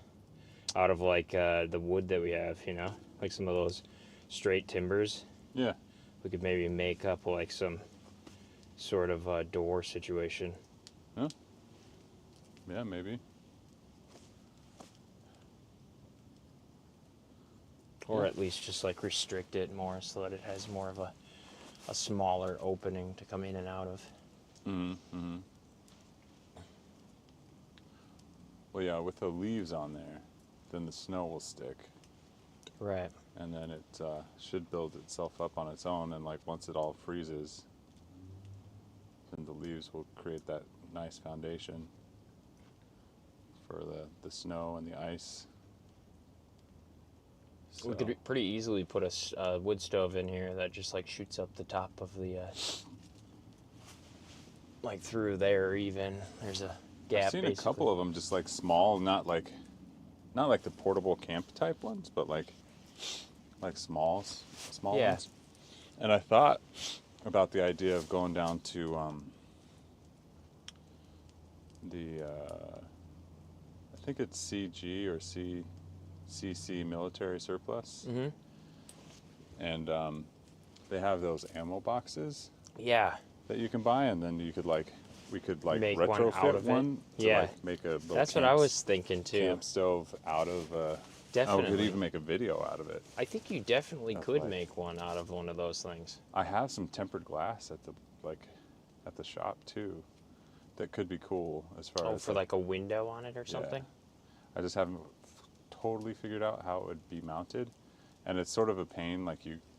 out of like the wood that we have, like some of those straight timbers. Yeah. We could maybe make up like some sort of door situation. Huh? Yeah, maybe. Or Yeah. at least just like restrict it more so that it has more of a smaller opening to come in and out of. Mm-hmm. Mm-hmm. Well, yeah, with the leaves on there, then the snow will stick, Right. and then it should build itself up on its own. And like once it all freezes, then the leaves will create that nice foundation for the snow and the ice. We So, could pretty easily put a wood stove in here that just like shoots up the top of the like through there even. There's a gap. I've seen basically. a couple of them just like small, not like the portable camp type ones, but like small Yeah. ones. And I thought about the idea of going down to I think it's CG or CC military surplus, Mm-hmm. and they have those ammo boxes Yeah. that you can buy, and then you could we could Make one retrofit out of it. one to Yeah. like make a little That's what I was thinking too. camp stove out of oh, we Definitely. could even make a video out of it. I think you definitely Of, could like- make one out of one of those things. I have some tempered glass at the shop too that could be cool as far Oh, as for like a window on it or something? I just haven't totally figured out how it would be mounted, and it's sort of a pain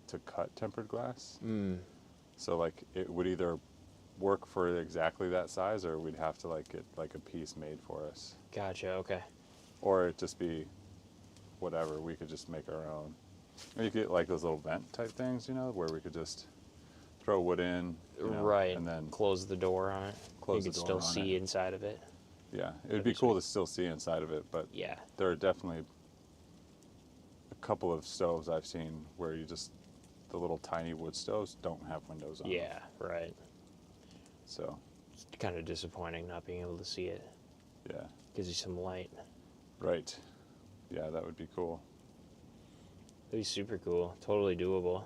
to cut tempered glass. Mm. So like it would either work for exactly that size, or we'd have to get like a piece made for us, Gotcha, okay. or it just be whatever. We could just make our own. Or you get like those little vent type things, where we could just throw wood in, Right. and then close the door on it. close You the could door still on see it. inside of it. Yeah, it That'd would be be cool to still see inside of it, but Yeah. there are definitely a couple of stoves I've seen where the little tiny wood stoves don't have windows on them. Yeah, right. So, It's kind of disappointing not being able to see it. yeah, Gives you some light. right. Yeah, that would be cool. That'd be super cool. Totally doable.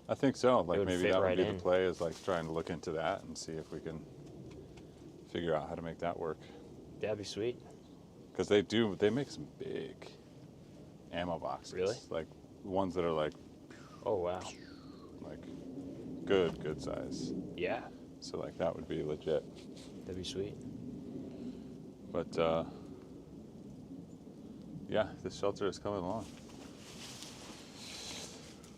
I think so. Like would maybe fit that would right be in. the play, is trying to look into that and see if we can figure out how to make that work. That'd be sweet. Because they make some big ammo boxes. Really? Like ones that are like Oh, wow. good size. Yeah, So that would be legit. that'd be sweet. But yeah, this shelter is coming along.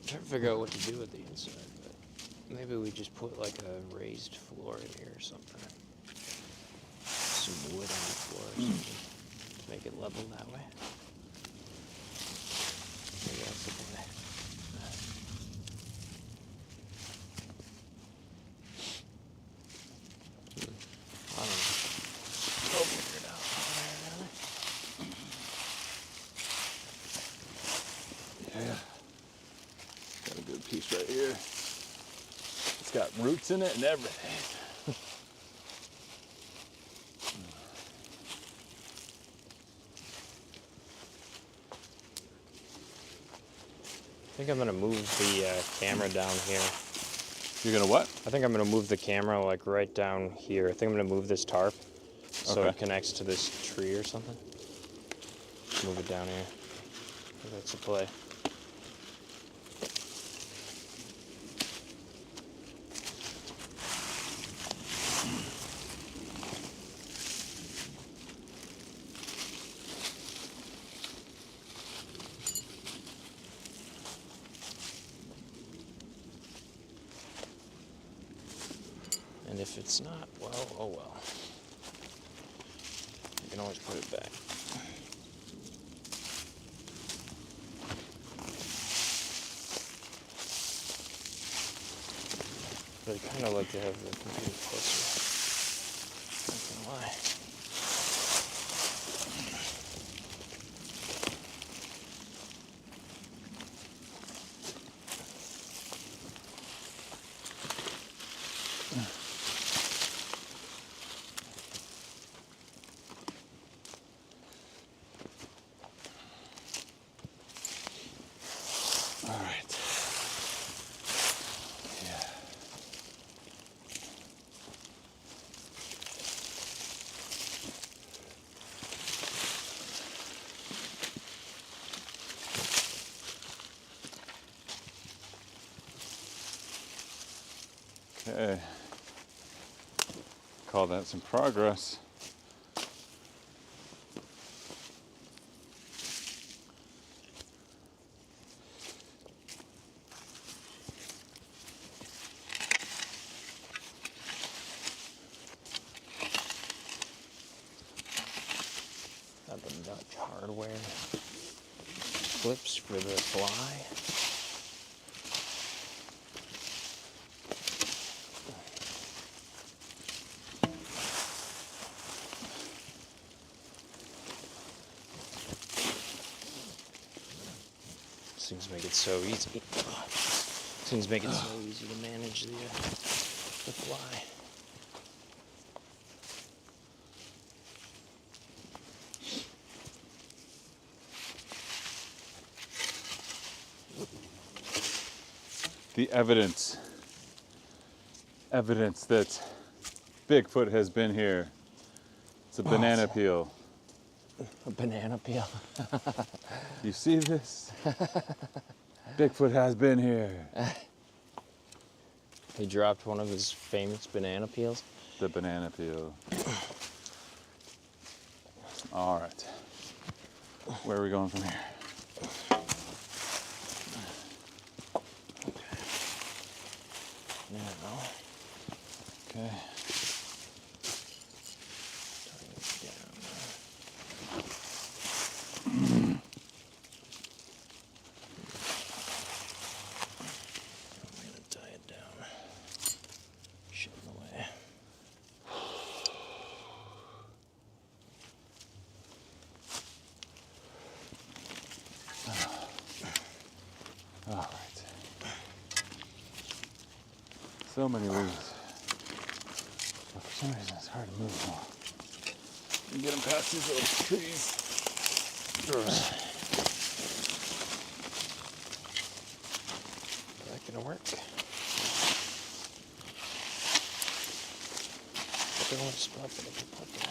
I'm trying to figure out what to do with the inside, but maybe we just put like a raised floor in here or something. Some wood on the floor or something to make it level that way. Maybe that's the play. Yeah. Got a good piece right here. It's got roots in it and everything. I think I'm gonna move the camera down here. You're gonna what? I think I'm gonna move the camera like right down here. I think I'm gonna move this tarp so Okay. it connects to this tree or something. Move it down here. That's a play. And if it's not, well, oh well. You can always put it back. But I kind of like to have the computer closer. Not gonna lie. All right. Yeah. Okay. Call that some progress. Got the Dutch hardware clips for the fly. These things make it so easy. These things make it so easy to manage the fly. The evidence that Bigfoot has been here. It's a banana peel. A banana peel. You see this? Bigfoot has been here. He dropped one of his famous banana peels. The banana peel. All right. Where are we going from here? Now, Okay. turn it down. I'm gonna tie it down. Shit in the way. All right. So many leaves. But for some reason, it's hard to move them all. You get them past these little trees. Is that gonna work? The only spot that I can put that.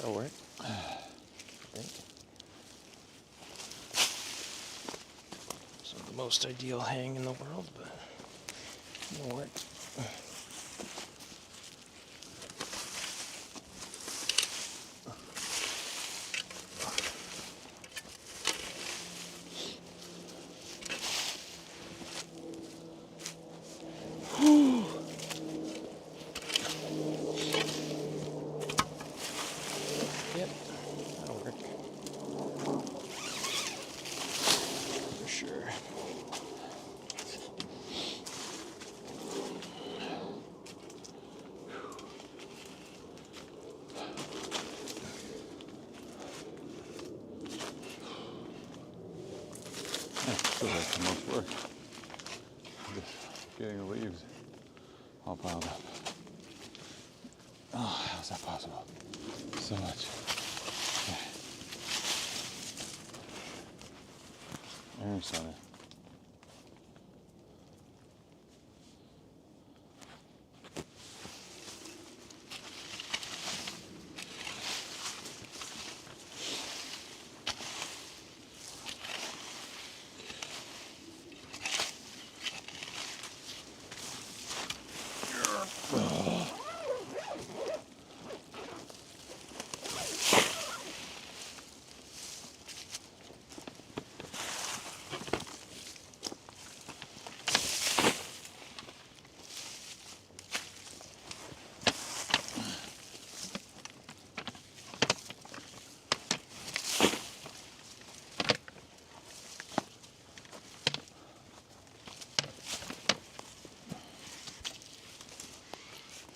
that'll work. I think. It's not the most ideal hang in the world, but it'll work. Yep, that'll work. For sure. So that's the most work. Just getting the leaves all piled up. Oh, how's that possible? So much. Very sunny.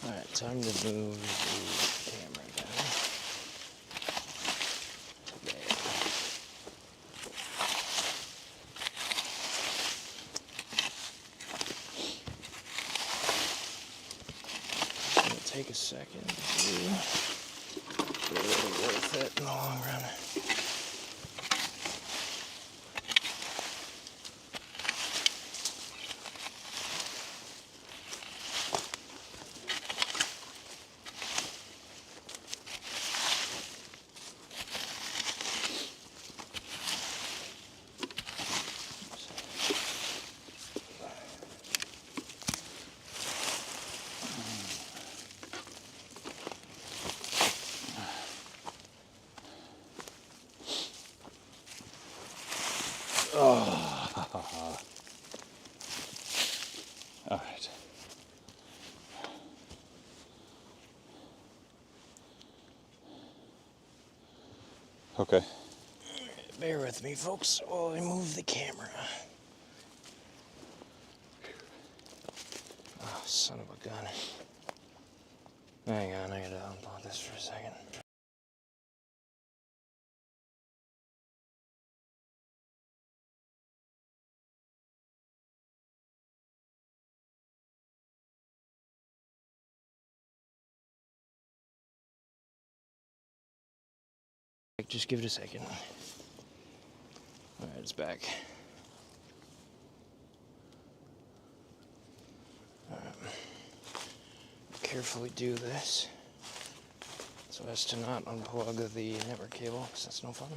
Alright, time to move the camera down. There. It's gonna take a second to do, but it'll be worth it in the long run. All right. Okay. Bear with me, folks, while I move the camera. Oh, son of a gun. Hang on, I gotta unplug this for a second. Just give it a second. Alright, it's back. Carefully do this so as to not unplug the network cable, because that's no fun.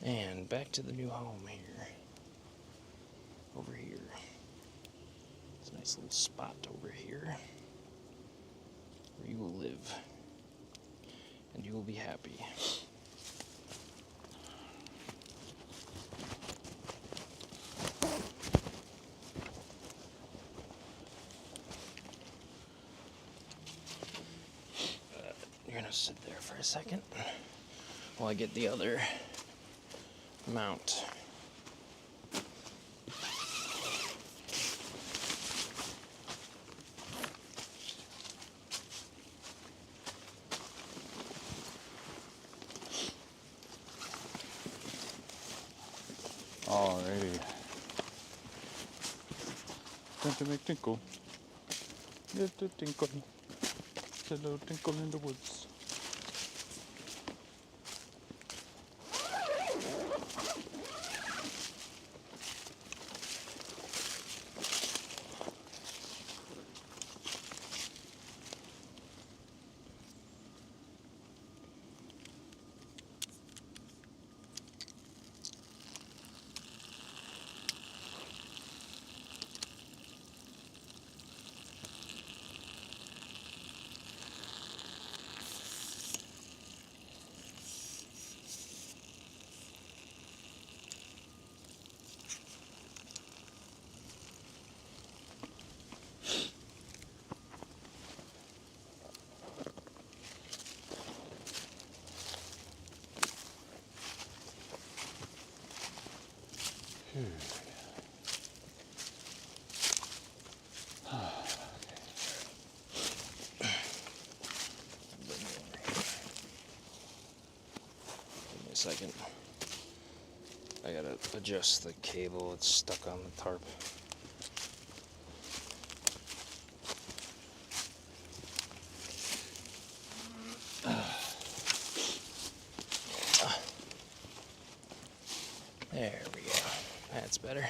And back to the new home here. Over here. It's a nice little spot over here where you will live. And you will be happy. You're gonna sit there for a second while I get the other mount. Alrighty. Time to make tinkle. Little tinkle. Little tinkle in the woods. second. I gotta adjust the cable, it's stuck on the tarp. There we go. That's better.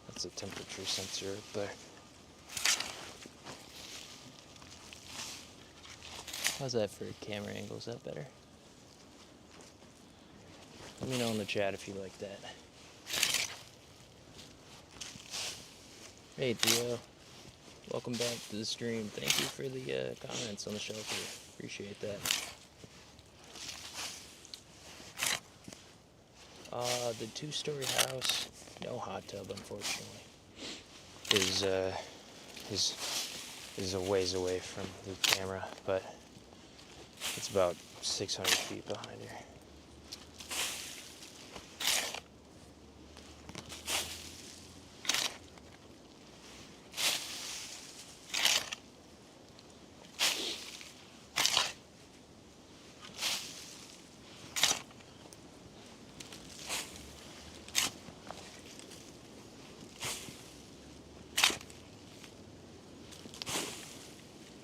That's a temperature sensor up there. How's that for a camera angle? Is that better? Let me know in the chat if you like that. Hey Theo, welcome back to the stream. Thank you for the comments on the shelter. Appreciate that. The 2-story house, no hot tub unfortunately, is a ways away from the camera, but it's about 600 feet behind here.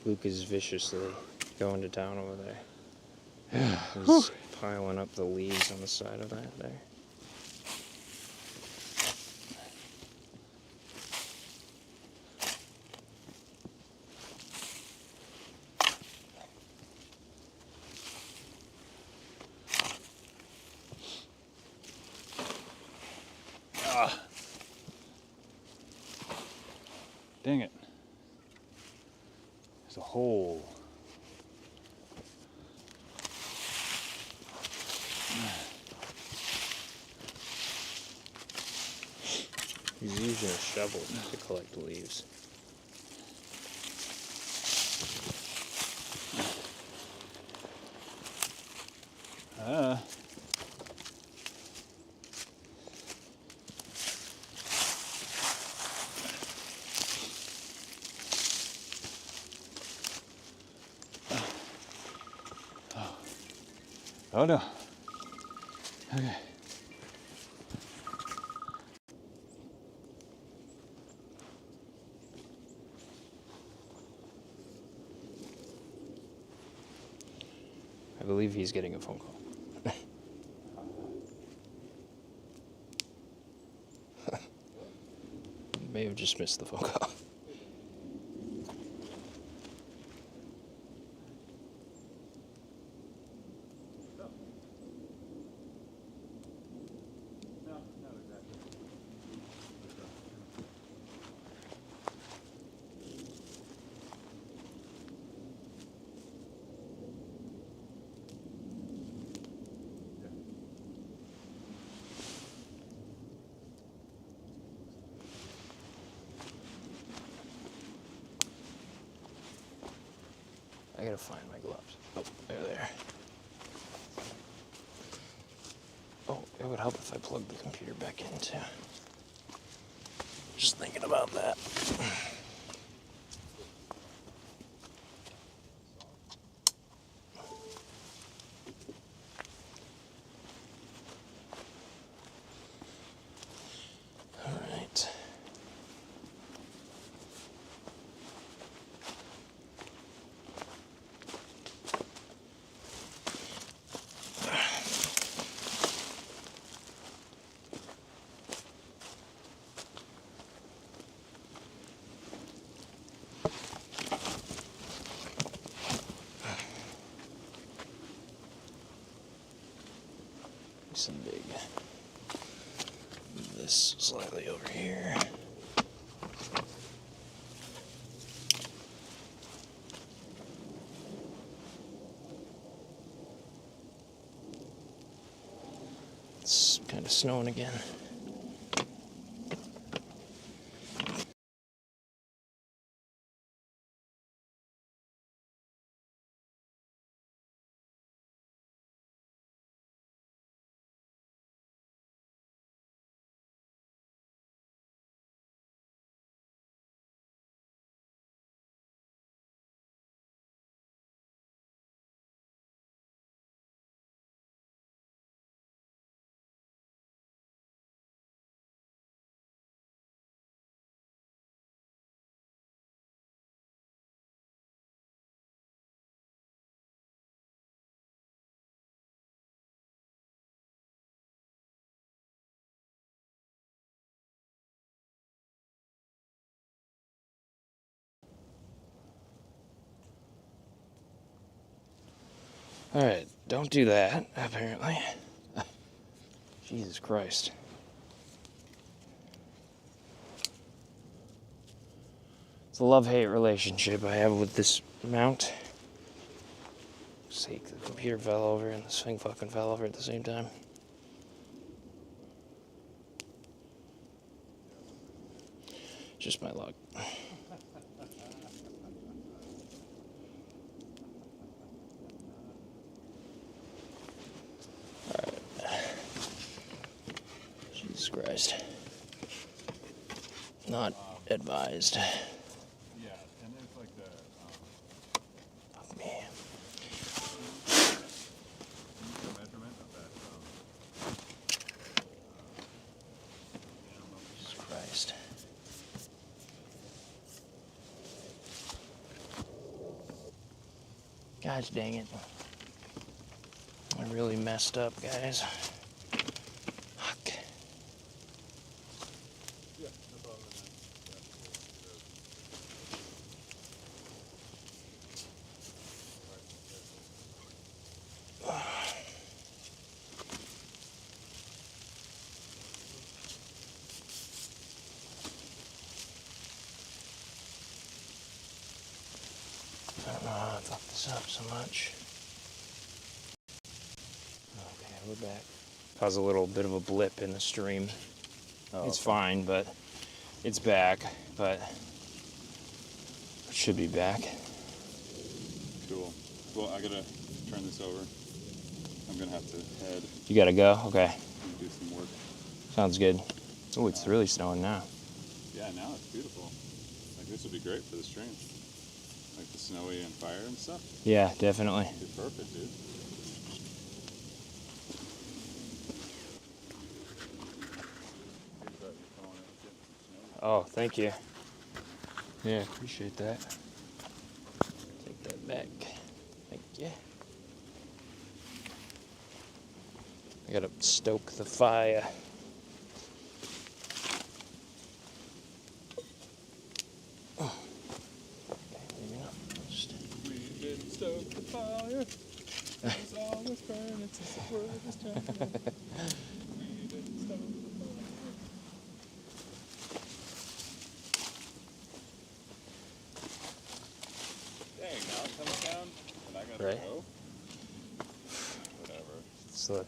Luke is viciously going to town over there. He's piling up the leaves on the side of that there. Dang it. There's a hole. He's using a shovel to collect the leaves. Oh no. Okay. I believe he's getting a phone call. May have just missed the phone call. I gotta find my gloves. Oh, they're there. Oh, it would help if I plugged the computer back in too. Just thinking about that. All right. Nice and big. Move this slightly over here. It's kind of snowing again. Alright, don't do that, apparently. Jesus Christ. It's a love-hate relationship I have with this mount. Sake, the computer fell over and this thing fucking fell over at the same time. Just my luck. Alright. Jesus Christ. Not advised. Yeah, and it's like the Fuck me. measurement of that. Jesus Christ. Gosh dang it. I really messed up, guys. Fuck. Yeah, no problem. I don't know how I fucked this up so much. Okay, we're back. Caused a little bit of a blip in the stream. It's fine, but it's back, but it should be back. Cool. Well, I gotta turn this over. I'm gonna have to head You gotta go? Okay. and do some work. Sounds good. Oh, it's really snowing now. Yeah, now it's beautiful. Like this would be great for the stream. Like the snowy and fire and stuff. Yeah, definitely. It'd be perfect, dude. Oh, thank you. Yeah, appreciate that. Take that back. Thank you. I gotta stoke the fire. Oh. Okay, maybe not first. We didn't stoke the fire. It's always burning since the world was turning. We didn't stoke the fire. Dang, now it comes down and I gotta Right. go. Whatever, It's the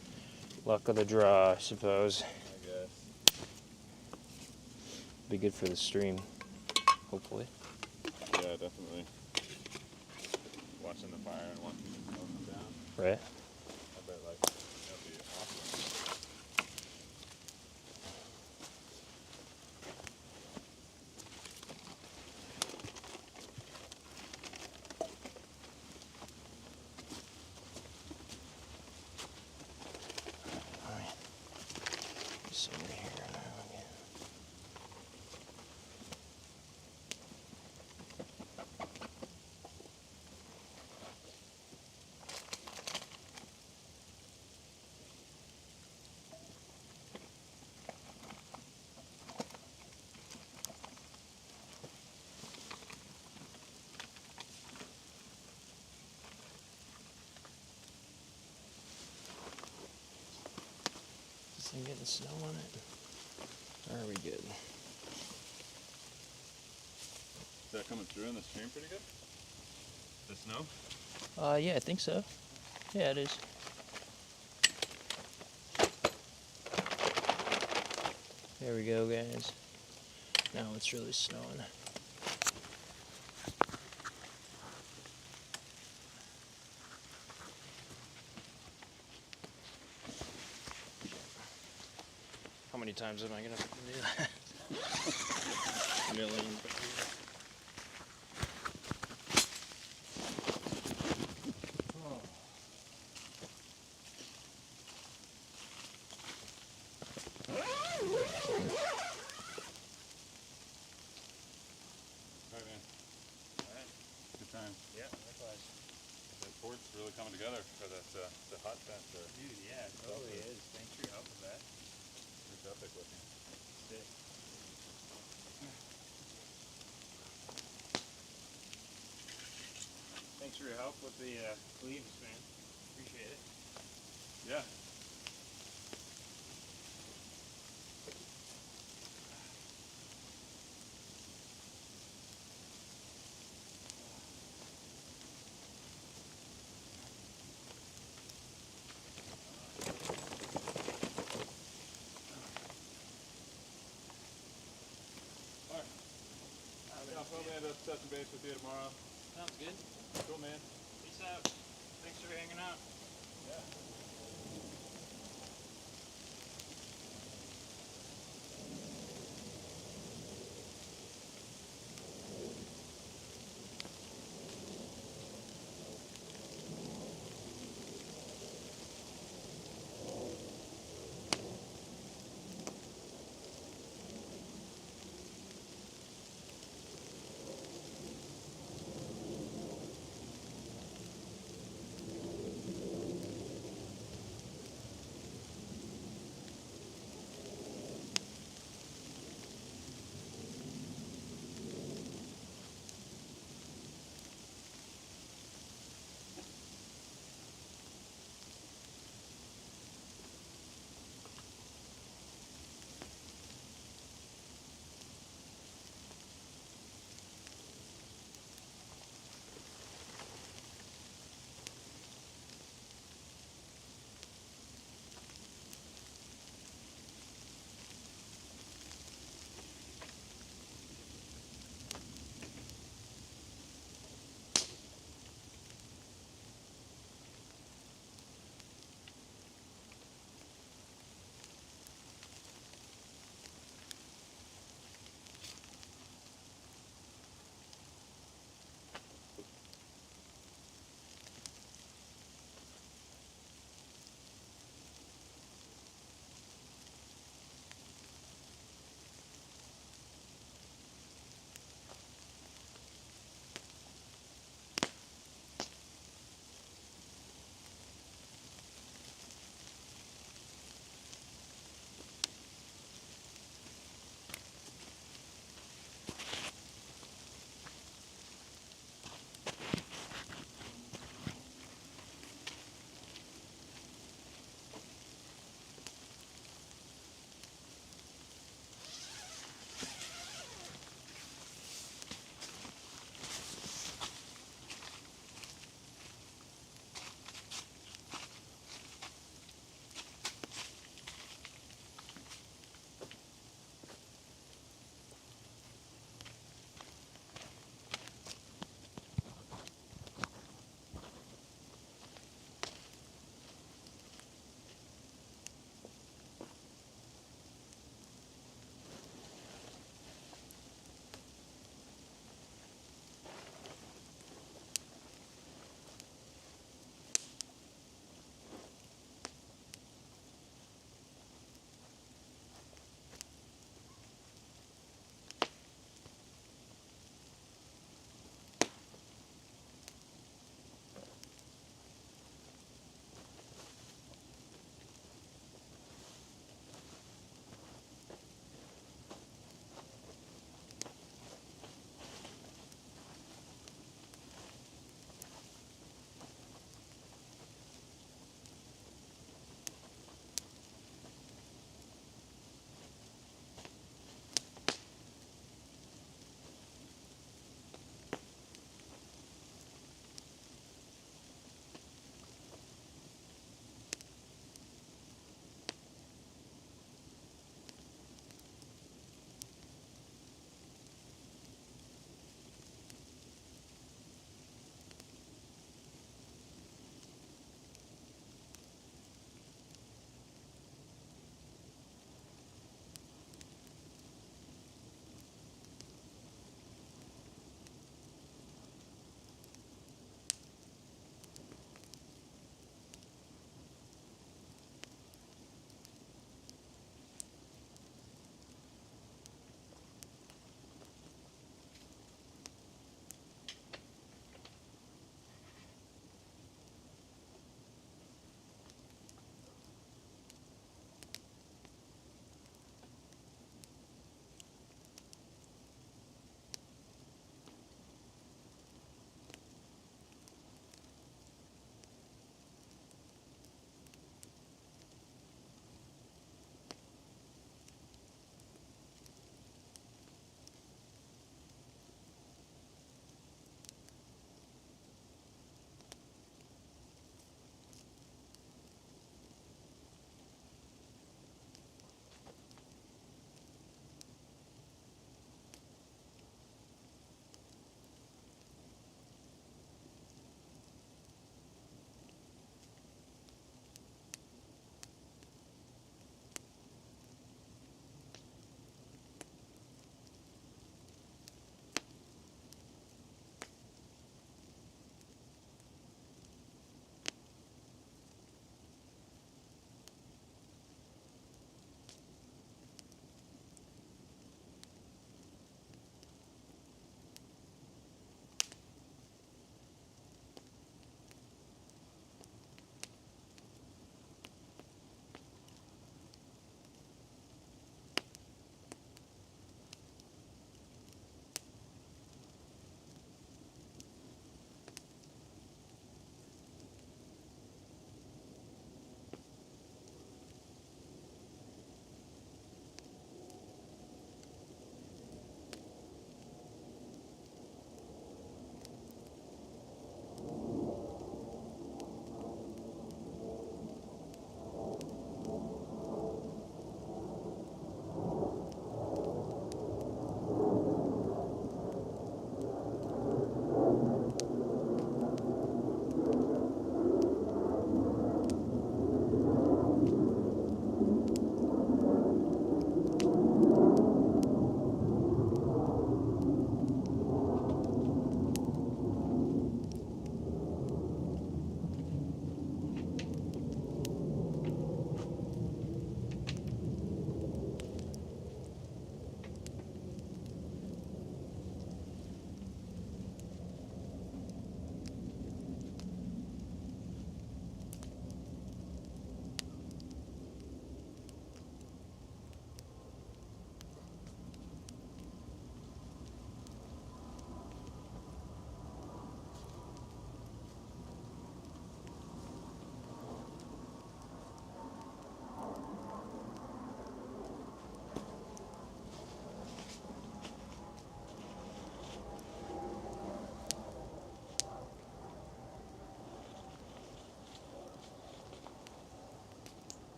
luck of the draw, I suppose. I guess. Be good for the stream, hopefully. Yeah, definitely. Watching the fire and watching the snow come down. Right? I bet like that'd be awesome. Alright. Just over here now again. getting snow on it? Or are we good? Is that coming through in the stream pretty good? The snow? Yeah, I think so. Yeah, it is. There we go, guys. Now it's really snowing. How many times am I gonna do that? Millions. Alright, man. Alright. Good time. Yeah, likewise. That port's really coming together for that the hot tent. Dude, yeah, it totally is. Thanks for your help with that. It's epic looking. Sick. Thanks for your help with the leaves, man. Appreciate it. Yeah. Alright. Yeah, I'll probably end up touching base with you tomorrow. Sounds good. Cool, man. Peace out. Thanks for hanging out. Yeah.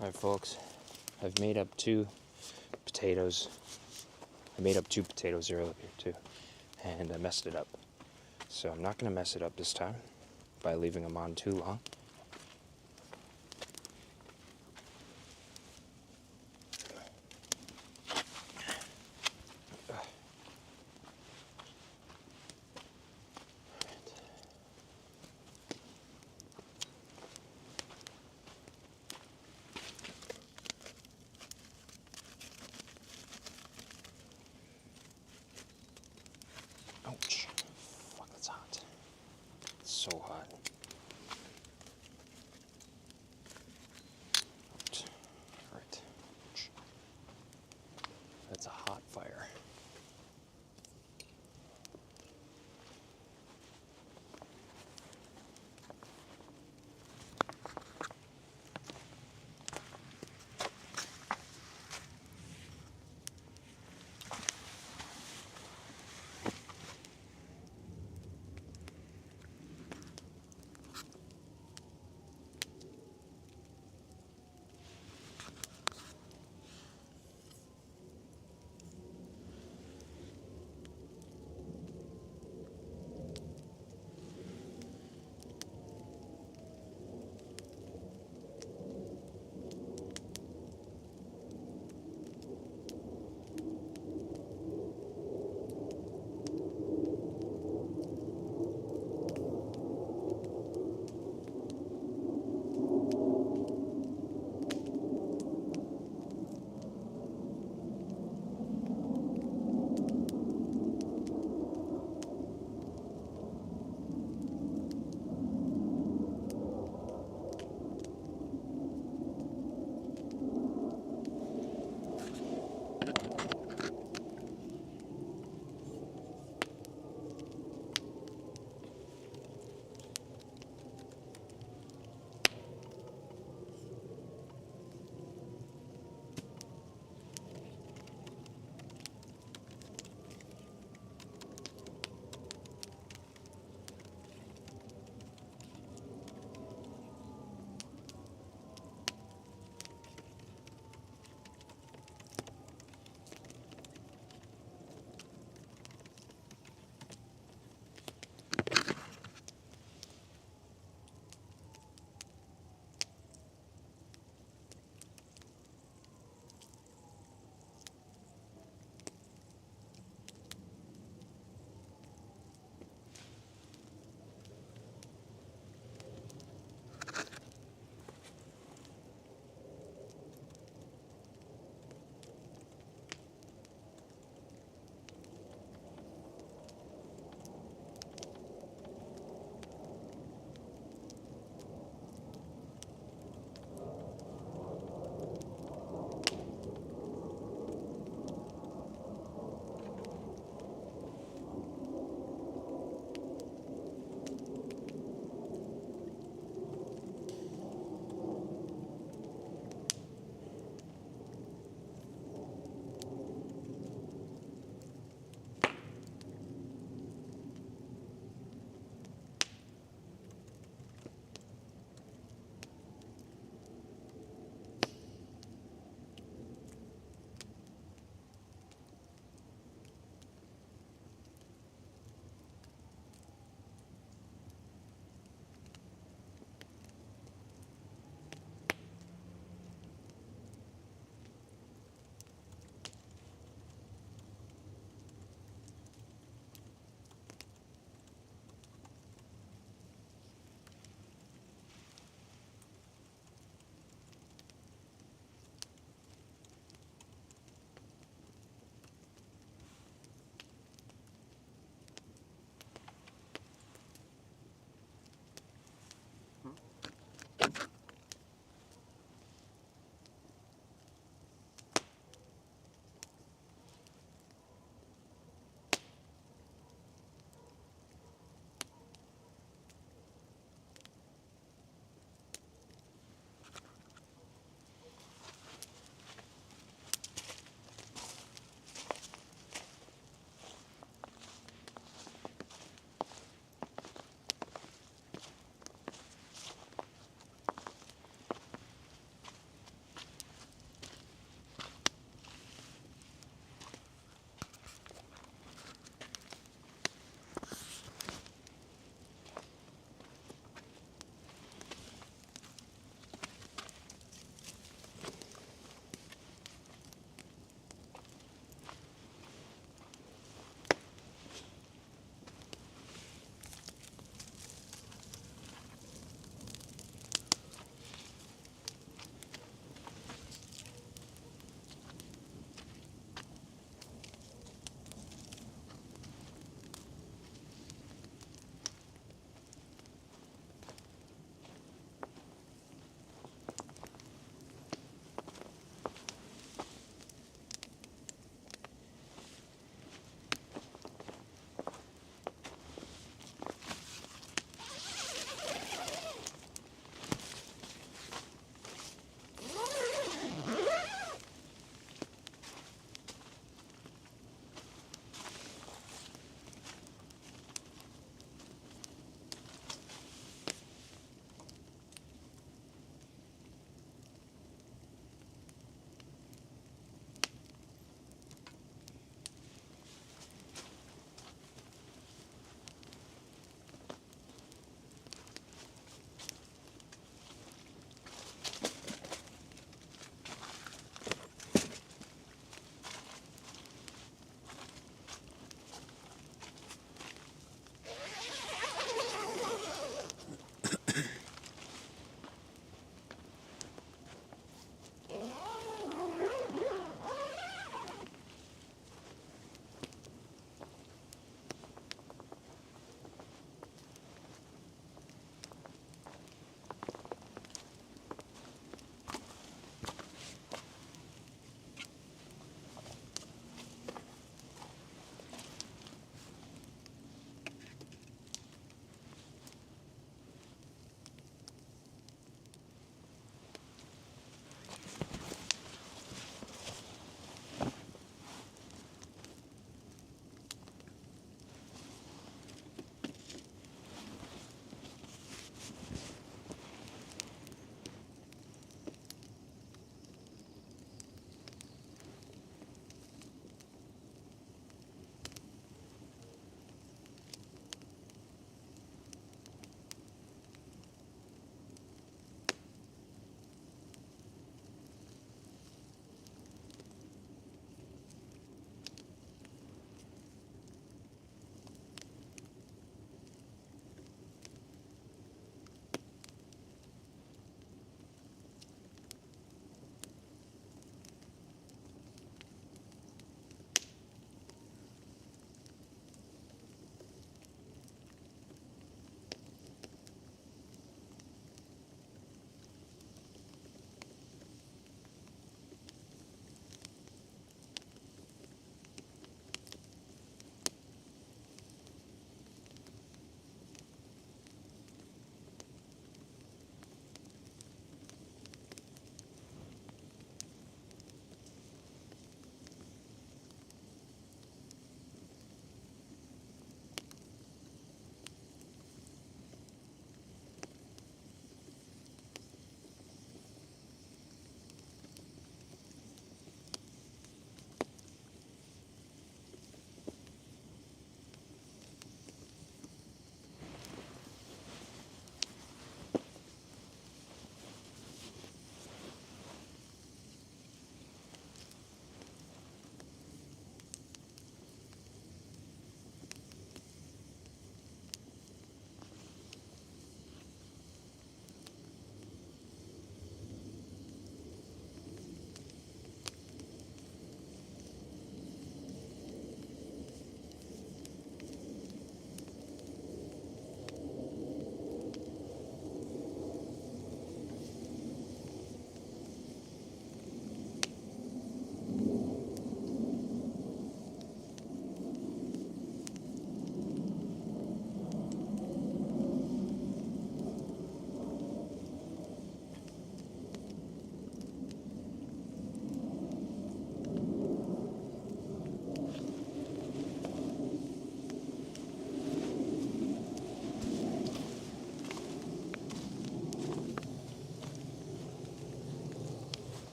Alright folks, I've made up 2 potatoes. I made up 2 potatoes earlier too, and I messed it up. So I'm not going to mess it up this time by leaving them on too long. Ouch. Fuck, that's hot. It's so hot. Right. That's a hot fire.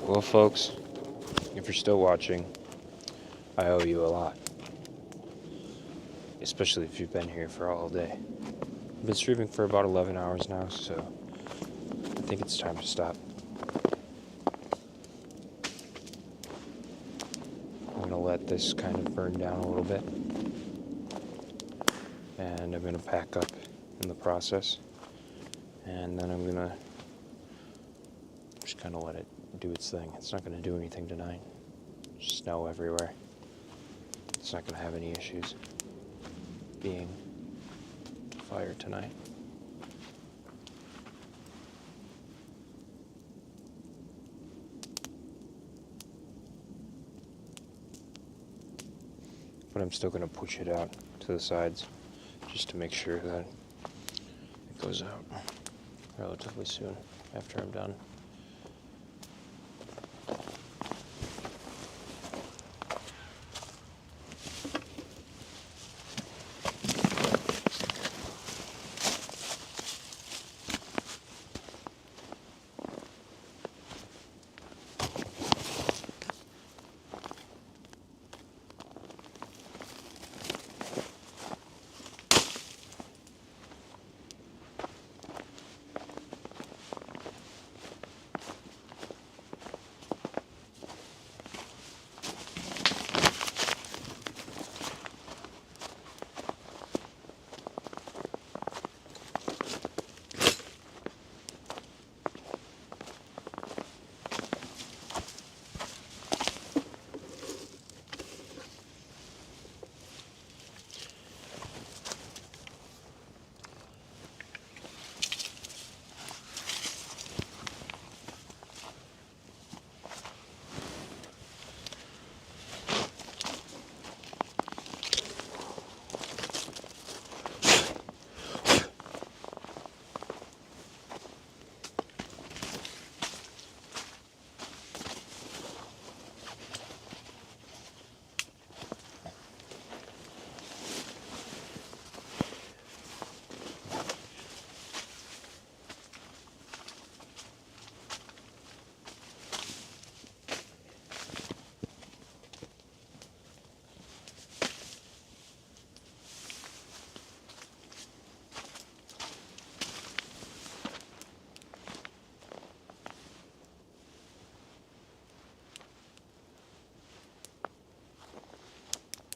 well, folks, if you're still watching, I owe you a lot. Especially if you've been here for all day. I've been streaming for about 11 hours now, so I think it's time to stop. I'm gonna let this kind of burn down a little bit. And I'm gonna pack up in the process. And then I'm gonna just kind of let it do its thing. It's not gonna do anything tonight. Snow everywhere. It's not gonna have any issues being fire tonight. But I'm still gonna push it out to the sides just to make sure that it goes out relatively soon after I'm done.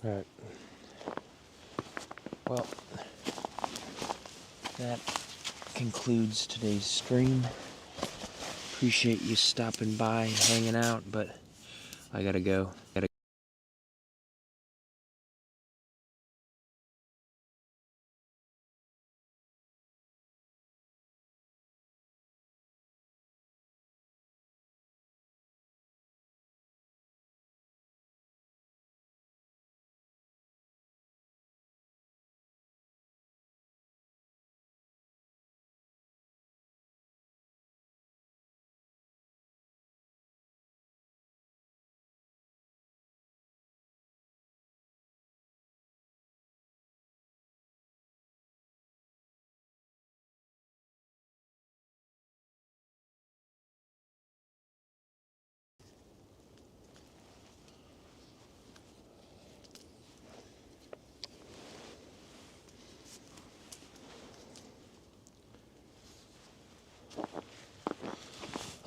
Alright. Well, that concludes today's stream. Appreciate you stopping by, hanging out, but I gotta go.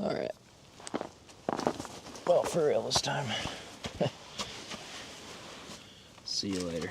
Alright. Well, for real this time. See you later.